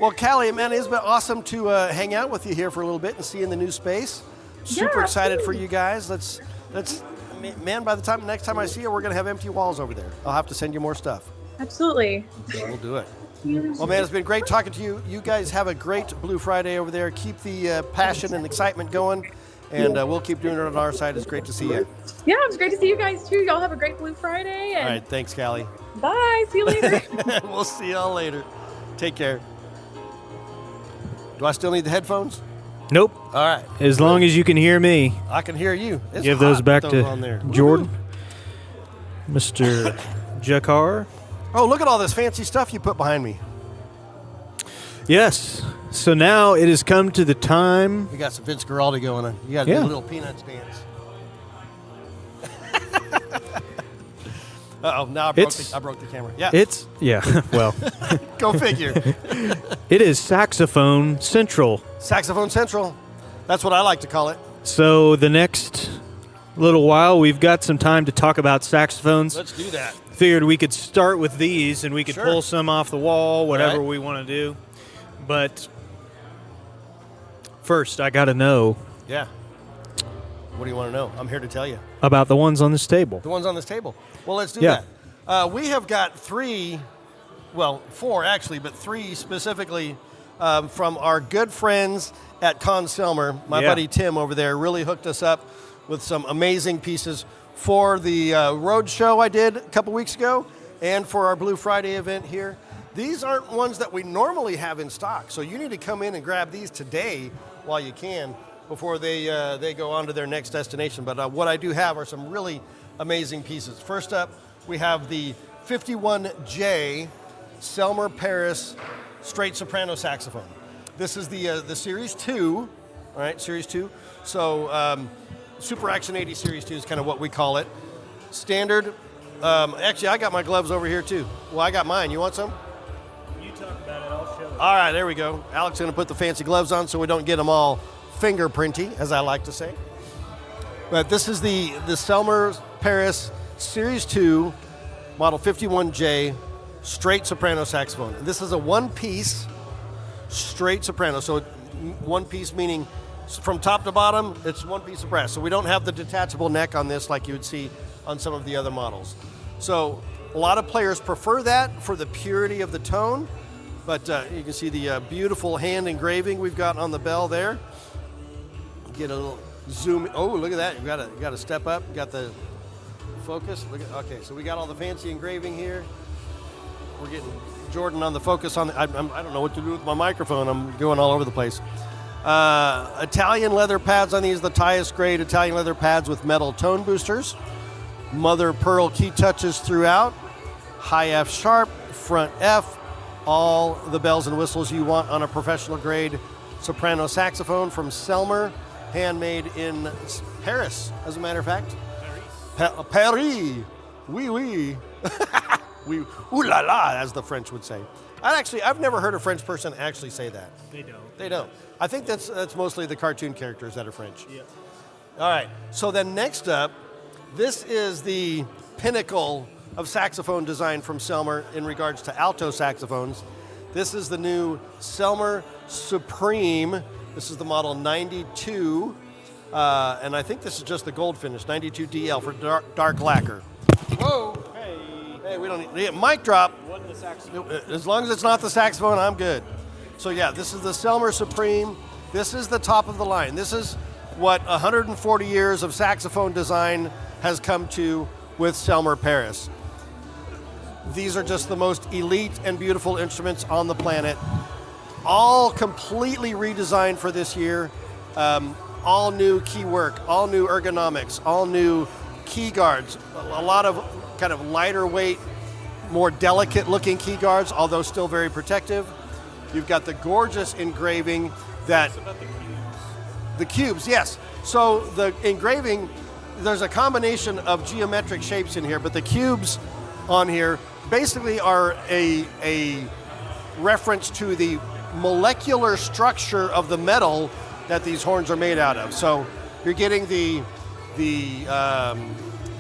Well, Callie, man, it's been awesome to hang out with you here for a little bit and see you in the new space. Super excited for you guys. Let's man, by the time next time I see you, we're gonna have empty walls over there. I'll have to send you more stuff. Absolutely. We'll do it. Well, man, it's been great talking to you. You guys have a great Blue Friday over there. Keep the passion and excitement going, and we'll keep doing it on our side. It's great to see you. Yeah, it was great to see you guys too. Y'all have a great Blue Friday. And All right, thanks, Callie. Bye. See you later. We'll see y'all later. Take care. Do I still need the headphones? Nope. All right. As long as you can hear me. I can hear you. It's Give those hot back though to on there. Jordan. Mr. Jakar. Oh, look at all this fancy stuff you put behind me. Yes. So now it has come to the time. We got some Vince Guaraldi going on. You got to do a little Peanuts dance. Uh-oh, now I broke the camera. Yeah. Well. Go figure. It is Saxophone Central. Saxophone Central. That's what I like to call it. So the next little while, we've got some time to talk about saxophones. Let's do that. Figured we could start with these and we could Sure. pull some off the wall, whatever Right. we want to do. But first, I got to know Yeah. What do you want to know? I'm here to tell you. about the ones on this table. The ones on this table. Well, let's do Yeah. that. We have got four actually, but three specifically from our good friends at Con Selmer. My buddy Tim over there really hooked us up with some amazing pieces for the road show I did a couple weeks ago and for our Blue Friday event here. These aren't ones that we normally have in stock, so you need to come in and grab these today while you can before they go on to their next destination. But what I do have are some really amazing pieces. First up, we have the 51J Selmer Paris straight soprano saxophone. This is the Series 2, all right, Series 2. So Super Action 80 Series 2 is kind of what we call it. Standard. Actually, I got my gloves over here too. Well, I got mine. You want some? You talk about it, I'll show it. All right, there we go. Alex is going to put the fancy gloves on so we don't get them all fingerprinty, as I like to say. But this is the Selmer Paris Series 2, model 51J, straight soprano saxophone. This is a one-piece straight soprano. So one piece meaning from top to bottom, it's one piece of brass. So we don't have the detachable neck on this like you would see on some of the other models. So a lot of players prefer that for the purity of the tone. But you can see the beautiful hand engraving we've got on the bell there. Get a little zoom. Oh, look at that! You got to step up. You got the focus. Okay, so we got all the fancy engraving here. We're getting Jordan on the focus on. I don't know what to do with my microphone. I'm going all over the place. Italian leather pads on these. The highest grade Italian leather pads with metal tone boosters. Mother pearl key touches throughout. High F sharp, front F. All the bells and whistles you want on a professional grade soprano saxophone from Selmer, handmade in Paris, as a matter of fact. Paris. Oui, oui. Oui, ooh la la, as the French would say. I've never heard a French person actually say that. They don't. I think that's mostly the cartoon characters that are French. Yeah. All right. So then next up, This is the pinnacle of saxophone design from Selmer in regards to alto saxophones. This is the new Selmer Supreme. This is the model 92, and I think this is just the gold finish, 92 DL for dark lacquer. Whoa! Hey, we don't need mic drop. As long as it's not the saxophone, I'm good. So yeah, this is the Selmer Supreme. This is the top of the line. This is what 140 years of saxophone design has come to with Selmer Paris. These are just the most elite and beautiful instruments on the planet. All completely redesigned for this year. All new key work, all new ergonomics, all new key guards. A lot of kind of lighter weight, more delicate looking key guards, although still very protective. You've got the gorgeous engraving that... The cubes, yes. So the engraving, there's a combination of geometric shapes in here, but the cubes on here basically are a reference to the molecular structure of the metal that these horns are made out of. So you're getting the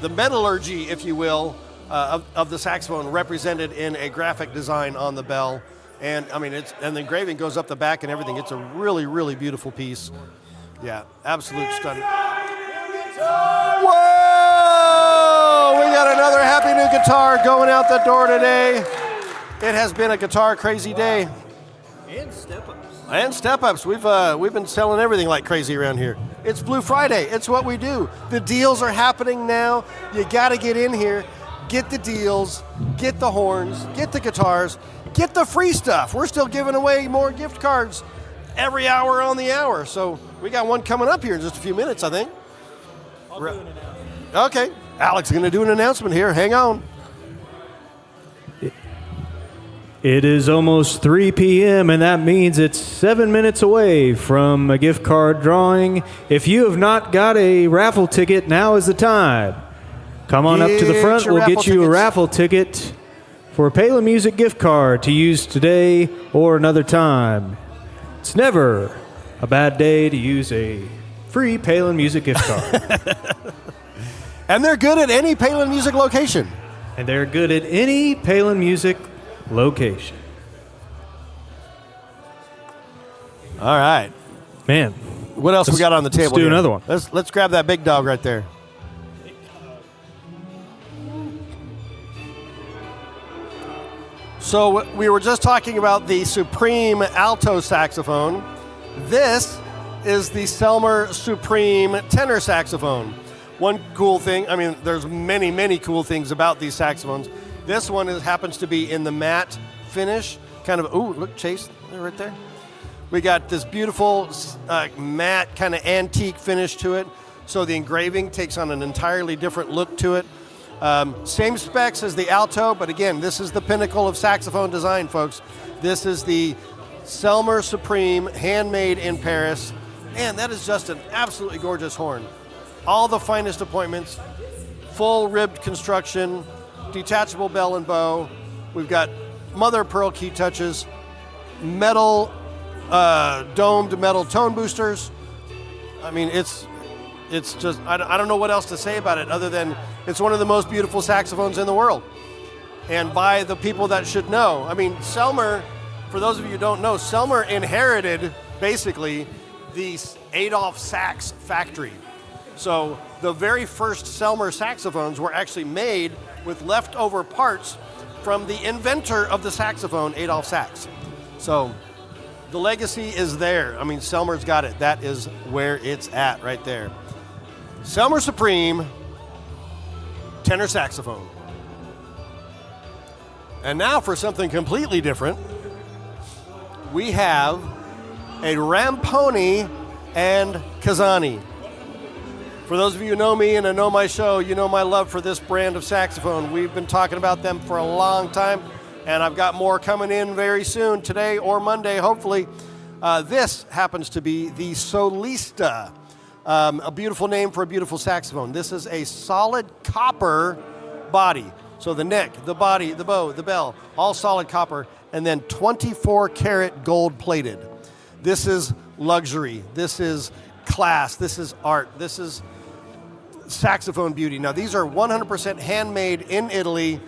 metallurgy, if you will, of the saxophone represented in a graphic design on the bell. And I mean, and the engraving goes up the back and everything. It's a really, really beautiful piece. Yeah, absolute stunning. Whoa! We got another happy new guitar going out the door today. It has been a guitar crazy day. And step-ups. And step-ups. We've been selling everything like crazy around here. It's Blue Friday. It's what we do. The deals are happening now. You got to get in here, get the deals, get the horns, get the guitars, get the free stuff. We're still giving away more gift cards every hour on the hour. So we got one coming up here in just a few minutes, I think. I'll do an announcement. Okay. Alex is going to do an announcement here. Hang on. It is almost 3 p.m., and that means it's 7 minutes away from a gift card drawing. If you have not got a raffle ticket, now is the time. Come on up to the front. We'll get you a raffle ticket for a Palin Music gift card to use today or another time. It's never a bad day to use a free Palin Music gift card. And they're good at any Palin Music location. And they're good at any Palin Music location. All right. Man. What else we got on the table? Let's do another one. Let's grab that big dog right there. So we were just talking about the Supreme alto saxophone. This is the Selmer Supreme tenor saxophone. One cool thing, I mean, there's many, many cool things about these saxophones. This one happens to be in the matte finish, kind of, ooh, look, Chase, right there. We got this beautiful matte kind of antique finish to it. So the engraving takes on an entirely different look to it. Same specs as the alto, but again, this is the pinnacle of saxophone design, folks. This is the Selmer Supreme, handmade in Paris. Man, that is just an absolutely gorgeous horn. All the finest appointments, full ribbed construction, detachable bell and bow. We've got mother of pearl key touches, metal, domed metal tone boosters. I mean, it's just, I don't know what else to say about it other than it's one of the most beautiful saxophones in the world. And by the people that should know. I mean, Selmer, for those of you who don't know, Selmer inherited basically the Adolph Sax factory. So the very first Selmer saxophones were actually made with leftover parts from the inventor of the saxophone, Adolph Sax. So the legacy is there. I mean, Selmer's got it. That is where it's at right there. Selmer Supreme tenor saxophone. And now for something completely different, we have a Ramponi and Kazani. For those of you who know me and know my show, you know my love for this brand of saxophone. We've been talking about them for a long time, and I've got more coming in very soon, today or Monday, hopefully. This happens to be the Solista, a beautiful name for a beautiful saxophone. This is a solid copper body. So the neck, the body, the bow, the bell, all solid copper, and then 24 karat gold plated. This is luxury. This is class. This is art. This is saxophone beauty. Now, these are 100% handmade in Italy.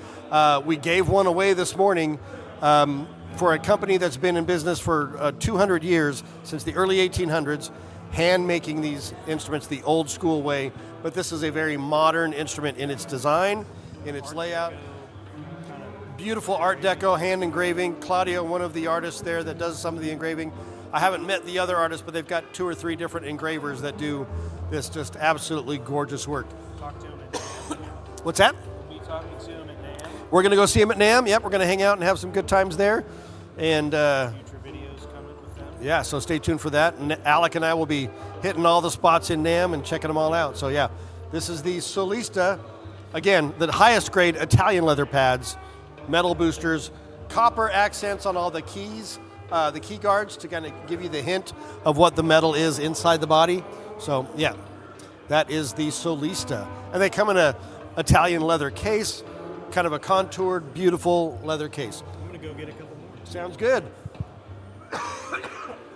We gave one away this morning for a company that's been in business for 200 years, since the early 1800s, hand making these instruments the old school way. But this is a very modern instrument in its design, in its layout. Beautiful Art Deco hand engraving. Claudio, one of the artists there that does some of the engraving. I haven't met the other artists, but they've got 2 or 3 different engravers that do this just absolutely gorgeous work. Talk to him at What's that? We'll be talking to him at NAMM. We're going to go see him at NAMM. Yep, we're going to hang out and have some good times there. And Future videos coming with them. yeah, so stay tuned for that. And Alec and I will be hitting all the spots in NAMM and checking them all out. So yeah, this is the Solista. Again, the highest grade Italian leather pads, metal boosters, copper accents on all the keys, the key guards to kind of give you the hint of what the metal is inside the body. So yeah, that is the Solista. And they come in a Italian leather case, kind of a contoured, beautiful leather case. I'm going to go get a couple more. Sounds good.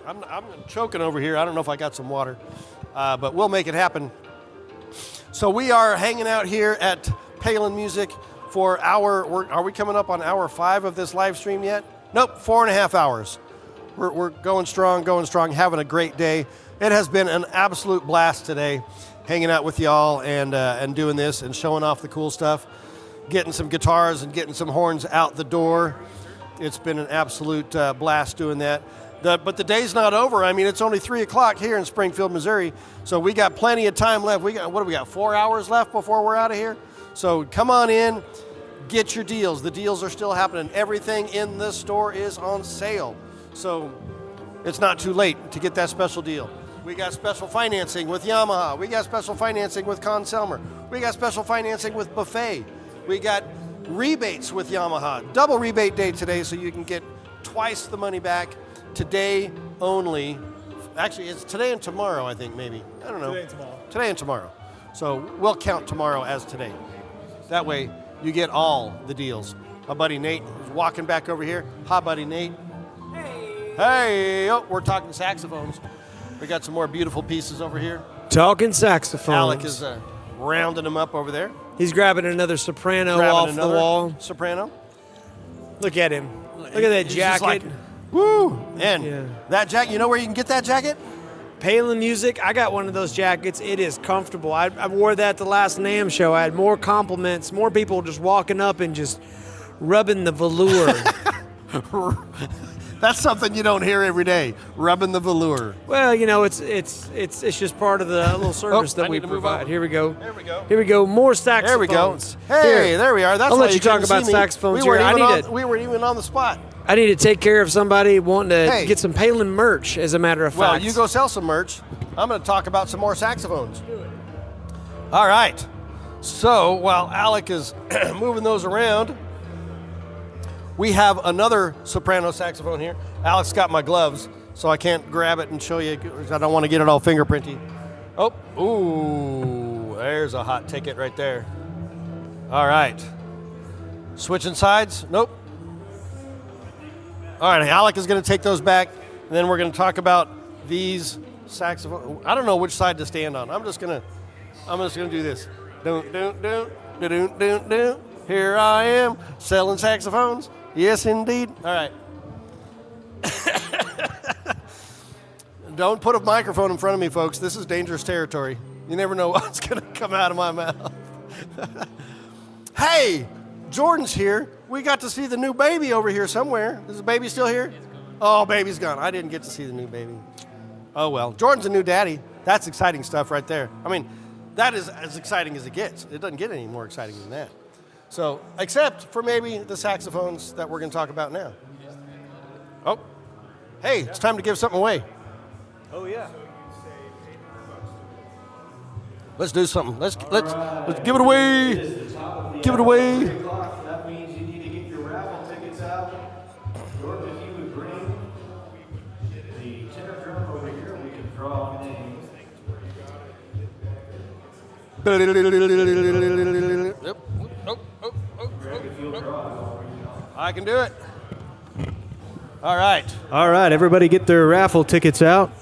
I'm choking over here. I don't know if I got some water, but we'll make it happen. So we are hanging out here at Palin Music for are we coming up on hour 5 of this live stream yet? Nope, 4.5 hours. We're going strong, having a great day. It has been an absolute blast today, hanging out with y'all and doing this and showing off the cool stuff, getting some guitars and getting some horns out the door. It's been an absolute blast doing that. But the day's not over. I mean, it's only 3 o'clock here in Springfield, Missouri, so we got plenty of time left. What do we got, 4 hours left before we're out of here? So come on in, get your deals. The deals are still happening. Everything in the store is on sale. So it's not too late to get that special deal. We got special financing with Yamaha. We got special financing with Conn-Selmer. We got special financing with Buffet. We got rebates with Yamaha. Double rebate day today, so you can get twice the money back today only. Actually, it's today and tomorrow, I think, maybe. I don't know. Today and tomorrow. Today and tomorrow. So we'll count tomorrow as today. That way, you get all the deals. My buddy Nate is walking back over here. Hi, buddy Nate. Hey. Oh, we're talking saxophones. We got some more beautiful pieces over here. Talking saxophones. Alec is rounding them up over there. He's grabbing another soprano off the wall. Soprano. Look at him. Look at that He's jacket. just like, woo! And that jacket, you know where you can get that jacket? Palin Music. I got one of those jackets. It is comfortable. I wore that at the last NAMM show. I had more compliments, more people just walking up and just rubbing the velour. That's something you don't hear every day, rubbing the velour. Well, you know, it's just part of the little service that we provide. Here we go. There we go. Here we go. More saxophones. There we go. Hey, Here. there we are. That's I'll why let you talk about saxophones we here. We weren't even on the spot. I need to take care of somebody wanting to get some Palin merch, as a matter of fact. Well, you go sell some merch. I'm going to talk about some more saxophones. All right. So while Alec is moving those around, we have another soprano saxophone here. Alec's got my gloves, so I can't grab it and show you. I don't want to get it all fingerprinty. Oh, ooh, there's a hot ticket right there. All right. Switching sides? Nope. All right, Alec is going to take those back, and then we're going to talk about these saxophones. I don't know which side to stand on. I'm just going to do this. Here I am selling saxophones. Yes, indeed. All right. Don't put a microphone in front of me, folks. This is dangerous territory. You never know what's going to come out of my mouth. Hey, Jordan's here. We got to see the new baby over here somewhere. Is the baby still here? Oh, baby's gone. I didn't get to see the new baby. Oh, well. Jordan's a new daddy. That's exciting stuff right there. I mean, that is as exciting as it gets. It doesn't get any more exciting than that. So, except for maybe the saxophones that we're going to talk about now. Oh, hey, it's time to give something away. Oh, yeah. Let's do something. Let's give it away. Give it away. That means you need to get your raffle tickets out. Or if you would bring the tenor drum over here, we can draw names. I can do it. All right. All right, everybody get their raffle tickets out.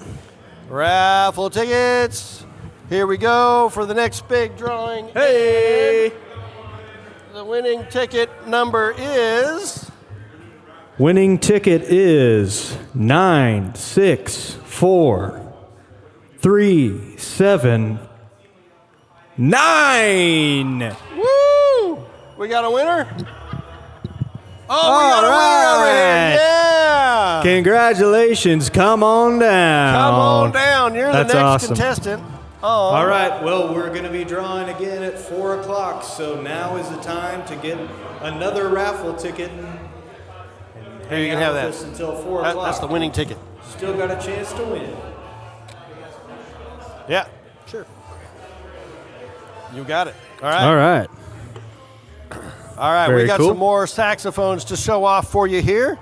Raffle tickets. Here we go for the next big drawing. Hey! And the winning ticket number is... Winning ticket is 964379. Woo! We got a winner? Oh, we got a winner over here. Yeah! Congratulations. Come on down. Come on down. You're That's the next awesome. contestant. Oh. All right. Well, we're going to be drawing again at 4 o'clock. So now is the time to get another raffle ticket. Here, you can have that. Until 4 o'clock. That's the winning ticket. Still got a chance to win. Yeah. Sure. You got it. All right. All right. All right, Very we got cool. some more saxophones to show off for you here. We're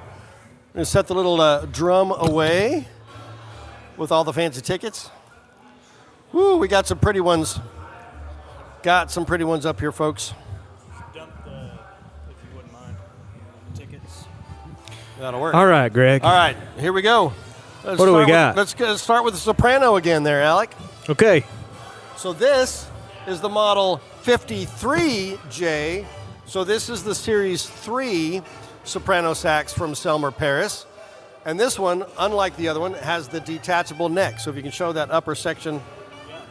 going to set the little drum away with all the fancy tickets. Woo, we got some pretty ones. Got some pretty ones up here, folks. Dump the, if you wouldn't mind, tickets. That'll work. All right, Greg. All right, here we go. What do we got? Let's start with the soprano again there, Alec. Okay. So this is the model 53J. So this is the Series 3 soprano sax from Selmer Paris. And this one, unlike the other one, has the detachable neck. So if you can show that upper section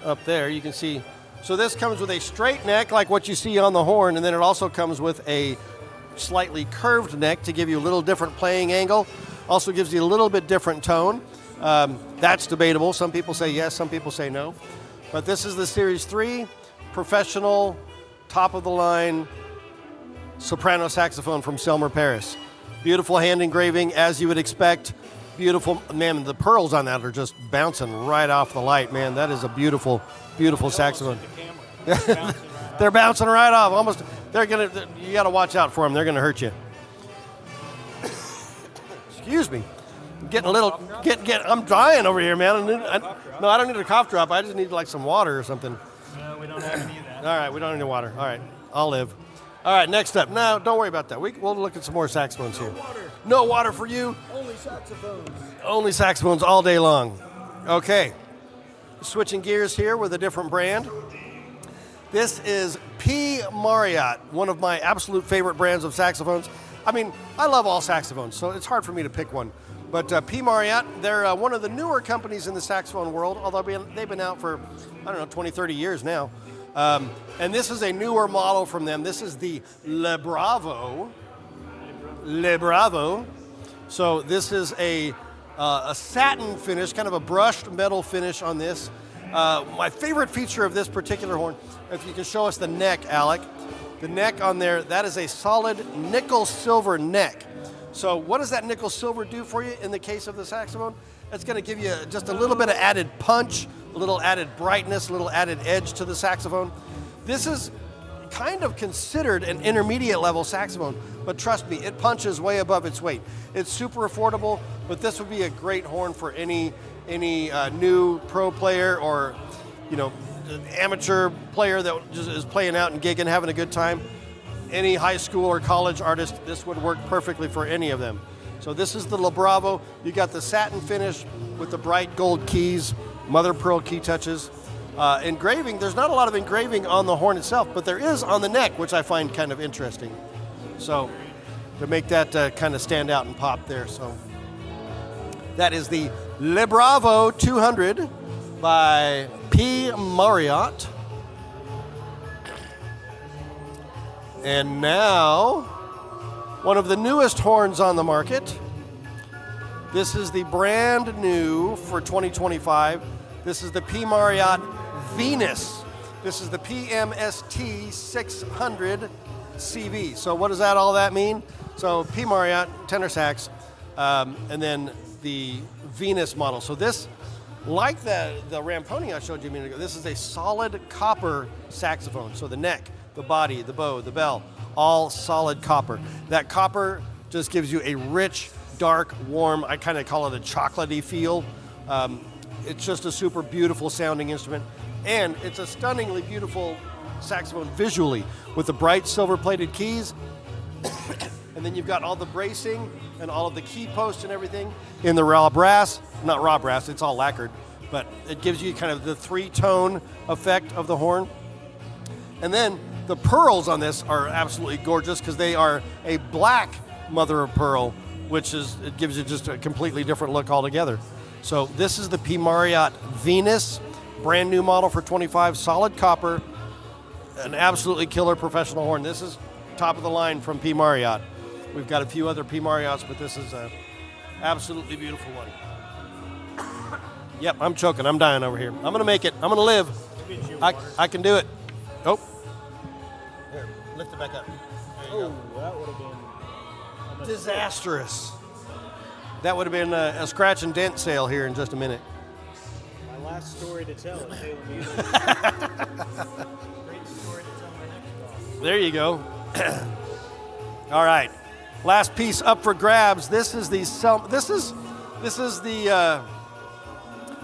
up there, you can see. So this comes with a straight neck like what you see on the horn, and then it also comes with a slightly curved neck to give you a little different playing angle. Also gives you a little bit different tone. That's debatable. Some people say yes, some people say no. But this is the Series 3 professional, top-of-the-line soprano saxophone from Selmer Paris. Beautiful hand engraving, as you would expect. Beautiful, man, the pearls on that are just bouncing right off the light, man. That is a beautiful, beautiful saxophone. They're bouncing right off. Almost, you got to watch out for them. They're going to hurt you. Excuse me. Getting a little, I'm dying over here, man. No, I don't need a cough drop. I just need like some water or something. No, we don't have any of that. All right, we don't need any water. All right, I'll live. All right, next up. No, don't worry about that. We'll look at some more saxophones here. No water for you. Only saxophones. Only saxophones all day long. Okay. Switching gears here with a different brand. This is P. Marriott, one of my absolute favorite brands of saxophones. I mean, I love all saxophones, so it's hard for me to pick one. But P. Marriott, they're one of the newer companies in the saxophone world, although they've been out for, 20, 30 years now. And this is a newer model from them. This is the Le Bravo. Le Bravo. So this is a satin finish, kind of a brushed metal finish on this. My favorite feature of this particular horn, if you can show us the neck, Alec. The neck on there, that is a solid nickel silver neck. So what does that nickel silver do for you in the case of the saxophone? It's going to give you just a little bit of added punch, a little added brightness, a little added edge to the saxophone. This is kind of considered an intermediate level saxophone, but trust me, it punches way above its weight. It's super affordable, but this would be a great horn for any new pro player or, amateur player that just is playing out and gigging, having a good time. Any high school or college artist, this would work perfectly for any of them. So this is the Le Bravo. You got the satin finish with the bright gold keys, mother pearl key touches. Engraving, there's not a lot of engraving on the horn itself, but there is on the neck, which I find kind of interesting. So to make that kind of stand out and pop there. So that is the Le Bravo 200 by P. Marriott. And now, one of the newest horns on the market. This is the brand new for 2025. This is the P. Marriott Venus. This is the PMST 600 CV. So what does all that mean? So P. Marriott, tenor sax, and then the Venus model. So this, like the Ramponi I showed you a minute ago, this is a solid copper saxophone. So the neck, the body, the bow, the bell, all solid copper. That copper just gives you a rich, dark, warm, I kind of call it a chocolatey feel. It's just a super beautiful sounding instrument. And it's a stunningly beautiful saxophone visually with the bright silver plated keys. And then you've got all the bracing and all of the key posts and everything in the raw brass. Not raw brass, it's all lacquered. but it gives you kind of the 3-tone effect of the horn. And then the pearls on this are absolutely gorgeous because they are a black mother of pearl, which it gives you just a completely different look altogether. So this is the P. Marriott Venus, brand new model for 25, solid copper, an absolutely killer professional horn. This is top of the line from P. Marriott. We've got a few other P. Marriotts, but this is a absolutely beautiful one. Yep, I'm choking. I'm dying over here. I'm going to make it. I'm going to live. I can do it. Oh. Here, lift it back up. There you go. That would have been disastrous. That would have been a scratch and dent sale here in just a minute. My last story to tell at Taylor Music. Great story to tell my next call. There you go. All right. Last piece up for grabs. This is the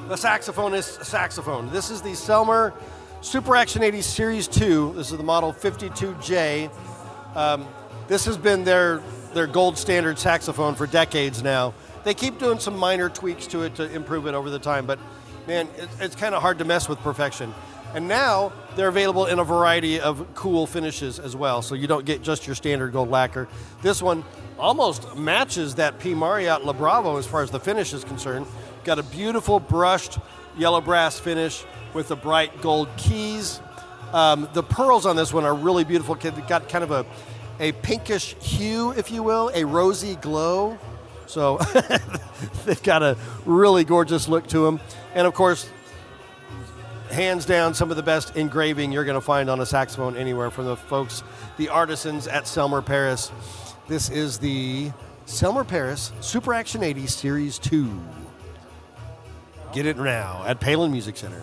saxophonist saxophone. This is the Selmer Super Action 80 Series 2. This is the model 52J. This has been their gold standard saxophone for decades now. They keep doing some minor tweaks to it to improve it over the time, but man, it's kind of hard to mess with perfection. And now they're available in a variety of cool finishes as well, so you don't get just your standard gold lacquer. This one almost matches that P. Marriott La Bravo as far as the finish is concerned. Got a beautiful brushed yellow brass finish with the bright gold keys. The pearls on this one are really beautiful. They've got kind of a pinkish hue, if you will, a rosy glow. So they've got a really gorgeous look to them. And of course, hands down, some of the best engraving you're going to find on a saxophone anywhere from the folks, the artisans at Selmer Paris. This is the Selmer Paris Super Action 80 Series 2. Get it now at Palin Music Center.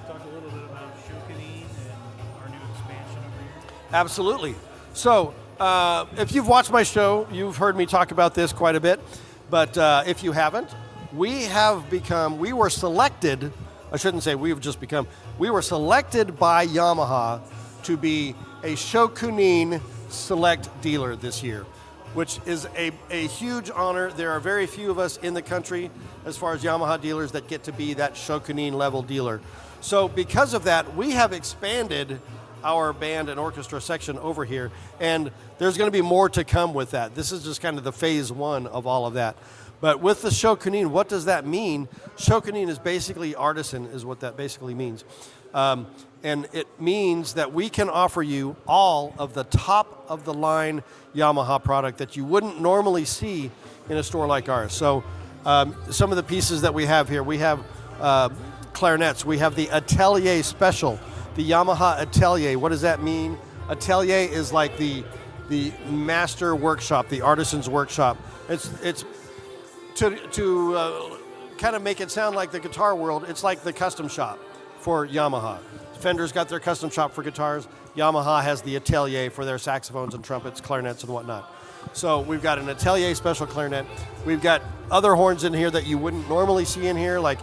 Talk a little bit about Shokanine and our new expansion over here. Absolutely. So, if you've watched my show, you've heard me talk about this quite a bit. But if you haven't, we were selected, I shouldn't say we've just become, we were selected by Yamaha to be a Shokanine Select dealer this year, which is a huge honor. There are very few of us in the country as far as Yamaha dealers that get to be that Shokanine level dealer. So because of that, we have expanded our band and orchestra section over here, and there's going to be more to come with that. This is just kind of the phase one of all of that. But with the Shokanine, what does that mean? Shokanine is basically artisan, is what that basically means. And it means that we can offer you all of the top-of-the-line Yamaha product that you wouldn't normally see in a store like ours. So some of the pieces that we have here, we have clarinets. We have the Atelier Special, the Yamaha Atelier. What does that mean? Atelier is like the master workshop, the artisan's workshop. It's to kind of make it sound like the guitar world, it's like the custom shop for Yamaha. Fender's got their custom shop for guitars. Yamaha has the Atelier for their saxophones and trumpets, clarinets and whatnot. So we've got an Atelier Special clarinet. We've got other horns in here that you wouldn't normally see in here, like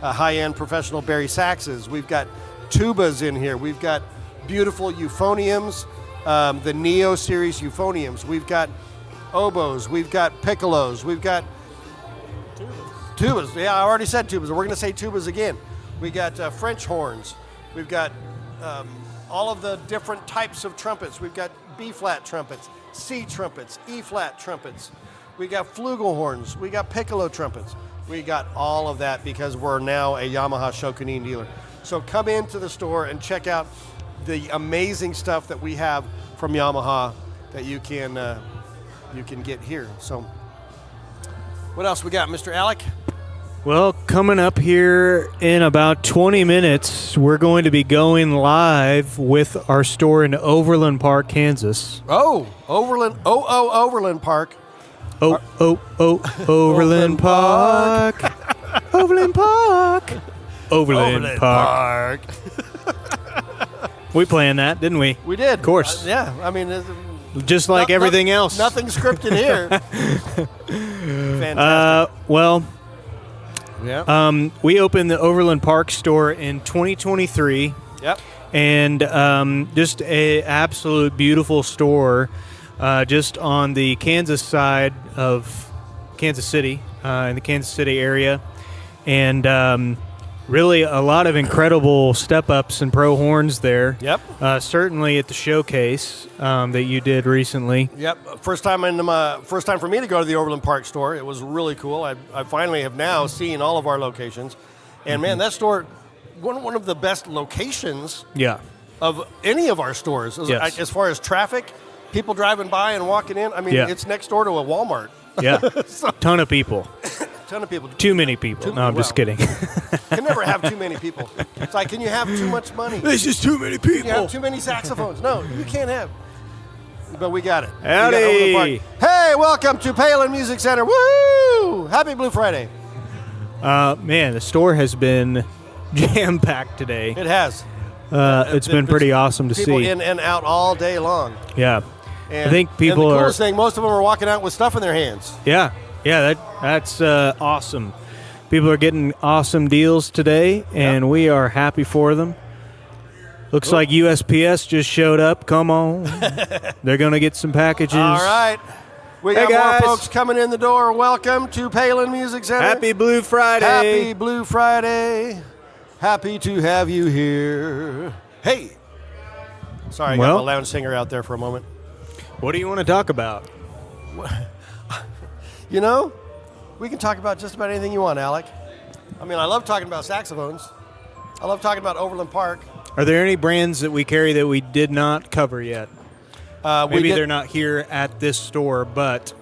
high-end professional Barry saxes. We've got tubas in here. We've got beautiful euphoniums, the Neo series euphoniums. We've got oboes. We've got piccolos. We've got tubas. Yeah, I already said tubas. We're going to say tubas again. We got French horns. We've got all of the different types of trumpets. We've got B-flat trumpets, C trumpets, E-flat trumpets. We got flugelhorns. We got piccolo trumpets. We got all of that because we're now a Yamaha Shokanine dealer. So come into the store and check out the amazing stuff that we have from Yamaha that you can get here. So what else we got, Mr. Alec? Well, coming up here in about 20 minutes, we're going to be going live with our store in Overland Park, Kansas. Oh, Overland Park. Overland Park. Overland Park. Overland Park. We planned that, didn't we? We did. Of course. Yeah, I mean, just like everything else. Nothing scripted here. Fantastic. Well, yeah. We opened the Overland Park store in 2023. Yep. And just a absolute beautiful store, just on the Kansas side of Kansas City, in the Kansas City area, and Really, a lot of incredible step-ups and pro horns there. Yep. Certainly at the showcase that you did recently. Yep. First time for me to go to the Overland Park store. It was really cool. I finally have now seen all of our locations, and man, that store, one of the best locations. Yeah. Of any of our stores, Yes. as far as traffic, people driving by and walking in. I mean, Yeah. it's next door to a Walmart. Yeah. Ton of people. Ton of people. Too many people. No, I'm just kidding. Can never have too many people. It's like, can you have too much money? There's just too many Can you people. have too many saxophones? No, you can't have. But we got it. We Howdy. got Overland Park. Hey, welcome to Palin Music Center. Woo! Happy Blue Friday. Man, the store has been jam-packed today. It has. It's been pretty awesome to people see. in and out all day long. Yeah. And, I think people and the are. coolest thing, most of them are walking out with stuff in their hands. Yeah. That's awesome. People are getting awesome deals today, and we are happy for them. Looks like USPS just showed up. Come on. They're going to get some packages. All right. We Hey, got guys. more folks coming in the door. Welcome to Palin Music Center. Happy Blue Friday. Happy Blue Friday. Happy to have you here. Hey. Sorry, I got Well- my lounge singer out there for a moment. What do you want to talk about? You know, we can talk about just about anything you want, Alec. I mean, I love talking about saxophones. I love talking about Overland Park. Are there any brands that we carry that we did not cover yet? Maybe they're not here at this store, but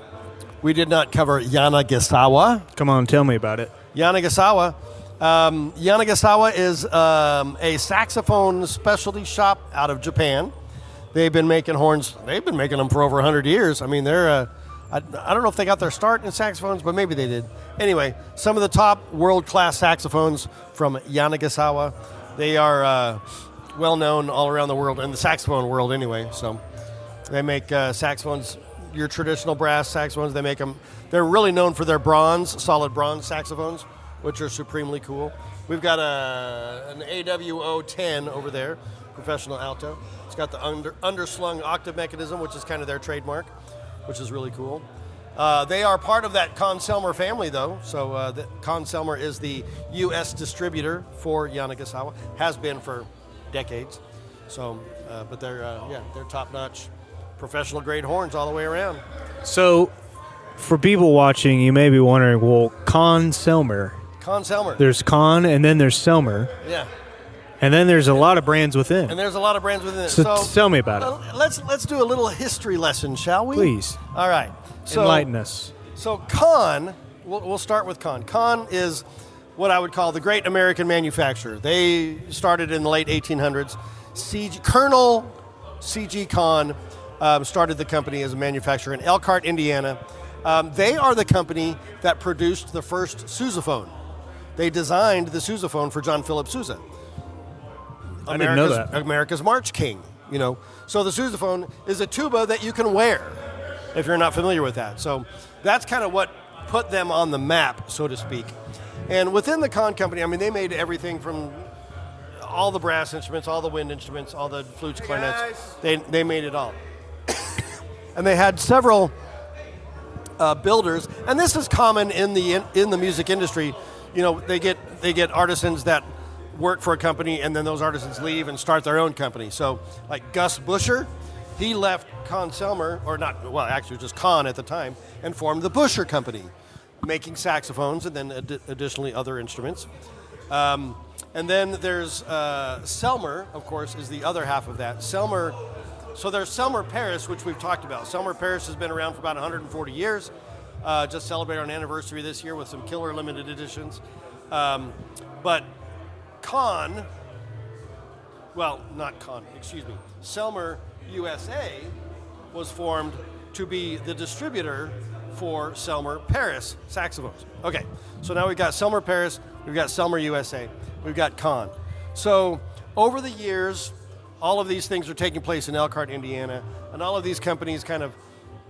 we did not cover Yanagisawa. Come on, tell me about it. Yanagisawa. Yanagisawa is a saxophone specialty shop out of Japan. They've been making horns. They've been making them for over 100 years. I mean, they're. I don't know if they got their start in saxophones, but maybe they did. Anyway, some of the top world-class saxophones from Yanagisawa. They are well known all around the world, in the saxophone world anyway. So they make saxophones, your traditional brass saxophones. They make them. They're really known for their solid bronze saxophones, which are supremely cool. We've got an AWO 10 over there, professional alto. It's got the underslung octave mechanism, which is kind of their trademark, which is really cool. They are part of that Conn-Selmer family, though. So Conn-Selmer is the U.S. distributor for Yanagisawa, has been for decades. So, but they're top-notch, professional-grade horns all the way around. So, for people watching, you may be wondering, well, Conn-Selmer. Conn-Selmer. There's Conn, and then there's Selmer. Yeah. And then there's a lot of brands within. And there's a lot of brands within it. So tell me about it. Let's do a little history lesson, shall we? Please. All right. So, Enlighten us. So Conn, we'll start with Conn. Conn is what I would call the great American manufacturer. They started in the late 1800s. Colonel C.G. Conn started the company as a manufacturer in Elkhart, Indiana. They are the company that produced the first sousaphone. They designed the sousaphone for John Philip Sousa. I didn't know that. America's March King, you know. So the sousaphone is a tuba that you can wear, if you're not familiar with that. So that's kind of what put them on the map, so to speak. And within the Conn company, I mean, they made everything from all the brass instruments, all the wind instruments, all the flutes, clarinets. They made it all. And they had several builders, and this is common in the music industry. You know, they get artisans that work for a company, and then those artisans leave and start their own company. So, like Gus Busher, he left Conn-Selmer, or not, well, actually just Conn at the time, and formed the Busher Company, making saxophones and then additionally other instruments. And then there's Selmer, of course, is the other half of that. Selmer, so there's Selmer Paris, which we've talked about. Selmer Paris has been around for about 140 years. Just celebrated an anniversary this year with some killer limited editions. But Conn, well, not Conn, excuse me, Selmer USA was formed to be the distributor for Selmer Paris saxophones. Okay, so now we've got Selmer Paris, we've got Selmer USA, we've got Conn. So over the years, all of these things are taking place in Elkhart, Indiana, and all of these companies kind of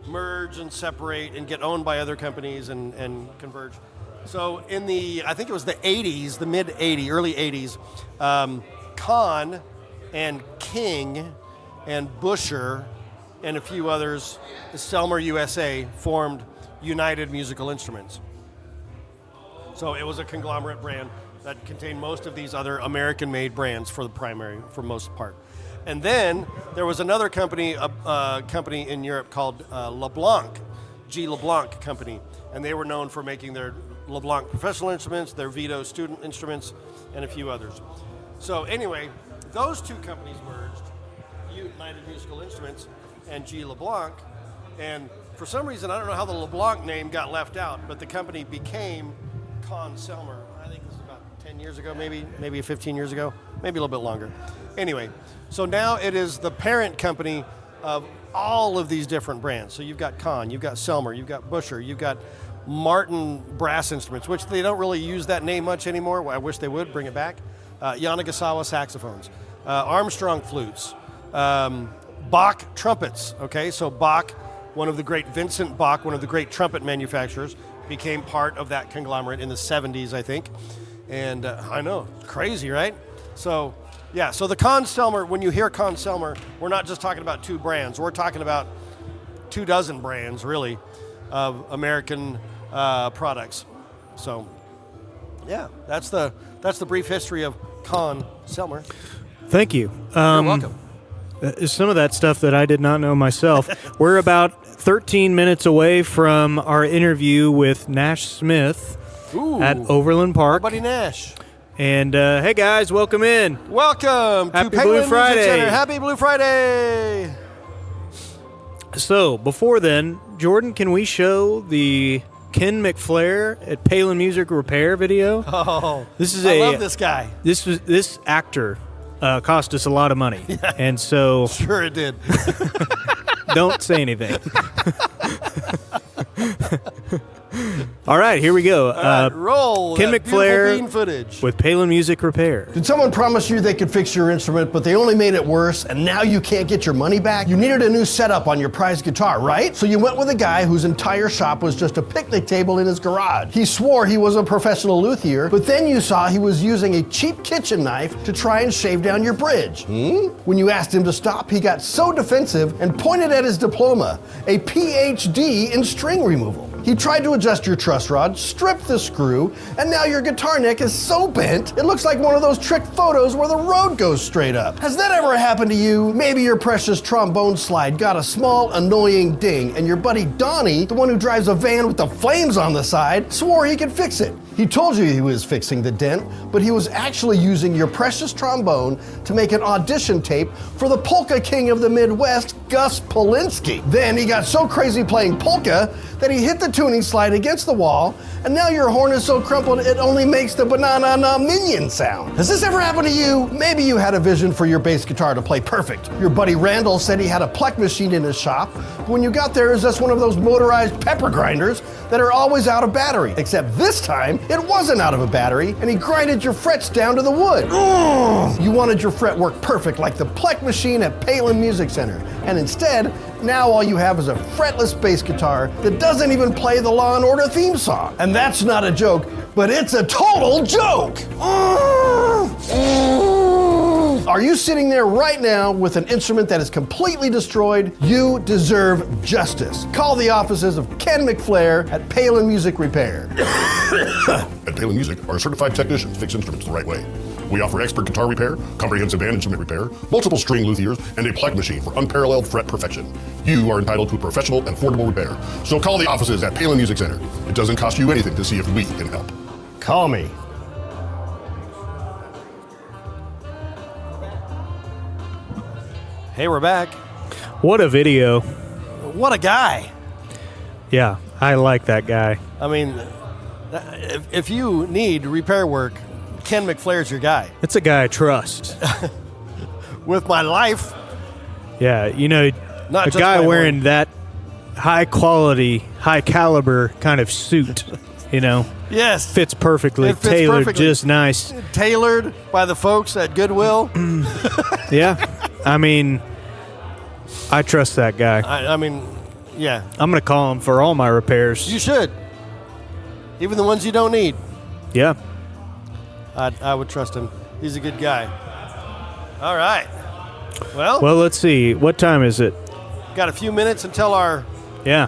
merge and separate and get owned by other companies and converge. So in I think it was the 80s, the mid-80s, early 80s, Conn and King and Busher and a few others, Selmer USA, formed United Musical Instruments. So it was a conglomerate brand. that contained most of these other American-made brands for the most part. And then there was another company, a company in Europe called LeBlanc, G. LeBlanc Company, and they were known for making their LeBlanc professional instruments, their Vito student instruments, and a few others. So anyway, those two companies merged, United Musical Instruments and G. LeBlanc, and for some reason, I don't know how the LeBlanc name got left out, but the company became Conn-Selmer. I think this is about 10 years ago, maybe 15 years ago, maybe a little bit longer. Anyway, so now it is the parent company of all of these different brands. So you've got Conn, you've got Selmer, you've got Busher, you've got Martin brass instruments, which they don't really use that name much anymore. I wish they would bring it back. Yanagasawa saxophones, Armstrong flutes, Bach trumpets. Okay, so Bach, Vincent Bach, one of the great trumpet manufacturers, became part of that conglomerate in the 70s, I think. And I know, crazy, right? So, yeah, so the Conn-Selmer, when you hear Conn-Selmer, we're not just talking about two brands. We're talking about 24 brands, really, of American products. So, yeah, that's the brief history of Conn-Selmer. Thank you. You're welcome. Some of that stuff that I did not know myself. We're about 13 minutes away from our interview with Nash Smith at Overland Park. Our buddy Nash. And hey guys, welcome in. Welcome Happy to Blue Palin Music Friday. Center. Happy Blue Friday. So before then, Jordan, can we show the Ken McFlair at Palin Music Repair video? Oh, I love this guy. This actor cost us a lot of money, and so sure it did. Don't say anything. All right, here we go. Roll Ken that beautiful McFlair bean footage. with Palin Music Repair. Did someone promise you they could fix your instrument, but they only made it worse, and now you can't get your money back? You needed a new setup on your prized guitar, right? So you went with a guy whose entire shop was just a picnic table in his garage. He swore he was a professional luthier, but then you saw he was using a cheap kitchen knife to try and shave down your bridge. When you asked him to stop, he got so defensive and pointed at his diploma, a PhD in string removal. He tried to adjust your truss rod, stripped the screw, and now your guitar neck is so bent, it looks like one of those trick photos where the road goes straight up. Has that ever happened to you? Maybe your precious trombone slide got a small, annoying ding, and your buddy Donnie, the one who drives a van with the flames on the side, swore he could fix it. He told you he was fixing the dent, but he was actually using your precious trombone to make an audition tape for the polka king of the Midwest, Gus Polinski. Then he got so crazy playing polka that he hit the tuning slide against the wall, and now your horn is so crumpled it only makes the banana minion sound. Has this ever happened to you? Maybe you had a vision for your bass guitar to play perfect. Your buddy Randall said he had a pluck machine in his shop, but when you got there, it was just one of those motorized pepper grinders that are always out of battery. Except this time, it wasn't out of a battery, and he grinded your frets down to the wood. You wanted your fretwork perfect like the pluck machine at Palin Music Center, and instead, now all you have is a fretless bass guitar that doesn't even play the Law & Order theme song. And that's not a joke, but it's a total joke! Are you sitting there right now with an instrument that is completely destroyed? You deserve justice. Call the offices of Ken McFlair at Palin Music Repair. At Palin Music, our certified technicians fix instruments the right way. We offer expert guitar repair, comprehensive band instrument repair, multiple string luthiers, and a pluck machine for unparalleled fret perfection. You are entitled to a professional and affordable repair. So call the offices at Palin Music Center. It doesn't cost you anything to see if we can help. Call me. Hey, we're back. What a video. What a guy. Yeah, I like that guy. I mean, if you need repair work, Ken McFlair's your guy. It's a guy I trust. With my life. Yeah, you know, Not a just guy my wearing that high quality, high caliber kind of suit, you know. Yes. Fits perfectly, It fits tailored perfectly. just nice. Tailored by the folks at Goodwill. Yeah, I mean, I trust that guy. I mean, yeah. I'm going to call him for all my repairs. You should. Even the ones you don't need. Yeah. I would trust him. He's a good guy. All right. Well, let's see. What time is it? got a few minutes until our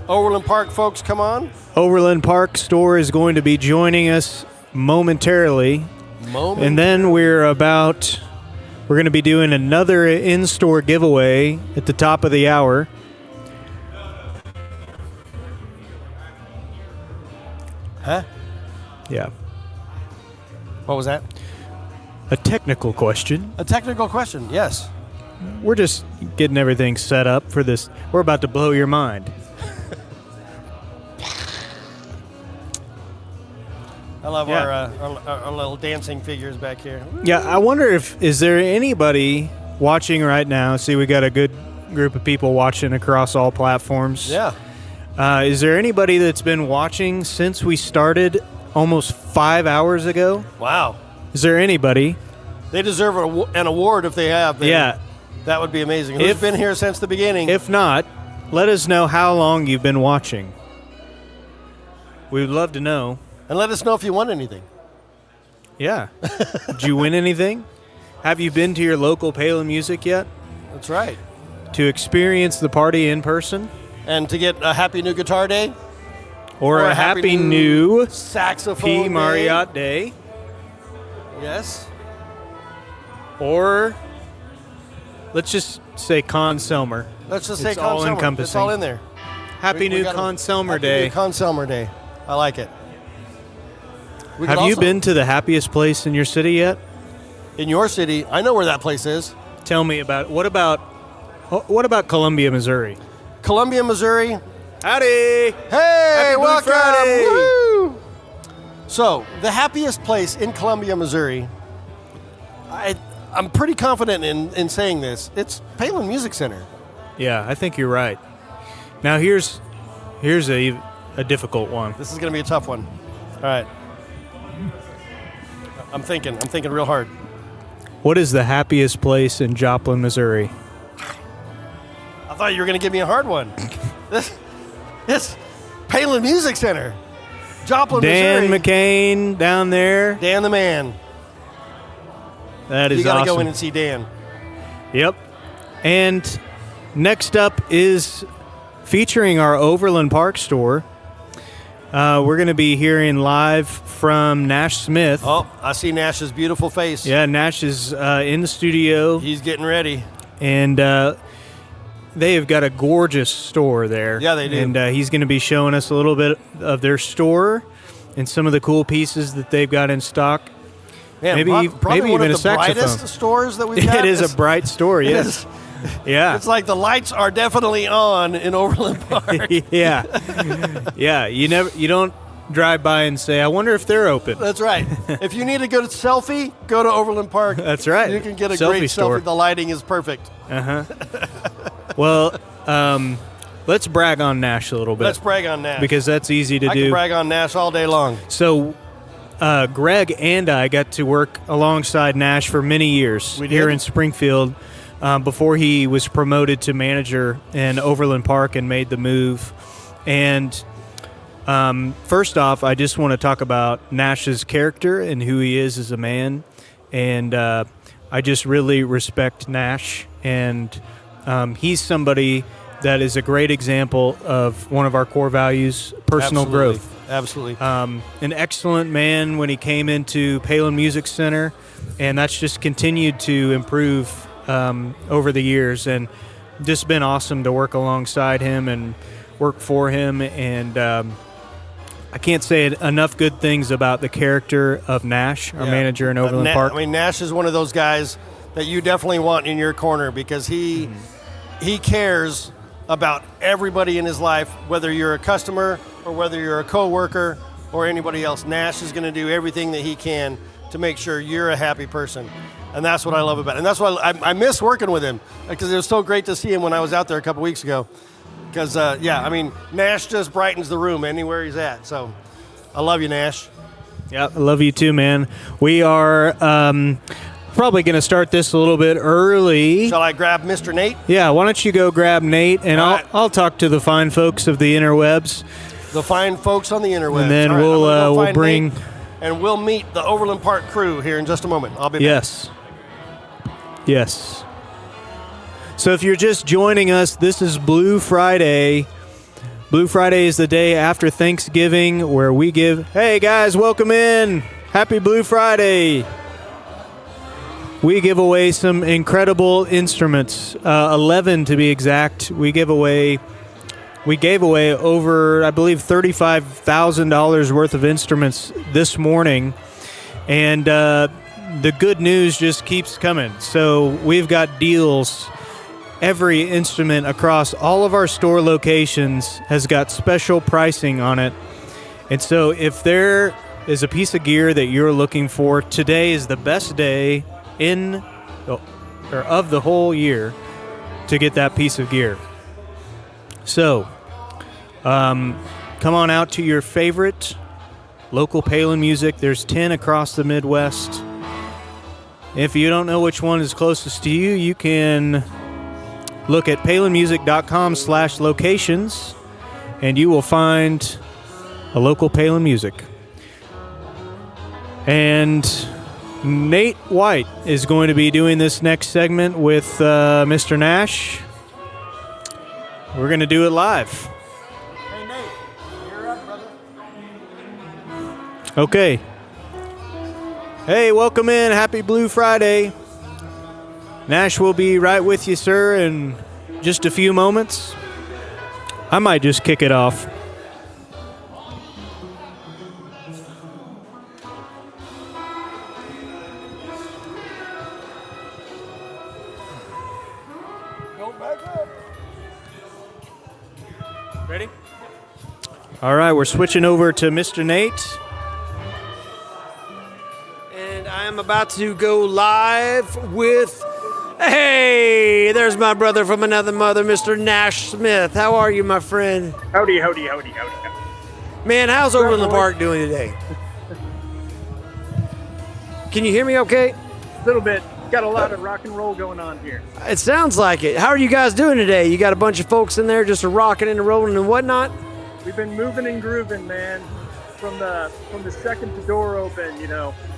Overland Park folks come on. Overland Park store is going to be joining us momentarily. And then we're going to be doing another in-store giveaway at the top of the hour. Huh? Yeah. What was that? A technical question. A technical question, yes. We're just getting everything set up for this. We're about to blow your mind. I love our little dancing figures back here. Yeah, I wonder is there anybody watching right now? See, we got a good group of people watching across all platforms. Yeah. Is there anybody that's been watching since we started almost 5 hours ago? Wow. Is there anybody? They deserve an award if they have. Yeah. That would be amazing. Who's been here since the beginning? If not, let us know how long you've been watching. We would love to know. And let us know if you won anything. Yeah. Did you win anything? Have you been to your local Palin Music yet? That's right. To experience the party in person? And to get a Happy New Guitar Day? Or a happy new Saxophone P. Marriott Day? Yes. Or let's just say Con Selmer. Let's just say it's Con all Selmer. encompassing. It's all in there. Happy New Con Selmer Day. Happy New Con Selmer Day. I like it. Have you been to the happiest place in your city yet? In your city? I know where that place is. Tell me about it. What about Columbia, Missouri? Columbia, Missouri. Howdy. Hey, Happy Blue welcome. Friday. Woo! So, the happiest place in Columbia, Missouri, I'm pretty confident in saying this. It's Palin Music Center. Yeah, I think you're right. Now here's a difficult one. This is going to be a tough one. All right. I'm thinking real hard. What is the happiest place in Joplin, Missouri? I thought you were going to give me a hard one. This Palin Music Center. Joplin, Dan Missouri. McCain down there. Dan the man. That is You got to awesome. go in and see Dan. Yep. And next up is featuring our Overland Park store. We're going to be hearing live from Nash Smith. Oh, I see Nash's beautiful face. Yeah, Nash is in the studio. He's getting ready. And they have got a gorgeous store there. Yeah, they do. And he's going to be showing us a little bit of their store and some of the cool pieces that they've got in stock. Man, maybe probably one even of a the brightest saxophone. stores that we've got. It is a bright store, yes. Yeah. It's like the lights are definitely on in Overland Park. Yeah. Yeah, you don't drive by and say, I wonder if they're open. That's right. If you need a good selfie, go to Overland Park. That's right. You can get a Selfie great store. selfie. The lighting is perfect. Uh-huh. Well, let's brag on Nash a little bit. Let's brag on Nash. Because that's easy to I do. can brag on Nash all day long. So Greg and I got to work alongside Nash for many years here in Springfield before he was promoted to manager in Overland Park and made the move. And first off, I just want to talk about Nash's character and who he is as a man. And I just really respect Nash. And he's somebody that is a great example of one of our core values, personal growth. Absolutely. An excellent man when he came into Palin Music Center, and that's just continued to improve over the years, and just been awesome to work alongside him and work for him. And I can't say enough good things about the character of Nash, our manager in Overland Park. I mean, Nash is one of those guys that you definitely want in your corner because he cares about everybody in his life, whether you're a customer or whether you're a coworker or anybody else. Nash is going to do everything that he can to make sure you're a happy person. And that's what I love about it. And that's why I miss working with him, because it was so great to see him when I was out there a couple weeks ago. Because, I mean, Nash just brightens the room anywhere he's at. So I love you, Nash. Yeah, I love you too, man. We are probably going to start this a little bit early. Shall I grab Mr. Nate? Yeah, why don't you go grab Nate, and All right. I'll talk to the fine folks of the interwebs. The fine folks on the interwebs. And then All right, I'm gonna go we'll find bring... Nate, and we'll meet the Overland Park crew here in just a moment. I'll be back. Yes. Yes. So if you're just joining us, this is Blue Friday. Blue Friday is the day after Thanksgiving where we give... Hey, guys, welcome in. Happy Blue Friday. We give away some incredible instruments, 11 to be exact. We gave away over, I believe, $35,000 worth of instruments this morning. And the good news just keeps coming. So we've got deals. Every instrument across all of our store locations has got special pricing on it. And so if there is a piece of gear that you're looking for, today is the best day of the whole year to get that piece of gear. So, come on out to your favorite local Palin Music. There's 10 across the Midwest. If you don't know which one is closest to you, you can look at palinmusic.com/locations, and you will find a local Palin Music. And Nate White is going to be doing this next segment with Mr. Nash. We're going to do it live. Hey, Nate, you're up, brother. Okay. Hey, welcome in. Happy Blue Friday. Nash will be right with you, sir, in just a few moments. I might just kick it off. Ready? All right, we're switching over to Mr. Nate. And I am about to go live with, hey, there's my brother from another mother, Mr. Nash Smith. How are you, my friend? Howdy, howdy, howdy, howdy. Man, how's Overland Park doing today? Can you hear me okay? A little bit. Got a lot of rock and roll going on here. It sounds like it. How are you guys doing today? You got a bunch of folks in there just rocking and rolling and whatnot? We've been moving and grooving, man. From the second the door opened,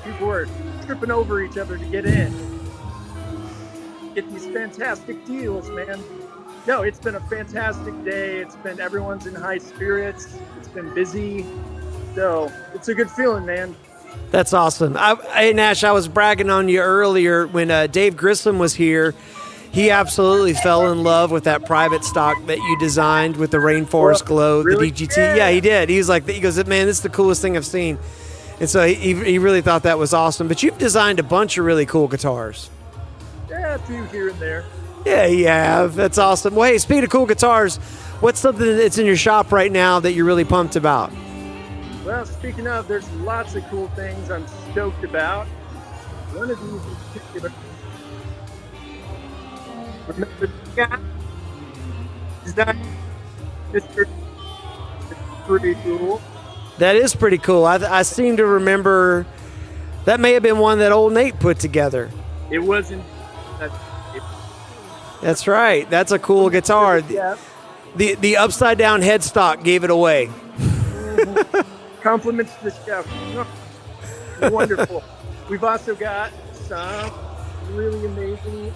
people were tripping over each other to get in. Get these fantastic deals, man. No, it's been a fantastic day. Everyone's in high spirits. It's been busy. So it's a good feeling, man. That's awesome. Hey, Nash, I was bragging on you earlier when Dave Grissom was here. He absolutely fell in love with that private stock that you designed with the Rainforest Glow, really? the DGT. Yeah, he did. He goes, man, this is the coolest thing I've seen. And so he really thought that was awesome. But you've designed a bunch of really cool guitars. Yeah, a few here and there. Yeah, you have. That's awesome. Well, hey, speaking of cool guitars, what's something that's in your shop right now that you're really pumped about? Well, speaking of, there's lots of cool things I'm stoked about. One of these in particular. Remember the guy? Is that Mr. Pretty cool? That is pretty cool. I seem to remember that may have been one that old Nate put together. It wasn't. That's right. That's a cool guitar. The upside down headstock gave it away. Compliments to the chef. Wonderful. We've also got some really amazing.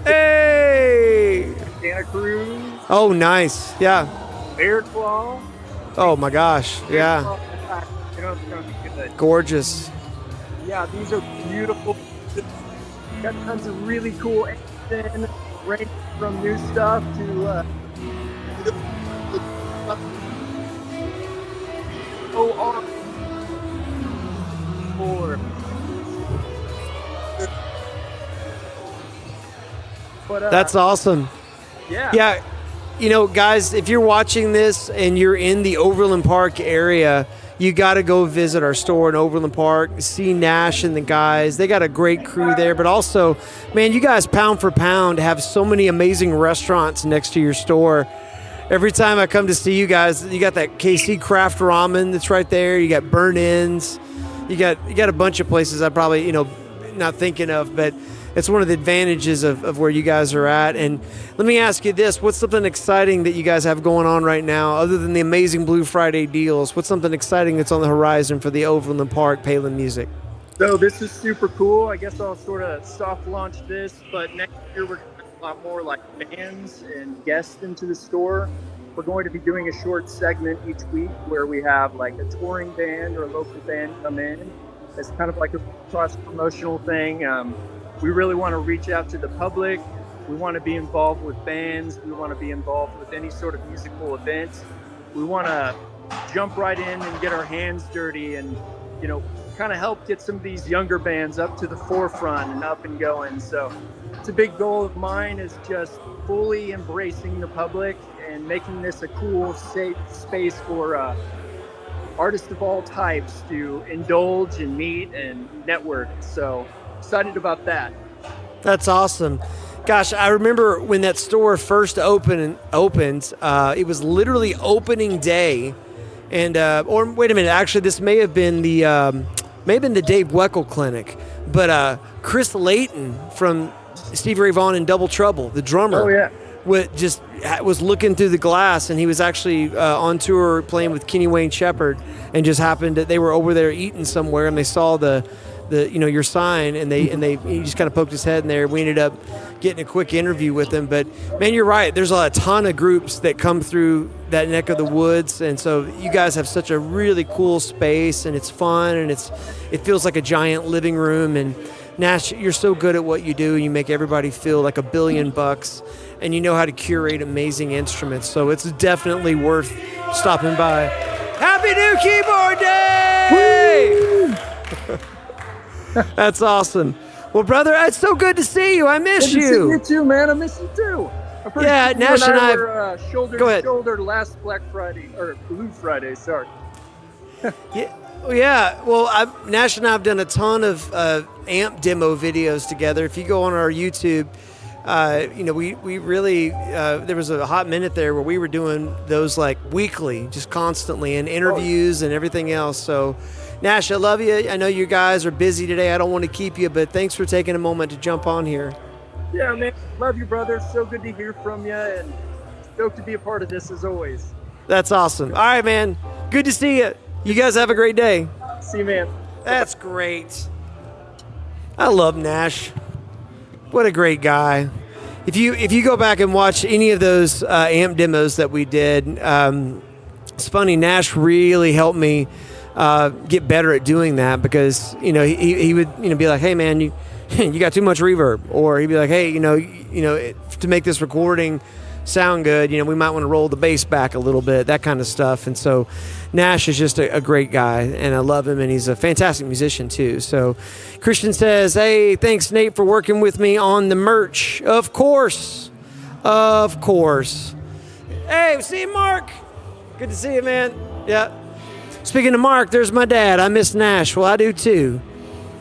Hey! Santa Cruz. Oh, nice. Yeah. Bear Claw. Oh my gosh. Yeah. It's gonna be good. Gorgeous. Yeah, these are beautiful. Got tons of really cool action, ranging from new stuff to That's awesome. Yeah. Yeah. Guys, if you're watching this and you're in the Overland Park area, you got to go visit our store in Overland Park, see Nash and the guys. They got a great crew there, but also, man, you guys pound for pound have so many amazing restaurants next to your store. Every time I come to see you guys, you got that KC Craft Ramen that's right there. You got Burn Ins. You got a bunch of places I probably, not thinking of, but it's one of the advantages of where you guys are at. And let me ask you this. What's something exciting that you guys have going on right now, other than the amazing Blue Friday deals? What's something exciting that's on the horizon for the Overland Park Palin Music? So this is super cool. I guess I'll sort of soft launch this, but next year we're going to have a lot more like fans and guests into the store. We're going to be doing a short segment each week where we have like a touring band or a local band come in as kind of like a cross-promotional thing. We really want to reach out to the public. We want to be involved with bands. We want to be involved with any sort of musical event. We want to jump right in and get our hands dirty and, kind of help get some of these younger bands up to the forefront and up and going. So it's a big goal of mine, is just fully embracing the public and making this a cool, safe space for artists of all types to indulge and meet and network. So excited about that. That's awesome. Gosh, I remember when that store first opened. It was literally opening day, and or wait a minute. Actually, this may have been the Dave Weckl Clinic, but Chris Layton from Stevie Ray Vaughan and Double Trouble, the drummer. Oh yeah. Was looking through the glass, and he was actually on tour playing with Kenny Wayne Shepherd, and just happened that they were over there eating somewhere, and they saw the your sign, and he just kind of poked his head in there. We ended up getting a quick interview with him. But man, you're right. There's a ton of groups that come through that neck of the woods, and so you guys have such a really cool space, and it's fun, and it feels like a giant living room. And Nash, you're so good at what you do. You make everybody feel like $1 billion, and you know how to curate amazing instruments. So it's definitely worth stopping by. Happy New Keyboard Day! That's awesome. Well, brother, it's so good to see you. I miss you. Good to see you too, man. I miss you too. Yeah, Nash and I were shoulder to shoulder last Black Friday, or Blue Friday, sorry. Yeah. Well, Nash and I have done a ton of amp demo videos together. If you go on our YouTube, we really there was a hot minute there where we were doing those like weekly, just constantly, and interviews and everything else. So, Nash, I love you. I know you guys are busy today. I don't want to keep you, but thanks for taking a moment to jump on here. Yeah, man. Love you, brother. So good to hear from you, and stoked to be a part of this as always. That's awesome. All right, man. Good to see you. You guys have a great day. See you, man. That's great. I love Nash. What a great guy. If you go back and watch any of those amp demos that we did, it's funny, Nash really helped me get better at doing that, because he would be like, hey man, you got too much reverb, or he'd be like, hey, to make this recording sound good, we might want to roll the bass back a little bit, that kind of stuff. And so Nash is just a great guy, and I love him, and he's a fantastic musician too. So Christian says, hey, thanks Nate for working with me on the merch. Of course. Hey, see you, Mark. Good to see you, man. Yeah. Speaking of Mark, there's my dad. I miss Nash. Well, I do too.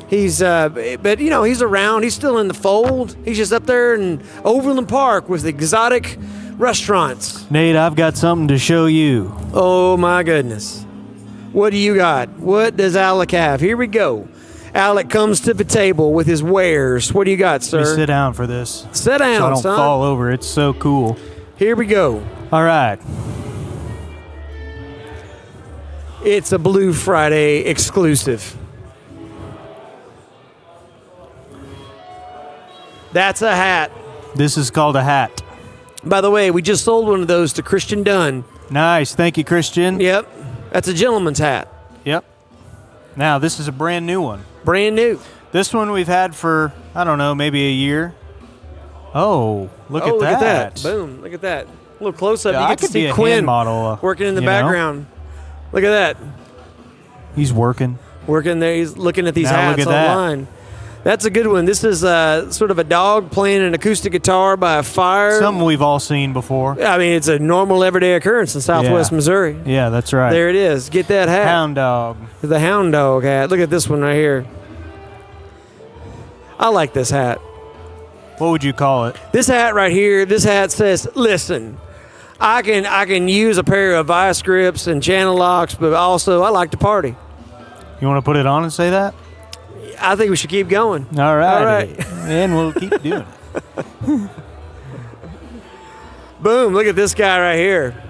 He's, but he's around. He's still in the fold. He's just up there in Overland Park with exotic restaurants. Nate, I've got something to show you. Oh my goodness. What do you got? What does Alec have? Here we go. Alec comes to the table with his wares. What do you got, sir? Let me sit down for this. Sit down, so I don't son. fall over. It's so cool. Here we go. All right. It's a Blue Friday exclusive. That's a hat. This is called a hat. By the way, we just sold one of those to Christian Dunn. Nice. Thank you, Christian. Yep. That's a gentleman's hat. Yep. Now, this is a brand new one. Brand new. This one we've had for, I don't know, maybe a year. Oh, look at that. Boom. Look at that. A little close up. Yeah, You get to see Quinn model, working in the background. Look at that. He's working. Working there. He's looking at these Now hats look at online. That's a good one. This is sort of a dog playing an acoustic guitar by a fire. Something we've all seen before. I mean, it's a normal everyday occurrence in Southwest Missouri. Yeah, that's right. There it is. Get that hat. Hound dog. The hound dog hat. Look at this one right here. I like this hat. What would you call it? This hat right here, this hat says, listen, I can use a pair of vice grips and channel locks, but also I like to party. You want to put it on and say that? I think we should keep going. All right. All right. And we'll keep doing it. Boom, look at this guy right here.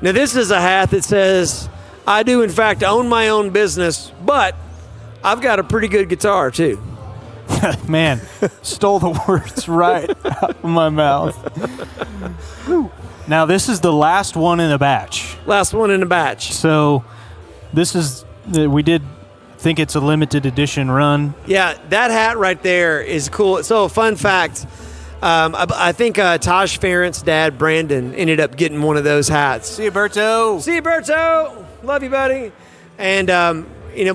Now this is a hat that says, I do in fact own my own business, but I've got a pretty good guitar too. Man, stole the words right out of my mouth. Now this is the last one in a batch. Last one in a batch. So this is, we did think it's a limited edition run. Yeah, that hat right there is cool. So, fun fact, I think Taj Ferent's dad, Brandon, ended up getting one of those hats. See you, Berto. See you, Berto. Love you, buddy. And,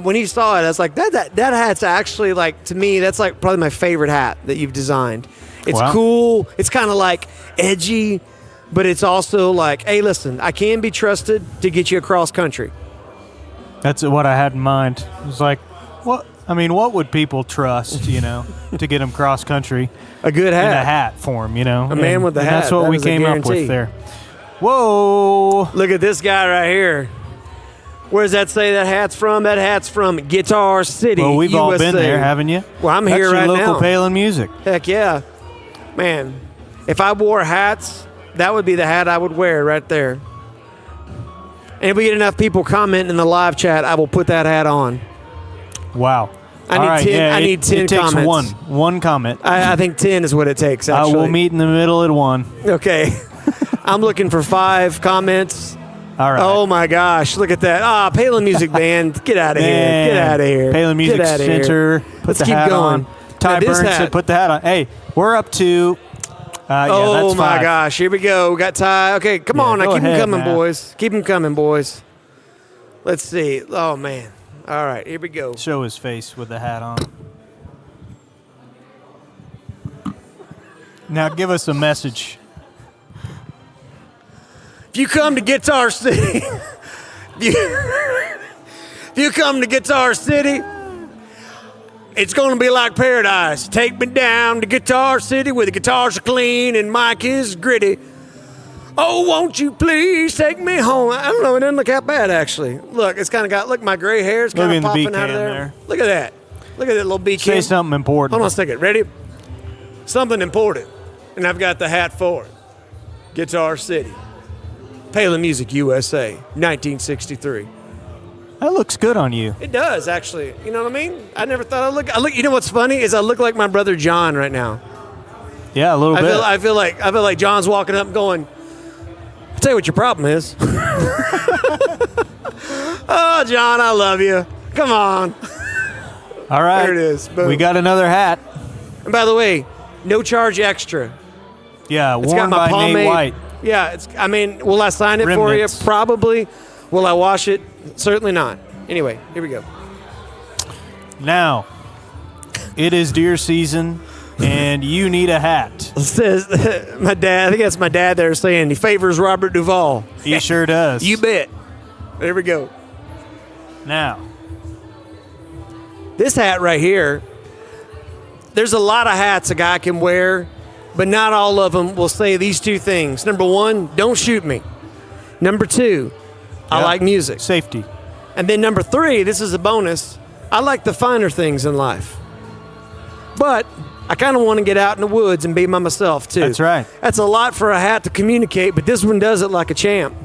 when he saw it, I was like, that hat's actually, like, to me, that's, like, probably my favorite hat that you've designed. It's cool. It's kind of, like, edgy, but it's also like, hey, listen, I can be trusted to get you across country. That's what I had in mind. It was like, what would people trust, to get them cross country? A good hat. In a hat form, A man with a hat. That's what that we is a came up guarantee. with there. Whoa. Look at this guy right here. Where does that say that hat's from? That hat's from Guitar City, Well, we've all been USA. there, haven't you? Well, I'm That's here your right local now. Palin Music. Heck yeah. Man, if I wore hats, that would be the hat I would wear right there. And if we get enough people commenting in the live chat, I will put that hat on. Wow. I need 10 it takes comments. one comment. I think 10 is what it takes, actually. We'll meet in the middle at 1. Okay. I'm looking for 5 comments. All right. Oh, my gosh. Look at that. Palin Music Band. Get out of here. Get out of here. Palin Music Get outta here. Center. Put Let's the keep hat going. on. Ty Now, this Burns hat- said put the hat on. Hey, we're up to... oh, that's my 5. gosh. Here we go. We got Ty. Okay, come on. Now go keep them ahead, coming, man. boys. Keep them coming, boys. Let's see. Oh, man. All right. Here we go. Show his face with the hat on. Now give us a message. If you come to Guitar City, if you come to Guitar City, it's going to be like paradise. Take me down to Guitar City where the guitars are clean and mic is gritty. Oh, won't you please take me home? I don't know. It doesn't look that bad, actually. Look, it's kind of got, look, my gray hair's kind Look of in the popping out of beacon there. there. Look at that. Look at that little beacon. Say something important. Hold on a second. Ready? Something important. And I've got the hat for it. Guitar City. Palin Music USA, 1963. That looks good on you. It does, actually. You know what I mean? I never thought I look. You know what's funny is I look like my brother John right now. Yeah, a little bit. I feel like John's walking up going, I'll tell you what your problem is. Oh, John, I love you. Come on. All right. There it is. Boom. We got another hat. And by the way, no charge extra. Yeah, It's worn got my by Nate pomade. White. Yeah, will I sign it Remnants. for you? Probably. Will I wash it? Certainly not. Anyway, here we go. Now, it is deer season, and you need a hat. It says my dad. I think that's my dad there saying he favors Robert Duvall. He sure does. You bet. There we go. Now, this hat right here. There's a lot of hats a guy can wear, but not all of them will say these 2 things. Number 1, don't shoot me. Number 2, I like music. Safety. And then number 3, this is a bonus, I like the finer things in life. But I kind of want to get out in the woods and be by myself, too. That's right. That's a lot for a hat to communicate, but this one does it like a champ.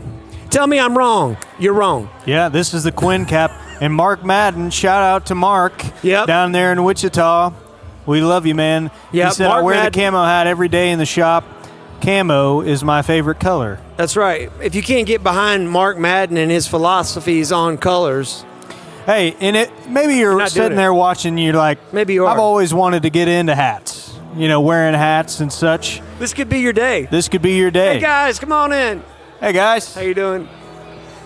Tell me I'm wrong. You're wrong. Yeah, this is the Quinn cap. And Mark Madden, shout out to Mark down there in Wichita. We love you, man. Yep, He said, Mark I wear Madden. the camo hat every day in the shop. Camo is my favorite color. That's right. If you can't get behind Mark Madden and his philosophies on colors. Hey, and maybe you're not sitting doing there watching, you're like, maybe you are. I've always wanted to get into hats, wearing hats and such. This could be your day. This could be your day. Hey, guys, come on in. Hey, guys. How you doing?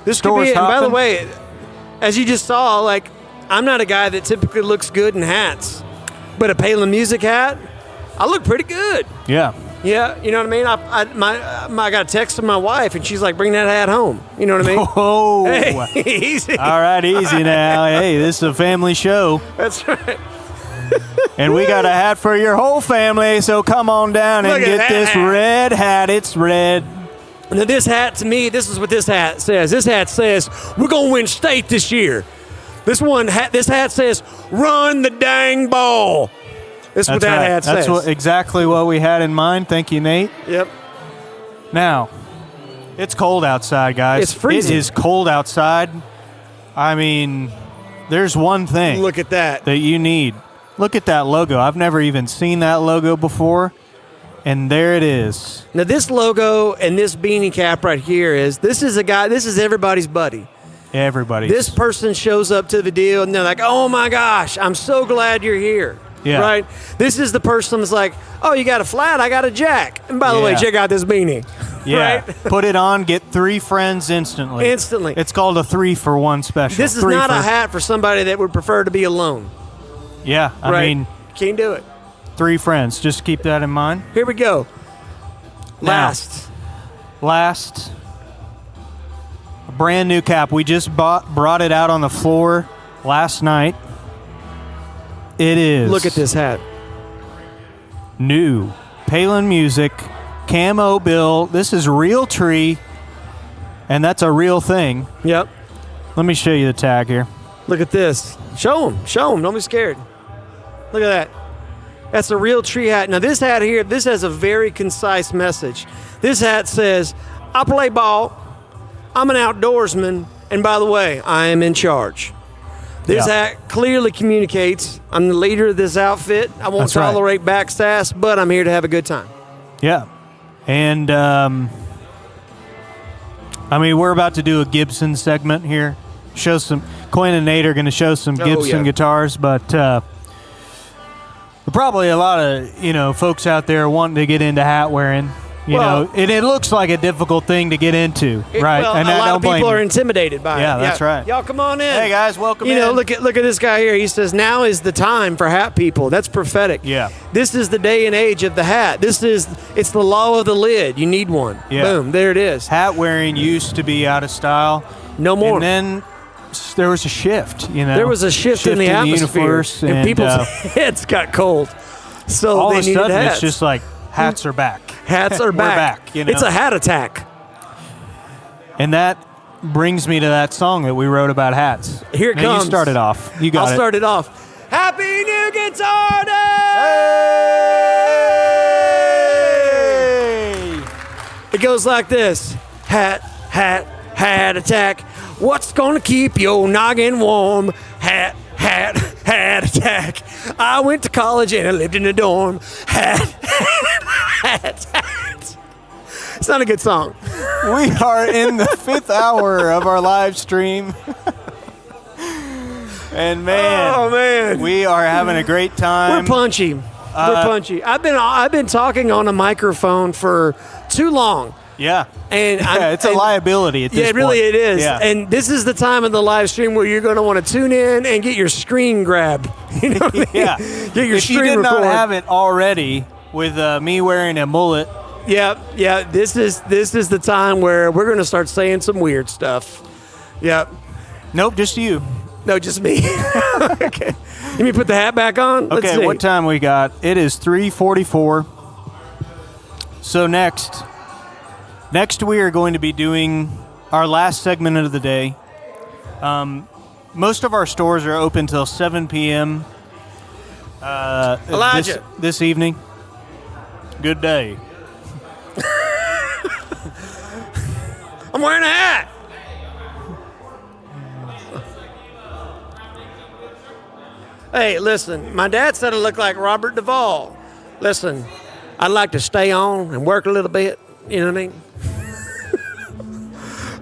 This could Store's be it. And by the hopping. way, as you just saw, like, I'm not a guy that typically looks good in hats. But a Palin Music hat, I look pretty good. Yeah. Yeah, you know what I mean? I got a text from my wife, and she's like, bring that hat home. You know what I mean? Oh. Hey, easy. All right, easy now. Hey, this is a family show. That's right. And we got a hat for your whole family, so come on down and Look at get that this hat. red hat. It's red. Now, this hat, to me, this is what this hat says. This hat says, we're going to win state this year. This hat says, run the dang ball. That's what that hat says. That's exactly what we had in mind. Thank you, Nate. Yep. Now, it's cold outside, guys. It's freezing. It is cold outside. I mean, there's one thing. Look at that you need. Look at that logo. I've never even seen that logo before. And there it is. Now, this logo and this beanie cap right here this is everybody's buddy. Everybody. This person shows up to the deal and they're like, oh my gosh, I'm so glad you're here. Yeah. Right? This is the person that's like, oh, you got a flat, I got a jack. And by the way, Yeah. check out this beanie. Yeah. Right? Put it on, get 3 friends instantly. Instantly. It's called a 3-for-1 special. This is not a hat for somebody that would prefer to be alone. Yeah, I Right? mean, Can't do it. 3 friends. Just keep that in mind. Here we go. Now, Last. a brand new cap. We just brought it out on the floor last night. It is. Look at this hat. New Palin Music Camo Bill. This is real tree, and that's a real thing. Yep. Let me show you the tag here. Look at this. Show them. Show them. Don't be scared. Look at that. That's a real tree hat. Now, this hat here, this has a very concise message. This hat says, I play ball, I'm an outdoorsman, and by the way, I am in charge. This hat clearly communicates, I'm the leader of this outfit. I won't That's right. tolerate backsass, but I'm here to have a good time. Yeah. And, I mean, we're about to do a Gibson segment here. Show some, Quinn and Nate are going to show some Gibson guitars, but probably a lot of, folks out there wanting to get into hat wearing. You know, and it looks like a difficult thing to get into, right? Well, and a I lot don't of people blame are you. intimidated by it. Yeah, that's right. Y'all come on in. Hey, guys, welcome in. Look at this guy here. He says, now is the time for hat people. That's prophetic. Yeah. This is the day and age of the hat. It's the law of the lid. You need one. Yeah. Boom, there it is. Hat wearing used to be out of style. No more. And then there was a shift, There was a shift in the atmosphere. universe, and people's heads got cold. So all they of a needed sudden hats. it's just like hats are back. Hats are We're back. back. It's a hat attack. And that brings me to that song that we wrote about hats. Here it now comes. You start it off. You got I'll it. start it off. Happy New Guitar Day! It goes like this. Hat attack. What's gonna keep your noggin warm? Hat attack. I went to college and I lived in a dorm. Hat. It's not a good song. We are in the 5th hour of our live stream. And man, we are having a great time. We're punchy. We're punchy. I've been talking on a microphone for too long. Yeah. And it's a liability at this point. Yeah, really it is. Yeah. And this is the time of the live stream where you're going to want to tune in and get your screen grabbed. You know what I mean? Yeah. Get your if screen you did recorded. not have it already with me wearing a mullet. Yeah. This is the time where we're going to start saying some weird stuff. Yep. Nope, just you. No, just me. Okay. Let me put the hat back on. Let's Okay, see. what time we got? It is 3:44. So next we are going to be doing our last segment of the day. Most of our stores are open till 7 p.m. Elijah. This evening. Good day. I'm wearing a hat. Hey, listen, my dad said I look like Robert Duvall. Listen, I'd like to stay on and work a little bit. You know what I mean?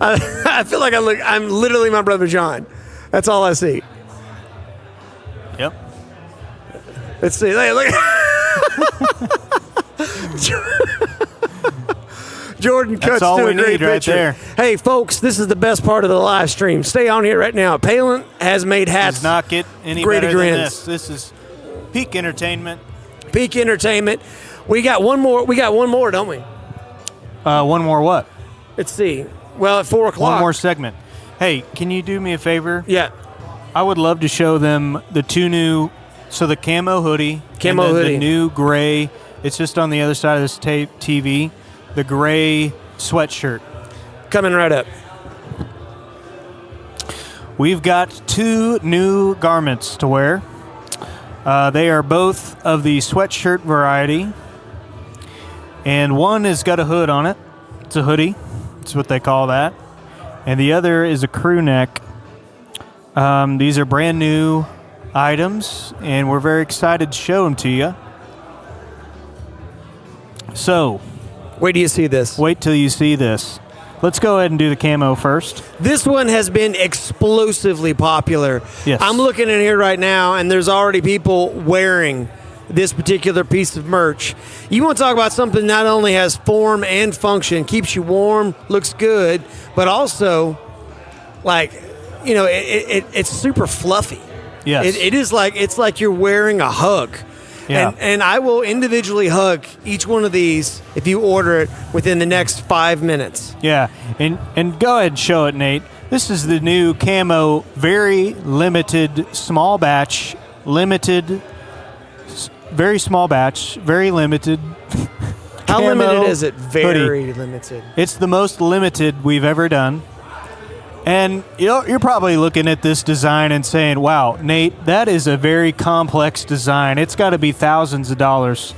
I feel like I'm literally my brother John. That's all I see. Yep. Let's see. Hey, look. Jordan cuts That's all to we a great need right picture. there. Hey, folks, this is the best part of the live stream. Stay on here right now. Palin has made hats. Does not get any Grady better than grins. this. This is peak entertainment. Peak entertainment. We got one more, don't we? One more what? Let's see. Well, at 4 o'clock. One more segment. Hey, can you do me a favor? Yeah. I would love to show them the two new, so the camo hoodie. Camo and then hoodie. The new gray, it's just on the other side of this TV, the gray sweatshirt. Coming right up. We've got 2 new garments to wear. They are both of the sweatshirt variety. And one has got a hood on it. It's a hoodie. That's what they call that. And the other is a crew neck. These are brand new items, and we're very excited to show them to you. So, wait till you see this. Wait till you see this. let's go ahead and do the camo first. This one has been explosively popular. Yes. I'm looking in here right now, and there's already people wearing this particular piece of merch. You want to talk about something that not only has form and function, keeps you warm, looks good, but also, like, you know, it's super fluffy. Yes. It is like, it's like you're wearing a hug. Yeah. And I will individually hug each one of these if you order it within the next 5 minutes. Yeah, and go ahead and show it, Nate. This is the new camo, very limited, small batch, very small batch, very limited. How camo limited is it? Very hoodie. limited. It's the most limited we've ever done. And you're probably looking at this design and saying, wow, Nate, that is a very complex design. It's got to be thousands of dollars.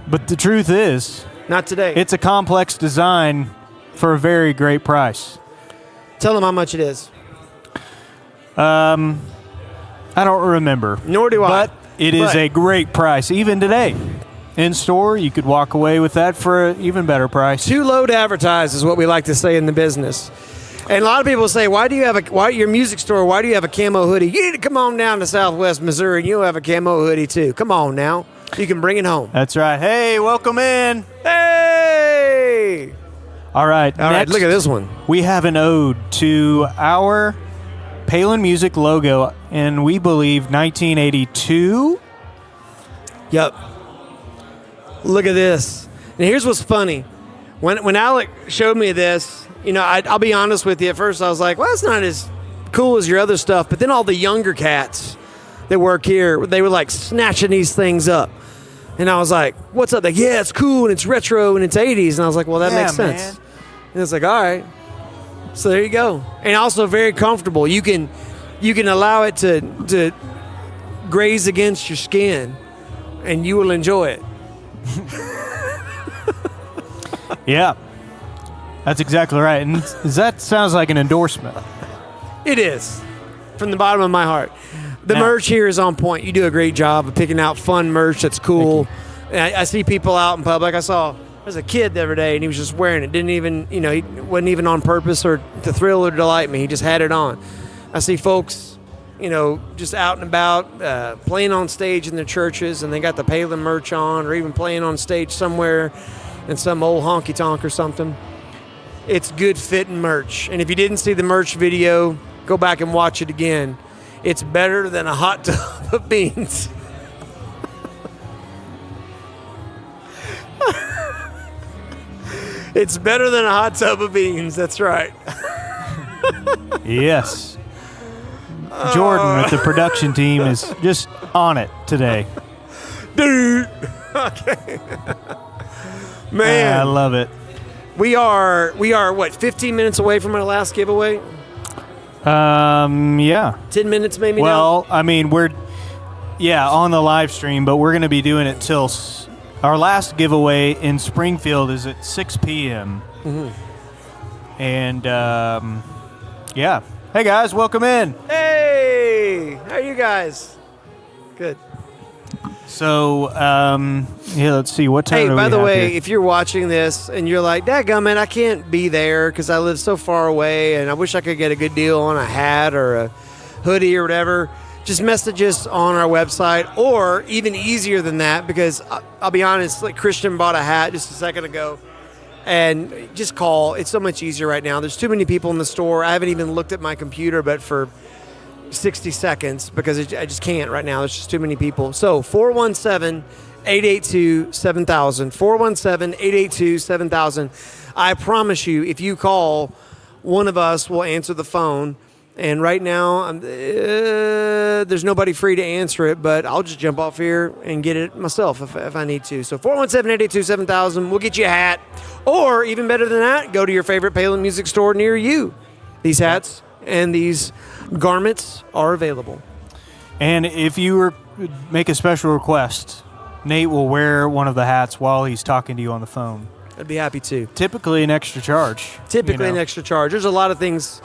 But the truth is, not today. It's a complex design for a very great price. Tell them how much it is. I don't remember. Nor do I. But it is a great price. Even today, in store, you could walk away with that for an even better price. Too low to advertise is what we like to say in the business. And a lot of people say, why do you have your music store, why do you have a camo hoodie? You need to come on down to Southwest Missouri and you'll have a camo hoodie too. Come on now. You can bring it home. That's right. Hey, welcome in. Hey! All right, look at this one. We have an ode to our Palin Music logo, and we believe 1982. Yep. Look at this. And here's what's funny. When Alec showed me this, you know, I'll be honest with you. At first, I was like, well, it's not as cool as your other stuff. But then all the younger cats that work here, they were like snatching these things up. And I was like, what's up? Like, yeah, it's cool and it's retro and it's 80s. And I was like, well, that makes sense. Man. And it's like, all right. So there you go. And also very comfortable. You can allow it to graze against your skin and you will enjoy it. Yeah. That's exactly right. And that sounds like an endorsement. It is. From the bottom of my heart. The merch here is on point. You do a great job of picking out fun merch that's cool. And I see people out in public. There's a kid the other day, and he was just wearing it. Didn't even, he wasn't even on purpose or to thrill or delight me. He just had it on. I see folks, just out and about, playing on stage in their churches, and they got the Palin merch on, or even playing on stage somewhere in some old honky-tonk or something. It's good fitting merch. And if you didn't see the merch video, go back and watch it again. It's better than a hot tub of beans. It's better than a hot tub of beans. That's right. Yes. Jordan with the production team is just on it today. Dude. Okay. Man. I love it. We are what, 15 minutes away from our last giveaway? Yeah. 10 minutes maybe now? Well, I mean, we're on the live stream, but we're going to be doing it till our last giveaway in Springfield is at 6 p.m. Mm-hmm. And, yeah. Hey, guys, welcome in. Hey! How are you guys? Good. So, let's see. What time Hey, do we by the have way, here? if you're watching this and you're like, dadgummit, I can't be there because I live so far away and I wish I could get a good deal on a hat or a hoodie or whatever, just message us on our website, or even easier than that, because I'll be honest, like Christian bought a hat just a second ago, and just call. It's so much easier right now. There's too many people in the store. I haven't even looked at my computer, but for 60 seconds, because I just can't right now. There's just too many people. So 417-882-7000. 417-882-7000. I promise you, if you call, one of us will answer the phone. And right now, there's nobody free to answer it, but I'll just jump off here and get it myself if I need to. So 417-882-7000, we'll get you a hat. Or even better than that, go to your favorite Palin Music store near you. These hats and these garments are available. And if you make a special request, Nate will wear one of the hats while he's talking to you on the phone. I'd be happy to. Typically an extra charge. An extra charge. There's a lot of things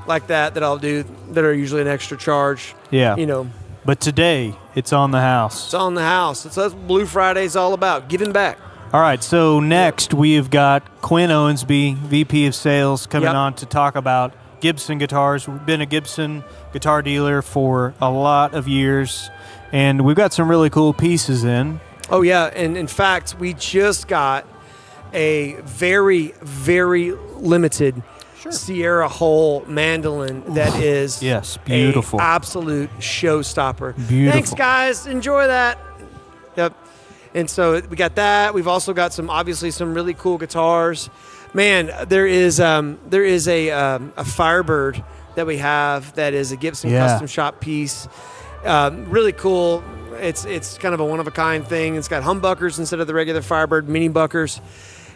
like that I'll do that are usually an extra charge. Yeah. But today, it's on the house. It's on the house. It's what Blue Friday's all about, giving back. All right, so next we've got Quinn Owensby, VP of Sales, coming on to talk about Gibson guitars. We've been a Gibson guitar dealer for a lot of years, and we've got some really cool pieces in. Oh, yeah, and in fact, we just got a very, very limited Sierra Hull mandolin that is beautiful. a absolute showstopper. Beautiful. Thanks, guys. Enjoy that. Yep. And so we got that. We've also got obviously some really cool guitars. Man, there is a Firebird that we have that is a Gibson custom shop piece. Really cool. It's kind of a one-of-a-kind thing. It's got humbuckers instead of the regular Firebird mini buckers.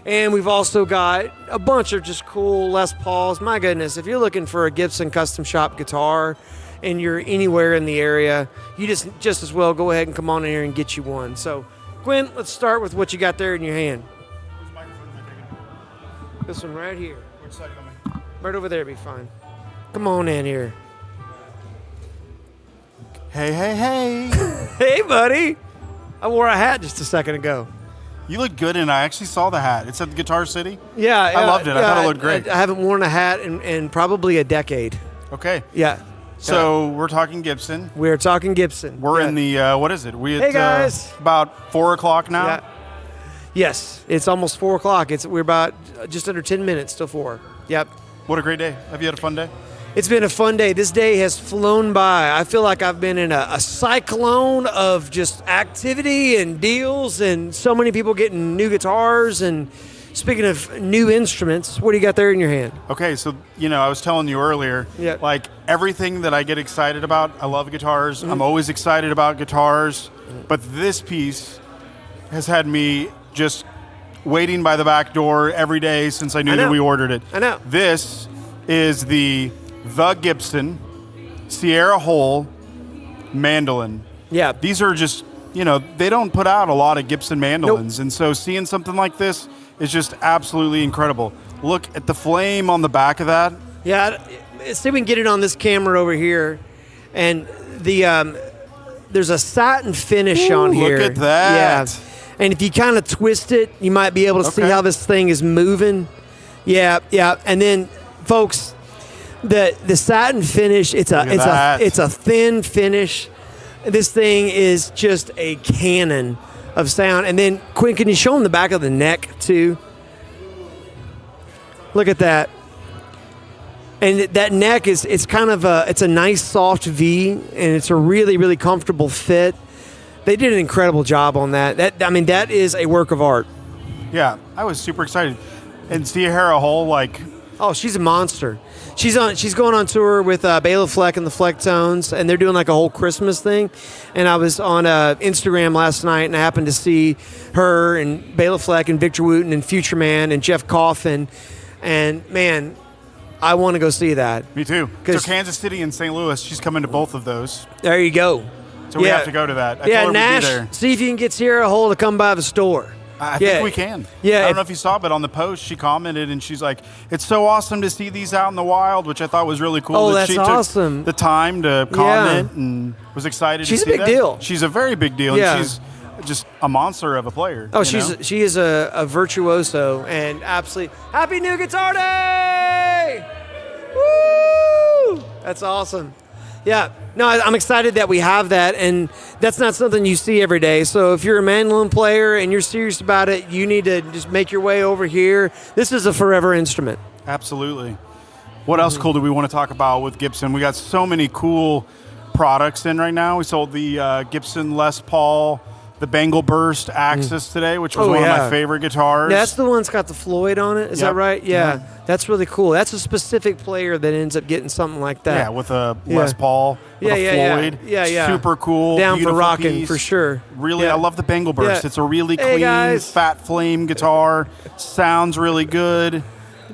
And we've also got a bunch of just cool Les Pauls. My goodness, if you're looking for a Gibson custom shop guitar and you're anywhere in the area, you just as well go ahead and come on in here and get you one. So, Quinn, let's start with what you got there in your hand. Which microphone am I taking? This one right here. Which side do you want me? Right over there be fine. Come on in here. Hey, hey, hey. Hey, buddy. I wore a hat just a second ago. You look good, and I actually saw the hat. It's at the Guitar City? Yeah. I loved it. I thought it looked great. I haven't worn a hat in probably a decade. Okay. Yeah. So we're talking Gibson. We're talking Gibson. We're in the, what is it? Hey, guys. About 4 o'clock now? Yeah. Yes. It's almost 4 o'clock. We're about just under 10 minutes till 4. Yep. What a great day. Have you had a fun day? It's been a fun day. This day has flown by. I feel like I've been in a cyclone of just activity and deals and so many people getting new guitars. And speaking of new instruments, what do you got there in your hand? Okay, so, I was telling you earlier, like everything that I get excited about, I love guitars. Mm-hmm. I'm always excited about guitars. But this piece has had me just waiting by the back door every day since I knew that we ordered it. I know. This is the Gibson Sierra Hull mandolin. Yeah. These are just, they don't put out a lot of Gibson mandolins. And so seeing something like this is just absolutely incredible. Look at the flame on the back of that. Yeah. See if we can get it on this camera over here. And there's a satin finish on here. Look at that. Yeah. And if you kind of twist it, you might be able to see how this thing is moving. Yeah, yeah. And then, folks, the satin finish, it's a thin finish. This thing is just a cannon of sound. And then, Quinn, can you show them the back of the neck too? Look at that. And that neck it's kind of it's a nice soft V, and it's a really, really comfortable fit. They did an incredible job on that. That is a work of art. Yeah, I was super excited. And Sierra Hull, she's a monster. She's going on tour with Bela Fleck and the Flecktones, and they're doing like a whole Christmas thing. And I was on Instagram last night, and I happened to see her and Bela Fleck and Victor Wooten and Future Man and Jeff Coffin. And man, I want to go see that. Me too. So Kansas City and St. Louis, she's coming to both of those. There you go. So we have to go to that. I told her Nash, we'd be there. see if you can get Sierra Hull to come by the store. I think we can. Yeah, I don't know if you saw, but on the post, she commented, and she's like, "It's so awesome to see these out in the wild," which I thought was really cool. Oh, that that's she awesome. took the time to comment and was excited She's to see a big deal. She's a very big deal, and she's just a monster of a player. Oh, she is a virtuoso, and absolutely happy New Guitar Day! Woo! That's awesome. Yeah, no, I'm excited that we have that, and that's not something you see every day. So if you're a mandolin player and you're serious about it, you need to just make your way over here. This is a forever instrument. Absolutely. What else cool do we want to talk about with Gibson? We got so many cool products in right now. We sold the Gibson Les Paul, the Bengal Burst Axis today, which was one of my favorite guitars. Yeah, that's the one that's got the Floyd on it. Is that right? Yeah. That's really cool. That's a specific player that ends up getting something like that. Yeah, with a Les Paul, with a Floyd. Yeah. Super cool. Down for rocking, piece. for sure. Really, I love the Bengal Burst. Yeah. It's a really clean, fat flame guitar. Sounds really good.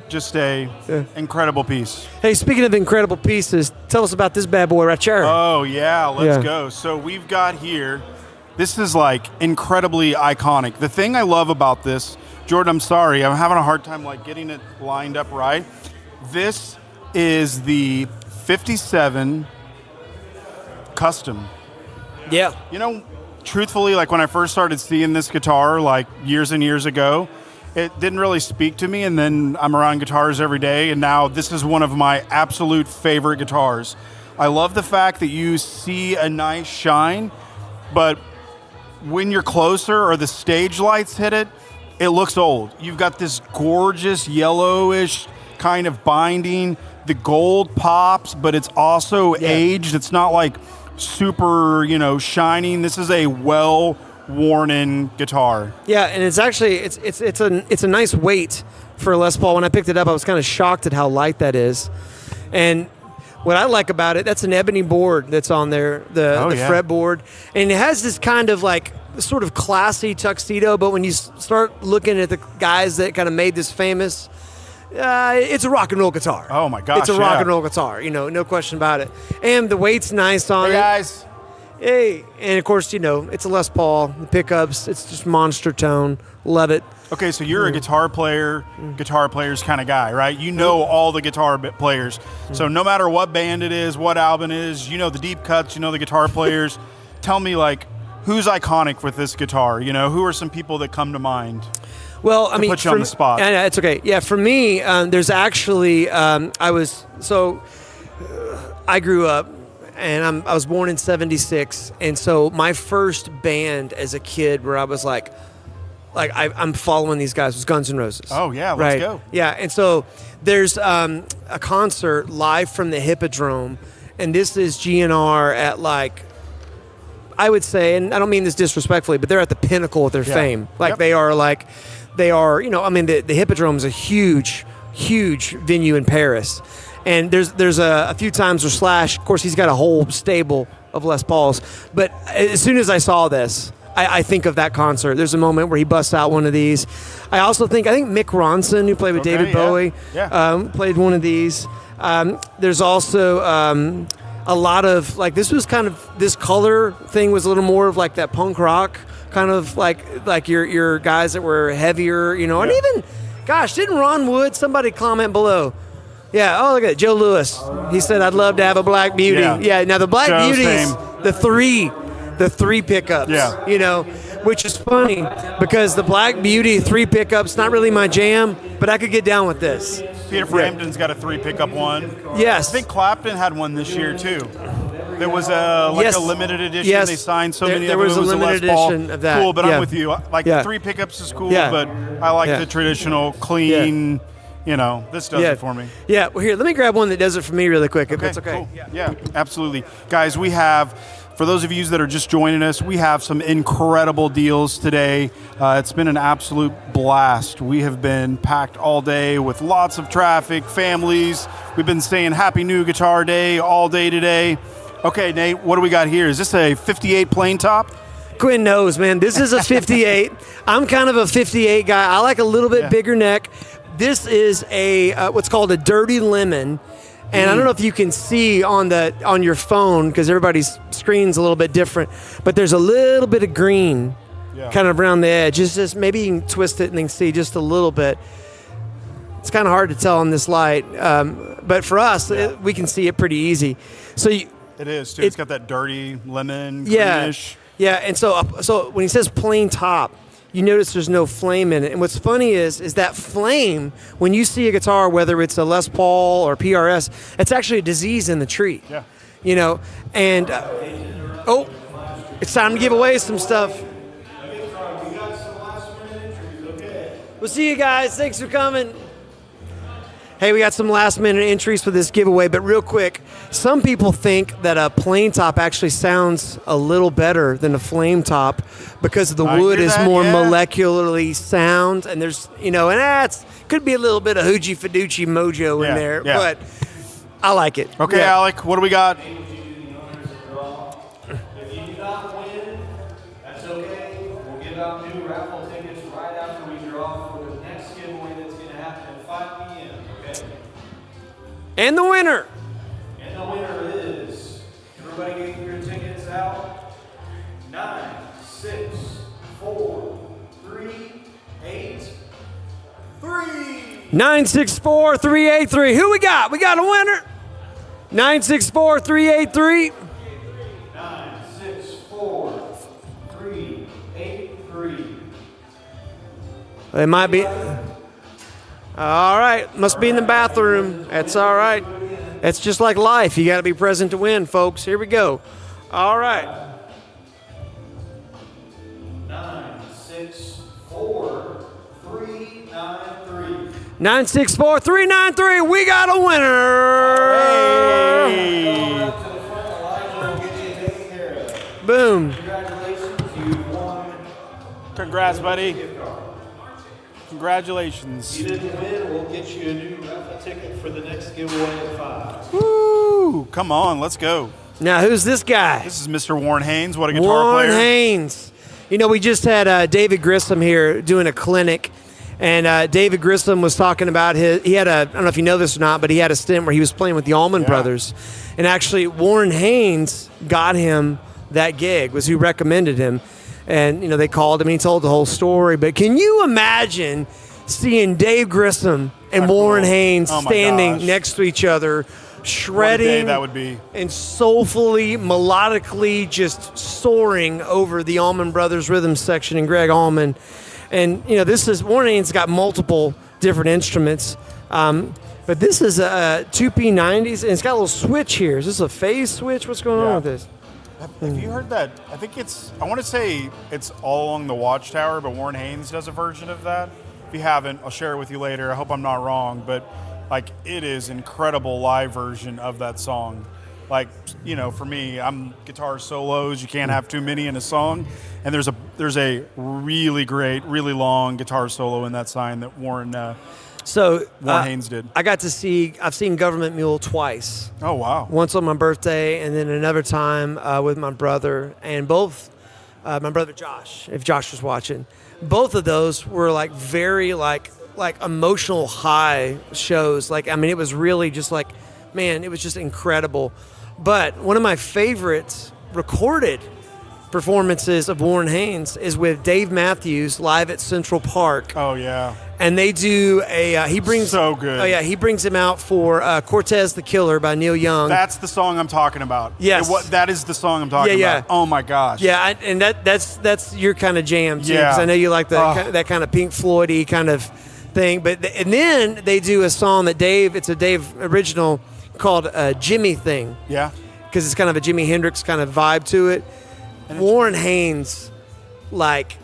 Just a incredible piece. Hey, speaking of incredible pieces, tell us about this bad boy right here. Oh, yeah. Let's go. So we've got here, this is incredibly iconic. The thing I love about this, Jordan, I'm sorry, I'm having a hard time getting it lined up right. This is the 57 Custom. Yeah. truthfully, like when I first started seeing this guitar, like years and years ago, it didn't really speak to me. And then I'm around guitars every day, and now this is one of my absolute favorite guitars. I love the fact that you see a nice shine, but when you're closer or the stage lights hit it, it looks old. You've got this gorgeous yellowish kind of binding. The gold pops, but it's also aged. It's not like super, shining. This is a well-worn-in guitar. Yeah, and it's actually it's a nice weight for a Les Paul. When I picked it up, I was kind of shocked at how light that is. And what I like about it, that's an ebony board that's on there, the fretboard, and it has this kind of like sort of classy tuxedo. But when you start looking at the guys that kind of made this famous, it's a rock and roll guitar. Oh my gosh, it's a rock and roll guitar. No question about it. And the weight's nice on it. Hey guys. Hey, and of course, it's a Les Paul. The pickups, it's just monster tone. Love it. Okay, so you're a guitar players kind of guy, right? You know all the guitar players. So no matter what band it is, what album it is, you know the deep cuts, you know the guitar players. Tell me, like, who's iconic with this guitar? Who are some people that come to mind? Well, I mean, put you on the spot. Yeah, it's okay. Yeah, for me, there's actually I grew up, and I was born in '76, and so my first band as a kid, where I was like I'm following these guys, was Guns N' Roses. Oh yeah, let's go. Yeah, and so there's a concert live from the Hippodrome, and this is GNR at like, I would say, and I don't mean this disrespectfully, but they're at the pinnacle of their fame. Like they are, the Hippodrome is a huge venue in Paris. And there's a few times where Slash, of course, he's got a whole stable of Les Pauls. But as soon as I saw this, I think of that concert. There's a moment where he busts out one of these. I think Mick Ronson, who played with David Bowie, played one of these. There's also a lot of, like, this color thing was a little more of like that punk rock kind of like your guys that were heavier, and even, gosh, didn't Ron Wood, somebody comment below? Yeah, look at it, Joe Lewis. He said, I'd love to have a Black Beauty. Yeah, now the Black Beauty's the three pickups, which is funny because the Black Beauty 3 pickups, not really my jam, but I could get down with this. Peter Frampton's got a 3 pickup one. Yes. I think Clapton had one this year too. There was a limited edition. Yes. They signed so many there of them. was a limited edition of that. Cool, but I'm with you. Like 3 pickups is cool, but I like the traditional, clean. This does it for me. Yeah, well, here, let me grab one that does it for me really quick, if that's okay. Cool. Yeah, absolutely. Guys, we have, for those of you that are just joining us, we have some incredible deals today. It's been an absolute blast. We have been packed all day with lots of traffic, families. We've been saying Happy New Guitar Day all day today. Okay, Nate, what do we got here? Is this a 58 plain top? Quinn knows, man. This is a 58. I'm kind of a 58 guy. I like a little bit bigger neck. This is a what's called a dirty lemon, and I don't know if you can see on your phone because everybody's screen's a little bit different, but there's a little bit of green kind of around the edge. Just maybe you can twist it and then see just a little bit. It's kind of hard to tell on this light, but for us, we can see it pretty easy. So it is too. It's got that dirty lemon, greenish. Yeah, and so when he says plain top, you notice there's no flame in it. And what's funny is that flame, when you see a guitar, whether it's a Les Paul or PRS, it's actually a disease in the tree. Yeah. And it's time to give away some stuff. We'll see you guys. Thanks for coming. Hey, we got some last-minute entries for this giveaway, but real quick, some people think that a plain top actually sounds a little better than a flame top because the wood is more molecularly sound, and there's, and that's could be a little bit of Hoochie Fiducci mojo in there, but I like it. Okay, Alec, what do we got? If you do not win, that's okay. We'll give out new raffle tickets right after we draw for the next giveaway that's going to happen at 5 p.m. Okay? And the winner. And the winner is, everybody get your tickets out. 9, 6, 4, 3, 8, 3. 964-383. Who we got? We got a winner. 964-383. 964-383. It might be. All right, must be in the bathroom. That's all right. It's just like life. You got to be present to win, folks. Here we go. All right. 964-393. 964-393. We got a winner. Boom. Congratulations, you won. Congrats, buddy. Congratulations. You didn't win, we'll get you a new raffle ticket for the next giveaway at 5. Woo! Come on, let's go. Now, who's this guy? This is Mr. Warren Haynes. What a guitar Warren player. Haynes. You know, we just had David Grissom here doing a clinic, and David Grissom was talking about he had I don't know if you know this or not, but he had a stint where he was playing with the Allman Brothers. And actually, Warren Haynes got him that gig, was who recommended him. And, you know, they called him and he told the whole story. But can you imagine seeing Dave Grissom and Warren Haynes standing next to each other, shredding What a day that would be. and soulfully, melodically just soaring over the Allman Brothers rhythm section and Greg Allman. And, you know, Warren Haynes got multiple different instruments. But this is a 2P90s, and it's got a little switch here. Is this a phase switch? What's going on with this? Have you heard that? I think I want to say it's All Along the Watchtower, but Warren Haynes does a version of that. If you haven't, I'll share it with you later. I hope I'm not wrong, but like it is incredible live version of that song. Like, you know, for me, I'm guitar solos. You can't have too many in a song. And there's a really great, really long guitar solo in that sign that Warren Haynes did. I've seen Government Mule twice. Oh, wow. Once on my birthday and then another time with my brother. And both, my brother Josh, if Josh was watching, both of those were like very like emotional high shows. Like, I mean, it was really just like, man, it was just incredible. But one of my favorite recorded performances of Warren Haynes is with Dave Matthews live at Central Park. Oh, yeah. And they do he brings so good. Oh yeah, he brings him out for Cortez the Killer by Neil Young. That's the song I'm talking about. Yes. That is the song I'm talking about. Oh my gosh. Yeah, and that's your kind of jam too, Yeah. because I know you like that kind of Pink Floyd-y kind of thing. But and then they do a song that it's a Dave original called Jimmy Thing. Yeah. Because it's kind of a Jimi Hendrix kind of vibe to it. Warren Haynes, like,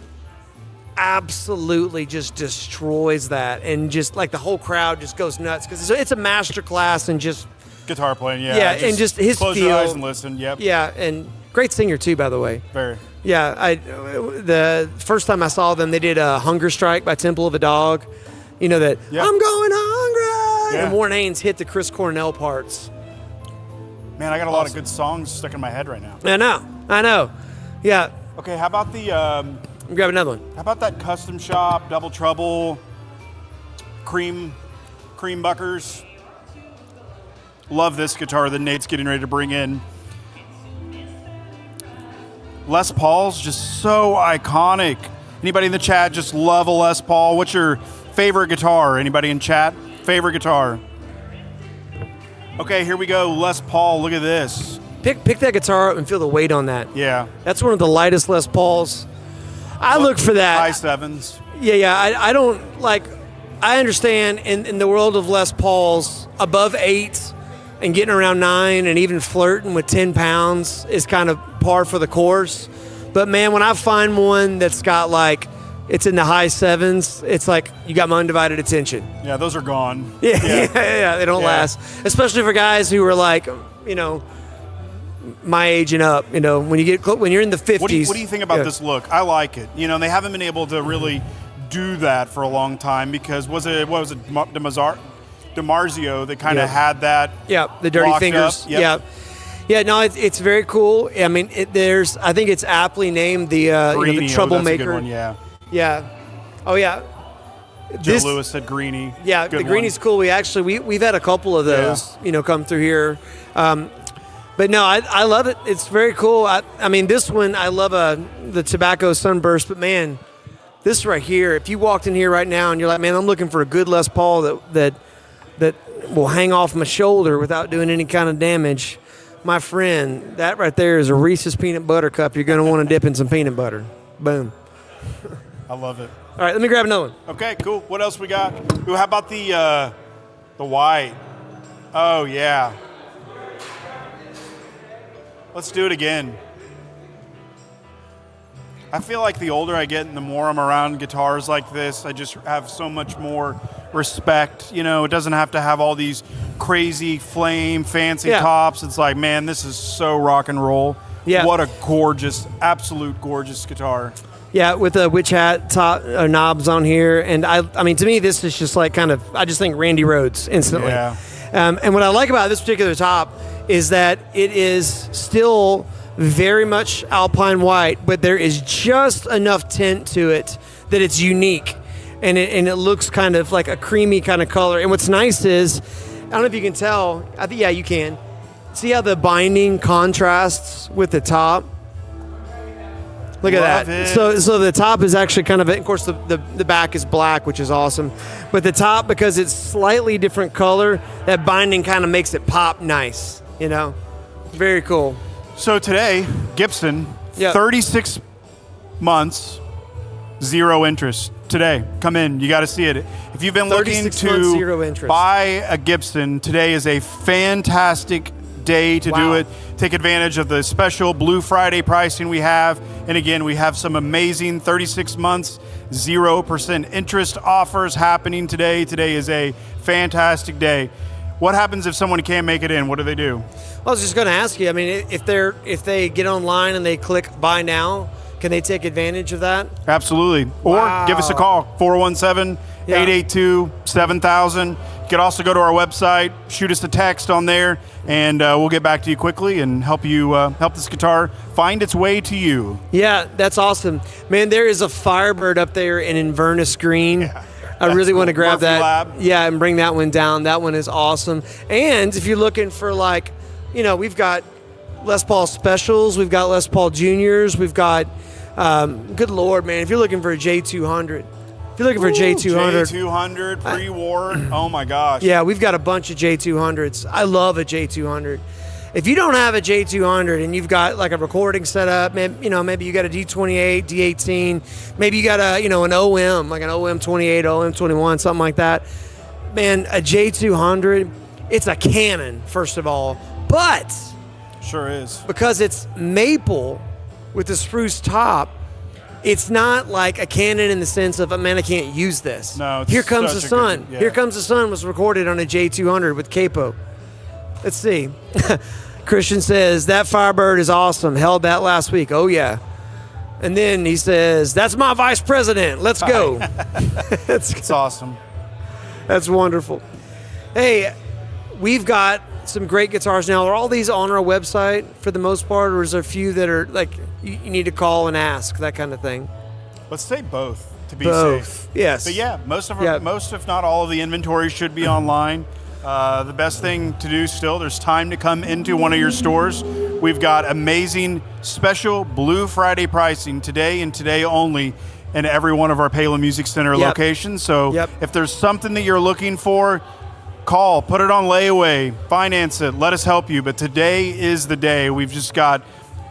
absolutely just destroys that, and just like the whole crowd just goes nuts because it's a master class and just guitar playing. and just his close feel. your eyes and listen. Yep. Yeah, and great singer too, by the way. Very. Yeah, the first time I saw them, they did a Hunger Strike by Temple of a Dog. You know that I'm going hungry, and Warren Haynes hit the Chris Cornell parts. Man, I got a lot of good songs stuck in my head right now. I know. Yeah. Okay, how about the grab another one. How about that Custom Shop Double Trouble cream buckers? Love this guitar that Nate's getting ready to bring in. Les Paul's just so iconic. Anybody in the chat just love a Les Paul? What's your favorite guitar? Anybody in chat? Favorite guitar? Okay, here we go. Les Paul, look at this. Pick that guitar up and feel the weight on that. Yeah. That's one of the lightest Les Pauls. I look for that. High sevens. Yeah. I don't like. I understand in the world of Les Pauls, above 8 and getting around 9 and even flirting with 10 pounds is kind of par for the course. But man, when I find one that's got like, it's in the high 7s, it's like you got my undivided attention. Yeah, those are gone. Yeah, they don't last. Especially for guys who are like, you know, my age and up. You know, when you're in the 50s. What do you think about this look? I like it. You know, they haven't been able to really do that for a long time because DiMarzio that kind of had that. Yeah, the dirty fingers. Yep. Yeah, no, it's very cool. I mean, I think it's aptly named the the Troublemaker. That's a good one, yeah. Yeah. Oh yeah. Joe Lewis said Greenie. Yeah, good the Greenie's cool. We've had a couple of those, come through here. But no, I love it. It's very cool. I mean, this one, I love the Tobacco Sunburst, but man, this right here, if you walked in here right now and you're like, man, I'm looking for a good Les Paul that will hang off my shoulder without doing any kind of damage, my friend, that right there is a Reese's peanut butter cup you're going to want to dip in some peanut butter. Boom. I love it. All right, let me grab another one. Okay, cool. What else we got? Ooh, how about the white? Oh, yeah. Let's do it again. I feel like the older I get and the more I'm around guitars like this, I just have so much more respect. You know, it doesn't have to have all these crazy flame, fancy tops. It's like, man, this is so rock and roll. Yeah. What a gorgeous, absolute gorgeous guitar. Yeah, with the witch hat top knobs on here. And I mean, to me, this is just like kind of, I just think Randy Rhoads instantly. Yeah. And what I like about this particular top is that it is still very much Alpine white, but there is just enough tint to it that it's unique. And it looks kind of like a creamy kind of color. And what's nice is, I don't know if you can tell, I think, yeah, you can. See how the binding contrasts with the top? Look at that. So the top is actually kind of course, the back is black, which is awesome. But the top, because it's slightly different color, that binding kind of makes it pop nice, you know? Very cool. So today, Gibson, 36 months, 0 interest. Today, come in. You got to see it. If you've been looking to buy a Gibson, today is a fantastic day to do it. Take advantage of the special Blue Friday pricing we have. And again, we have some amazing 36 months, 0% interest offers happening today. Today is a fantastic day. What happens if someone can't make it in? What do they do? Well, I was just going to ask you. I mean, if they get online and they click buy now, can they take advantage of that? Absolutely. Or give us a call, 417-882-7000. You can also go to our website, shoot us a text on there, and we'll get back to you quickly and help you help this guitar find its way to you. Yeah, that's awesome. Man, there is a Firebird up there in Inverness Green. Yeah. I really want to grab Murphy that. Lab. Yeah, and bring that one down. That one is awesome. And if you're looking for, like, you know, we've got Les Paul Specials, we've got Les Paul Juniors, we've got, good Lord, man, if you're looking for a J200, if you're looking for a J200. J200, pre-war, oh my gosh. Yeah, we've got a bunch of J200s. I love a J200. If you don't have a J200 and you've got like a recording setup, maybe you got a D28, D18, maybe you got an OM, like an OM28, OM21, something like that. Man, a J200, it's a cannon, first of all, but sure is, because it's maple with the spruce top, it's not like a cannon in the sense of, man, I can't use this. No, it's Here Comes the Sun. Good, yeah. Here Comes the Sun was recorded on a J200 with capo. Let's see. Christian says, that Firebird is awesome. Held that last week. Oh, yeah. And then he says, that's my vice president. Let's go. That's awesome. That's wonderful. Hey, we've got some great guitars now. Are all these on our website for the most part, or is there a few that are like you need to call and ask, that kind of thing? Let's say both to be Both. safe. Yes. But yeah, most if not all of the inventory should be online. The best thing to do still, there's time to come into one of your stores. We've got amazing special Blue Friday pricing today and today only in every one of our Palin Music Center locations. So if there's something that you're looking for, call, put it on layaway, finance it, let us help you. But today is the day. We've just got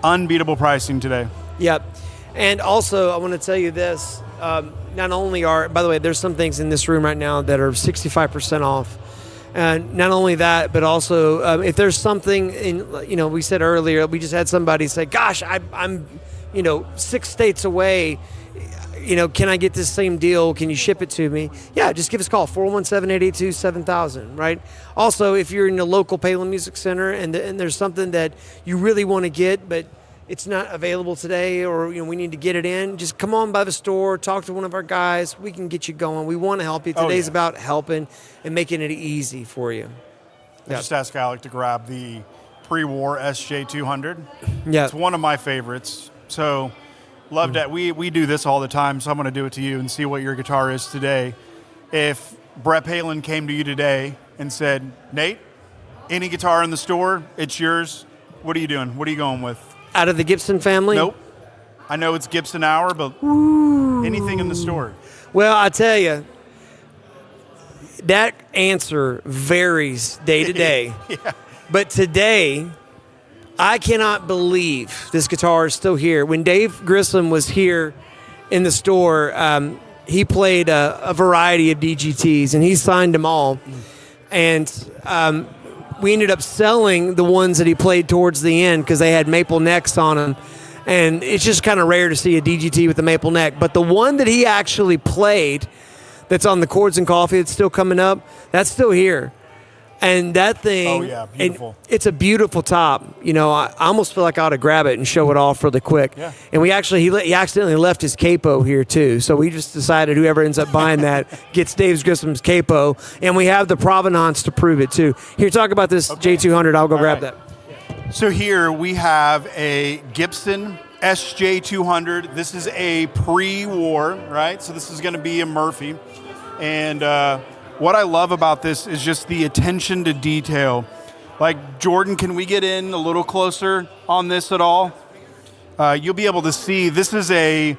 unbeatable pricing today. Yep. And also, I want to tell you this. Not only by the way, there's some things in this room right now that are 65% off. And not only that, but also if there's something we said earlier, we just had somebody say, gosh, I'm 6 states away. Can I get this same deal? Can you ship it to me? Yeah, just give us a call, 417-882-7000, right? Also, if you're in the local Palin Music Center and there's something that you really want to get, but it's not available today, or we need to get it in, just come on by the store, talk to one of our guys. We can get you going. We want to help you. Today's about helping and making it easy for you. Just ask Alec to grab the pre-war SJ200. Yeah. It's one of my favorites. So love that. We do this all the time, so I'm going to do it to you and see what your guitar is today. If Brett Palin came to you today and said, Nate, any guitar in the store, it's yours. What are you doing? What are you going with? Out of the Gibson family? Nope. I know it's Gibson Hour, but anything in the store. Well, I tell you, that answer varies day to day. Yeah. But today, I cannot believe this guitar is still here. When Dave Grissom was here in the store. He played a variety of DGTs, and he signed them all. And we ended up selling the ones that he played towards the end because they had maple necks on them. And it's just kind of rare to see a DGT with a maple neck. But the one that he actually played that's on the Chords and Coffee that's still coming up, that's still here. And that thing, beautiful. It's a beautiful top. You know, I almost feel like I ought to grab it and show it off really quick. Yeah. And he accidentally left his capo here too. So we just decided whoever ends up buying that gets Dave Grissom's capo. And we have the provenance to prove it too. Here, talk about this J200. I'll go grab that. So here we have a Gibson SJ200. This is a pre-war, right? So this is going to be a Murphy. And what I love about this is just the attention to detail. Like, Jordan, can we get in a little closer on this at all? You'll be able to see this is a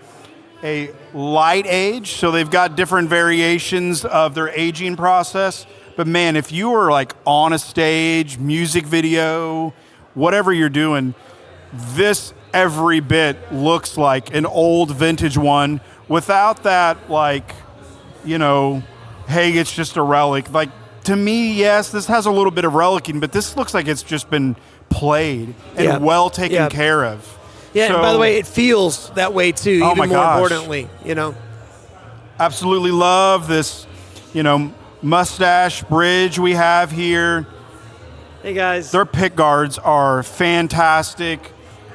light age, so they've got different variations of their aging process. But man, if you were like on a stage, music video, whatever you're doing, this every bit looks like an old vintage one without that, like, you know, hey, it's just a relic. Like, to me, yes, this has a little bit of relicing, but this looks like it's just been played and well taken care of. Yeah, so, and by the way, it feels that way too, oh even my more gosh. importantly, you know. Absolutely love this, you know, mustache bridge we have here. Hey, guys. Their pick guards are fantastic.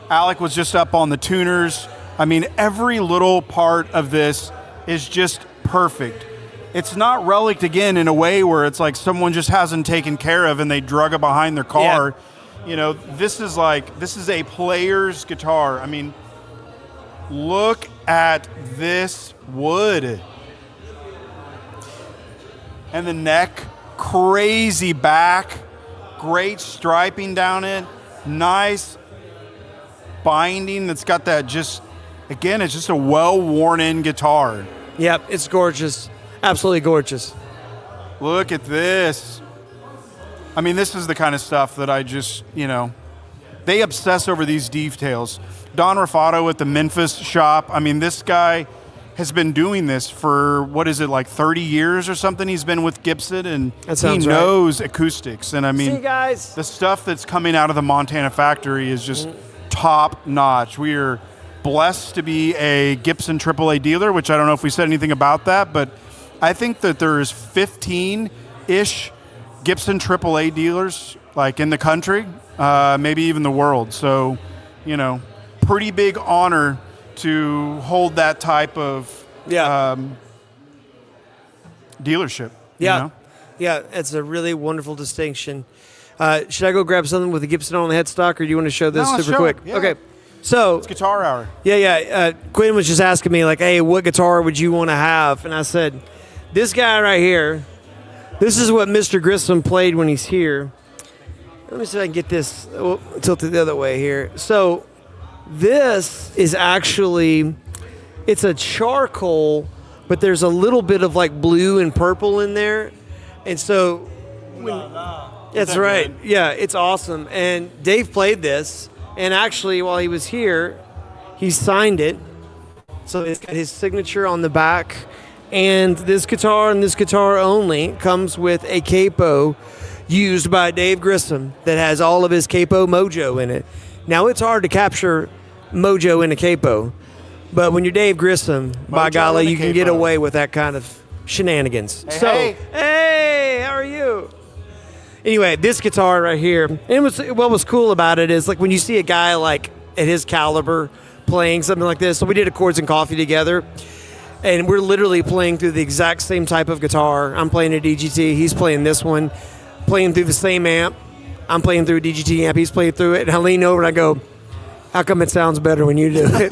Alec was just up on the tuners. I mean, every little part of this is just perfect. It's not relic again in a way where it's like someone just hasn't taken care of and they drug it behind their car. Yeah. You know, this is a player's guitar. I mean, look at this wood. And the neck, crazy back, great striping down it, nice binding that's got that just, again, it's just a well-worn-in guitar. Yep, it's gorgeous. Absolutely gorgeous. Look at this. I mean, this is the kind of stuff that I just, you know, they obsess over these details. Don Raffato at the Memphis shop, I mean, this guy has been doing this for, what is it, like 30 years or something? He's been with Gibson, and he knows acoustics. And I mean, see you guys. The stuff that's coming out of the Montana factory is just top notch. We are blessed to be a Gibson AAA dealer, which I don't know if we said anything about that, but I think that there's 15-ish Gibson AAA dealers like in the country, maybe even the world. So, you know, pretty big honor to hold that type of dealership. Yeah, you know? Yeah, it's a really wonderful distinction. Should I go grab something with the Gibson on the headstock, or do you want to show this super quick? Yeah. Okay. So it's guitar hour. Yeah. Quinn was just asking me, like, hey, what guitar would you want to have? And I said, this guy right here, this is what Mr. Grissom played when he's here. Let me see if I can get this tilted the other way here. So this is actually, it's a charcoal, but there's a little bit of like blue and purple in there. And so, that's right. Good? Yeah, it's awesome. And Dave played this. And actually, while he was here, he signed it. So it's got his signature on the back. And this guitar and this guitar only comes with a capo used by Dave Grissom that has all of his capo mojo in it. Now, it's hard to capture mojo in a capo. But when you're Dave Grissom, by golly, you can get away with that kind of shenanigans. Hey, how are you? Anyway, this guitar right here, and what was cool about it is, like, when you see a guy like at his caliber playing something like this. So we did a Chords and Coffee together, and we're literally playing through the exact same type of guitar. I'm playing a DGT, he's playing this one, playing through the same amp. I'm playing through a DGT amp, he's playing through it, and I lean over and I go, how come it sounds better when you do it?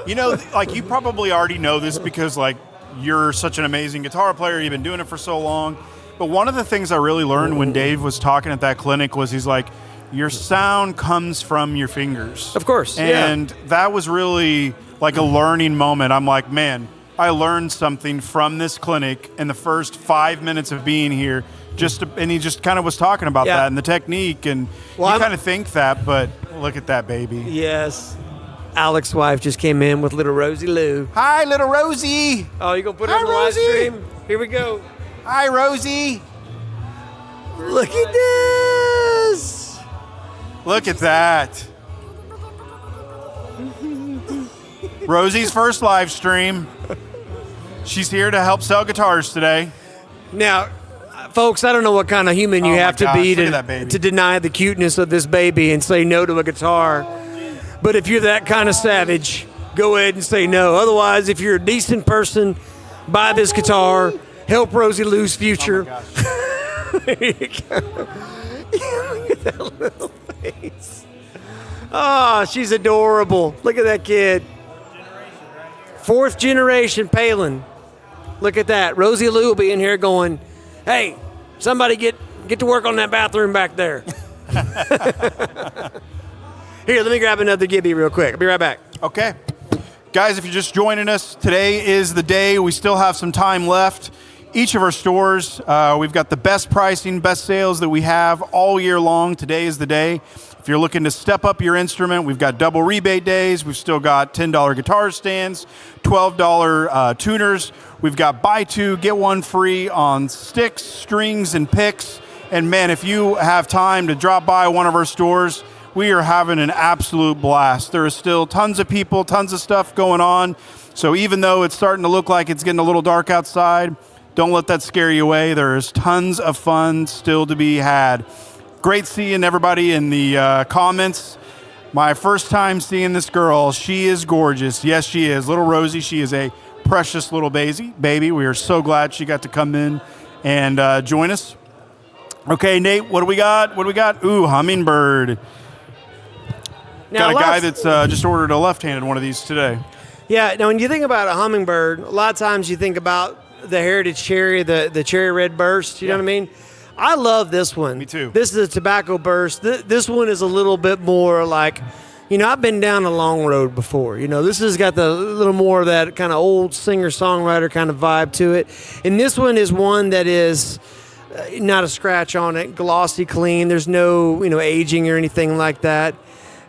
You know, like, you probably already know this because, like, you're such an amazing guitar player, you've been doing it for so long. But one of the things I really learned when Dave was talking at that clinic was he's like, your sound comes from your fingers. Of course. And that was really like a learning moment. I'm like, man, I learned something from this clinic in the first 5 minutes of being here. And he just kind of was talking about that and the technique. And you kind of think that, but look at that baby. Yes. Alex's wife just came in with little Rosie Lou. Hi, little Rosie. Oh, you gonna put her Hi, on the live Rosie. stream? Here we go. Hi, Rosie. Look at this. Look at that. Rosie's first live stream. She's here to help sell guitars today. Now, folks, I don't know what kind of human you Oh my have to gosh, be look at that baby. to deny the cuteness of this baby and say no to a guitar. But if you're that kind of savage, go ahead and say no. Otherwise, if you're a decent person, buy this guitar, help Rosie Lou's future. There you go. Look at that little face. Oh, she's adorable. Look at that kid. Fourth generation Palin. Look at that. Rosie Lou will be in here going, hey, somebody get to work on that bathroom back there. Here, let me grab another Gibby real quick. I'll be right back. Okay. Guys, if you're just joining us, today is the day. We still have some time left. Each of our stores, we've got the best pricing, best sales that we have all year long. Today is the day. If you're looking to step up your instrument, we've got double rebate days. We've still got $10 guitar stands, $12 tuners. We've got buy two, get one free on sticks, strings, and picks. And man, if you have time to drop by one of our stores, we are having an absolute blast. There is still tons of people, tons of stuff going on. So even though it's starting to look like it's getting a little dark outside, don't let that scare you away. There is tons of fun still to be had. Great seeing everybody in the comments. My first time seeing this girl. She is gorgeous. Yes, she is. Little Rosie, she is a precious little baby. We are so glad she got to come in and join us. Okay, Nate, what do we got? Ooh, hummingbird. Now, Got a guy that's just ordered a left-handed one of these today. Yeah, now when you think about a hummingbird, a lot of times you think about the Heritage Cherry, the Cherry Red Burst. You know what I mean? I love this one. Me too. This is a Tobacco Burst. This one is a little bit more like, I've been down a long road before. This has got the little more of that kind of old singer-songwriter kind of vibe to it. And this one is one that is not a scratch on it, glossy, clean. There's no, aging or anything like that.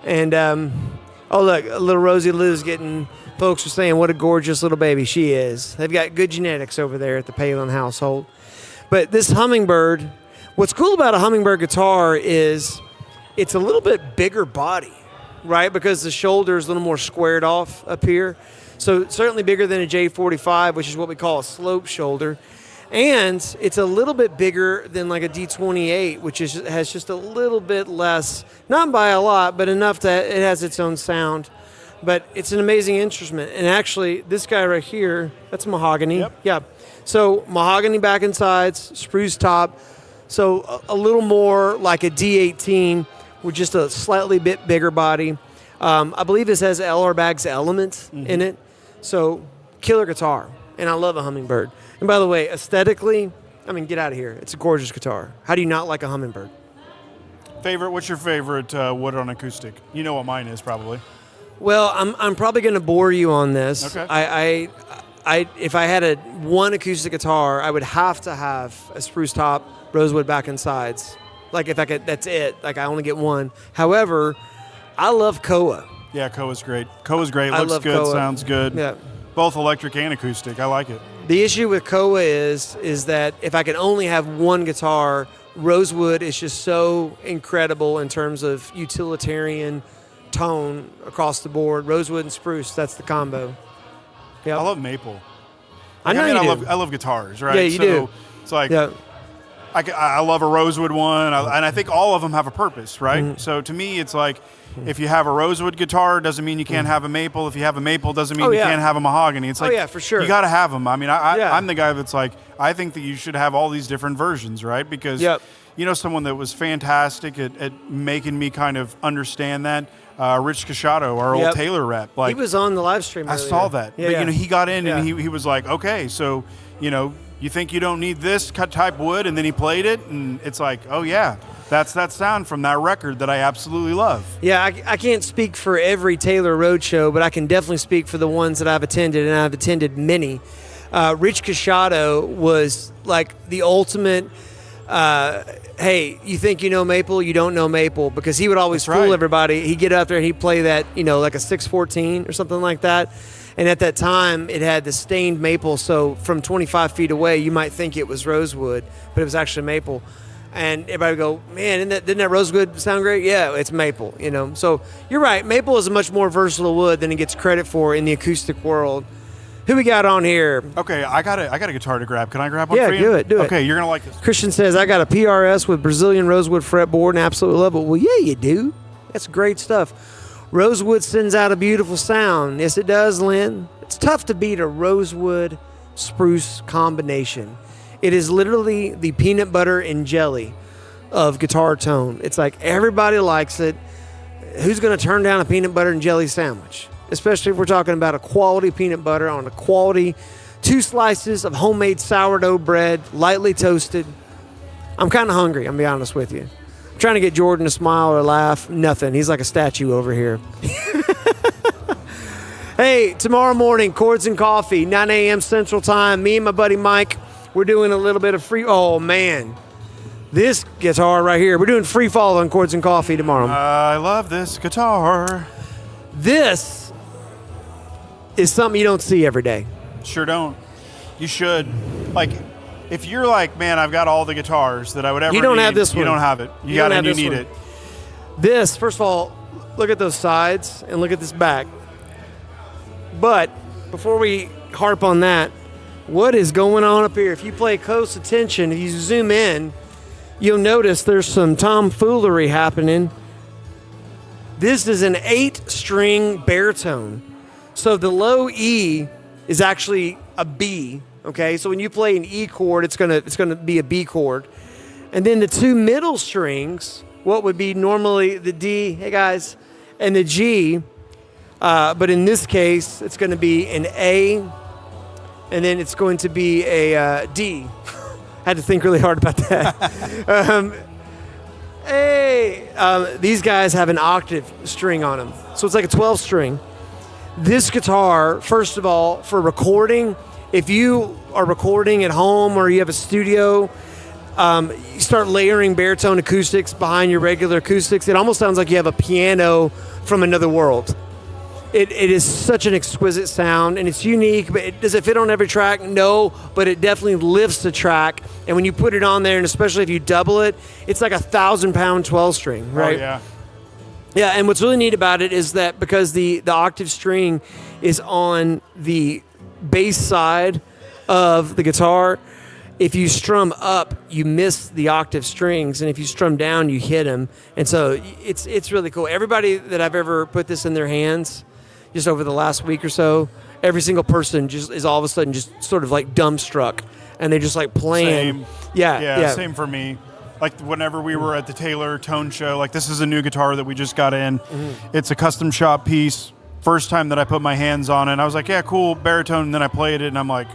And, oh, look, little Rosie Lou's getting, folks are saying what a gorgeous little baby she is. They've got good genetics over there at the Palin household. But this hummingbird, what's cool about a hummingbird guitar is it's a little bit bigger body, right? Because the shoulder is a little more squared off up here. So certainly bigger than a J45, which is what we call a slope shoulder. And it's a little bit bigger than like a D28, which has just a little bit less, not by a lot, but enough that it has its own sound. But it's an amazing instrument. And actually, this guy right here, that's mahogany. Yep. Yeah. So mahogany back and sides, spruce top. So a little more like a D18 with just a slightly bit bigger body. I believe this has L.R. Baggs Element in it. So killer guitar. And I love a hummingbird. And by the way, aesthetically, get out of here. It's a gorgeous guitar. How do you not like a hummingbird? What's your favorite wood on acoustic? You know what mine is probably. Well, I'm probably going to bore you on this. Okay. I if I had one acoustic guitar, I would have to have a spruce top, rosewood back and sides. Like if I could, that's it. Like I only get one. However, I love Koa. Yeah, Koa's great. Koa's great. I Looks love good. Koa. Sounds good. Yeah. Both electric and acoustic. I like it. The issue with Koa is that if I could only have one guitar, rosewood is just so incredible in terms of utilitarian tone across the board. Rosewood and spruce, that's the combo. Yep. I love maple. I know you do. I love guitars, right? Yeah, you do. It's like Yeah. I love a rosewood one, and I think all of them have a purpose, right? So to me, it's like if you have a rosewood guitar, doesn't mean you can't have a maple. If you have a maple, doesn't mean you can't have a mahogany. It's like, yeah, for sure. You got to have them. I'm the guy that's like, I think that you should have all these different versions, right? Because someone that was fantastic at making me kind of understand that. Rich Casciato, our old Taylor rep. He was on the live stream earlier. I saw that. Yeah, but, he got in and he was like, okay, so, you think you don't need this type wood, and then he played it, and it's like, oh, yeah, that's that sound from that record that I absolutely love. Yeah, I can't speak for every Taylor Roadshow, but I can definitely speak for the ones that I've attended, and I've attended many. Rich Casciato was like the ultimate hey, you think you know maple, you don't know maple, because he would always fool everybody. He'd get up there and he'd play that, like a 614 or something like that. And at that time, it had the stained maple, so from 25 feet away, you might think it was rosewood, but it was actually maple. And everybody would go, man, didn't that rosewood sound great? Yeah, it's maple, So you're right. Maple is a much more versatile wood than it gets credit for in the acoustic world. Who we got on here? Okay, I got a guitar to grab. Can I grab one for you? Yeah, do it. Okay, you're going to like this. Christian says, I got a PRS with Brazilian rosewood fretboard and absolutely love it. Well, yeah, you do. That's great stuff. Rosewood sends out a beautiful sound. Yes, it does, Lynn. It's tough to beat a rosewood spruce combination. It is literally the peanut butter and jelly of guitar tone. It's like everybody likes it. Who's going to turn down a peanut butter and jelly sandwich? Especially if we're talking about a quality peanut butter on a quality 2 slices of homemade sourdough bread, lightly toasted. I'm kind of hungry, I'm going to be honest with you. I'm trying to get Jordan to smile or laugh. Nothing. He's like a statue over here. Hey, tomorrow morning, Chords and Coffee, 9 a.m. Central Time. Me and my buddy Mike, we're doing a little bit of free... Oh, man. This guitar right here. We're doing free fall on Chords and Coffee tomorrow. I love this guitar. This is something you don't see every day. Sure don't. You should. Like, if you're like, man, I've got all the guitars that I would ever need. You don't have this one. You don't have it. You got it and you need it. This, first of all, look at those sides and look at this back. But before we harp on that, what is going on up here? If you pay close attention, if you zoom in, you'll notice there's some tomfoolery happening. This is an 8-string baritone. So the low E is actually a B, okay? So when you play an E chord, it's gonna be a B chord. And then the 2 middle strings, what would be normally the D, hey guys, and the G, but in this case, it's gonna be an A, and then it's going to be a D. Had to think really hard about that. These guys have an octave string on them. So it's like a 12 string. This guitar, first of all, for recording, if you are recording at home or you have a studio, you start layering baritone acoustics behind your regular acoustics, it almost sounds like you have a piano from another world. It is such an exquisite sound, and it's unique, but does it fit on every track? No, but it definitely lifts the track. And when you put it on there, and especially if you double it, it's like 1,000-pound 12-string, right? Oh, yeah. Yeah, and what's really neat about it is that because the octave string is on the bass side of the guitar, if you strum up, you miss the octave strings, and if you strum down, you hit them. And so it's really cool. Everybody that I've ever put this in their hands, just over the last week or so, every single person just is all of a sudden just sort of like dumbstruck, and they're just like playing. Same. Yeah. Same for me. Like whenever we were at the Taylor Tone Show, like this is a new guitar that we just got in. Mm-hmm. It's a custom shop piece. First time that I put my hands on it, I was like, yeah, cool, baritone. And then I played it, and I'm like,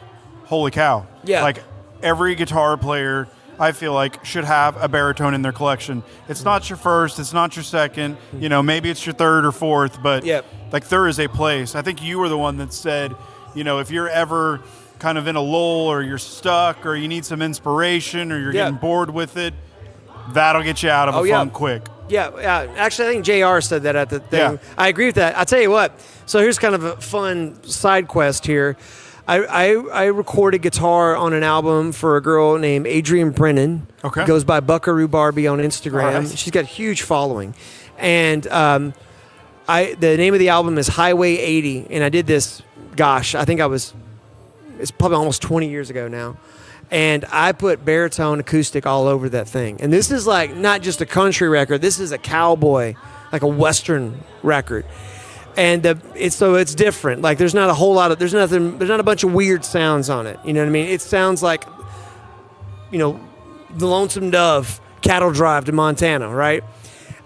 holy cow. Yeah. Like every guitar player, I feel like, should have a baritone in their collection. It's not your first, it's not your second, maybe it's your third or fourth, but like there is a place. I think you were the one that said, if you're ever kind of in a lull or you're stuck or you need some inspiration or you're getting bored with it, that'll get you out of a funk quick. Yeah. Actually, I think JR said that at the thing. Yeah. I agree with that. I'll tell you what. So here's kind of a fun side quest here. I recorded guitar on an album for a girl named Adrienne Brennan. Okay. Goes by Buckaroo Barbie on Instagram. Right. She's got a huge following. And the name of the album is Highway 80. And I did this, I think it's probably almost 20 years ago now. And I put baritone acoustic all over that thing. And this is like not just a country record. This is a cowboy, like a Western record. And it's different. Like there's not a whole lot of, there's not a bunch of weird sounds on it. You know what I mean? It sounds like, the Lonesome Dove cattle drive to Montana, right?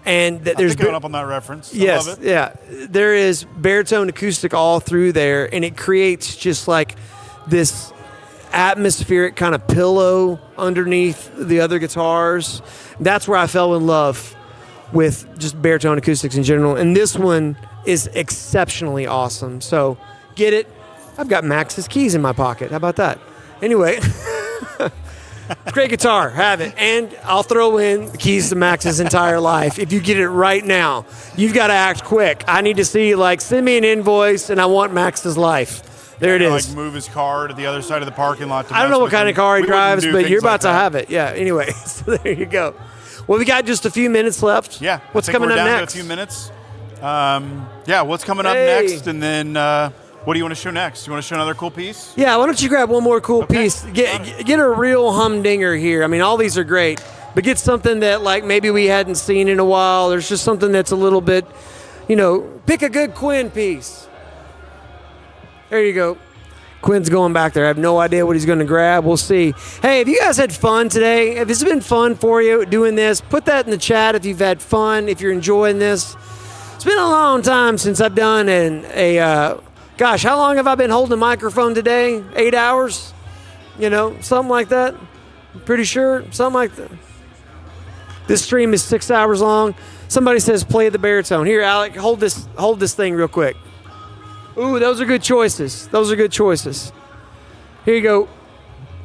And there's going up on that reference. Yes, I love it. Yeah. There is baritone acoustic all through there, and it creates just like this atmospheric kind of pillow underneath the other guitars. That's where I fell in love with just baritone acoustics in general. And this one is exceptionally awesome. So get it. I've got Max's keys in my pocket. How about that? Anyway, Great guitar, have it. And I'll throw in the keys to Max's entire life. If you get it right now, you've got to act quick. I need to see, send me an invoice, and I want Max's life. There it is. Move his car to the other side of the parking lot. I don't know what kind of car he drives, but you're about to have it. Yeah, anyway, so there you go. Well, we got just a few minutes left. Yeah. What's coming up next? To a few minutes. What's coming up next, and then what do you want to show next? You want to show another cool piece? Yeah, why don't you grab one more cool piece? Get a real humdinger here. I mean, all these are great, but get something that maybe we hadn't seen in a while. There's just something that's a little bit, pick a good Quinn piece. There you go. Quinn's going back there. I have no idea what he's going to grab. We'll see. Hey, if you guys had fun today, if it's been fun for you doing this, put that in the chat if you've had fun, if you're enjoying this. It's been a long time since I've done gosh, how long have I been holding a microphone today? 8 hours? Something like that. I'm pretty sure. Something like that. This stream is 6 hours long. Somebody says play the baritone. Here, Alec, hold this thing real quick. Ooh, those are good choices. Here you go.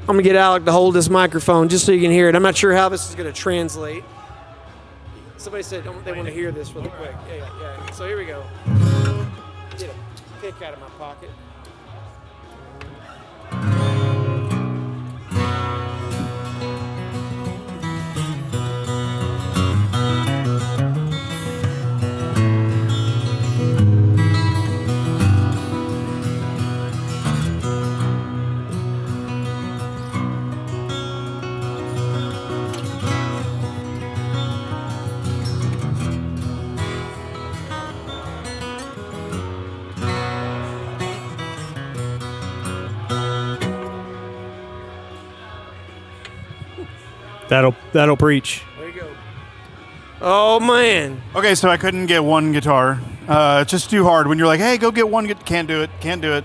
I'm going to get Alec to hold this microphone just so you can hear it. I'm not sure how this is going to translate. Somebody said they want to hear this really quick. Yeah. So here we go. Get a pick out of my pocket. That'll preach. There you go. Oh man. Okay, so I couldn't get one guitar. It's just too hard. When you're like, hey, go get one. Can't do it.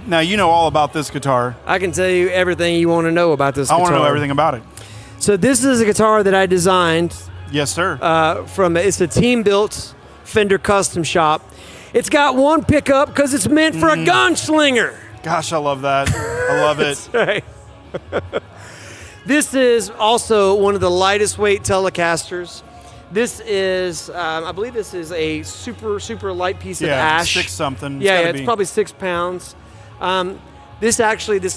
Now you know all about this guitar. I can tell you everything you want to know about this guitar. I want to know everything about it. So this is a guitar that I designed. Yes, sir. It's a team-built Fender custom shop. It's got one pickup because it's meant for a gunslinger. Gosh, I love that. I love it. That's right. This is also one of the lightest weight Telecasters. This is, I believe this is a super light piece of ash. 6 something. It's probably 6 pounds. This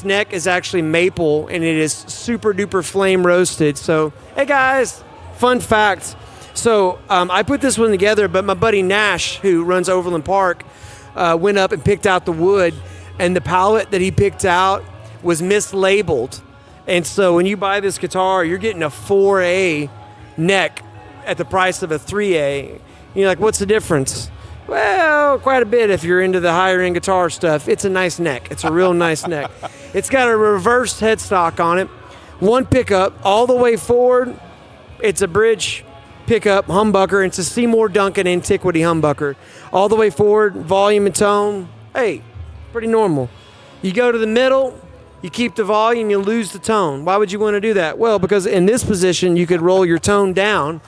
neck is actually maple, and it is super duper flame roasted. So, hey guys, fun fact. So I put this one together, but my buddy Nash, who runs Overland Park, went up and picked out the wood, and the pallet that he picked out was mislabeled. And so when you buy this guitar, you're getting a 4A neck at the price of a 3A. And you're like, what's the difference? Well, quite a bit if you're into the higher end guitar stuff. It's a nice neck. It's a real nice neck. It's got a reversed headstock on it. One pickup all the way forward. It's a bridge pickup humbucker. It's a Seymour Duncan Antiquity humbucker. All the way forward, volume and tone. Hey, pretty normal. You go to the middle. You keep the volume, you lose the tone. Why would you want to do that? Well, because in this position, you could roll your tone down.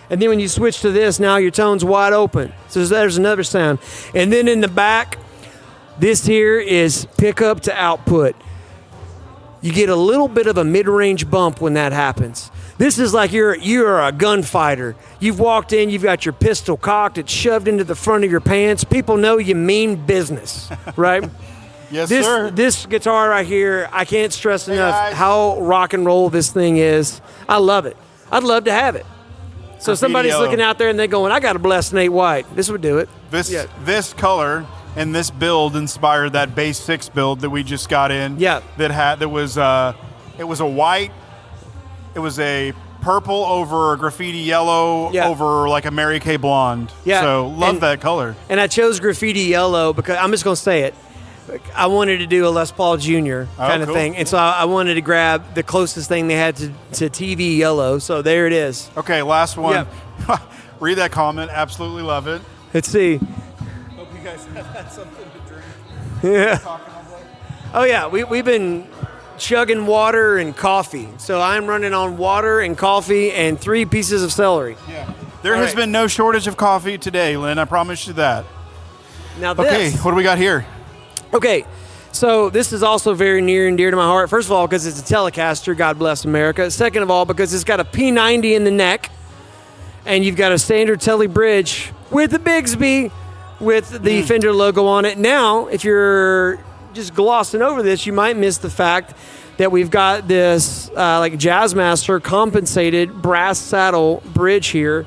And then when you switch to this, now your tone's wide open. So there's another sound. And then in the back, this here is pickup to output. You get a little bit of a mid-range bump when that happens. This is like you're a gunfighter. You've walked in, you've got your pistol cocked, it's shoved into the front of your pants. People know you mean business, right? Yes, sir. This guitar right here, I can't stress enough how rock and roll this thing is. I love it. I'd love to have it. So somebody's looking out there and they're going, I got a blessed Nate White. This would do it. This color and this build inspired that base 6 build that we just got in. Yeah. It was a white. It was a purple over a graffiti yellow over like a Mary Kay blonde. Yeah. So love that color. And I chose graffiti yellow because I'm just going to say it. I wanted to do a Les Paul Jr. kind of thing. And so I wanted to grab the closest thing they had to TV yellow. So there it is. Okay, last one. Yeah. Read that comment. Absolutely love it. Let's see. Hope you guys have had something to drink. Yeah. Oh, yeah. We've been chugging water and coffee. So I'm running on water and coffee and 3 pieces of celery. Yeah. There has been no shortage of coffee today, Lynn. I promise you that. Now this. Okay, what do we got here? Okay, So this is also very near and dear to my heart. First of all, because it's a Telecaster, God bless America. Second of all, because it's got a P90 in the neck, and you've got a standard Tele bridge with the Bigsby with the Fender logo on it. Now, if you're just glossing over this, you might miss the fact that we've got this like Jazzmaster compensated brass saddle bridge here.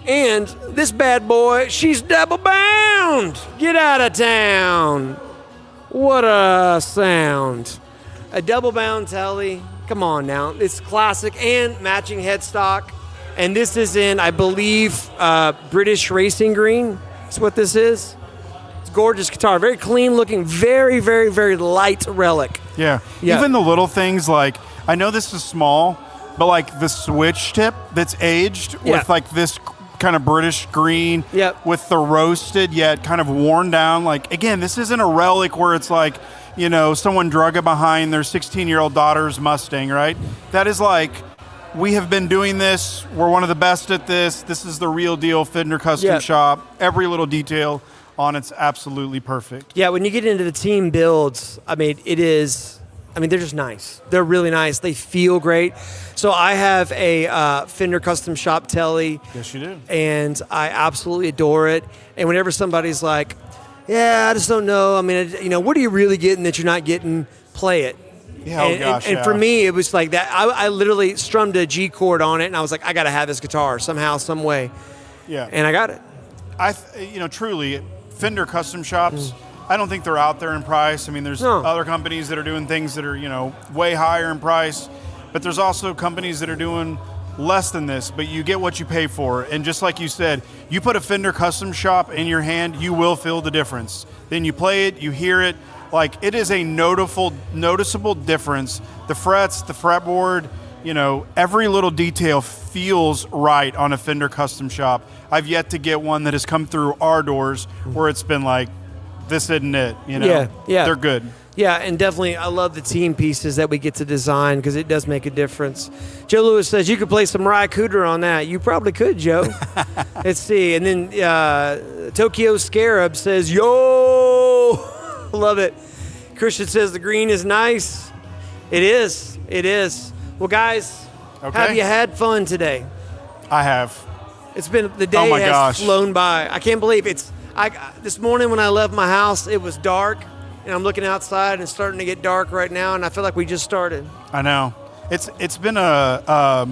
And this bad boy, she's double bound. Get out of town. What a sound. A double bound Tele. Come on now. It's classic and matching headstock. And this is in, I believe, British Racing Green. That's what this is. It's a gorgeous guitar. Very clean looking, very, very, very light relic. Yeah. Even the little things like, I know this is small, but like the switch tip that's aged with like this kind of British green with the roasted yet kind of worn down. Like, again, this isn't a relic where it's like, you know, someone drug it behind their 16-year-old daughter's Mustang, right? That is like, we have been doing this. We're one of the best at this. This is the real deal Fender Custom Shop. Every little detail on it's absolutely perfect. Yeah, when you get into the team builds, I mean, they're just nice. They're really nice. They feel great. So I have a Fender Custom Shop Tele. Yes, you do. And I absolutely adore it. And whenever somebody's like, yeah, I just don't know. I mean, you know, what are you really getting that you're not getting? Play it. Yeah, and for me, it was like that. I literally strummed a G chord on it, and I was like, I got to have this guitar somehow, some way. Yeah. And I got it. Truly, Fender Custom Shops, I don't think they're out there in price. I mean, there's other companies that are doing things that are, you know, way higher in price, but there's also companies that are doing less than this, but you get what you pay for. And just like you said, you put a Fender Custom Shop in your hand, you will feel the difference. Then you play it, you hear it. Like, it is a noticeable difference. The frets, the fretboard, you know, every little detail feels right on a Fender Custom Shop. I've yet to get one that has come through our doors where it's been like, this isn't it, you know? Yeah. They're good. Yeah, and definitely I love the team pieces that we get to design because it does make a difference. Joe Lewis says you could play some Mariah Cooter on that. You probably could, Joe. Let's see. And then Tokyo Scarab says, yo! Love it. Christian says the green is nice. It is. It is. Well, guys, have you had fun today? I have. It's been, the day has flown by. I can't believe this morning when I left my house, it was dark, and I'm looking outside and it's starting to get dark right now, and I feel like we just started. I know. It's been a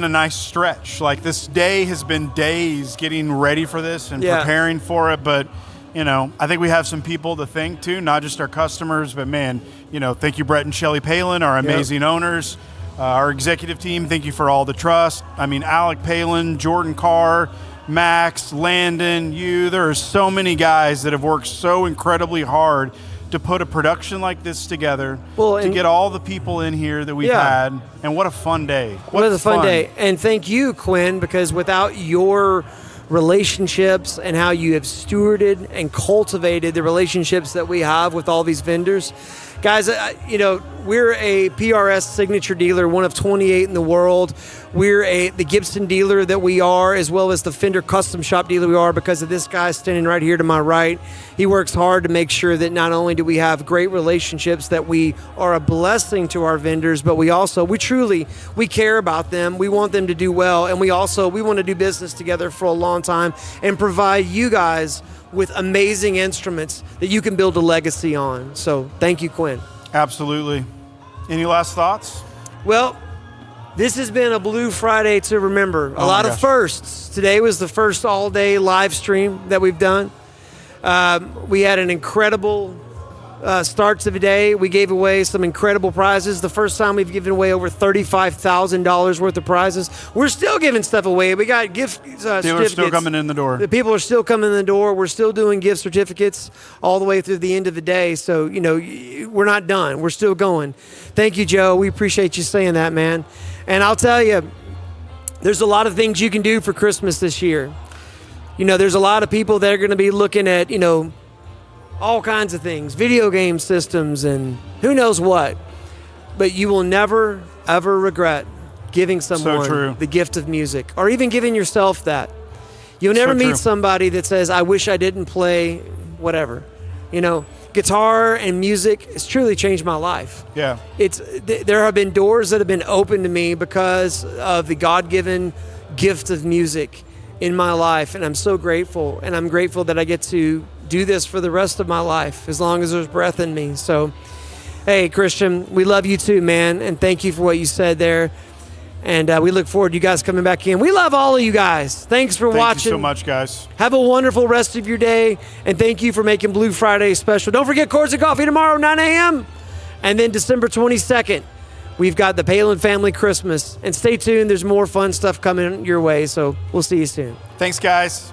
nice stretch. Like, this day has been days getting ready for this and preparing for it, but you know, I think we have some people to thank too, not just our customers, but man, you know, thank you, Brett and Shelly Palin, our amazing owners, our executive team. Thank you for all the trust. I mean, Alec Palin, Jordan Carr, Max, Landon, there are so many guys that have worked so incredibly hard to put a production like this together, to get all the people in here that we've had, and what a fun day. What a fun day. And thank you, Quinn, because without your relationships and how you have stewarded and cultivated the relationships that we have with all these vendors. Guys, you know, we're a PRS signature dealer, one of 28 in the world. We're the Gibson dealer that we are, as well as the Fender Custom Shop dealer we are, because of this guy standing right here to my right. He works hard to make sure that not only do we have great relationships, that we are a blessing to our vendors, but we truly care about them. We want them to do well, and we want to do business together for a long time and provide you guys with amazing instruments that you can build a legacy on. So thank you, Quinn. Absolutely. Any last thoughts? Well, this has been a Blue Friday to remember. A lot of firsts. Today was the first all-day live stream that we've done. We had an incredible start to the day. We gave away some incredible prizes. The first time we've given away over $35,000 worth of prizes. We're still giving stuff away. We got gift certificates. Dealers still coming in the door. The people are still coming in the door. We're still doing gift certificates all the way through the end of the day. So, you know, we're not done. We're still going. Thank you, Joe. We appreciate you saying that, man. And I'll tell you, there's a lot of things you can do for Christmas this year. You know, there's a lot of people that are going to be looking at, you know, all kinds of things, video game systems and who knows what. But you will never, ever regret giving someone the gift of music, or even giving yourself that. You'll never meet somebody that says, I wish I didn't play whatever. You know, guitar and music has truly changed my life. Yeah. There have been doors that have been opened to me because of the God-given gift of music in my life, and I'm so grateful. And I'm grateful that I get to do this for the rest of my life, as long as there's breath in me. So, hey, Christian, we love you too, man, and thank you for what you said there. And we look forward to you guys coming back in. We love all of you guys. Thanks for watching. Thank you so much, guys. Have a wonderful rest of your day, and thank you for making Blue Friday special. Don't forget Chords of Coffee tomorrow, 9 a.m. And then December 22nd, we've got the Palin Family Christmas. And stay tuned. There's more fun stuff coming your way, so we'll see you soon. Thanks, guys.